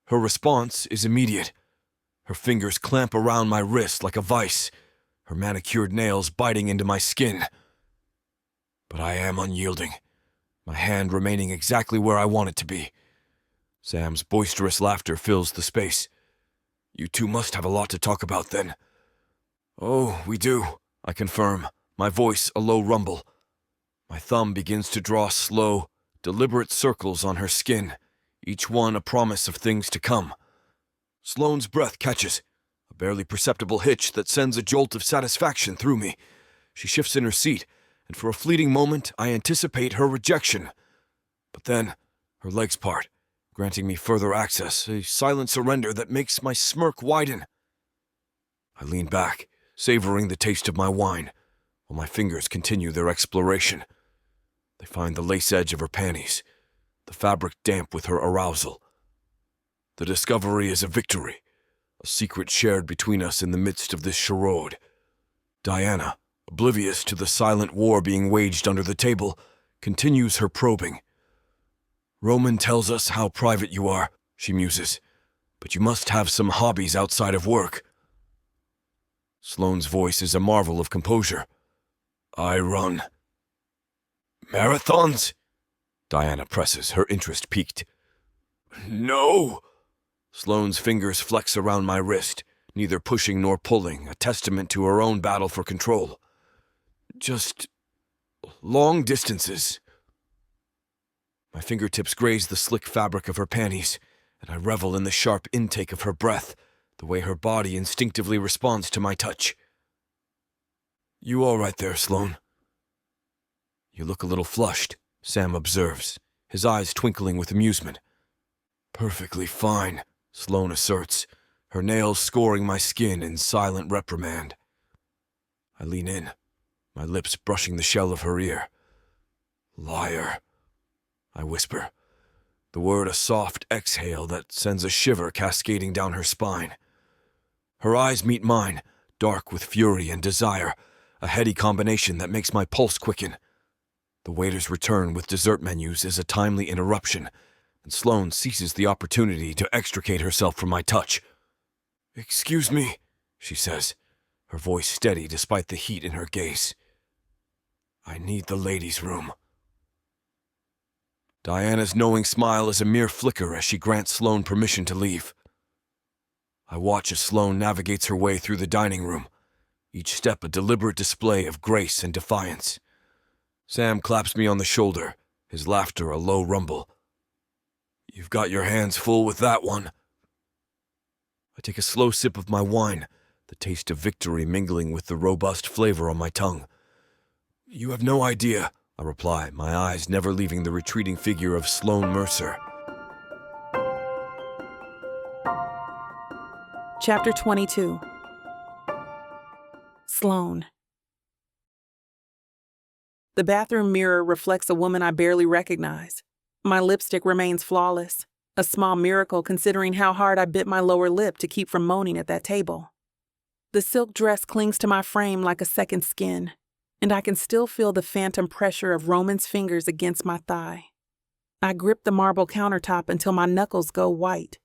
Her response is immediate. Her fingers clamp around my wrist like a vice, her manicured nails biting into my skin. But I am unyielding, my hand remaining exactly where I want it to be. Sam's boisterous laughter fills the space. You two must have a lot to talk about then. Oh, we do, I confirm, my voice a low rumble. My thumb begins to draw slow, deliberate circles on her skin, each one a promise of things to come. Sloane's breath catches, a barely perceptible hitch that sends a jolt of satisfaction through me. She shifts in her seat, and for a fleeting moment I anticipate her rejection. But then, her legs part, granting me further access, a silent surrender that makes my smirk widen. I lean back, savoring the taste of my wine, while my fingers continue their exploration. They find the lace edge of her panties, the fabric damp with her arousal. The discovery is a victory, a secret shared between us in the midst of this charade. Diana, oblivious to the silent war being waged under the table, continues her probing. Roman tells us how private you are, she muses, but you must have some hobbies outside of work. Sloane's voice is a marvel of composure. I run. Marathons? Diana presses, her interest piqued. No! Sloane's fingers flex around my wrist, neither pushing nor pulling, a testament to her own battle for control. Just long distances. My fingertips graze the slick fabric of her panties, and I revel in the sharp intake of her breath, the way her body instinctively responds to my touch. You all right there, Sloane? You look a little flushed, Sam observes, his eyes twinkling with amusement. Perfectly fine, Sloane asserts, her nails scoring my skin in silent reprimand. I lean in, my lips brushing the shell of her ear. Liar, I whisper, the word a soft exhale that sends a shiver cascading down her spine. Her eyes meet mine, dark with fury and desire, a heady combination that makes my pulse quicken. The waiter's return with dessert menus is a timely interruption, and Sloane seizes the opportunity to extricate herself from my touch. "Excuse me," she says, her voice steady despite the heat in her gaze. "I need the ladies' room." Diana's knowing smile is a mere flicker as she grants Sloane permission to leave. I watch as Sloane navigates her way through the dining room, each step a deliberate display of grace and defiance. Sam claps me on the shoulder, his laughter a low rumble. "You've got your hands full with that one." I take a slow sip of my wine, the taste of victory mingling with the robust flavor on my tongue. "You have no idea," I reply, my eyes never leaving the retreating figure of Sloane Mercer. Chapter 22. Sloane. The bathroom mirror reflects a woman I barely recognize. My lipstick remains flawless, a small miracle considering how hard I bit my lower lip to keep from moaning at that table. The silk dress clings to my frame like a second skin, and I can still feel the phantom pressure of Roman's fingers against my thigh. I grip the marble countertop until my knuckles go white.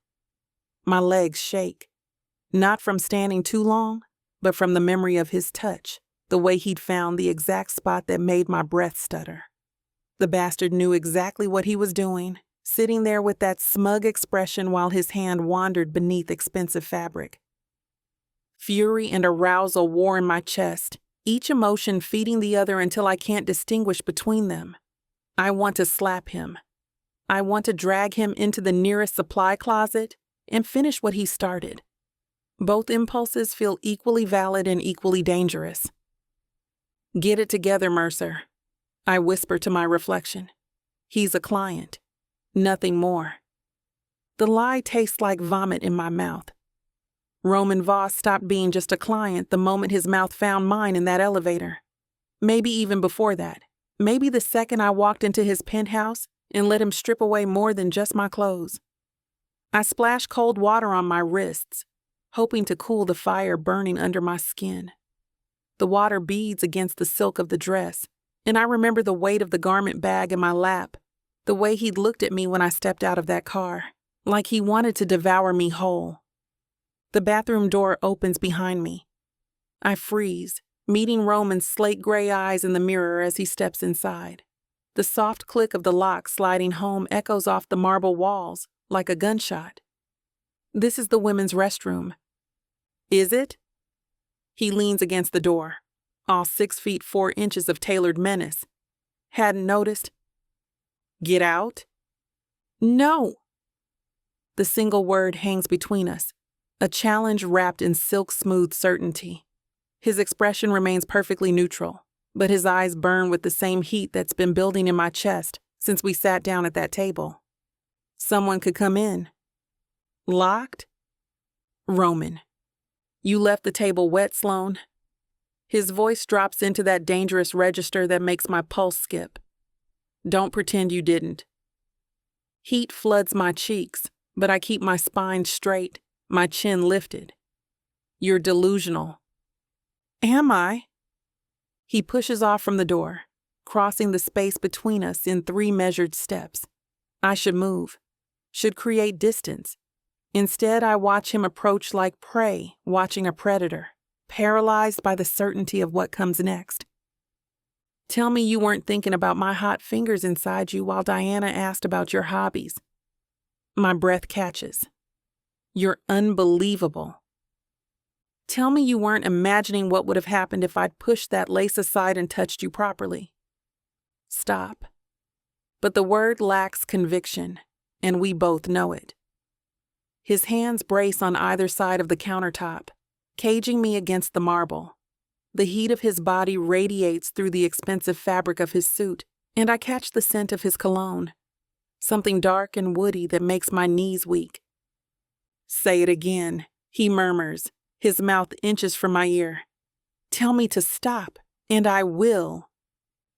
My legs shake, not from standing too long, but from the memory of his touch, the way he'd found the exact spot that made my breath stutter. The bastard knew exactly what he was doing, sitting there with that smug expression while his hand wandered beneath expensive fabric. Fury and arousal war in my chest, each emotion feeding the other until I can't distinguish between them. I want to slap him. I want to drag him into the nearest supply closet and finish what he started. Both impulses feel equally valid and equally dangerous. "Get it together, Mercer," I whisper to my reflection. He's a client, nothing more. The lie tastes like vomit in my mouth. Roman Voss stopped being just a client the moment his mouth found mine in that elevator. Maybe even before that. Maybe the second I walked into his penthouse and let him strip away more than just my clothes. I splash cold water on my wrists, hoping to cool the fire burning under my skin. The water beads against the silk of the dress, and I remember the weight of the garment bag in my lap, the way he'd looked at me when I stepped out of that car, like he wanted to devour me whole. The bathroom door opens behind me. I freeze, meeting Roman's slate gray eyes in the mirror as he steps inside. The soft click of the lock sliding home echoes off the marble walls like a gunshot. This is the women's restroom. Is it? He leans against the door, all 6 feet 4 inches of tailored menace. Hadn't noticed. Get out? No. The single word hangs between us, a challenge wrapped in silk-smooth certainty. His expression remains perfectly neutral, but his eyes burn with the same heat that's been building in my chest since we sat down at that table. Someone could come in. Locked? Roman. You left the table wet, Sloane? His voice drops into that dangerous register that makes my pulse skip. Don't pretend you didn't. Heat floods my cheeks, but I keep my spine straight, my chin lifted. You're delusional. Am I? He pushes off from the door, crossing the space between us in 3 measured steps. I should move, should create distance. Instead, I watch him approach like prey watching a predator, paralyzed by the certainty of what comes next. Tell me you weren't thinking about my hot fingers inside you while Diana asked about your hobbies. My breath catches. You're unbelievable. Tell me you weren't imagining what would have happened if I'd pushed that lace aside and touched you properly. Stop. But the word lacks conviction, and we both know it. His hands brace on either side of the countertop, caging me against the marble. The heat of his body radiates through the expensive fabric of his suit, and I catch the scent of his cologne, something dark and woody that makes my knees weak. "Say it again," he murmurs, his mouth inches from my ear. "Tell me to stop, and I will."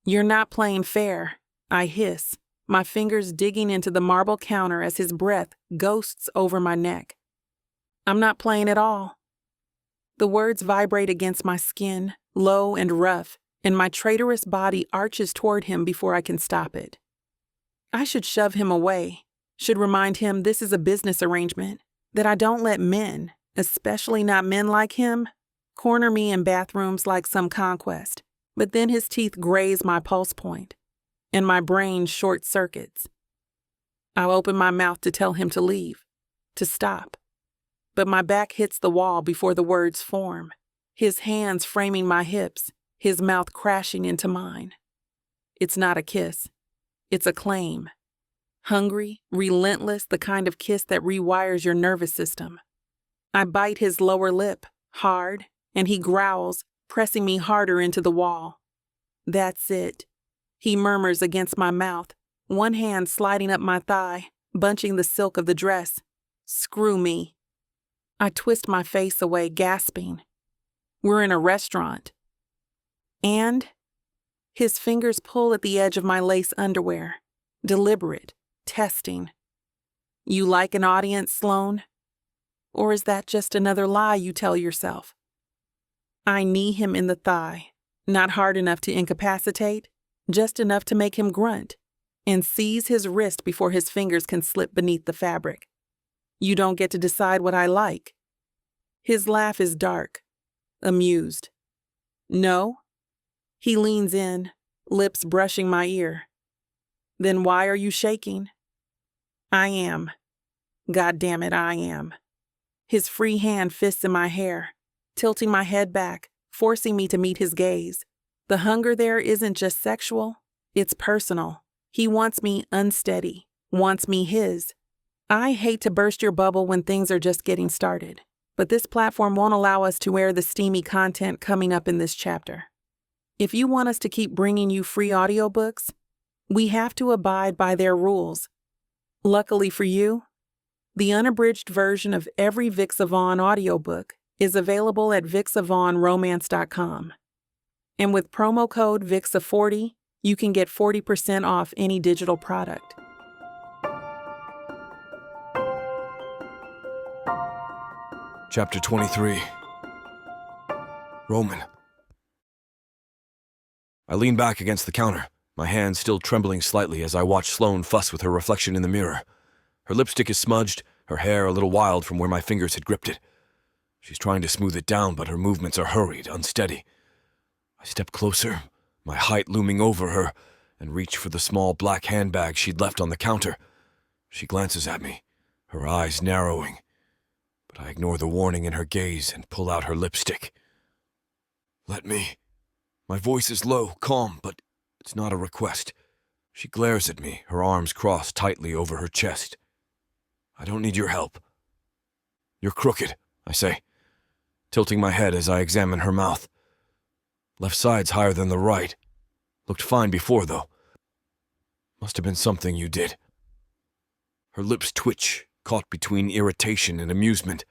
"You're not playing fair," I hiss, my fingers digging into the marble counter as his breath ghosts over my neck. "I'm not playing at all." The words vibrate against my skin, low and rough, and my traitorous body arches toward him before I can stop it. I should shove him away, should remind him this is a business arrangement, that I don't let men, especially not men like him, corner me in bathrooms like some conquest. But then his teeth graze my pulse point, and my brain short circuits. I open my mouth to tell him to leave, to stop. But my back hits the wall before the words form, his hands framing my hips, his mouth crashing into mine. It's not a kiss. It's a claim. Hungry, relentless, the kind of kiss that rewires your nervous system. I bite his lower lip, hard, and he growls, pressing me harder into the wall. "That's it," he murmurs against my mouth, one hand sliding up my thigh, bunching the silk of the dress. "Screw me." I twist my face away, gasping. We're in a restaurant. And his fingers pull at the edge of my lace underwear, deliberate, testing. "You like an audience, Sloane? Or is that just another lie you tell yourself?" I knee him in the thigh, not hard enough to incapacitate, just enough to make him grunt, and seize his wrist before his fingers can slip beneath the fabric. "You don't get to decide what I like." His laugh is dark, amused. "No?" He leans in, lips brushing my ear. "Then why are you shaking?" "I am. God damn it, I am." His free hand fists in my hair, tilting my head back, forcing me to meet his gaze. The hunger there isn't just sexual, it's personal. He wants me unsteady, wants me his. I hate to burst your bubble when things are just getting started, but this platform won't allow us to air the steamy content coming up in this chapter. If you want us to keep bringing you free audiobooks, we have to abide by their rules. Luckily for you, the unabridged version of every Vic Savon audiobook is available at VicSavonRomance.com. And with promo code VIXA40, you can get 40% off any digital product. Chapter 23. Roman. I lean back against the counter, my hand still trembling slightly as I watch Sloane fuss with her reflection in the mirror. Her lipstick is smudged, her hair a little wild from where my fingers had gripped it. She's trying to smooth it down, but her movements are hurried, unsteady. I step closer, my height looming over her, and reach for the small black handbag she'd left on the counter. She glances at me, her eyes narrowing, but I ignore the warning in her gaze and pull out her lipstick. "Let me." My voice is low, calm, but it's not a request. She glares at me, her arms crossed tightly over her chest. "I don't need your help." "You're crooked," I say, tilting my head as I examine her mouth. Left side's higher than the right. Looked fine before, though. Must have been something you did. Her lips twitch, caught between irritation and amusement.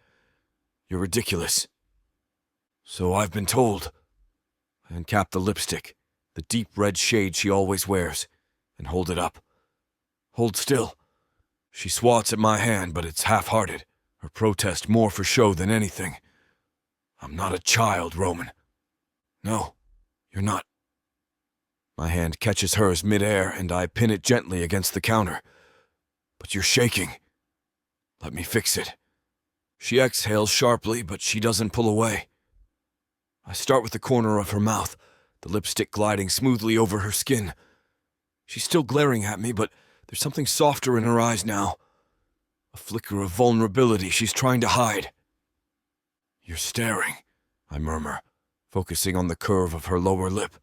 "You're ridiculous." "So I've been told." I uncap the lipstick, the deep red shade she always wears, and hold it up. "Hold still." She swats at my hand, but it's half-hearted, her protest more for show than anything. "I'm not a child, Roman." "No, you're not." My hand catches hers mid-air, and I pin it gently against the counter. "But you're shaking." "Let me fix it." She exhales sharply, but she doesn't pull away. I start with the corner of her mouth, the lipstick gliding smoothly over her skin. She's still glaring at me, but there's something softer in her eyes now. A flicker of vulnerability she's trying to hide. "You're staring," I murmur, focusing on the curve of her lower lip.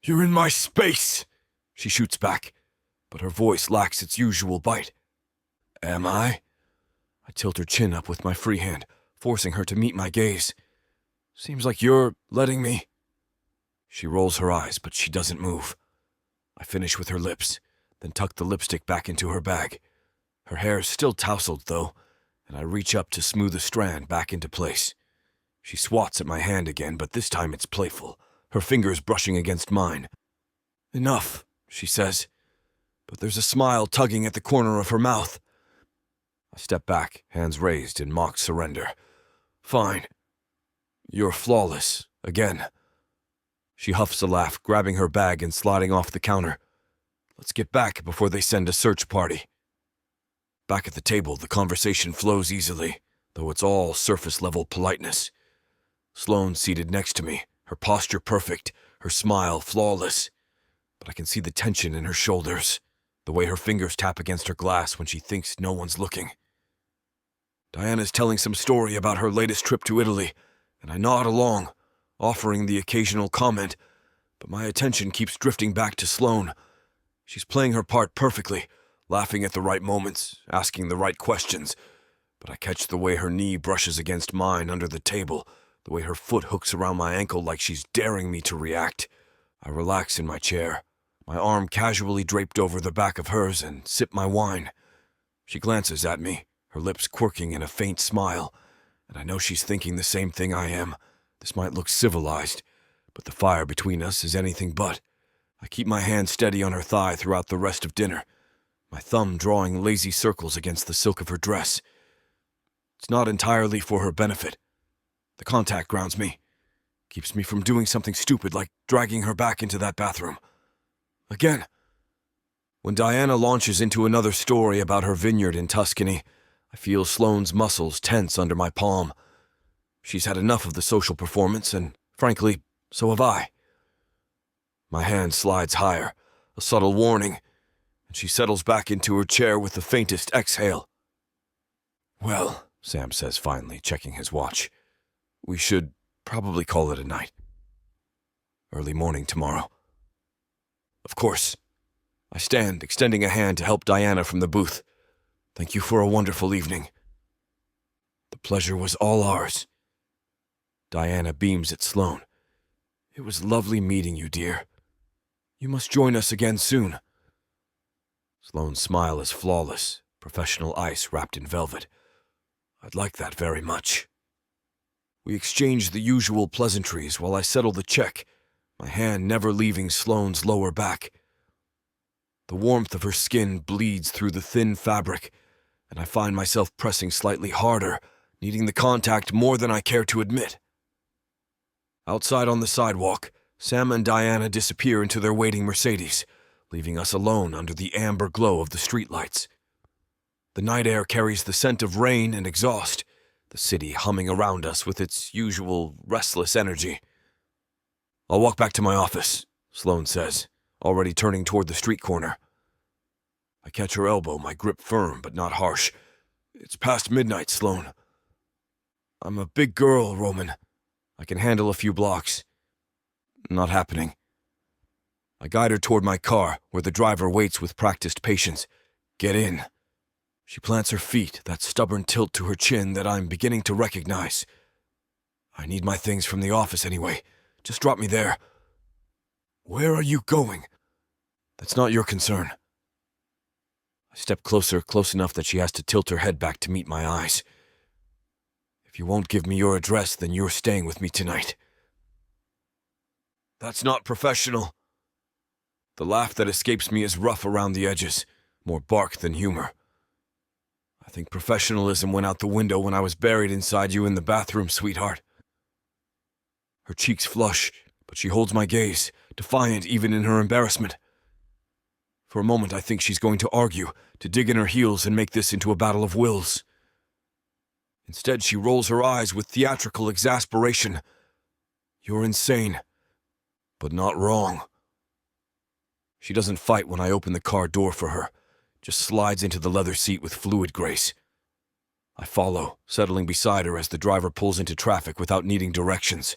"You're in my space," she shoots back, but her voice lacks its usual bite. "Am I?" I tilt her chin up with my free hand, forcing her to meet my gaze. Seems like you're letting me. She rolls her eyes, but she doesn't move. I finish with her lips, then tuck the lipstick back into her bag. Her hair's still tousled, though, and I reach up to smooth a strand back into place. She swats at my hand again, but this time it's playful, her fingers brushing against mine. Enough, she says, but there's a smile tugging at the corner of her mouth. I step back, hands raised in mock surrender. Fine. You're flawless, again. She huffs a laugh, grabbing her bag and sliding off the counter. Let's get back before they send a search party. Back at the table, the conversation flows easily, though it's all surface-level politeness. Sloane's seated next to me, her posture perfect, her smile flawless. But I can see the tension in her shoulders, the way her fingers tap against her glass when she thinks no one's looking. Diana's telling some story about her latest trip to Italy, and I nod along, offering the occasional comment, but my attention keeps drifting back to Sloane. She's playing her part perfectly, laughing at the right moments, asking the right questions, but I catch the way her knee brushes against mine under the table, the way her foot hooks around my ankle like she's daring me to react. I relax in my chair, my arm casually draped over the back of hers, and sip my wine. She glances at me, her lips quirking in a faint smile, and I know she's thinking the same thing I am. This might look civilized, but the fire between us is anything but. I keep my hand steady on her thigh throughout the rest of dinner, my thumb drawing lazy circles against the silk of her dress. It's not entirely for her benefit. The contact grounds me, keeps me from doing something stupid like dragging her back into that bathroom. Again. When Diana launches into another story about her vineyard in Tuscany, I feel Sloane's muscles tense under my palm. She's had enough of the social performance, and, frankly, so have I. My hand slides higher, a subtle warning, and she settles back into her chair with the faintest exhale. Well, Sam says finally, checking his watch, we should probably call it a night. Early morning tomorrow. Of course. I stand, extending a hand to help Diana from the booth. Thank you for a wonderful evening. The pleasure was all ours. Diana beams at Sloane. It was lovely meeting you, dear. You must join us again soon. Sloane's smile is flawless, professional ice wrapped in velvet. I'd like that very much. We exchange the usual pleasantries while I settle the check, my hand never leaving Sloane's lower back. The warmth of her skin bleeds through the thin fabric, and I find myself pressing slightly harder, needing the contact more than I care to admit. Outside on the sidewalk, Sam and Diana disappear into their waiting Mercedes, leaving us alone under the amber glow of the streetlights. The night air carries the scent of rain and exhaust, the city humming around us with its usual restless energy. I'll walk back to my office, Sloane says, already turning toward the street corner. I catch her elbow, my grip firm but not harsh. It's past midnight, Sloane. I'm a big girl, Roman. I can handle a few blocks. Not happening. I guide her toward my car, where the driver waits with practiced patience. Get in. She plants her feet, that stubborn tilt to her chin that I'm beginning to recognize. I need my things from the office anyway. Just drop me there. Where are you going? That's not your concern. I step closer, close enough that she has to tilt her head back to meet my eyes. If you won't give me your address, then you're staying with me tonight. That's not professional. The laugh that escapes me is rough around the edges, more bark than humor. I think professionalism went out the window when I was buried inside you in the bathroom, sweetheart. Her cheeks flush, but she holds my gaze, defiant even in her embarrassment. For a moment, I think she's going to argue, to dig in her heels and make this into a battle of wills. Instead, she rolls her eyes with theatrical exasperation. You're insane, but not wrong. She doesn't fight when I open the car door for her, just slides into the leather seat with fluid grace. I follow, settling beside her as the driver pulls into traffic without needing directions.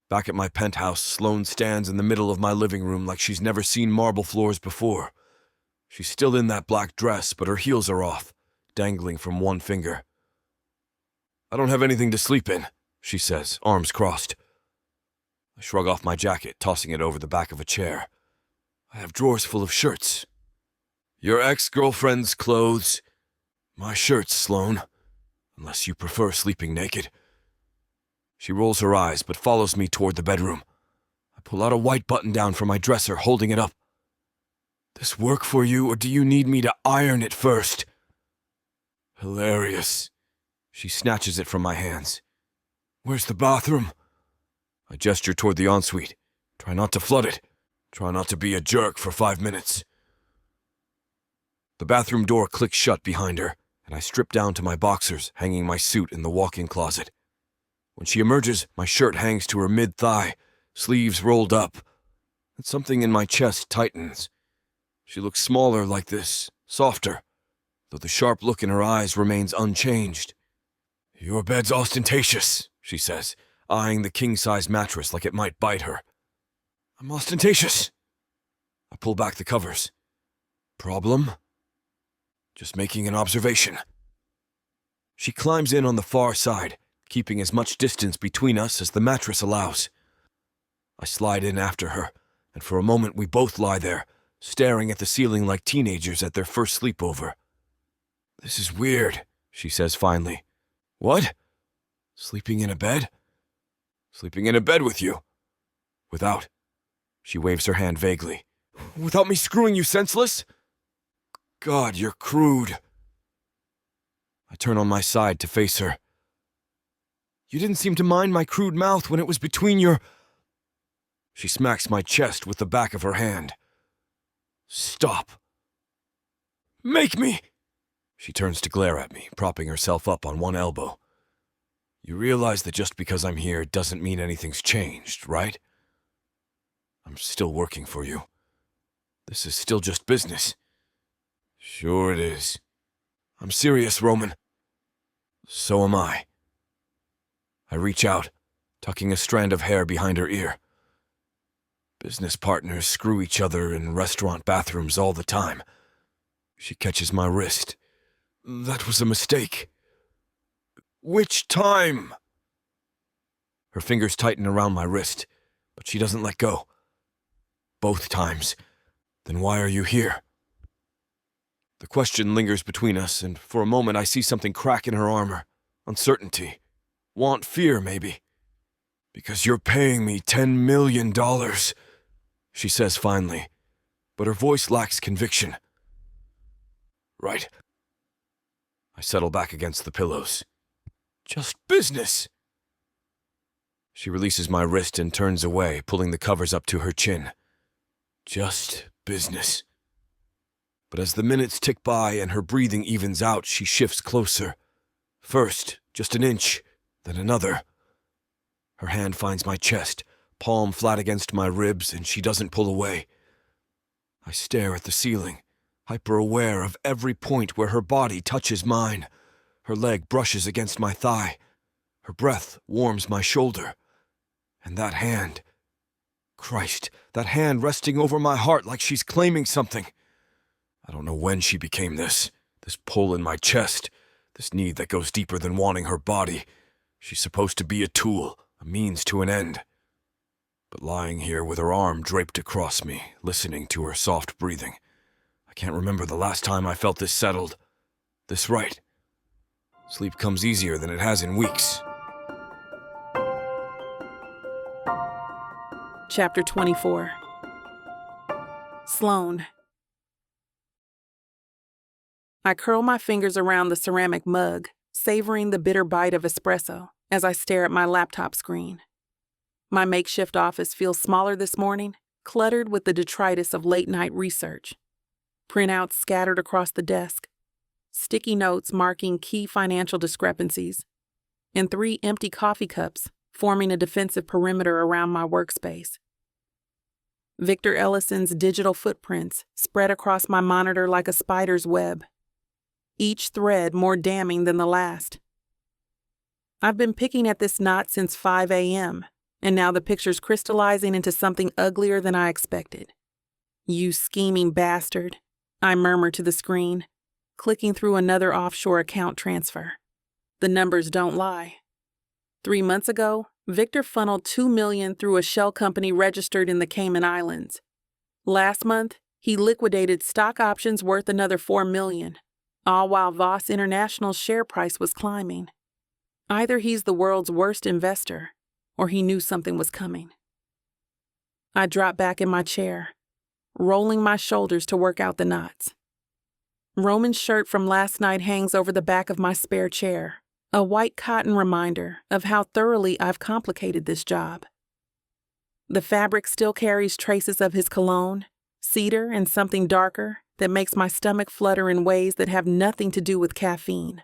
Back at my penthouse, Sloane stands in the middle of my living room like she's never seen marble floors before. She's still in that black dress, but her heels are off, dangling from one finger. I don't have anything to sleep in, she says, arms crossed. I shrug off my jacket, tossing it over the back of a chair. I have drawers full of shirts. Your ex-girlfriend's clothes. My shirts, Sloane. Unless you prefer sleeping naked. She rolls her eyes, but follows me toward the bedroom. I pull out a white button-down from my dresser, holding it up. This work for you, or do you need me to iron it first? Hilarious. She snatches it from my hands. Where's the bathroom? I gesture toward the ensuite. Try not to flood it. Try not to be a jerk for 5 minutes. The bathroom door clicks shut behind her, and I strip down to my boxers, hanging my suit in the walk-in closet. When she emerges, my shirt hangs to her mid-thigh, sleeves rolled up, and something in my chest tightens. She looks smaller like this, softer, though the sharp look in her eyes remains unchanged. Your bed's ostentatious, she says, eyeing the king-size mattress like it might bite her. I'm ostentatious. I pull back the covers. Problem? Just making an observation. She climbs in on the far side, keeping as much distance between us as the mattress allows. I slide in after her, and for a moment we both lie there, staring at the ceiling like teenagers at their first sleepover. This is weird, she says finally. What? Sleeping in a bed? Sleeping in a bed with you. Without. She waves her hand vaguely. Without me screwing you senseless? God, you're crude. I turn on my side to face her. You didn't seem to mind my crude mouth when it was between your... She smacks my chest with the back of her hand. Stop. Make me! She turns to glare at me, propping herself up on one elbow. You realize that just because I'm here doesn't mean anything's changed, right? I'm still working for you. This is still just business. Sure it is. I'm serious, Roman. So am I. I reach out, tucking a strand of hair behind her ear. Business partners screw each other in restaurant bathrooms all the time. She catches my wrist. That was a mistake. Which time? Her fingers tighten around my wrist, but she doesn't let go. Both times. Then why are you here? The question lingers between us, and for a moment I see something crack in her armor. Uncertainty. Want fear, maybe. Because you're paying me $10 million, she says finally, but her voice lacks conviction. Right. I settle back against the pillows. Just business. She releases my wrist and turns away, pulling the covers up to her chin. Just business. But as the minutes tick by and her breathing evens out, she shifts closer. First, just an inch, then another. Her hand finds my chest, palm flat against my ribs, and she doesn't pull away. I stare at the ceiling, hyper-aware of every point where her body touches mine. Her leg brushes against my thigh. Her breath warms my shoulder. And that hand... Christ, that hand resting over my heart like she's claiming something. I don't know when she became this pull in my chest, this need that goes deeper than wanting her body. She's supposed to be a tool, a means to an end. But lying here with her arm draped across me, listening to her soft breathing, I can't remember the last time I felt this settled, this right. Sleep comes easier than it has in weeks. Chapter 24. Sloane. I curl my fingers around the ceramic mug, savoring the bitter bite of espresso as I stare at my laptop screen. My makeshift office feels smaller this morning, cluttered with the detritus of late-night research. Printouts scattered across the desk, sticky notes marking key financial discrepancies, and 3 empty coffee cups forming a defensive perimeter around my workspace. Victor Ellison's digital footprints spread across my monitor like a spider's web, each thread more damning than the last. I've been picking at this knot since 5 a.m., and now the picture's crystallizing into something uglier than I expected. You scheming bastard, I murmur to the screen, clicking through another offshore account transfer. The numbers don't lie. 3 months ago, Victor funneled $2 million through a shell company registered in the Cayman Islands. Last month, he liquidated stock options worth another $4 million, all while Voss International's share price was climbing. Either he's the world's worst investor, or he knew something was coming. I dropped back in my chair, rolling my shoulders to work out the knots. Roman's shirt from last night hangs over the back of my spare chair, a white cotton reminder of how thoroughly I've complicated this job. The fabric still carries traces of his cologne, cedar and something darker that makes my stomach flutter in ways that have nothing to do with caffeine.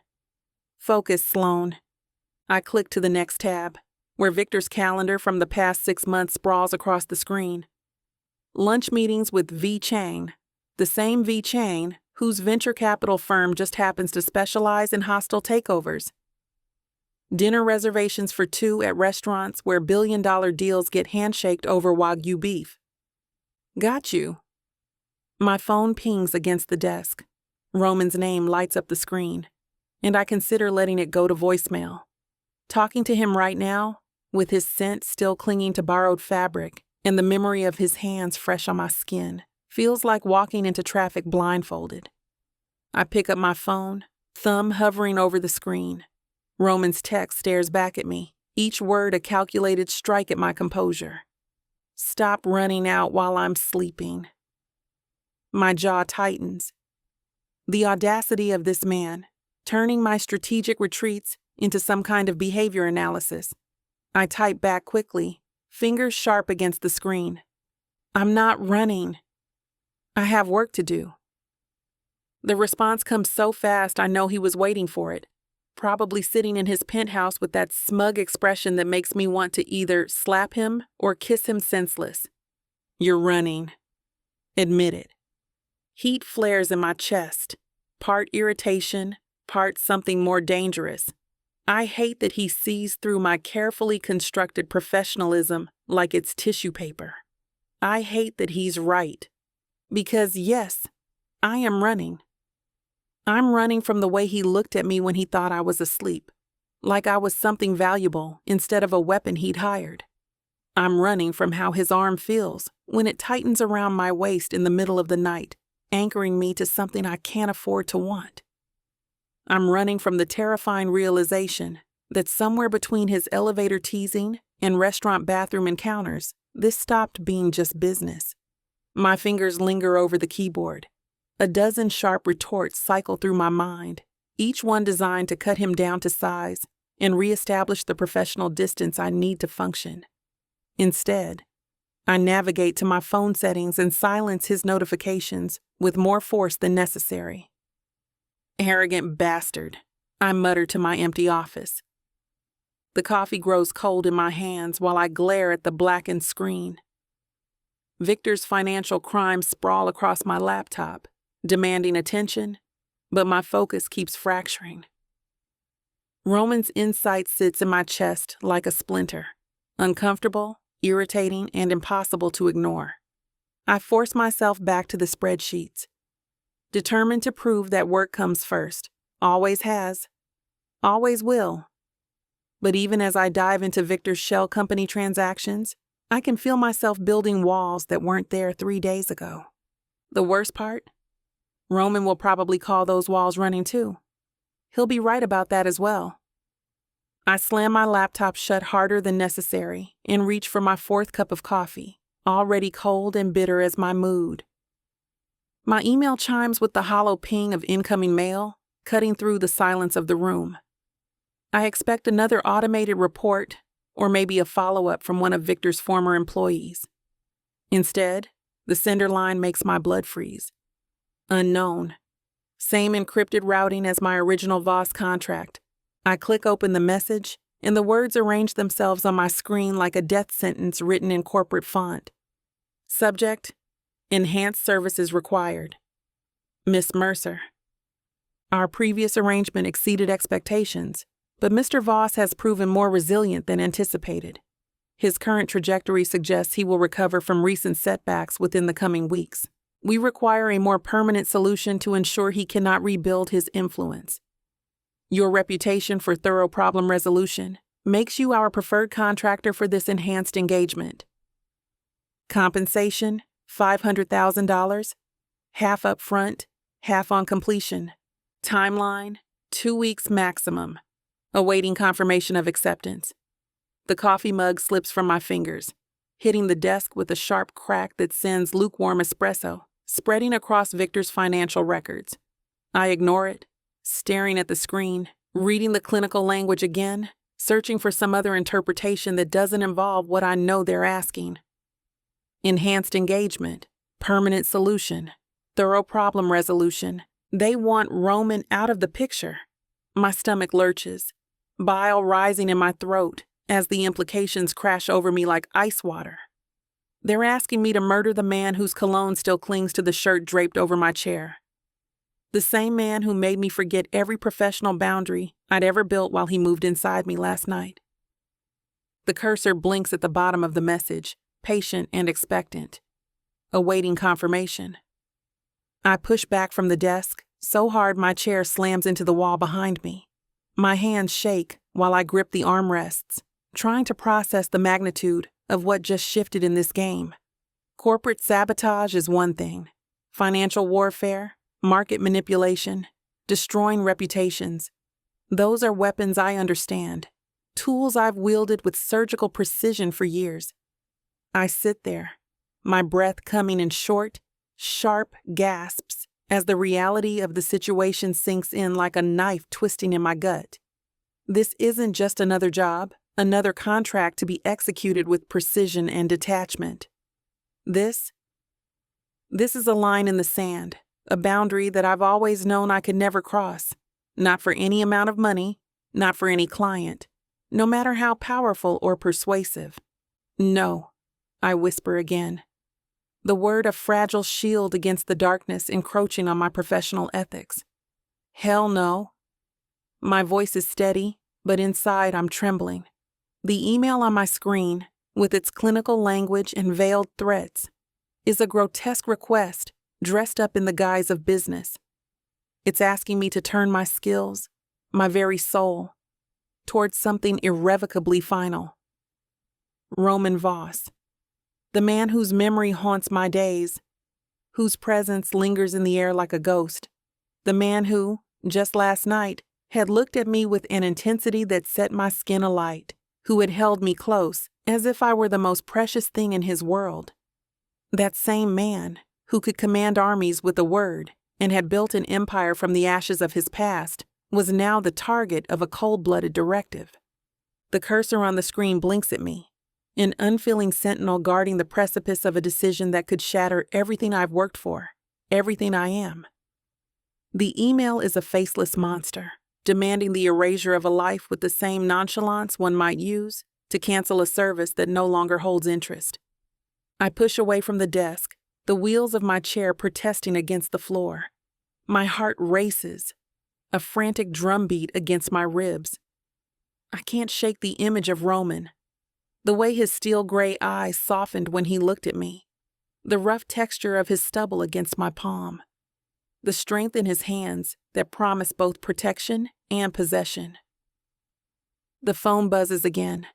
Focus, Sloan. I click to the next tab, where Victor's calendar from the past 6 months sprawls across the screen. Lunch meetings with V. Chang, the same V. Chang whose venture capital firm just happens to specialize in hostile takeovers. Dinner reservations for 2 at restaurants where billion-dollar deals get handshaked over Wagyu beef. Got you. My phone pings against the desk. Roman's name lights up the screen, and I consider letting it go to voicemail. Talking to him right now, with his scent still clinging to borrowed fabric and the memory of his hands fresh on my skin, feels like walking into traffic blindfolded. I pick up my phone, thumb hovering over the screen. Roman's text stares back at me, each word a calculated strike at my composure. Stop running out while I'm sleeping. My jaw tightens. The audacity of this man, turning my strategic retreats into some kind of behavior analysis. I type back quickly, fingers sharp against the screen. I'm not running. I have work to do. The response comes so fast I know he was waiting for it, probably sitting in his penthouse with that smug expression that makes me want to either slap him or kiss him senseless. You're running. Admit it. Heat flares in my chest, part irritation, part something more dangerous. I hate that he sees through my carefully constructed professionalism like it's tissue paper. I hate that he's right. Because yes, I am running. I'm running from the way he looked at me when he thought I was asleep, like I was something valuable instead of a weapon he'd hired. I'm running from how his arm feels when it tightens around my waist in the middle of the night, anchoring me to something I can't afford to want. I'm running from the terrifying realization that somewhere between his elevator teasing and restaurant bathroom encounters, this stopped being just business. My fingers linger over the keyboard. A dozen sharp retorts cycle through my mind, each one designed to cut him down to size and reestablish the professional distance I need to function. Instead, I navigate to my phone settings and silence his notifications with more force than necessary. Arrogant bastard, I mutter to my empty office. The coffee grows cold in my hands while I glare at the blackened screen. Victor's financial crimes sprawl across my laptop, demanding attention, but my focus keeps fracturing. Roman's insight sits in my chest like a splinter, uncomfortable, irritating, and impossible to ignore. I force myself back to the spreadsheets, determined to prove that work comes first, always has, always will. But even as I dive into Victor's shell company transactions, I can feel myself building walls that weren't there 3 days ago. The worst part? Roman will probably call those walls running too. He'll be right about that as well. I slam my laptop shut harder than necessary and reach for my 4th cup of coffee, already cold and bitter as my mood. My email chimes with the hollow ping of incoming mail, cutting through the silence of the room. I expect another automated report or maybe a follow-up from one of Victor's former employees. Instead, the sender line makes my blood freeze. Unknown. Same encrypted routing as my original Voss contract. I click open the message, and the words arrange themselves on my screen like a death sentence written in corporate font. Subject: Enhanced services required. Miss Mercer. Our previous arrangement exceeded expectations, but Mr. Voss has proven more resilient than anticipated. His current trajectory suggests he will recover from recent setbacks within the coming weeks. We require a more permanent solution to ensure he cannot rebuild his influence. Your reputation for thorough problem resolution Makes you our preferred contractor for this enhanced engagement. Compensation, $500,000. Half up front, half on completion. Timeline, 2 weeks maximum. Awaiting confirmation of acceptance. The coffee mug slips from my fingers, hitting the desk with a sharp crack that sends lukewarm espresso spreading across Victor's financial records. I ignore it, staring at the screen, reading the clinical language again, searching for some other interpretation that doesn't involve what I know they're asking. Enhanced engagement, permanent solution, thorough problem resolution. They want Roman out of the picture. My stomach lurches, bile rising in my throat as the implications crash over me like ice water. They're asking me to murder the man whose cologne still clings to the shirt draped over my chair. The same man who made me forget every professional boundary I'd ever built while he moved inside me last night. The cursor blinks at the bottom of the message, patient and expectant, awaiting confirmation. I push back from the desk, so hard my chair slams into the wall behind me. My hands shake while I grip the armrests, trying to process the magnitude of what just shifted in this game. Corporate sabotage is one thing. Financial warfare, market manipulation, destroying reputations. Those are weapons I understand, tools I've wielded with surgical precision for years. I sit there, my breath coming in short, sharp gasps as the reality of the situation sinks in like a knife twisting in my gut. This isn't just another job, another contract to be executed with precision and detachment. This is a line in the sand, a boundary that I've always known I could never cross. Not for any amount of money, not for any client, no matter how powerful or persuasive. No, I whisper again. The word a fragile shield against the darkness encroaching on my professional ethics. Hell no. My voice is steady, but inside I'm trembling. The email on my screen, with its clinical language and veiled threats, is a grotesque request dressed up in the guise of business. It's asking me to turn my skills, my very soul, towards something irrevocably final. Roman Voss, the man whose memory haunts my days, whose presence lingers in the air like a ghost, the man who, just last night, had looked at me with an intensity that set my skin alight, who had held me close as if I were the most precious thing in his world. That same man who could command armies with a word and had built an empire from the ashes of his past was now the target of a cold-blooded directive. The cursor on the screen blinks at me, an unfeeling sentinel guarding the precipice of a decision that could shatter everything I've worked for, everything I am. The email is a faceless monster, demanding the erasure of a life with the same nonchalance one might use to cancel a service that no longer holds interest. I push away from the desk, the wheels of my chair protesting against the floor. My heart races, a frantic drumbeat against my ribs. I can't shake the image of Roman, the way his steel gray eyes softened when he looked at me, the rough texture of his stubble against my palm, the strength in his hands that promised both protection and possession. The phone buzzes again.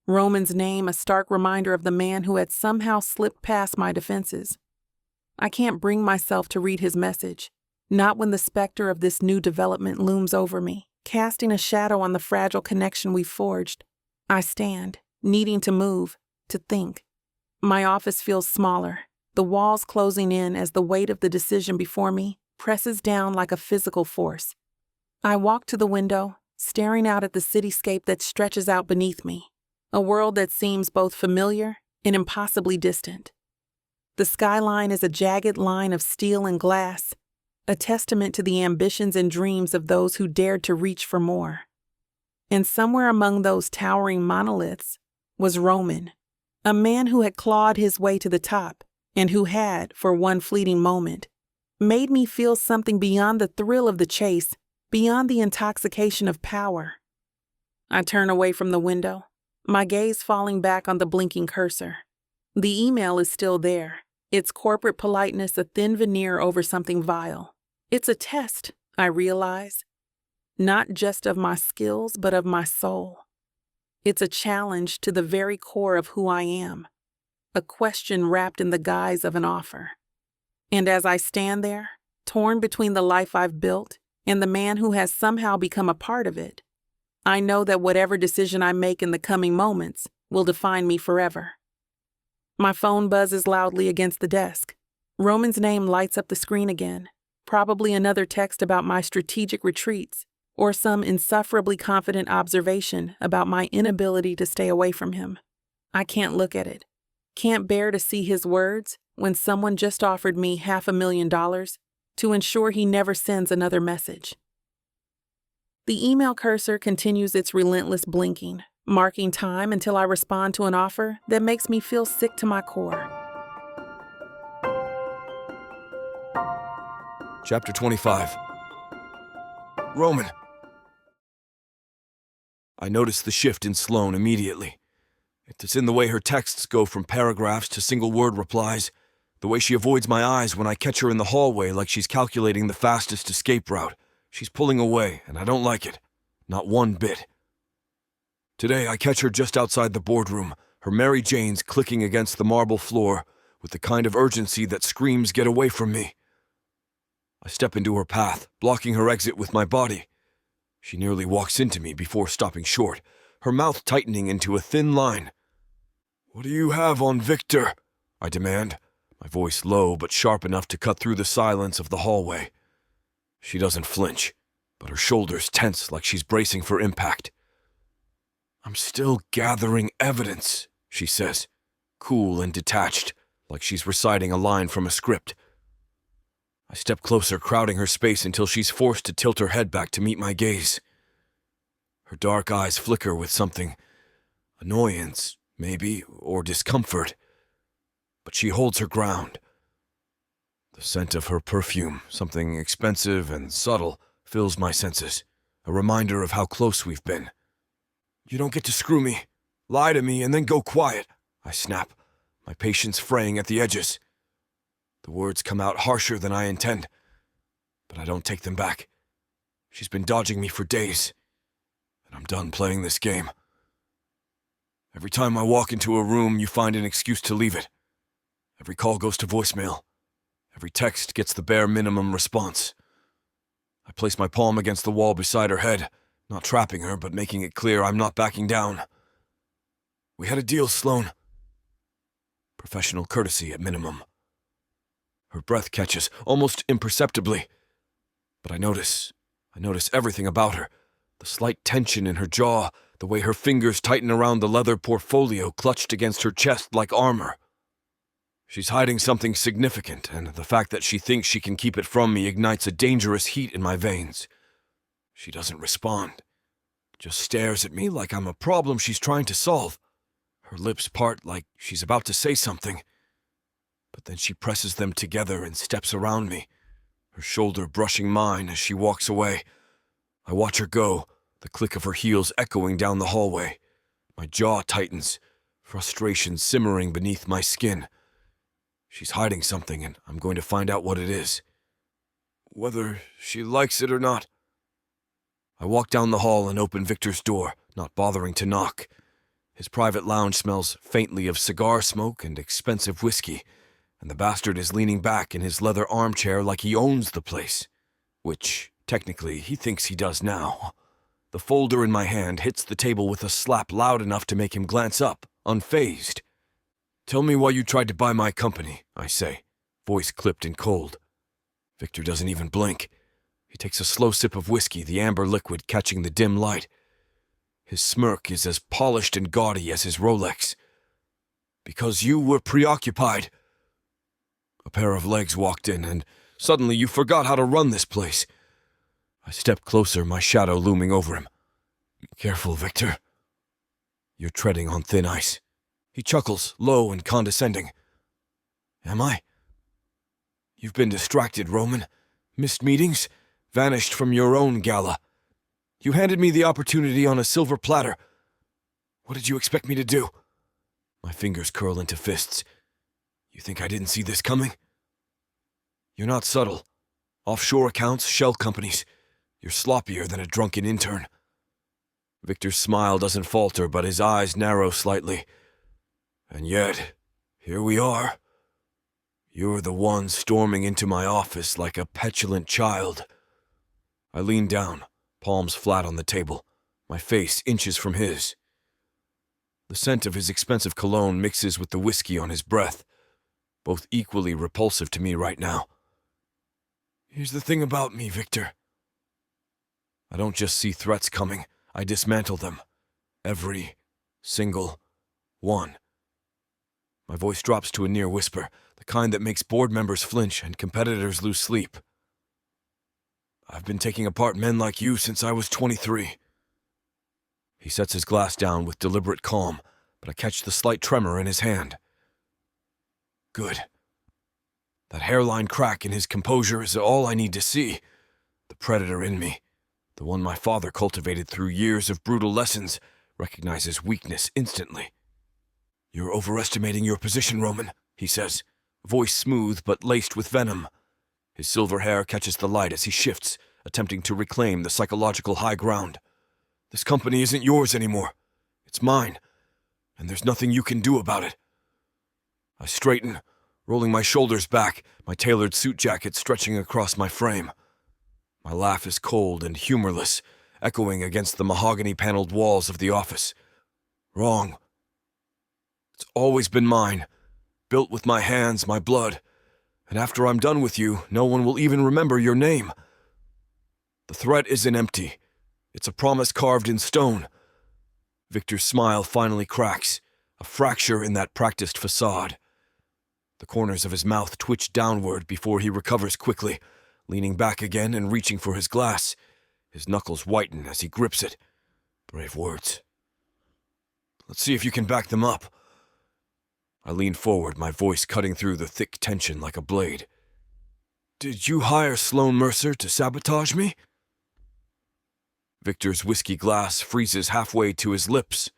Roman's name a stark reminder of the man who had somehow slipped past my defenses. I can't bring myself to read his message, not when the specter of this new development looms over me, casting a shadow on the fragile connection we've forged. I stand, needing to move, to think. My office feels smaller, the walls closing in as the weight of the decision before me presses down like a physical force. I walk to the window, staring out at the cityscape that stretches out beneath me, a world that seems both familiar and impossibly distant. The skyline is a jagged line of steel and glass, a testament to the ambitions and dreams of those who dared to reach for more. And somewhere among those towering monoliths was Roman, a man who had clawed his way to the top and who had, for one fleeting moment, made me feel something beyond the thrill of the chase, beyond the intoxication of power. I turn away from the window, my gaze falling back on the blinking cursor. The email is still there, its corporate politeness a thin veneer over something vile. It's a test, I realize, not just of my skills, but of my soul. It's a challenge to the very core of who I am, a question wrapped in the guise of an offer. And as I stand there, torn between the life I've built and the man who has somehow become a part of it, I know that whatever decision I make in the coming moments will define me forever. My phone buzzes loudly against the desk. Roman's name lights up the screen again, probably another text about my strategic retreats or some insufferably confident observation about my inability to stay away from him. I can't look at it. Can't bear to see his words when someone just offered me $500,000 to ensure he never sends another message. The email cursor continues its relentless blinking, marking time until I respond to an offer that makes me feel sick to my core. Chapter 25. Roman. I notice the shift in Sloane immediately. It's in the way her texts go from paragraphs to single-word replies, the way she avoids my eyes when I catch her in the hallway like she's calculating the fastest escape route. She's pulling away, and I don't like it. Not one bit. Today, I catch her just outside the boardroom, her Mary Janes clicking against the marble floor with the kind of urgency that screams, "Get away from me." I step into her path, blocking her exit with my body. She nearly walks into me before stopping short, her mouth tightening into a thin line. "What do you have on Victor?" I demand, my voice low but sharp enough to cut through the silence of the hallway. She doesn't flinch, but her shoulders tense like she's bracing for impact. "I'm still gathering evidence," she says, cool and detached, like she's reciting a line from a script. I step closer, crowding her space until she's forced to tilt her head back to meet my gaze. Her dark eyes flicker with something, annoyance, maybe, or discomfort, but she holds her ground. The scent of her perfume, something expensive and subtle, fills my senses, a reminder of how close we've been. "You don't get to screw me, lie to me, and then go quiet," I snap, my patience fraying at the edges. The words come out harsher than I intend, but I don't take them back. She's been dodging me for days, and I'm done playing this game. Every time I walk into a room, you find an excuse to leave it. Every call goes to voicemail. Every text gets the bare minimum response. I place my palm against the wall beside her head, not trapping her, but making it clear I'm not backing down. "We had a deal, Sloane." Professional courtesy at minimum. Her breath catches, almost imperceptibly. But I notice everything about her. The slight tension in her jaw, the way her fingers tighten around the leather portfolio clutched against her chest like armor. She's hiding something significant, and the fact that she thinks she can keep it from me ignites a dangerous heat in my veins. She doesn't respond, just stares at me like I'm a problem she's trying to solve. Her lips part like she's about to say something, but then she presses them together and steps around me, her shoulder brushing mine as she walks away. I watch her go, the click of her heels echoing down the hallway. My jaw tightens, frustration simmering beneath my skin. She's hiding something, and I'm going to find out what it is, whether she likes it or not. I walk down the hall and open Victor's door, not bothering to knock. His private lounge smells faintly of cigar smoke and expensive whiskey, and the bastard is leaning back in his leather armchair like he owns the place, which, technically, he thinks he does now. The folder in my hand hits the table with a slap loud enough to make him glance up, unfazed. "Tell me why you tried to buy my company," I say, voice clipped and cold. Victor doesn't even blink. He takes a slow sip of whiskey, the amber liquid catching the dim light. His smirk is as polished and gaudy as his Rolex. "Because you were preoccupied." A pair of legs walked in, and suddenly you forgot how to run this place. I step closer, my shadow looming over him. "Careful, Victor. You're treading on thin ice." He chuckles, low and condescending. "Am I?" "You've been distracted, Roman. Missed meetings, vanished from your own gala. You handed me the opportunity on a silver platter. What did you expect me to do?" My fingers curl into fists. "You think I didn't see this coming?" "You're not subtle. Offshore accounts, shell companies. You're sloppier than a drunken intern." Victor's smile doesn't falter, but his eyes narrow slightly. And yet, here we are. You're the one storming into my office like a petulant child. I lean down, palms flat on the table, my face inches from his. The scent of his expensive cologne mixes with the whiskey on his breath, both equally repulsive to me right now. Here's the thing about me, Victor. I don't just see threats coming, I dismantle them. Every single one. My voice drops to a near whisper, the kind that makes board members flinch and competitors lose sleep. I've been taking apart men like you since I was 23. He sets his glass down with deliberate calm, but I catch the slight tremor in his hand. Good. That hairline crack in his composure is all I need to see. The predator in me, the one my father cultivated through years of brutal lessons, recognizes weakness instantly. You're overestimating your position, Roman, he says, voice smooth but laced with venom. His silver hair catches the light as he shifts, attempting to reclaim the psychological high ground. This company isn't yours anymore. It's mine, and there's nothing you can do about it. I straighten, rolling my shoulders back, my tailored suit jacket stretching across my frame. My laugh is cold and humorless, echoing against the mahogany-paneled walls of the office. Wrong. It's always been mine, built with my hands, my blood, and after I'm done with you, no one will even remember your name. The threat isn't empty. It's a promise carved in stone. Victor's smile finally cracks, a fracture in that practiced facade. The corners of his mouth twitch downward before he recovers quickly, leaning back again and reaching for his glass. His knuckles whiten as he grips it. Brave words. Let's see if you can back them up. I lean forward, my voice cutting through the thick tension like a blade. Did you hire Sloane Mercer to sabotage me? Victor's whiskey glass freezes halfway to his lips.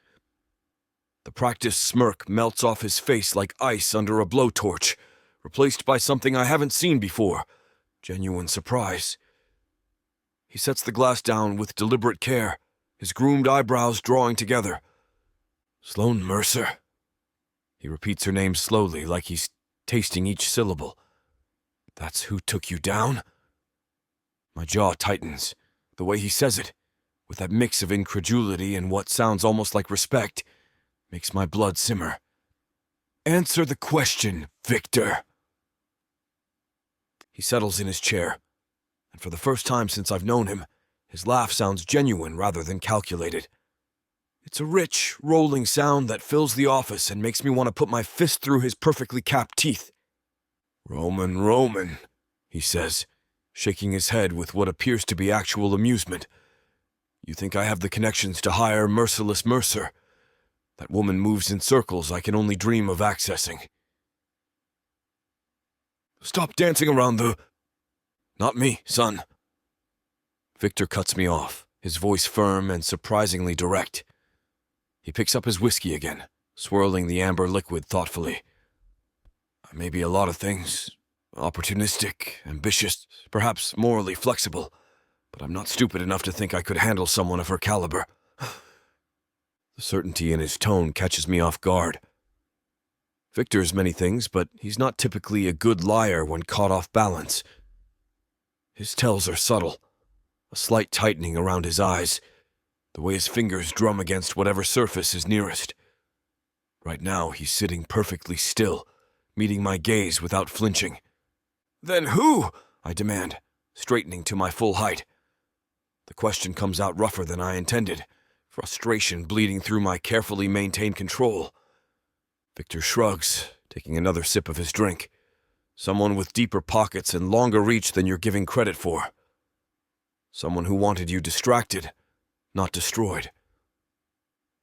The practiced smirk melts off his face like ice under a blowtorch, replaced by something I haven't seen before. Genuine surprise. He sets the glass down with deliberate care, his groomed eyebrows drawing together. Sloane Mercer. He repeats her name slowly, like he's tasting each syllable. That's who took you down? My jaw tightens. The way he says it, with that mix of incredulity and what sounds almost like respect, makes my blood simmer. Answer the question, Victor. He settles in his chair, and for the first time since I've known him, his laugh sounds genuine rather than calculated. It's a rich, rolling sound that fills the office and makes me want to put my fist through his perfectly capped teeth. Roman, he says, shaking his head with what appears to be actual amusement. You think I have the connections to hire Merciless Mercer? That woman moves in circles I can only dream of accessing. Stop dancing around the... Not me, son. Victor cuts me off, his voice firm and surprisingly direct. He picks up his whiskey again, swirling the amber liquid thoughtfully. I may be a lot of things. Opportunistic, ambitious, perhaps morally flexible, but I'm not stupid enough to think I could handle someone of her caliber. The certainty in his tone catches me off guard. Victor's many things, but he's not typically a good liar when caught off balance. His tells are subtle, a slight tightening around his eyes, the way his fingers drum against whatever surface is nearest. Right now, he's sitting perfectly still, meeting my gaze without flinching. Then who? I demand, straightening to my full height. The question comes out rougher than I intended, frustration bleeding through my carefully maintained control. Victor shrugs, taking another sip of his drink. Someone with deeper pockets and longer reach than you're giving credit for. Someone who wanted you distracted, not destroyed.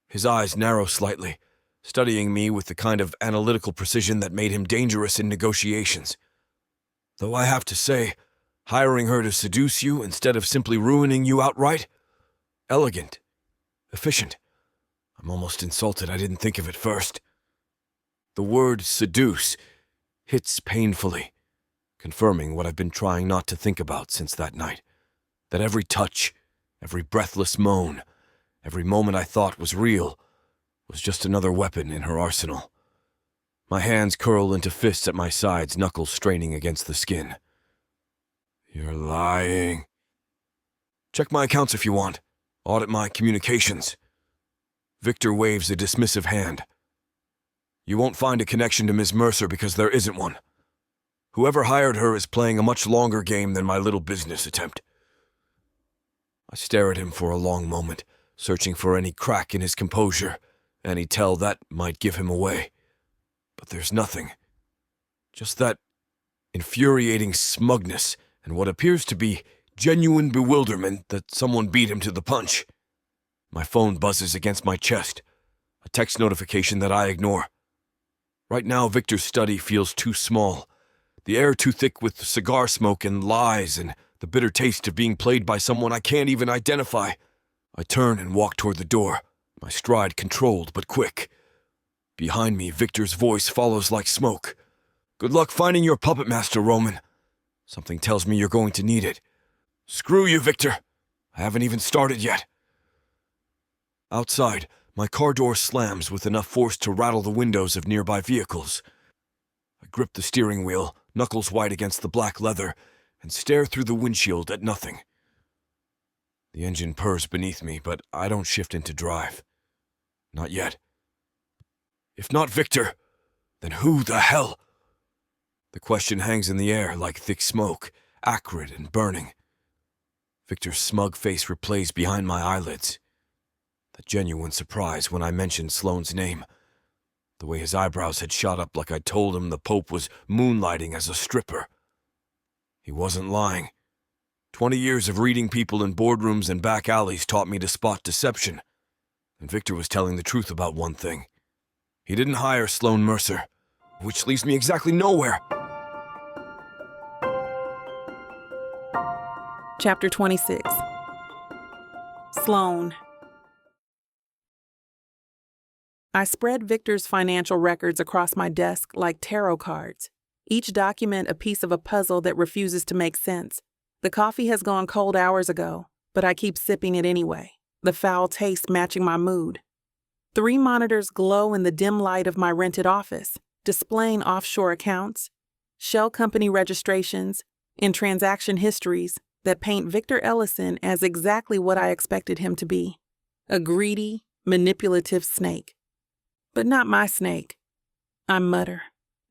His eyes narrow slightly, studying me with the kind of analytical precision that made him dangerous in negotiations. Though I have to say, hiring her to seduce you instead of simply ruining you outright? Elegant. Efficient. I'm almost insulted I didn't think of it first. The word seduce hits painfully, confirming what I've been trying not to think about since that night. That every touch, every breathless moan, Every moment I thought was real was just another weapon in her arsenal. My hands curl into fists at my sides, knuckles straining against the skin. You're lying. Check my accounts if you want. Audit my communications. Victor waves a dismissive hand. You won't find a connection to Ms. Mercer because there isn't one. Whoever hired her is playing a much longer game than my little business attempt. I stare at him for a long moment, searching for any crack in his composure, any tell that might give him away. But there's nothing. Just that infuriating smugness and what appears to be genuine bewilderment that someone beat him to the punch. My phone buzzes against my chest, a text notification that I ignore. Right now, Victor's study feels too small, the air too thick with cigar smoke and lies and the bitter taste of being played by someone I can't even identify. I turn and walk toward the door, my stride controlled but quick. Behind me, Victor's voice follows like smoke. Good luck finding your puppet master, Roman. Something tells me you're going to need it. Screw you, Victor. I haven't even started yet. Outside, my car door slams with enough force to rattle the windows of nearby vehicles. I grip the steering wheel, knuckles white against the black leather, and stare through the windshield at nothing. The engine purrs beneath me, but I don't shift into drive. Not yet. If not Victor, then who the hell? The question hangs in the air like thick smoke, acrid and burning. Victor's smug face replays behind my eyelids. The genuine surprise when I mentioned Sloane's name. The way his eyebrows had shot up like I'd told him the Pope was moonlighting as a stripper. He wasn't lying. 20 years of reading people in boardrooms and back alleys taught me to spot deception. And Victor was telling the truth about one thing. He didn't hire Sloane Mercer, which leaves me exactly nowhere. Chapter 26. Sloane. I spread Victor's financial records across my desk like tarot cards, each document a piece of a puzzle that refuses to make sense. The coffee has gone cold hours ago, but I keep sipping it anyway, the foul taste matching my mood. 3 monitors glow in the dim light of my rented office, displaying offshore accounts, shell company registrations, and transaction histories that paint Victor Ellison as exactly what I expected him to be, a greedy, manipulative snake. But not my snake. I mutter,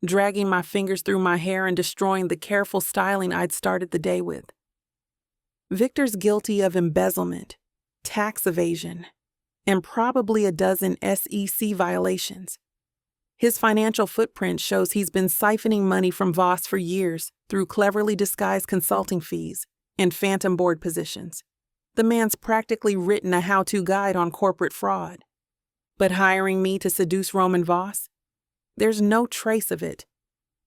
dragging my fingers through my hair and destroying the careful styling I'd started the day with. Victor's guilty of embezzlement, tax evasion, and probably a dozen SEC violations. His financial footprint shows he's been siphoning money from Voss for years through cleverly disguised consulting fees and phantom board positions. The man's practically written a how-to guide on corporate fraud. But hiring me to seduce Roman Voss? There's no trace of it.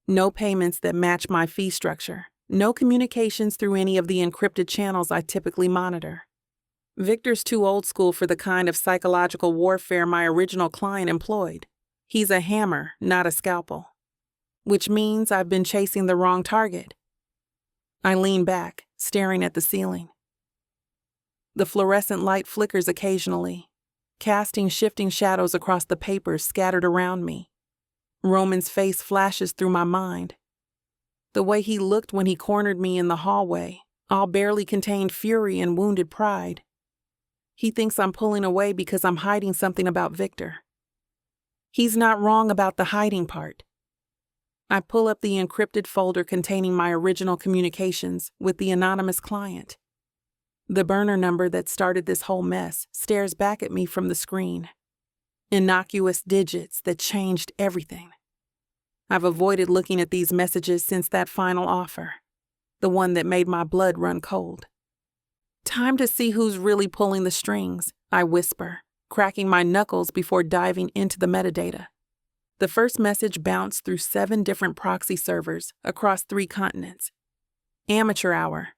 No payments that match my fee structure. No communications through any of the encrypted channels I typically monitor. Victor's too old school for the kind of psychological warfare my original client employed. He's a hammer, not a scalpel. Which means I've been chasing the wrong target. I lean back, staring at the ceiling. The fluorescent light flickers occasionally, casting shifting shadows across the papers scattered around me. Roman's face flashes through my mind. The way he looked when he cornered me in the hallway, all barely contained fury and wounded pride. He thinks I'm pulling away because I'm hiding something about Victor. He's not wrong about the hiding part. I pull up the encrypted folder containing my original communications with the anonymous client. The burner number that started this whole mess stares back at me from the screen. Innocuous digits that changed everything. I've avoided looking at these messages since that final offer, the one that made my blood run cold. Time to see who's really pulling the strings, I whisper, cracking my knuckles before diving into the metadata. The first message bounced through 7 different proxy servers across 3 continents. Amateur hour,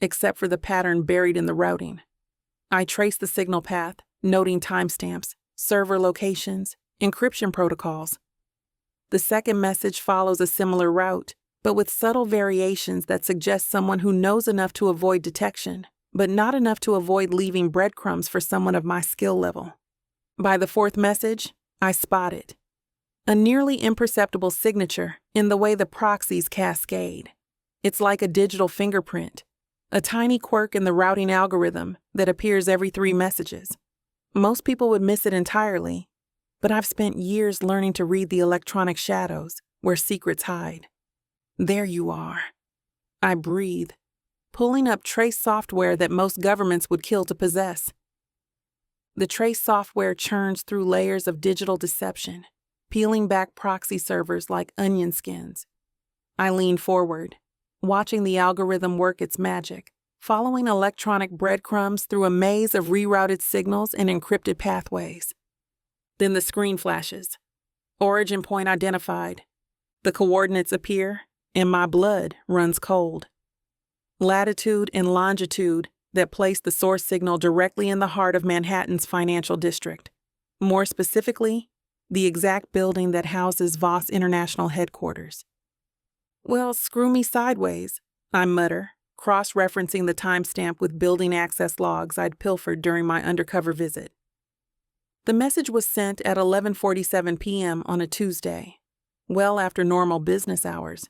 except for the pattern buried in the routing. I trace the signal path, noting timestamps, server locations, encryption protocols. The second message follows a similar route, but with subtle variations that suggest someone who knows enough to avoid detection but not enough to avoid leaving breadcrumbs for someone of my skill level. By the fourth message, I spot it. A nearly imperceptible signature in the way the proxies cascade. It's like a digital fingerprint, a tiny quirk in the routing algorithm that appears every 3 messages. Most people would miss it entirely, but I've spent years learning to read the electronic shadows where secrets hide. There you are. I breathe, pulling up trace software that most governments would kill to possess. The trace software churns through layers of digital deception, peeling back proxy servers like onion skins. I lean forward, watching the algorithm work its magic, following electronic breadcrumbs through a maze of rerouted signals and encrypted pathways. Then the screen flashes. Origin point identified. The coordinates appear, and my blood runs cold. Latitude and longitude that place the source signal directly in the heart of Manhattan's financial district. More specifically, the exact building that houses Voss International headquarters. Well, screw me sideways, I mutter, cross-referencing the timestamp with building access logs I'd pilfered during my undercover visit. The message was sent at 11:47 p.m. on a Tuesday, well after normal business hours.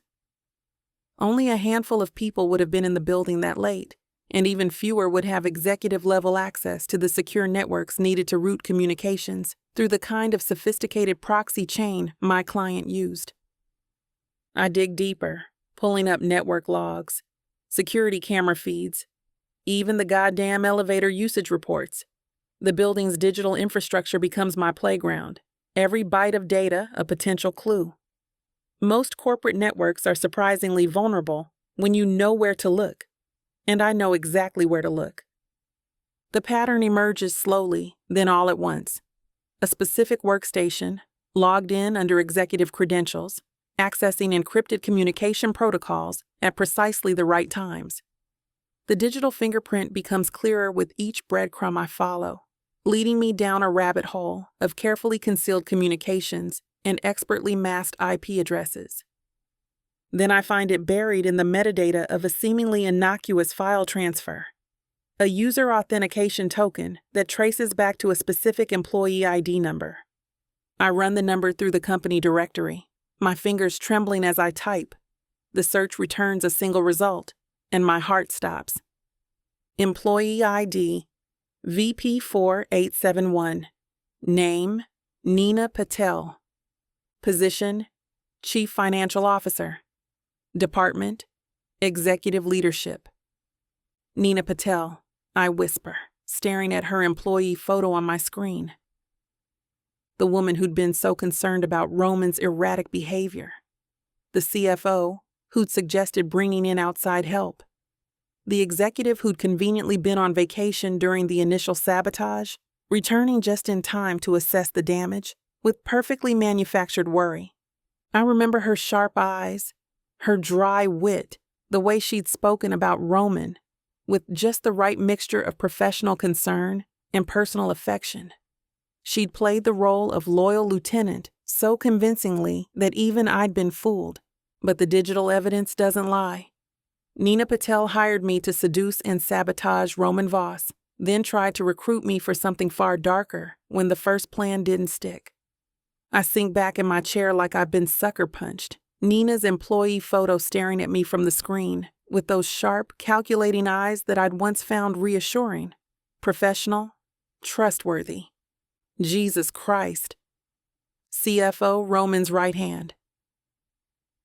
Only a handful of people would have been in the building that late, and even fewer would have executive-level access to the secure networks needed to route communications through the kind of sophisticated proxy chain my client used. I dig deeper, pulling up network logs, security camera feeds, even the goddamn elevator usage reports. The building's digital infrastructure becomes my playground, every byte of data a potential clue. Most corporate networks are surprisingly vulnerable when you know where to look, and I know exactly where to look. The pattern emerges slowly, then all at once. A specific workstation, logged in under executive credentials, accessing encrypted communication protocols at precisely the right times. The digital fingerprint becomes clearer with each breadcrumb I follow, leading me down a rabbit hole of carefully concealed communications and expertly masked IP addresses. Then I find it buried in the metadata of a seemingly innocuous file transfer, a user authentication token that traces back to a specific employee ID number. I run the number through the company directory, my fingers trembling as I type. The search returns a single result, and my heart stops. Employee ID VP4871. Name Nina Patel. Position Chief Financial Officer. Department Executive Leadership. Nina Patel, I whisper, staring at her employee photo on my screen. The woman who'd been so concerned about Roman's erratic behavior. The CFO who'd suggested bringing in outside help. The executive who'd conveniently been on vacation during the initial sabotage, returning just in time to assess the damage with perfectly manufactured worry. I remember her sharp eyes, her dry wit, the way she'd spoken about Roman, with just the right mixture of professional concern and personal affection. She'd played the role of loyal lieutenant so convincingly that even I'd been fooled, but the digital evidence doesn't lie. Nina Patel hired me to seduce and sabotage Roman Voss, then tried to recruit me for something far darker when the first plan didn't stick. I sink back in my chair like I've been sucker punched, Nina's employee photo staring at me from the screen with those sharp, calculating eyes that I'd once found reassuring, professional, trustworthy. Jesus Christ. CFO Roman's right hand.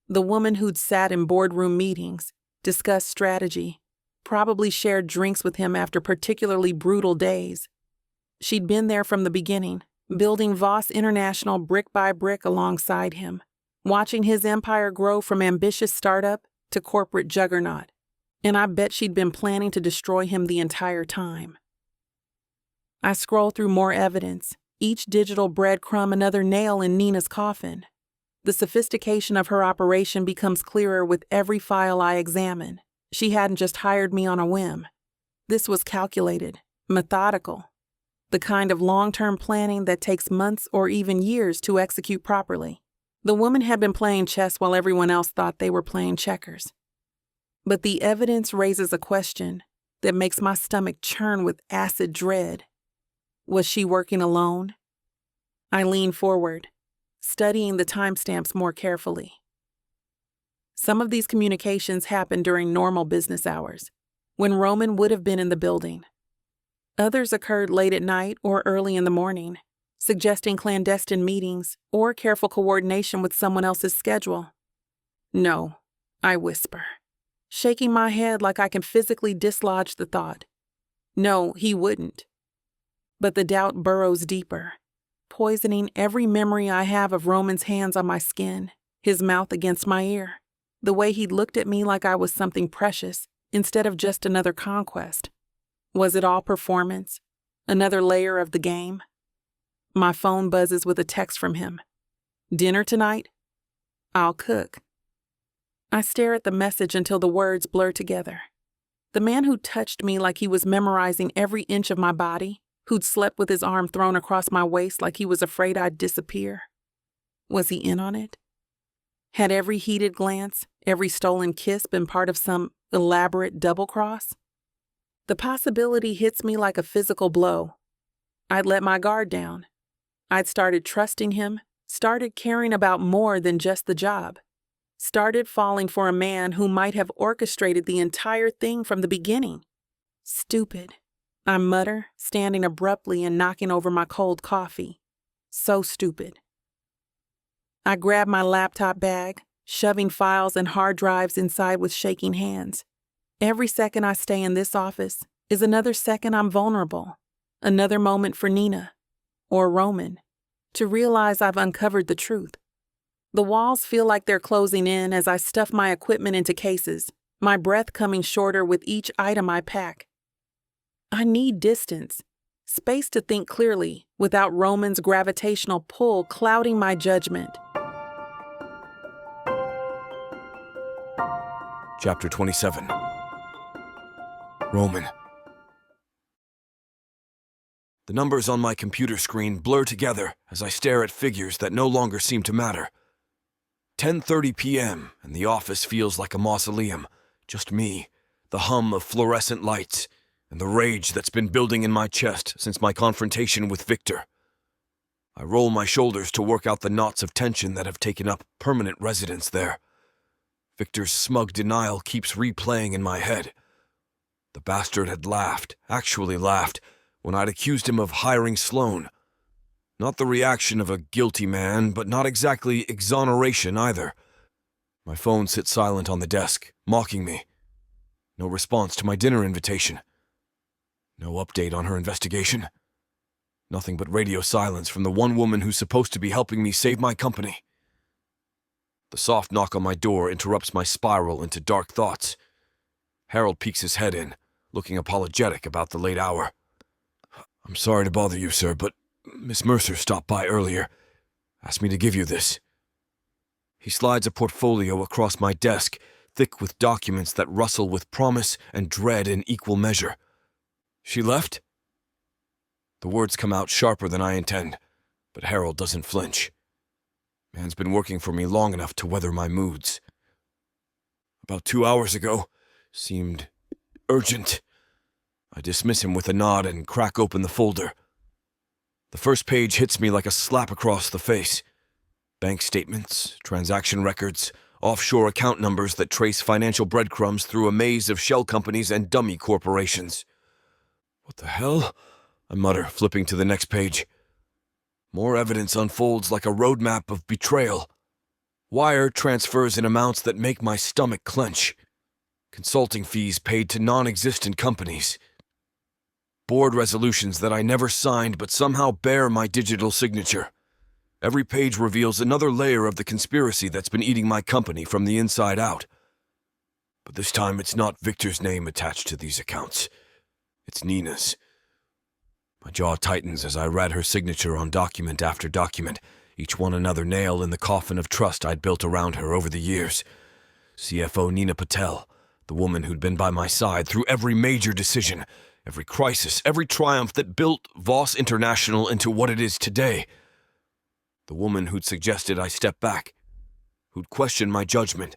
The woman who'd sat in boardroom meetings, discussed strategy, probably shared drinks with him after particularly brutal days. She'd been there from the beginning, building Voss International brick by brick alongside him, watching his empire grow from ambitious startup to corporate juggernaut, and I bet she'd been planning to destroy him the entire time. I scroll through more evidence, each digital breadcrumb another nail in Nina's coffin. The sophistication of her operation becomes clearer with every file I examine. She hadn't just hired me on a whim. This was calculated, methodical, the kind of long-term planning that takes months or even years to execute properly. The woman had been playing chess while everyone else thought they were playing checkers. But the evidence raises a question. that makes my stomach churn with acid dread. Was she working alone? I lean forward, studying the timestamps more carefully. Some of these communications happened during normal business hours, when Roman would have been in the building. Others occurred late at night or early in the morning, suggesting clandestine meetings or careful coordination with someone else's schedule. No, I whisper, shaking my head like I can physically dislodge the thought. No, he wouldn't. But the doubt burrows deeper, poisoning every memory I have of Roman's hands on my skin, his mouth against my ear, the way he looked at me like I was something precious instead of just another conquest. Was it all performance? Another layer of the game? My phone buzzes with a text from him. Dinner tonight? I'll cook. I stare at the message until the words blur together. The man who touched me like he was memorizing every inch of my body, who'd slept with his arm thrown across my waist like he was afraid I'd disappear. Was he in on it? Had every heated glance, every stolen kiss been part of some elaborate double-cross? The possibility hits me like a physical blow. I'd let my guard down. I'd started trusting him, started caring about more than just the job, started falling for a man who might have orchestrated the entire thing from the beginning. Stupid, I mutter, standing abruptly and knocking over my cold coffee. So stupid. I grab my laptop bag, shoving files and hard drives inside with shaking hands. Every second I stay in this office is another second I'm vulnerable, another moment for Nina, or Roman, to realize I've uncovered the truth. The walls feel like they're closing in as I stuff my equipment into cases, my breath coming shorter with each item I pack. I need distance, space to think clearly without Roman's gravitational pull clouding my judgment. Chapter 27. Roman. The numbers on my computer screen blur together as I stare at figures that no longer seem to matter. 10:30 p.m. and the office feels like a mausoleum. Just me, the hum of fluorescent lights, and the rage that's been building in my chest since my confrontation with Victor. I roll my shoulders to work out the knots of tension that have taken up permanent residence there. Victor's smug denial keeps replaying in my head. The bastard had laughed, actually laughed, when I'd accused him of hiring Sloan. Not the reaction of a guilty man, but not exactly exoneration either. My phone sits silent on the desk, mocking me. No response to my dinner invitation. No update on her investigation. Nothing but radio silence from the one woman who's supposed to be helping me save my company. The soft knock on my door interrupts my spiral into dark thoughts. Harold peeks his head in, looking apologetic about the late hour. "I'm sorry to bother you, sir, but Miss Mercer stopped by earlier. Asked me to give you this." He slides a portfolio across my desk, thick with documents that rustle with promise and dread in equal measure. "She left?" The words come out sharper than I intend, but Harold doesn't flinch. Man's been working for me long enough to weather my moods. "About 2 hours ago. Seemed urgent." I dismiss him with a nod and crack open the folder. The first page hits me like a slap across the face. Bank statements, transaction records, offshore account numbers that trace financial breadcrumbs through a maze of shell companies and dummy corporations. "What the hell?" I mutter, flipping to the next page. More evidence unfolds like a roadmap of betrayal. Wire transfers in amounts that make my stomach clench. Consulting fees paid to non-existent companies. Board resolutions that I never signed but somehow bear my digital signature. Every page reveals another layer of the conspiracy that's been eating my company from the inside out. But this time it's not Victor's name attached to these accounts. It's Nina's. My jaw tightens as I read her signature on document after document, each one another nail in the coffin of trust I'd built around her over the years. CFO Nina Patel, the woman who'd been by my side through every major decision, every crisis, every triumph that built Voss International into what it is today. The woman who'd suggested I step back, who'd questioned my judgment,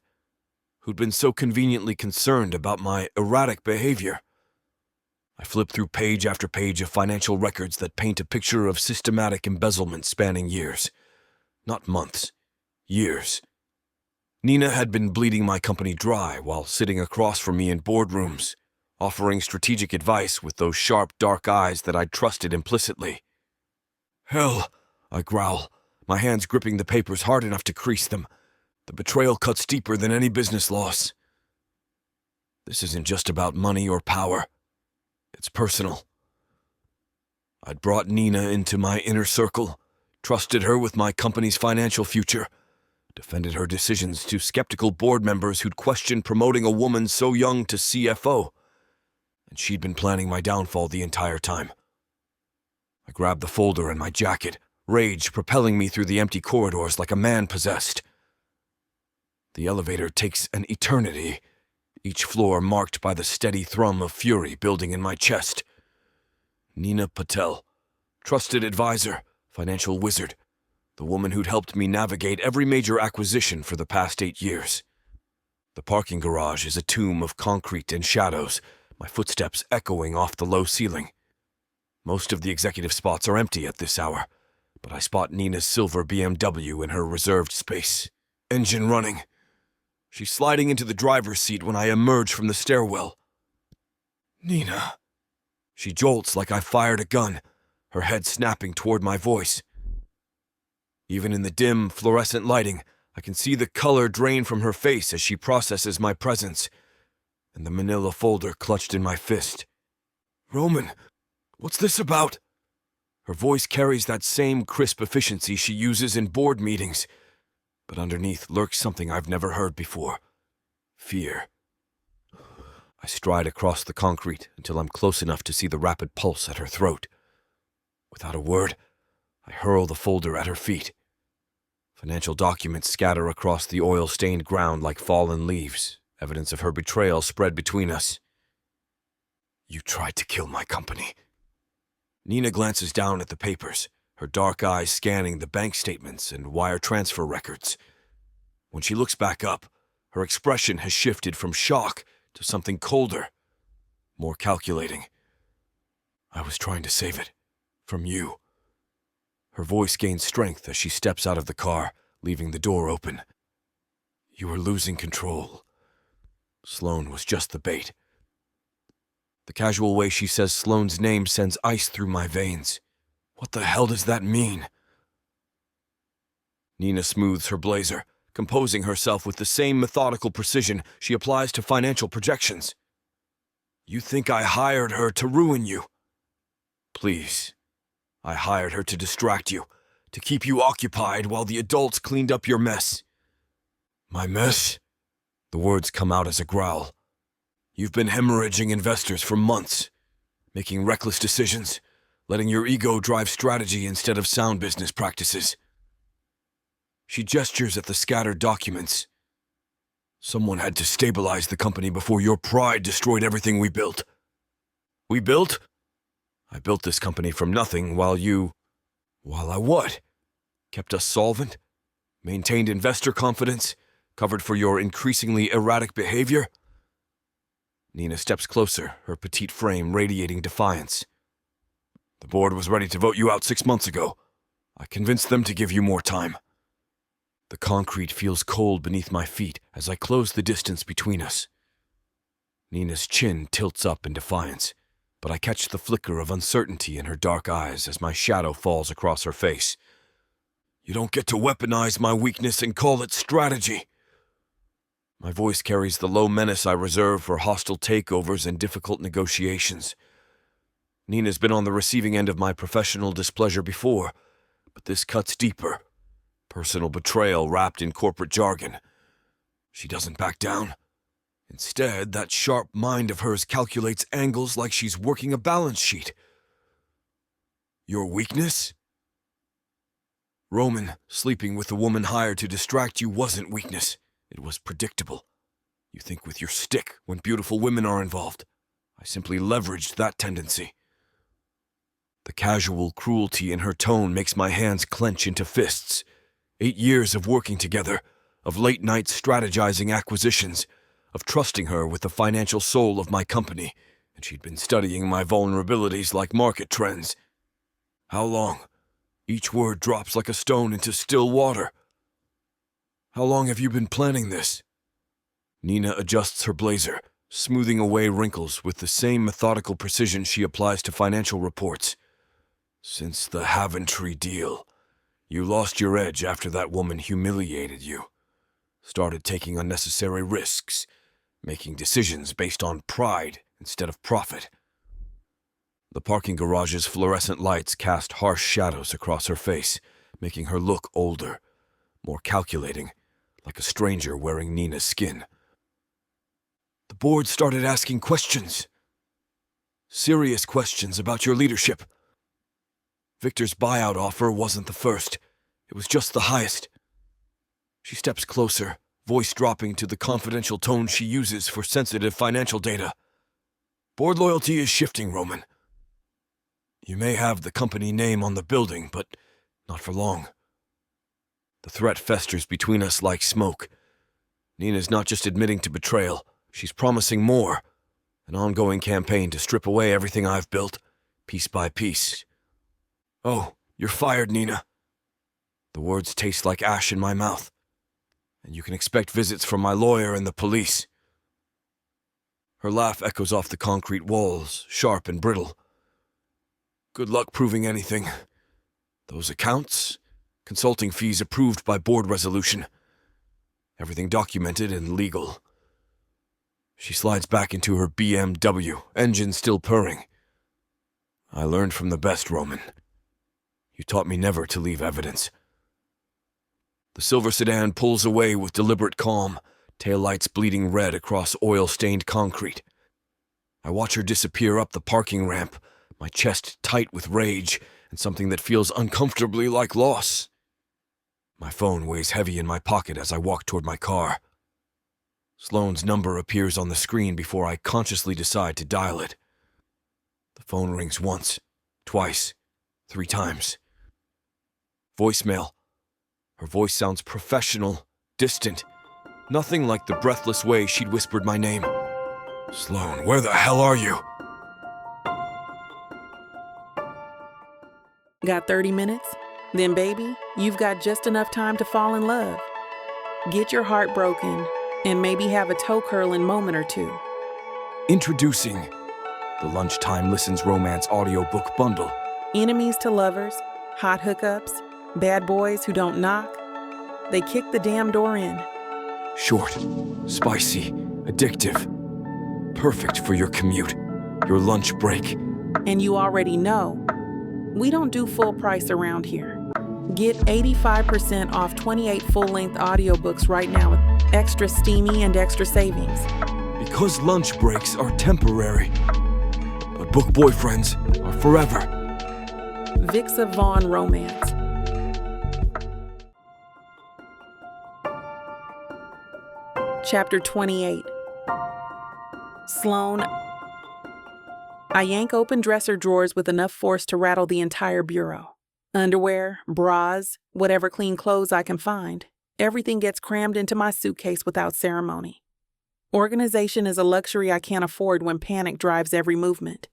who'd been so conveniently concerned about my erratic behavior. I flip through page after page of financial records that paint a picture of systematic embezzlement spanning years. Not months, years. Nina had been bleeding my company dry while sitting across from me in boardrooms, offering strategic advice with those sharp, dark eyes that I'd trusted implicitly. "Hell," I growl, my hands gripping the papers hard enough to crease them. The betrayal cuts deeper than any business loss. This isn't just about money or power. It's personal. I'd brought Nina into my inner circle, trusted her with my company's financial future, defended her decisions to skeptical board members who'd questioned promoting a woman so young to CFO, and she'd been planning my downfall the entire time. I grabbed the folder and my jacket, rage propelling me through the empty corridors like a man possessed. The elevator takes an eternity, each floor marked by the steady thrum of fury building in my chest. Nina Patel, trusted advisor, financial wizard, the woman who'd helped me navigate every major acquisition for the past 8 years. The parking garage is a tomb of concrete and shadows, my footsteps echoing off the low ceiling. Most of the executive spots are empty at this hour, but I spot Nina's silver BMW in her reserved space, engine running. She's sliding into the driver's seat when I emerge from the stairwell. "Nina." She jolts like I fired a gun, her head snapping toward my voice. Even in the dim, fluorescent lighting, I can see the color drain from her face as she processes my presence, and the manila folder clutched in my fist. "Roman, what's this about?" Her voice carries that same crisp efficiency she uses in board meetings, but underneath lurks something I've never heard before. Fear. I stride across the concrete until I'm close enough to see the rapid pulse at her throat. Without a word, I hurl the folder at her feet. Financial documents scatter across the oil-stained ground like fallen leaves, evidence of her betrayal spread between us. "You tried to kill my company." Nina glances down at the papers, her dark eyes scanning the bank statements and wire transfer records. When she looks back up, her expression has shifted from shock to something colder, more calculating. "I was trying to save it. From you." Her voice gains strength as she steps out of the car, leaving the door open. "You were losing control. Sloan was just the bait." The casual way she says Sloan's name sends ice through my veins. What the hell does that mean? Nina smooths her blazer, composing herself with the same methodical precision she applies to financial projections. "You think I hired her to ruin you?" "Please. I hired her to distract you, to keep you occupied while the adults cleaned up your mess." "My mess?" The words come out as a growl. "You've been hemorrhaging investors for months, making reckless decisions, letting your ego drive strategy instead of sound business practices." She gestures at the scattered documents. "Someone had to stabilize the company before your pride destroyed everything we built." "We built?" "I built this company from nothing while you—" "While I what?" "Kept us solvent, maintained investor confidence, covered for your increasingly erratic behavior." Nina steps closer, her petite frame radiating defiance. "The board was ready to vote you out 6 months ago. I convinced them to give you more time." The concrete feels cold beneath my feet as I close the distance between us. Nina's chin tilts up in defiance, but I catch the flicker of uncertainty in her dark eyes as my shadow falls across her face. "You don't get to weaponize my weakness and call it strategy." My voice carries the low menace I reserve for hostile takeovers and difficult negotiations. Nina's been on the receiving end of my professional displeasure before, but this cuts deeper. Personal betrayal wrapped in corporate jargon. She doesn't back down. Instead, that sharp mind of hers calculates angles like she's working a balance sheet. "Your weakness?" "Roman, sleeping with the woman hired to distract you wasn't weakness. It was predictable. You think with your stick when beautiful women are involved. I simply leveraged that tendency." The casual cruelty in her tone makes my hands clench into fists. 8 years of working together, of late nights strategizing acquisitions, of trusting her with the financial soul of my company, and she'd been studying my vulnerabilities like market trends. How long? Each word drops like a stone into still water. How long have you been planning this? Nina adjusts her blazer, smoothing away wrinkles with the same methodical precision she applies to financial reports. Since the Haventry deal. You lost your edge after that woman humiliated you. Started taking unnecessary risks, making decisions based on pride instead of profit. The parking garage's fluorescent lights cast harsh shadows across her face, making her look older, more calculating, like a stranger wearing Nina's skin. The board started asking questions. Serious questions about your leadership. Victor's buyout offer wasn't the first. It was just the highest. She steps closer, voice dropping to the confidential tone she uses for sensitive financial data. Board loyalty is shifting, Roman. You may have the company name on the building, but not for long. The threat festers between us like smoke. Nina's not just admitting to betrayal, she's promising more. An ongoing campaign to strip away everything I've built, piece by piece. Oh, you're fired, Nina. The words taste like ash in my mouth. And you can expect visits from my lawyer and the police. Her laugh echoes off the concrete walls, sharp and brittle. Good luck proving anything. Those accounts, consulting fees approved by board resolution. Everything documented and legal. She slides back into her BMW, engine still purring. I learned from the best, Roman. You taught me never to leave evidence. The silver sedan pulls away with deliberate calm, taillights bleeding red across oil-stained concrete. I watch her disappear up the parking ramp, my chest tight with rage and something that feels uncomfortably like loss. My phone weighs heavy in my pocket as I walk toward my car. Sloane's number appears on the screen before I consciously decide to dial it. The phone rings once, twice, 3 times. Voicemail. Her voice sounds professional, distant. Nothing like the breathless way she'd whispered my name. Sloane, where the hell are you? Got 30 minutes? Then, baby, you've got just enough time to fall in love. Get your heart broken, and maybe have a toe-curling moment or two. Introducing the Lunchtime Listens Romance Audiobook Bundle. Enemies to lovers, hot hookups, bad boys who don't knock. They kick the damn door in. Short, spicy, addictive. Perfect for your commute, your lunch break. And you already know, we don't do full price around here. Get 85% off 28 full-length audiobooks right now with extra steamy and extra savings. Because lunch breaks are temporary, but book boyfriends are forever. Vixa Vaughn Romance. Chapter 28. Sloane. I yank open dresser drawers with enough force to rattle the entire bureau. Underwear, bras, whatever clean clothes I can find. Everything gets crammed into my suitcase without ceremony. Organization is a luxury I can't afford when panic drives every movement.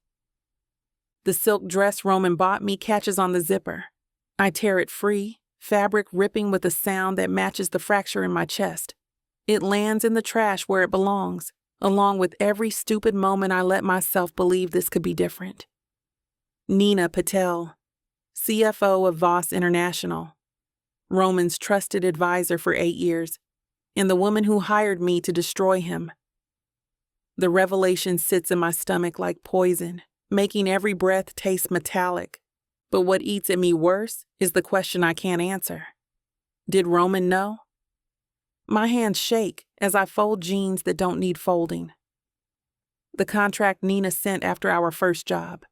The silk dress Roman bought me catches on the zipper. I tear it free, fabric ripping with a sound that matches the fracture in my chest. It lands in the trash where it belongs, along with every stupid moment I let myself believe this could be different. Nina Patel, CFO of Voss International, Roman's trusted advisor for 8 years, and the woman who hired me to destroy him. The revelation sits in my stomach like poison, making every breath taste metallic. But what eats at me worse is the question I can't answer. Did Roman know? My hands shake as I fold jeans that don't need folding. The contract Nina sent after our first job,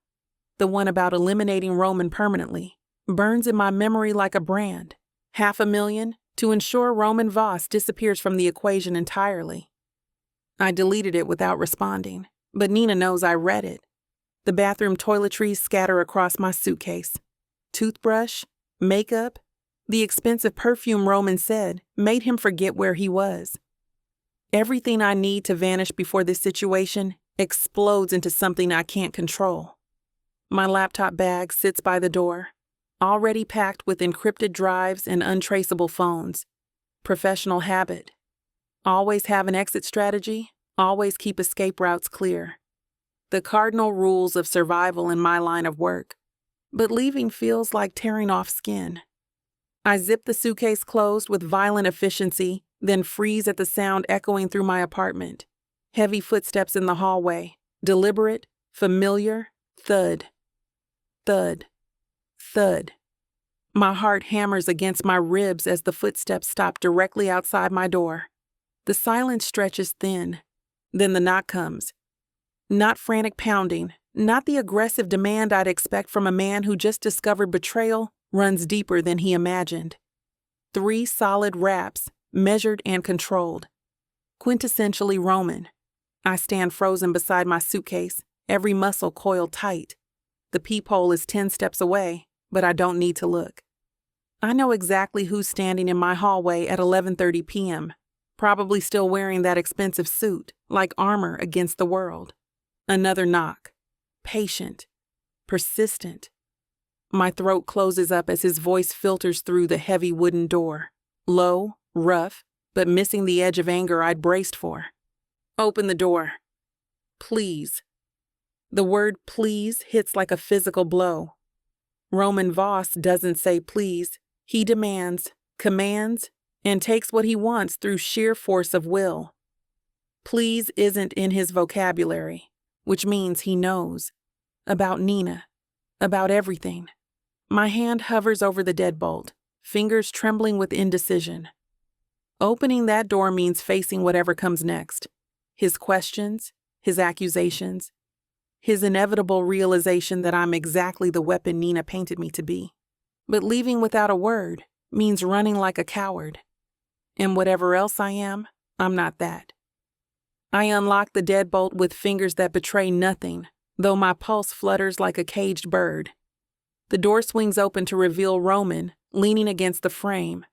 the one about eliminating Roman permanently, burns in my memory like a brand. $500,000 to ensure Roman Voss disappears from the equation entirely. I deleted it without responding, but Nina knows I read it. The bathroom toiletries scatter across my suitcase. Toothbrush, makeup, the expensive perfume Roman said made him forget where he was. Everything I need to vanish before this situation explodes into something I can't control. My laptop bag sits by the door, already packed with encrypted drives and untraceable phones. Professional habit. Always have an exit strategy, always keep escape routes clear. The cardinal rules of survival in my line of work. But leaving feels like tearing off skin. I zip the suitcase closed with violent efficiency, then freeze at the sound echoing through my apartment. Heavy footsteps in the hallway. Deliberate, familiar, thud. Thud. Thud. My heart hammers against my ribs as the footsteps stop directly outside my door. The silence stretches thin. Then the knock comes. Not frantic pounding, not the aggressive demand I'd expect from a man who just discovered betrayal runs deeper than he imagined. 3 solid raps, measured and controlled. Quintessentially Roman. I stand frozen beside my suitcase, every muscle coiled tight. The peephole is 10 steps away, but I don't need to look. I know exactly who's standing in my hallway at 11:30 p.m., probably still wearing that expensive suit, like armor against the world. Another knock. Patient. Persistent. My throat closes up as his voice filters through the heavy wooden door. Low, rough, but missing the edge of anger I'd braced for. Open the door. Please. The word please hits like a physical blow. Roman Voss doesn't say please. He demands, commands, and takes what he wants through sheer force of will. Please isn't in his vocabulary, which means he knows. About Nina. About everything. My hand hovers over the deadbolt, fingers trembling with indecision. Opening that door means facing whatever comes next. His questions, his accusations, his inevitable realization that I'm exactly the weapon Nina painted me to be. But leaving without a word means running like a coward. And whatever else I am, I'm not that. I unlock the deadbolt with fingers that betray nothing, though my pulse flutters like a caged bird. The door swings open to reveal Roman, leaning against the frame.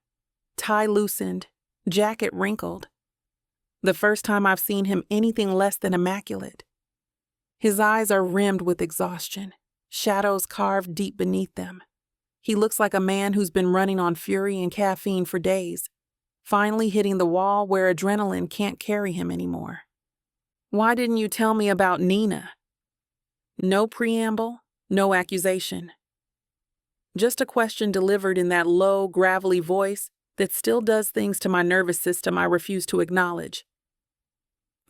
Tie loosened, jacket wrinkled. The first time I've seen him anything less than immaculate. His eyes are rimmed with exhaustion, shadows carved deep beneath them. He looks like a man who's been running on fury and caffeine for days, finally hitting the wall where adrenaline can't carry him anymore. Why didn't you tell me about Nina? No preamble, no accusation. Just a question delivered in that low, gravelly voice that still does things to my nervous system I refuse to acknowledge.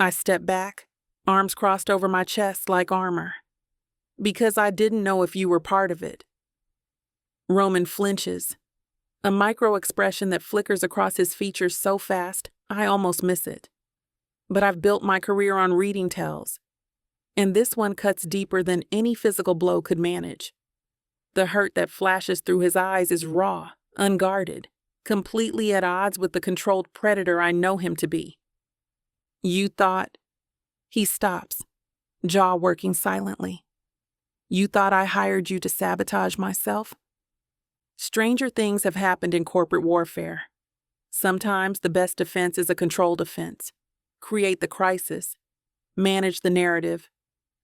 I step back, arms crossed over my chest like armor. Because I didn't know if you were part of it. Roman flinches, a micro-expression that flickers across his features so fast, I almost miss it. But I've built my career on reading tells, and this one cuts deeper than any physical blow could manage. The hurt that flashes through his eyes is raw, unguarded, completely at odds with the controlled predator I know him to be. You thought... He stops, jaw working silently. You thought I hired you to sabotage myself? Stranger things have happened in corporate warfare. Sometimes the best defense is a controlled offense. Create the crisis, manage the narrative,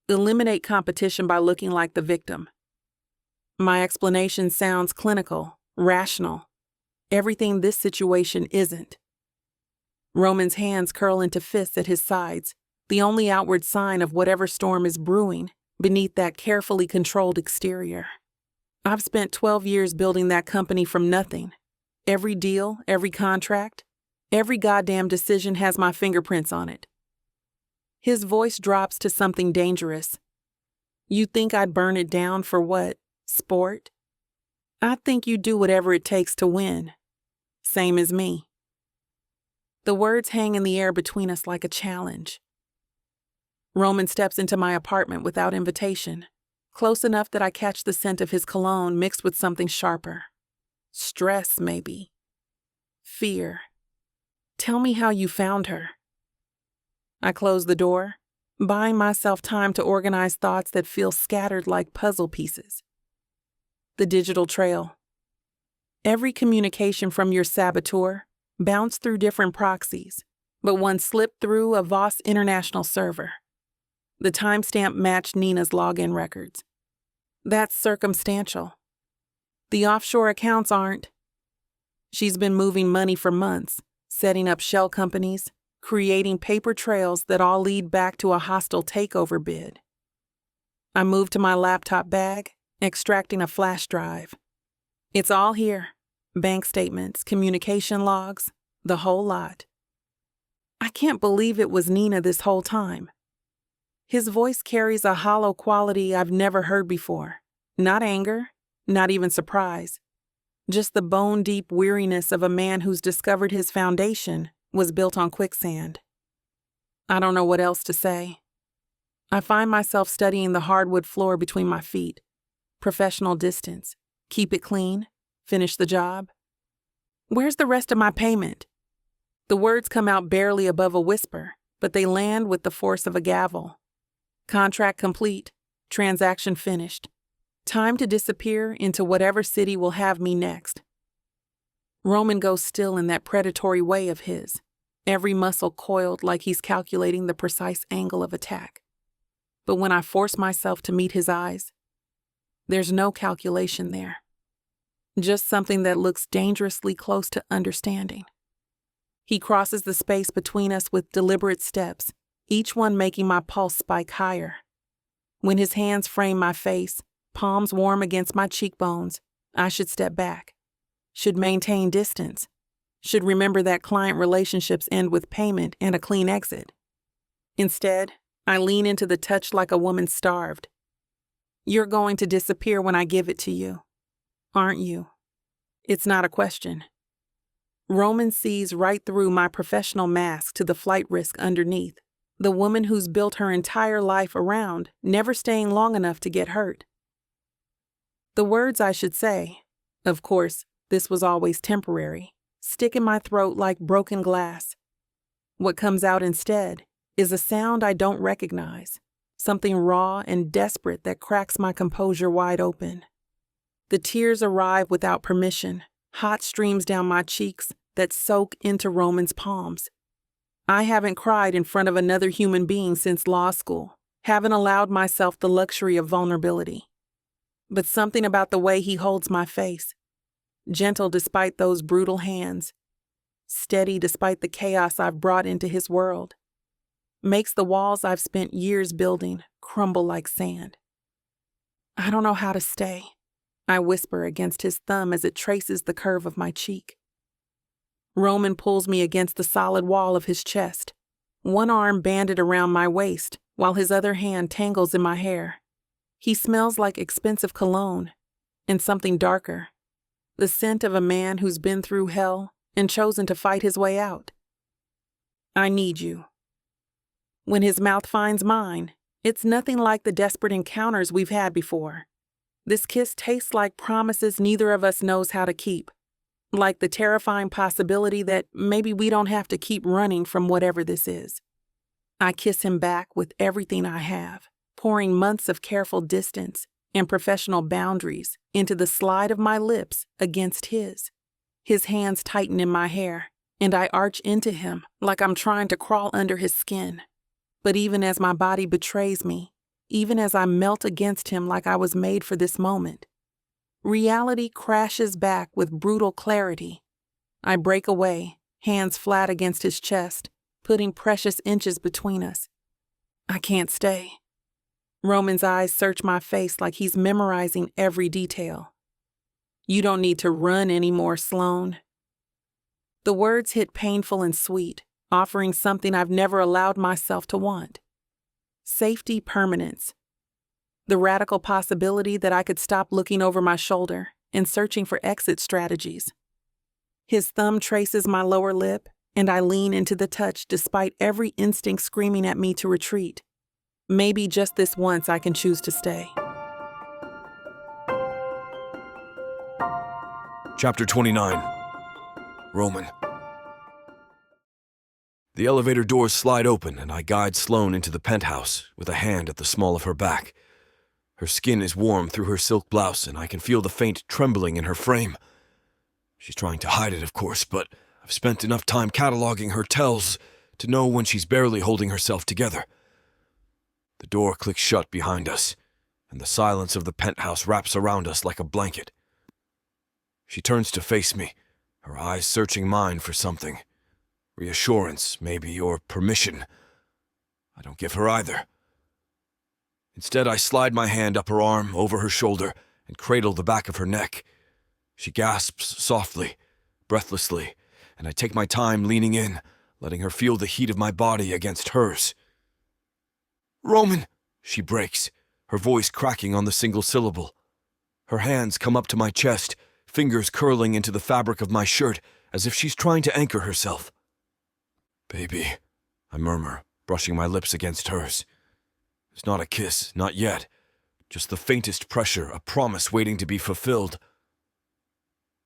eliminate competition by looking like the victim. My explanation sounds clinical, rational. Everything this situation isn't. Roman's hands curl into fists at his sides, the only outward sign of whatever storm is brewing beneath that carefully controlled exterior. I've spent 12 years building that company from nothing. Every deal, every contract, every goddamn decision has my fingerprints on it. His voice drops to something dangerous. You think I'd burn it down for what? Sport? I think you'd do whatever it takes to win. Same as me. The words hang in the air between us like a challenge. Roman steps into my apartment without invitation, close enough that I catch the scent of his cologne mixed with something sharper. Stress, maybe. Fear. Tell me how you found her. I close the door, buying myself time to organize thoughts that feel scattered like puzzle pieces. The digital trail. Every communication from your saboteur bounced through different proxies, but one slipped through a Voss international server. The timestamp matched Nina's login records. That's circumstantial. The offshore accounts aren't. She's been moving money for months, setting up shell companies, creating paper trails that all lead back to a hostile takeover bid. I moved to my laptop bag, extracting a flash drive. It's all here. Bank statements, communication logs, the whole lot. I can't believe it was Nina this whole time. His voice carries a hollow quality I've never heard before. Not anger, not even surprise. Just the bone-deep weariness of a man who's discovered his foundation was built on quicksand. I don't know what else to say. I find myself studying the hardwood floor between my feet. Professional distance. Keep it clean. Finish the job. Where's the rest of my payment? The words come out barely above a whisper, but they land with the force of a gavel. Contract complete. Transaction finished. Time to disappear into whatever city will have me next. Roman goes still in that predatory way of his, every muscle coiled like he's calculating the precise angle of attack. But when I force myself to meet his eyes, there's no calculation there. Just something that looks dangerously close to understanding. He crosses the space between us with deliberate steps, each one making my pulse spike higher. When his hands frame my face, palms warm against my cheekbones, I should step back, should maintain distance, should remember that client relationships end with payment and a clean exit. Instead, I lean into the touch like a woman starved. You're going to disappear when I give it to you, aren't you? It's not a question. Roman sees right through my professional mask to the flight risk underneath, the woman who's built her entire life around never staying long enough to get hurt. The words I should say, of course, this was always temporary, stick in my throat like broken glass. What comes out instead is a sound I don't recognize, something raw and desperate that cracks my composure wide open. The tears arrive without permission, hot streams down my cheeks that soak into Roman's palms. I haven't cried in front of another human being since law school, haven't allowed myself the luxury of vulnerability. But something about the way he holds my face, gentle despite those brutal hands, steady despite the chaos I've brought into his world, makes the walls I've spent years building crumble like sand. I don't know how to stay, I whisper against his thumb as it traces the curve of my cheek. Roman pulls me against the solid wall of his chest, one arm banded around my waist while his other hand tangles in my hair. He smells like expensive cologne and something darker, the scent of a man who's been through hell and chosen to fight his way out. I need you. When his mouth finds mine, it's nothing like the desperate encounters we've had before. This kiss tastes like promises neither of us knows how to keep, like the terrifying possibility that maybe we don't have to keep running from whatever this is. I kiss him back with everything I have, pouring months of careful distance and professional boundaries into the slide of my lips against his. His hands tighten in my hair, and I arch into him like I'm trying to crawl under his skin. But even as my body betrays me, even as I melt against him like I was made for this moment, reality crashes back with brutal clarity. I break away, hands flat against his chest, putting precious inches between us. I can't stay. Roman's eyes search my face like he's memorizing every detail. You don't need to run anymore, Sloan. The words hit painful and sweet, offering something I've never allowed myself to want. Safety permanence. The radical possibility that I could stop looking over my shoulder and searching for exit strategies. His thumb traces my lower lip, and I lean into the touch despite every instinct screaming at me to retreat. Maybe just this once I can choose to stay. Chapter 29. Roman. The elevator doors slide open and I guide Sloane into the penthouse with a hand at the small of her back. Her skin is warm through her silk blouse and I can feel the faint trembling in her frame. She's trying to hide it, of course, but I've spent enough time cataloging her tells to know when she's barely holding herself together. The door clicks shut behind us, and the silence of the penthouse wraps around us like a blanket. She turns to face me, her eyes searching mine for something. Reassurance, maybe, or permission. I don't give her either. Instead, I slide my hand up her arm, over her shoulder, and cradle the back of her neck. She gasps softly, breathlessly, and I take my time leaning in, letting her feel the heat of my body against hers. "Roman," she breaks, her voice cracking on the single syllable. Her hands come up to my chest, fingers curling into the fabric of my shirt, as if she's trying to anchor herself. "Baby," I murmur, brushing my lips against hers. It's not a kiss, not yet. Just the faintest pressure, a promise waiting to be fulfilled.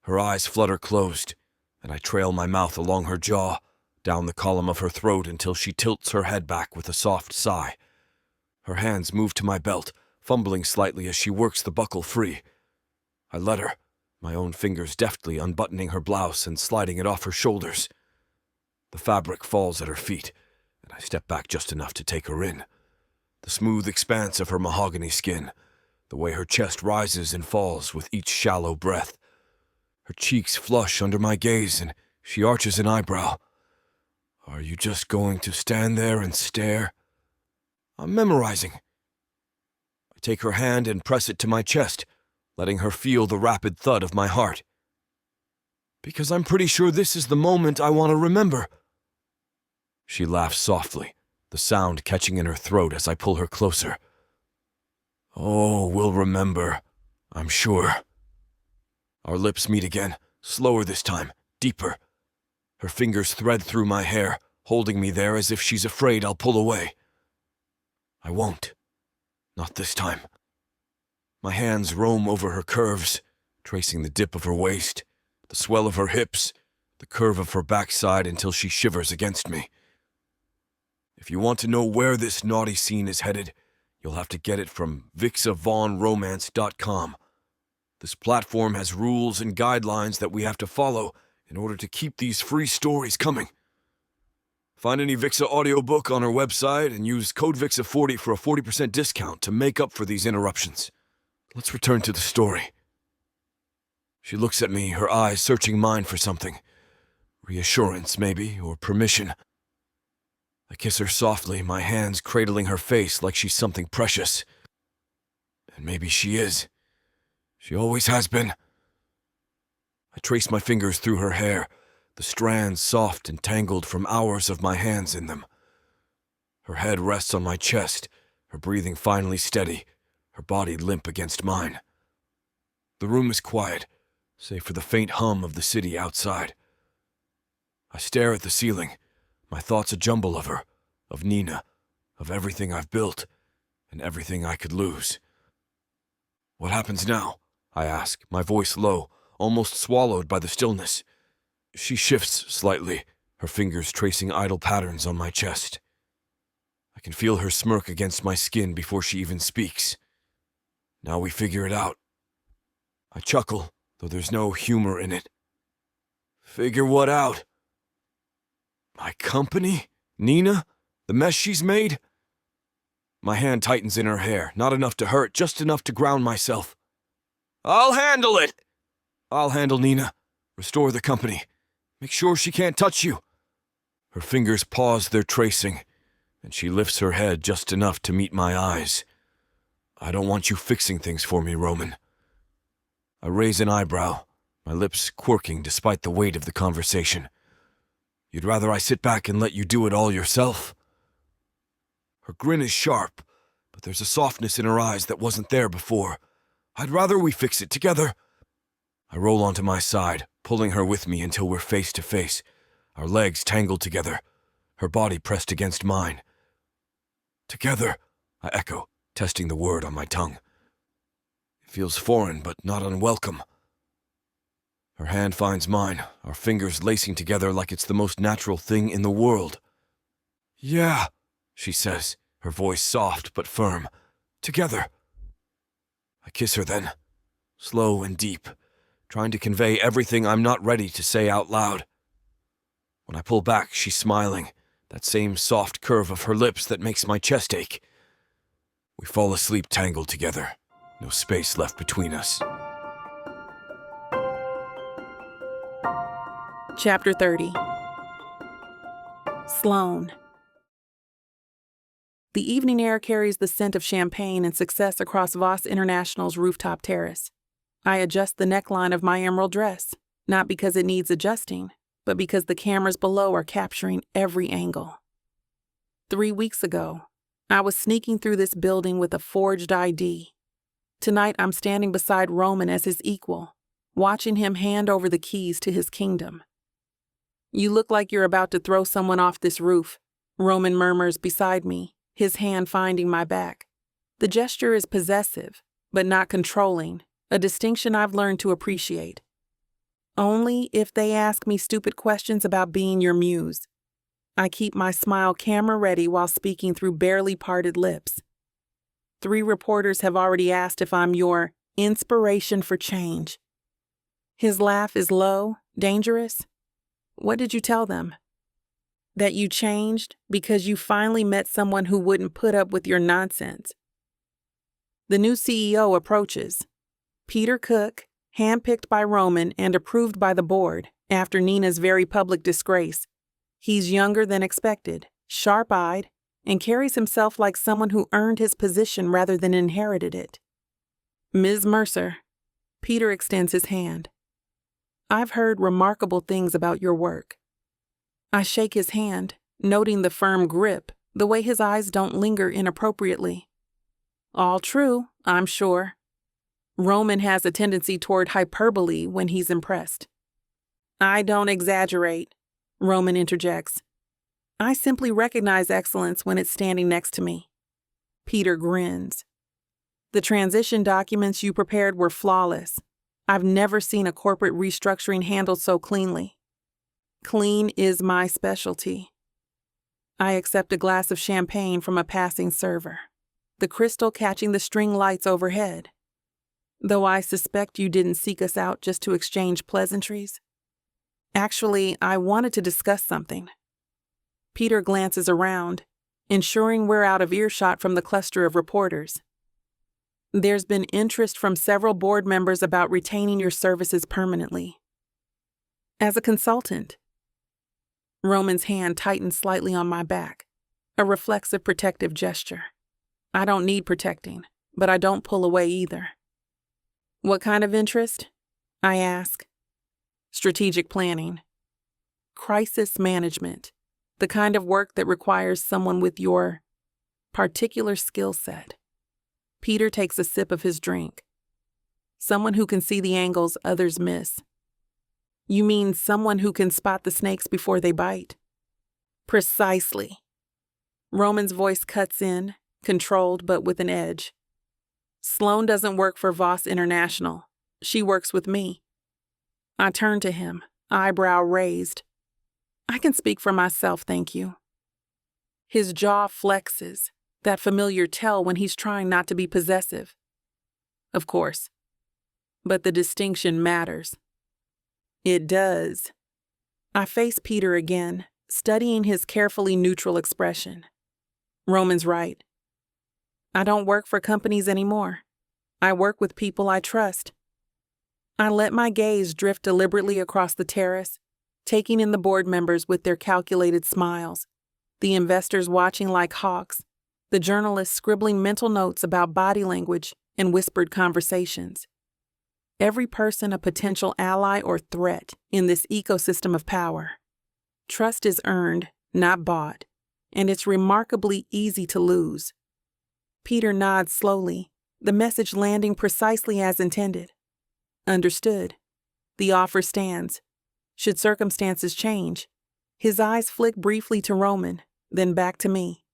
Her eyes flutter closed, and I trail my mouth along her jaw, down the column of her throat until she tilts her head back with a soft sigh. Her hands move to my belt, fumbling slightly as she works the buckle free. I let her, my own fingers deftly unbuttoning her blouse and sliding it off her shoulders. The fabric falls at her feet, and I step back just enough to take her in. The smooth expanse of her mahogany skin, the way her chest rises and falls with each shallow breath. Her cheeks flush under my gaze, and she arches an eyebrow. "Are you just going to stand there and stare?" "I'm memorizing." I take her hand and press it to my chest, letting her feel the rapid thud of my heart. "Because I'm pretty sure this is the moment I want to remember." She laughs softly, the sound catching in her throat as I pull her closer. "Oh, we'll remember, I'm sure." Our lips meet again, slower this time, deeper. Her fingers thread through my hair, holding me there as if she's afraid I'll pull away. I won't. Not this time. My hands roam over her curves, tracing the dip of her waist, the swell of her hips, the curve of her backside until she shivers against me. If you want to know where this naughty scene is headed, you'll have to get it from BWWM. This platform has rules and guidelines that we have to follow in order to keep these free stories coming. Find any Vixa audiobook on our website and use code VIXA40 for a 40% discount to make up for these interruptions. Let's return to the story. She looks at me, her eyes searching mine for something. Reassurance, maybe, or permission. I kiss her softly, my hands cradling her face like she's something precious. And maybe she is. She always has been. I trace my fingers through her hair, the strands soft and tangled from hours of my hands in them. Her head rests on my chest, her breathing finally steady, her body limp against mine. The room is quiet, save for the faint hum of the city outside. I stare at the ceiling, my thoughts a jumble of her, of Nina, of everything I've built, and everything I could lose. "What happens now?" I ask, my voice low, almost swallowed by the stillness. She shifts slightly, her fingers tracing idle patterns on my chest. I can feel her smirk against my skin before she even speaks. "Now we figure it out." I chuckle, though there's no humor in it. "Figure what out?" "My company? Nina? The mess she's made?" My hand tightens in her hair, not enough to hurt, just enough to ground myself. "I'll handle it!" "I'll handle Nina. Restore the company. Make sure she can't touch you." Her fingers pause their tracing, and she lifts her head just enough to meet my eyes. "I don't want you fixing things for me, Roman." I raise an eyebrow, my lips quirking despite the weight of the conversation. "You'd rather I sit back and let you do it all yourself?" Her grin is sharp, but there's a softness in her eyes that wasn't there before. "I'd rather we fix it together." I roll onto my side, pulling her with me until we're face to face, our legs tangled together, her body pressed against mine. "Together," I echo, testing the word on my tongue. It feels foreign, but not unwelcome. Her hand finds mine, our fingers lacing together like it's the most natural thing in the world. "Yeah," she says, her voice soft but firm. "Together." I kiss her then, slow and deep, trying to convey everything I'm not ready to say out loud. When I pull back, she's smiling, that same soft curve of her lips that makes my chest ache. We fall asleep tangled together. No space left between us. Chapter 30. Sloan. The evening air carries the scent of champagne and success across Voss International's rooftop terrace. I adjust the neckline of my emerald dress, not because it needs adjusting, but because the cameras below are capturing every angle. 3 weeks ago, I was sneaking through this building with a forged ID. Tonight, I'm standing beside Roman as his equal, watching him hand over the keys to his kingdom. "You look like you're about to throw someone off this roof," Roman murmurs beside me, his hand finding my back. The gesture is possessive, but not controlling, a distinction I've learned to appreciate. Only if they ask me stupid questions about being your muse. I keep my smile camera ready while speaking through barely parted lips. 3 reporters have already asked if I'm your inspiration for change. His laugh is low, dangerous. What did you tell them? That you changed because you finally met someone who wouldn't put up with your nonsense. The new CEO approaches. Peter Cook, handpicked by Roman and approved by the board after Nina's very public disgrace. He's younger than expected, sharp-eyed, and carries himself like someone who earned his position rather than inherited it. "Ms. Mercer," Peter extends his hand. "I've heard remarkable things about your work." I shake his hand, noting the firm grip, the way his eyes don't linger inappropriately. "All true, I'm sure." Roman has a tendency toward hyperbole when he's impressed. "I don't exaggerate," Roman interjects. "I simply recognize excellence when it's standing next to me." Peter grins. "The transition documents you prepared were flawless. I've never seen a corporate restructuring handled so cleanly." Clean is my specialty. I accept a glass of champagne from a passing server, the crystal catching the string lights overhead. "Though I suspect you didn't seek us out just to exchange pleasantries. Actually, I wanted to discuss something." Peter glances around, ensuring we're out of earshot from the cluster of reporters. "There's been interest from several board members about retaining your services permanently. As a consultant." Roman's hand tightens slightly on my back, a reflexive protective gesture. I don't need protecting, but I don't pull away either. "What kind of interest?" I ask. "Strategic planning. Crisis management. The kind of work that requires someone with your particular skill set." Peter takes a sip of his drink. "Someone who can see the angles others miss." "You mean someone who can spot the snakes before they bite?" "Precisely." Roman's voice cuts in, controlled but with an edge. "Sloan doesn't work for Voss International. She works with me." I turn to him, eyebrow raised. "I can speak for myself, thank you." His jaw flexes, that familiar tell when he's trying not to be possessive. "Of course. But the distinction matters." "It does." I face Peter again, studying his carefully neutral expression. Roman's right. I don't work for companies anymore. I work with people I trust. I let my gaze drift deliberately across the terrace, taking in the board members with their calculated smiles, the investors watching like hawks, the journalists scribbling mental notes about body language and whispered conversations. Every person a potential ally or threat in this ecosystem of power. Trust is earned, not bought, and it's remarkably easy to lose. Peter nods slowly, the message landing precisely as intended. Understood. The offer stands. Should circumstances change. His eyes flick briefly to Roman, then back to me.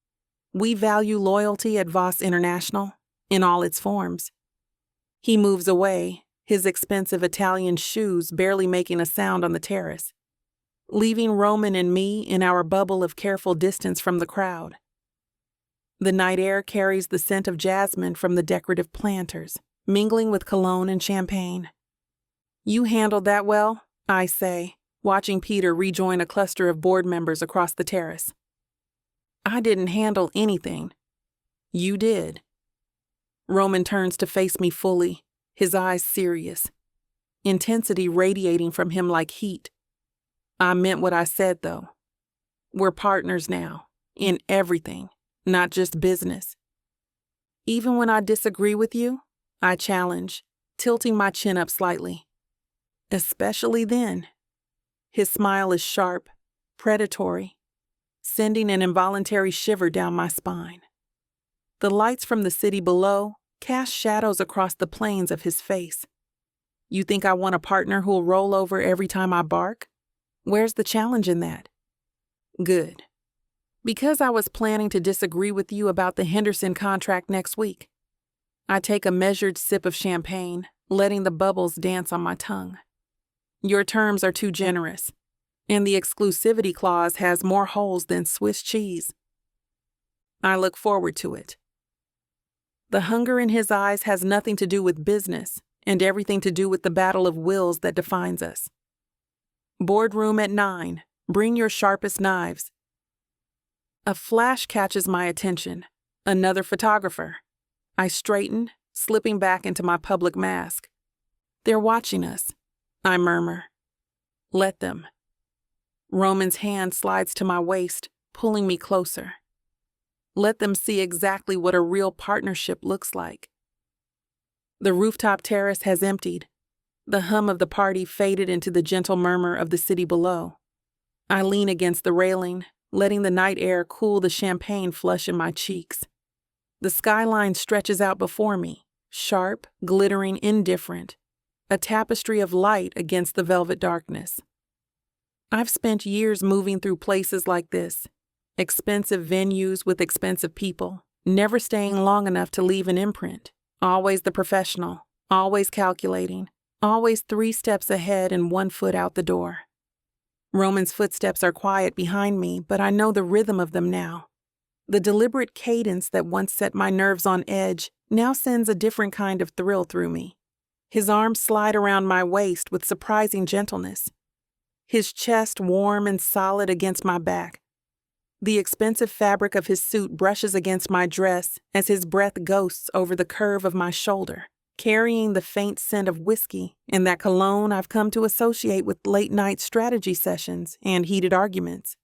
We value loyalty at Voss International, in all its forms. He moves away, his expensive Italian shoes barely making a sound on the terrace, leaving Roman and me in our bubble of careful distance from the crowd. The night air carries the scent of jasmine from the decorative planters, mingling with cologne and champagne. "You handled that well," I say, watching Peter rejoin a cluster of board members across the terrace. "I didn't handle anything." "You did." Roman turns to face me fully, his eyes serious, intensity radiating from him like heat. I meant what I said, though. We're partners now, in everything, not just business. Even when I disagree with you, I challenge, tilting my chin up slightly. Especially then. His smile is sharp, predatory, sending an involuntary shiver down my spine. The lights from the city below cast shadows across the planes of his face. You think I want a partner who'll roll over every time I bark? Where's the challenge in that? Good. Because I was planning to disagree with you about the Henderson contract next week. I take a measured sip of champagne, letting the bubbles dance on my tongue. Your terms are too generous, and the exclusivity clause has more holes than Swiss cheese. I look forward to it. The hunger in his eyes has nothing to do with business and everything to do with the battle of wills that defines us. Boardroom at 9. Bring your sharpest knives. A flash catches my attention. Another photographer. I straighten, slipping back into my public mask. They're watching us, I murmur. Let them. Roman's hand slides to my waist, pulling me closer. Let them see exactly what a real partnership looks like. The rooftop terrace has emptied. The hum of the party faded into the gentle murmur of the city below. I lean against the railing, letting the night air cool the champagne flush in my cheeks. The skyline stretches out before me, sharp, glittering, indifferent, a tapestry of light against the velvet darkness. I've spent years moving through places like this, expensive venues with expensive people, never staying long enough to leave an imprint, always the professional, always calculating, always 3 steps ahead and 1 foot out the door. Roman's footsteps are quiet behind me, but I know the rhythm of them now. The deliberate cadence that once set my nerves on edge now sends a different kind of thrill through me. His arms slide around my waist with surprising gentleness. His chest warm and solid against my back. The expensive fabric of his suit brushes against my dress as his breath ghosts over the curve of my shoulder, carrying the faint scent of whiskey and that cologne I've come to associate with late-night strategy sessions and heated arguments.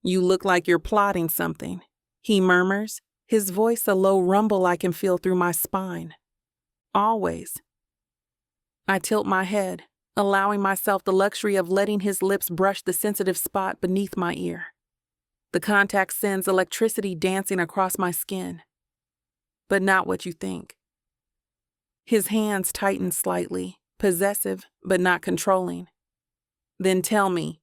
You look like you're plotting something, he murmurs, his voice a low rumble I can feel through my spine. Always. I tilt my head, allowing myself the luxury of letting his lips brush the sensitive spot beneath my ear. The contact sends electricity dancing across my skin. But not what you think. His hands tighten slightly, possessive but not controlling. Then tell me.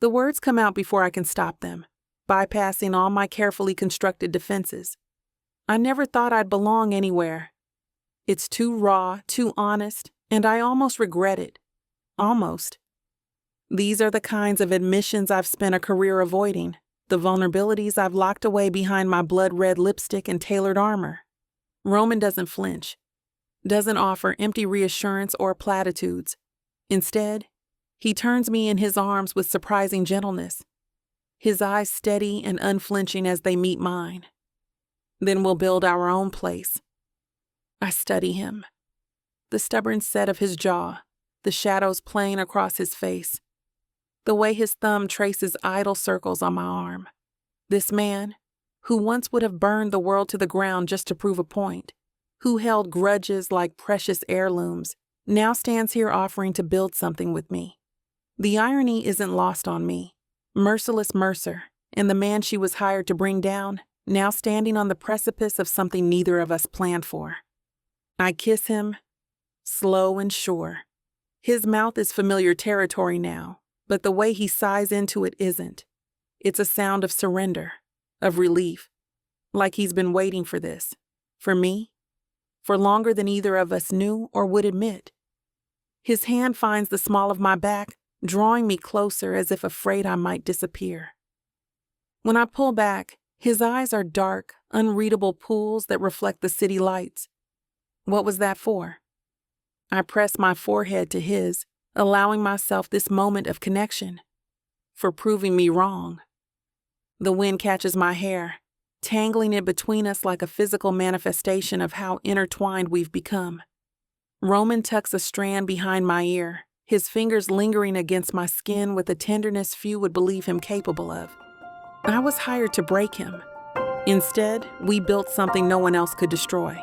The words come out before I can stop them, bypassing all my carefully constructed defenses. I never thought I'd belong anywhere. It's too raw, too honest, and I almost regret it. Almost. These are the kinds of admissions I've spent a career avoiding, the vulnerabilities I've locked away behind my blood-red lipstick and tailored armor. Roman doesn't flinch, doesn't offer empty reassurance or platitudes. Instead, he turns me in his arms with surprising gentleness, his eyes steady and unflinching as they meet mine. Then we'll build our own place. I study him, the stubborn set of his jaw, the shadows playing across his face, the way his thumb traces idle circles on my arm. This man, who once would have burned the world to the ground just to prove a point, who held grudges like precious heirlooms, now stands here offering to build something with me. The irony isn't lost on me. Merciless Mercer, and the man she was hired to bring down, now standing on the precipice of something neither of us planned for. I kiss him, slow and sure. His mouth is familiar territory now, but the way he sighs into it isn't. It's a sound of surrender, of relief, like he's been waiting for this, for me, for longer than either of us knew or would admit. His hand finds the small of my back, drawing me closer as if afraid I might disappear. When I pull back, his eyes are dark, unreadable pools that reflect the city lights. What was that for? I press my forehead to his, allowing myself this moment of connection. For proving me wrong. The wind catches my hair, tangling it between us like a physical manifestation of how intertwined we've become. Roman tucks a strand behind my ear, his fingers lingering against my skin with a tenderness few would believe him capable of. I was hired to break him. Instead, we built something no one else could destroy.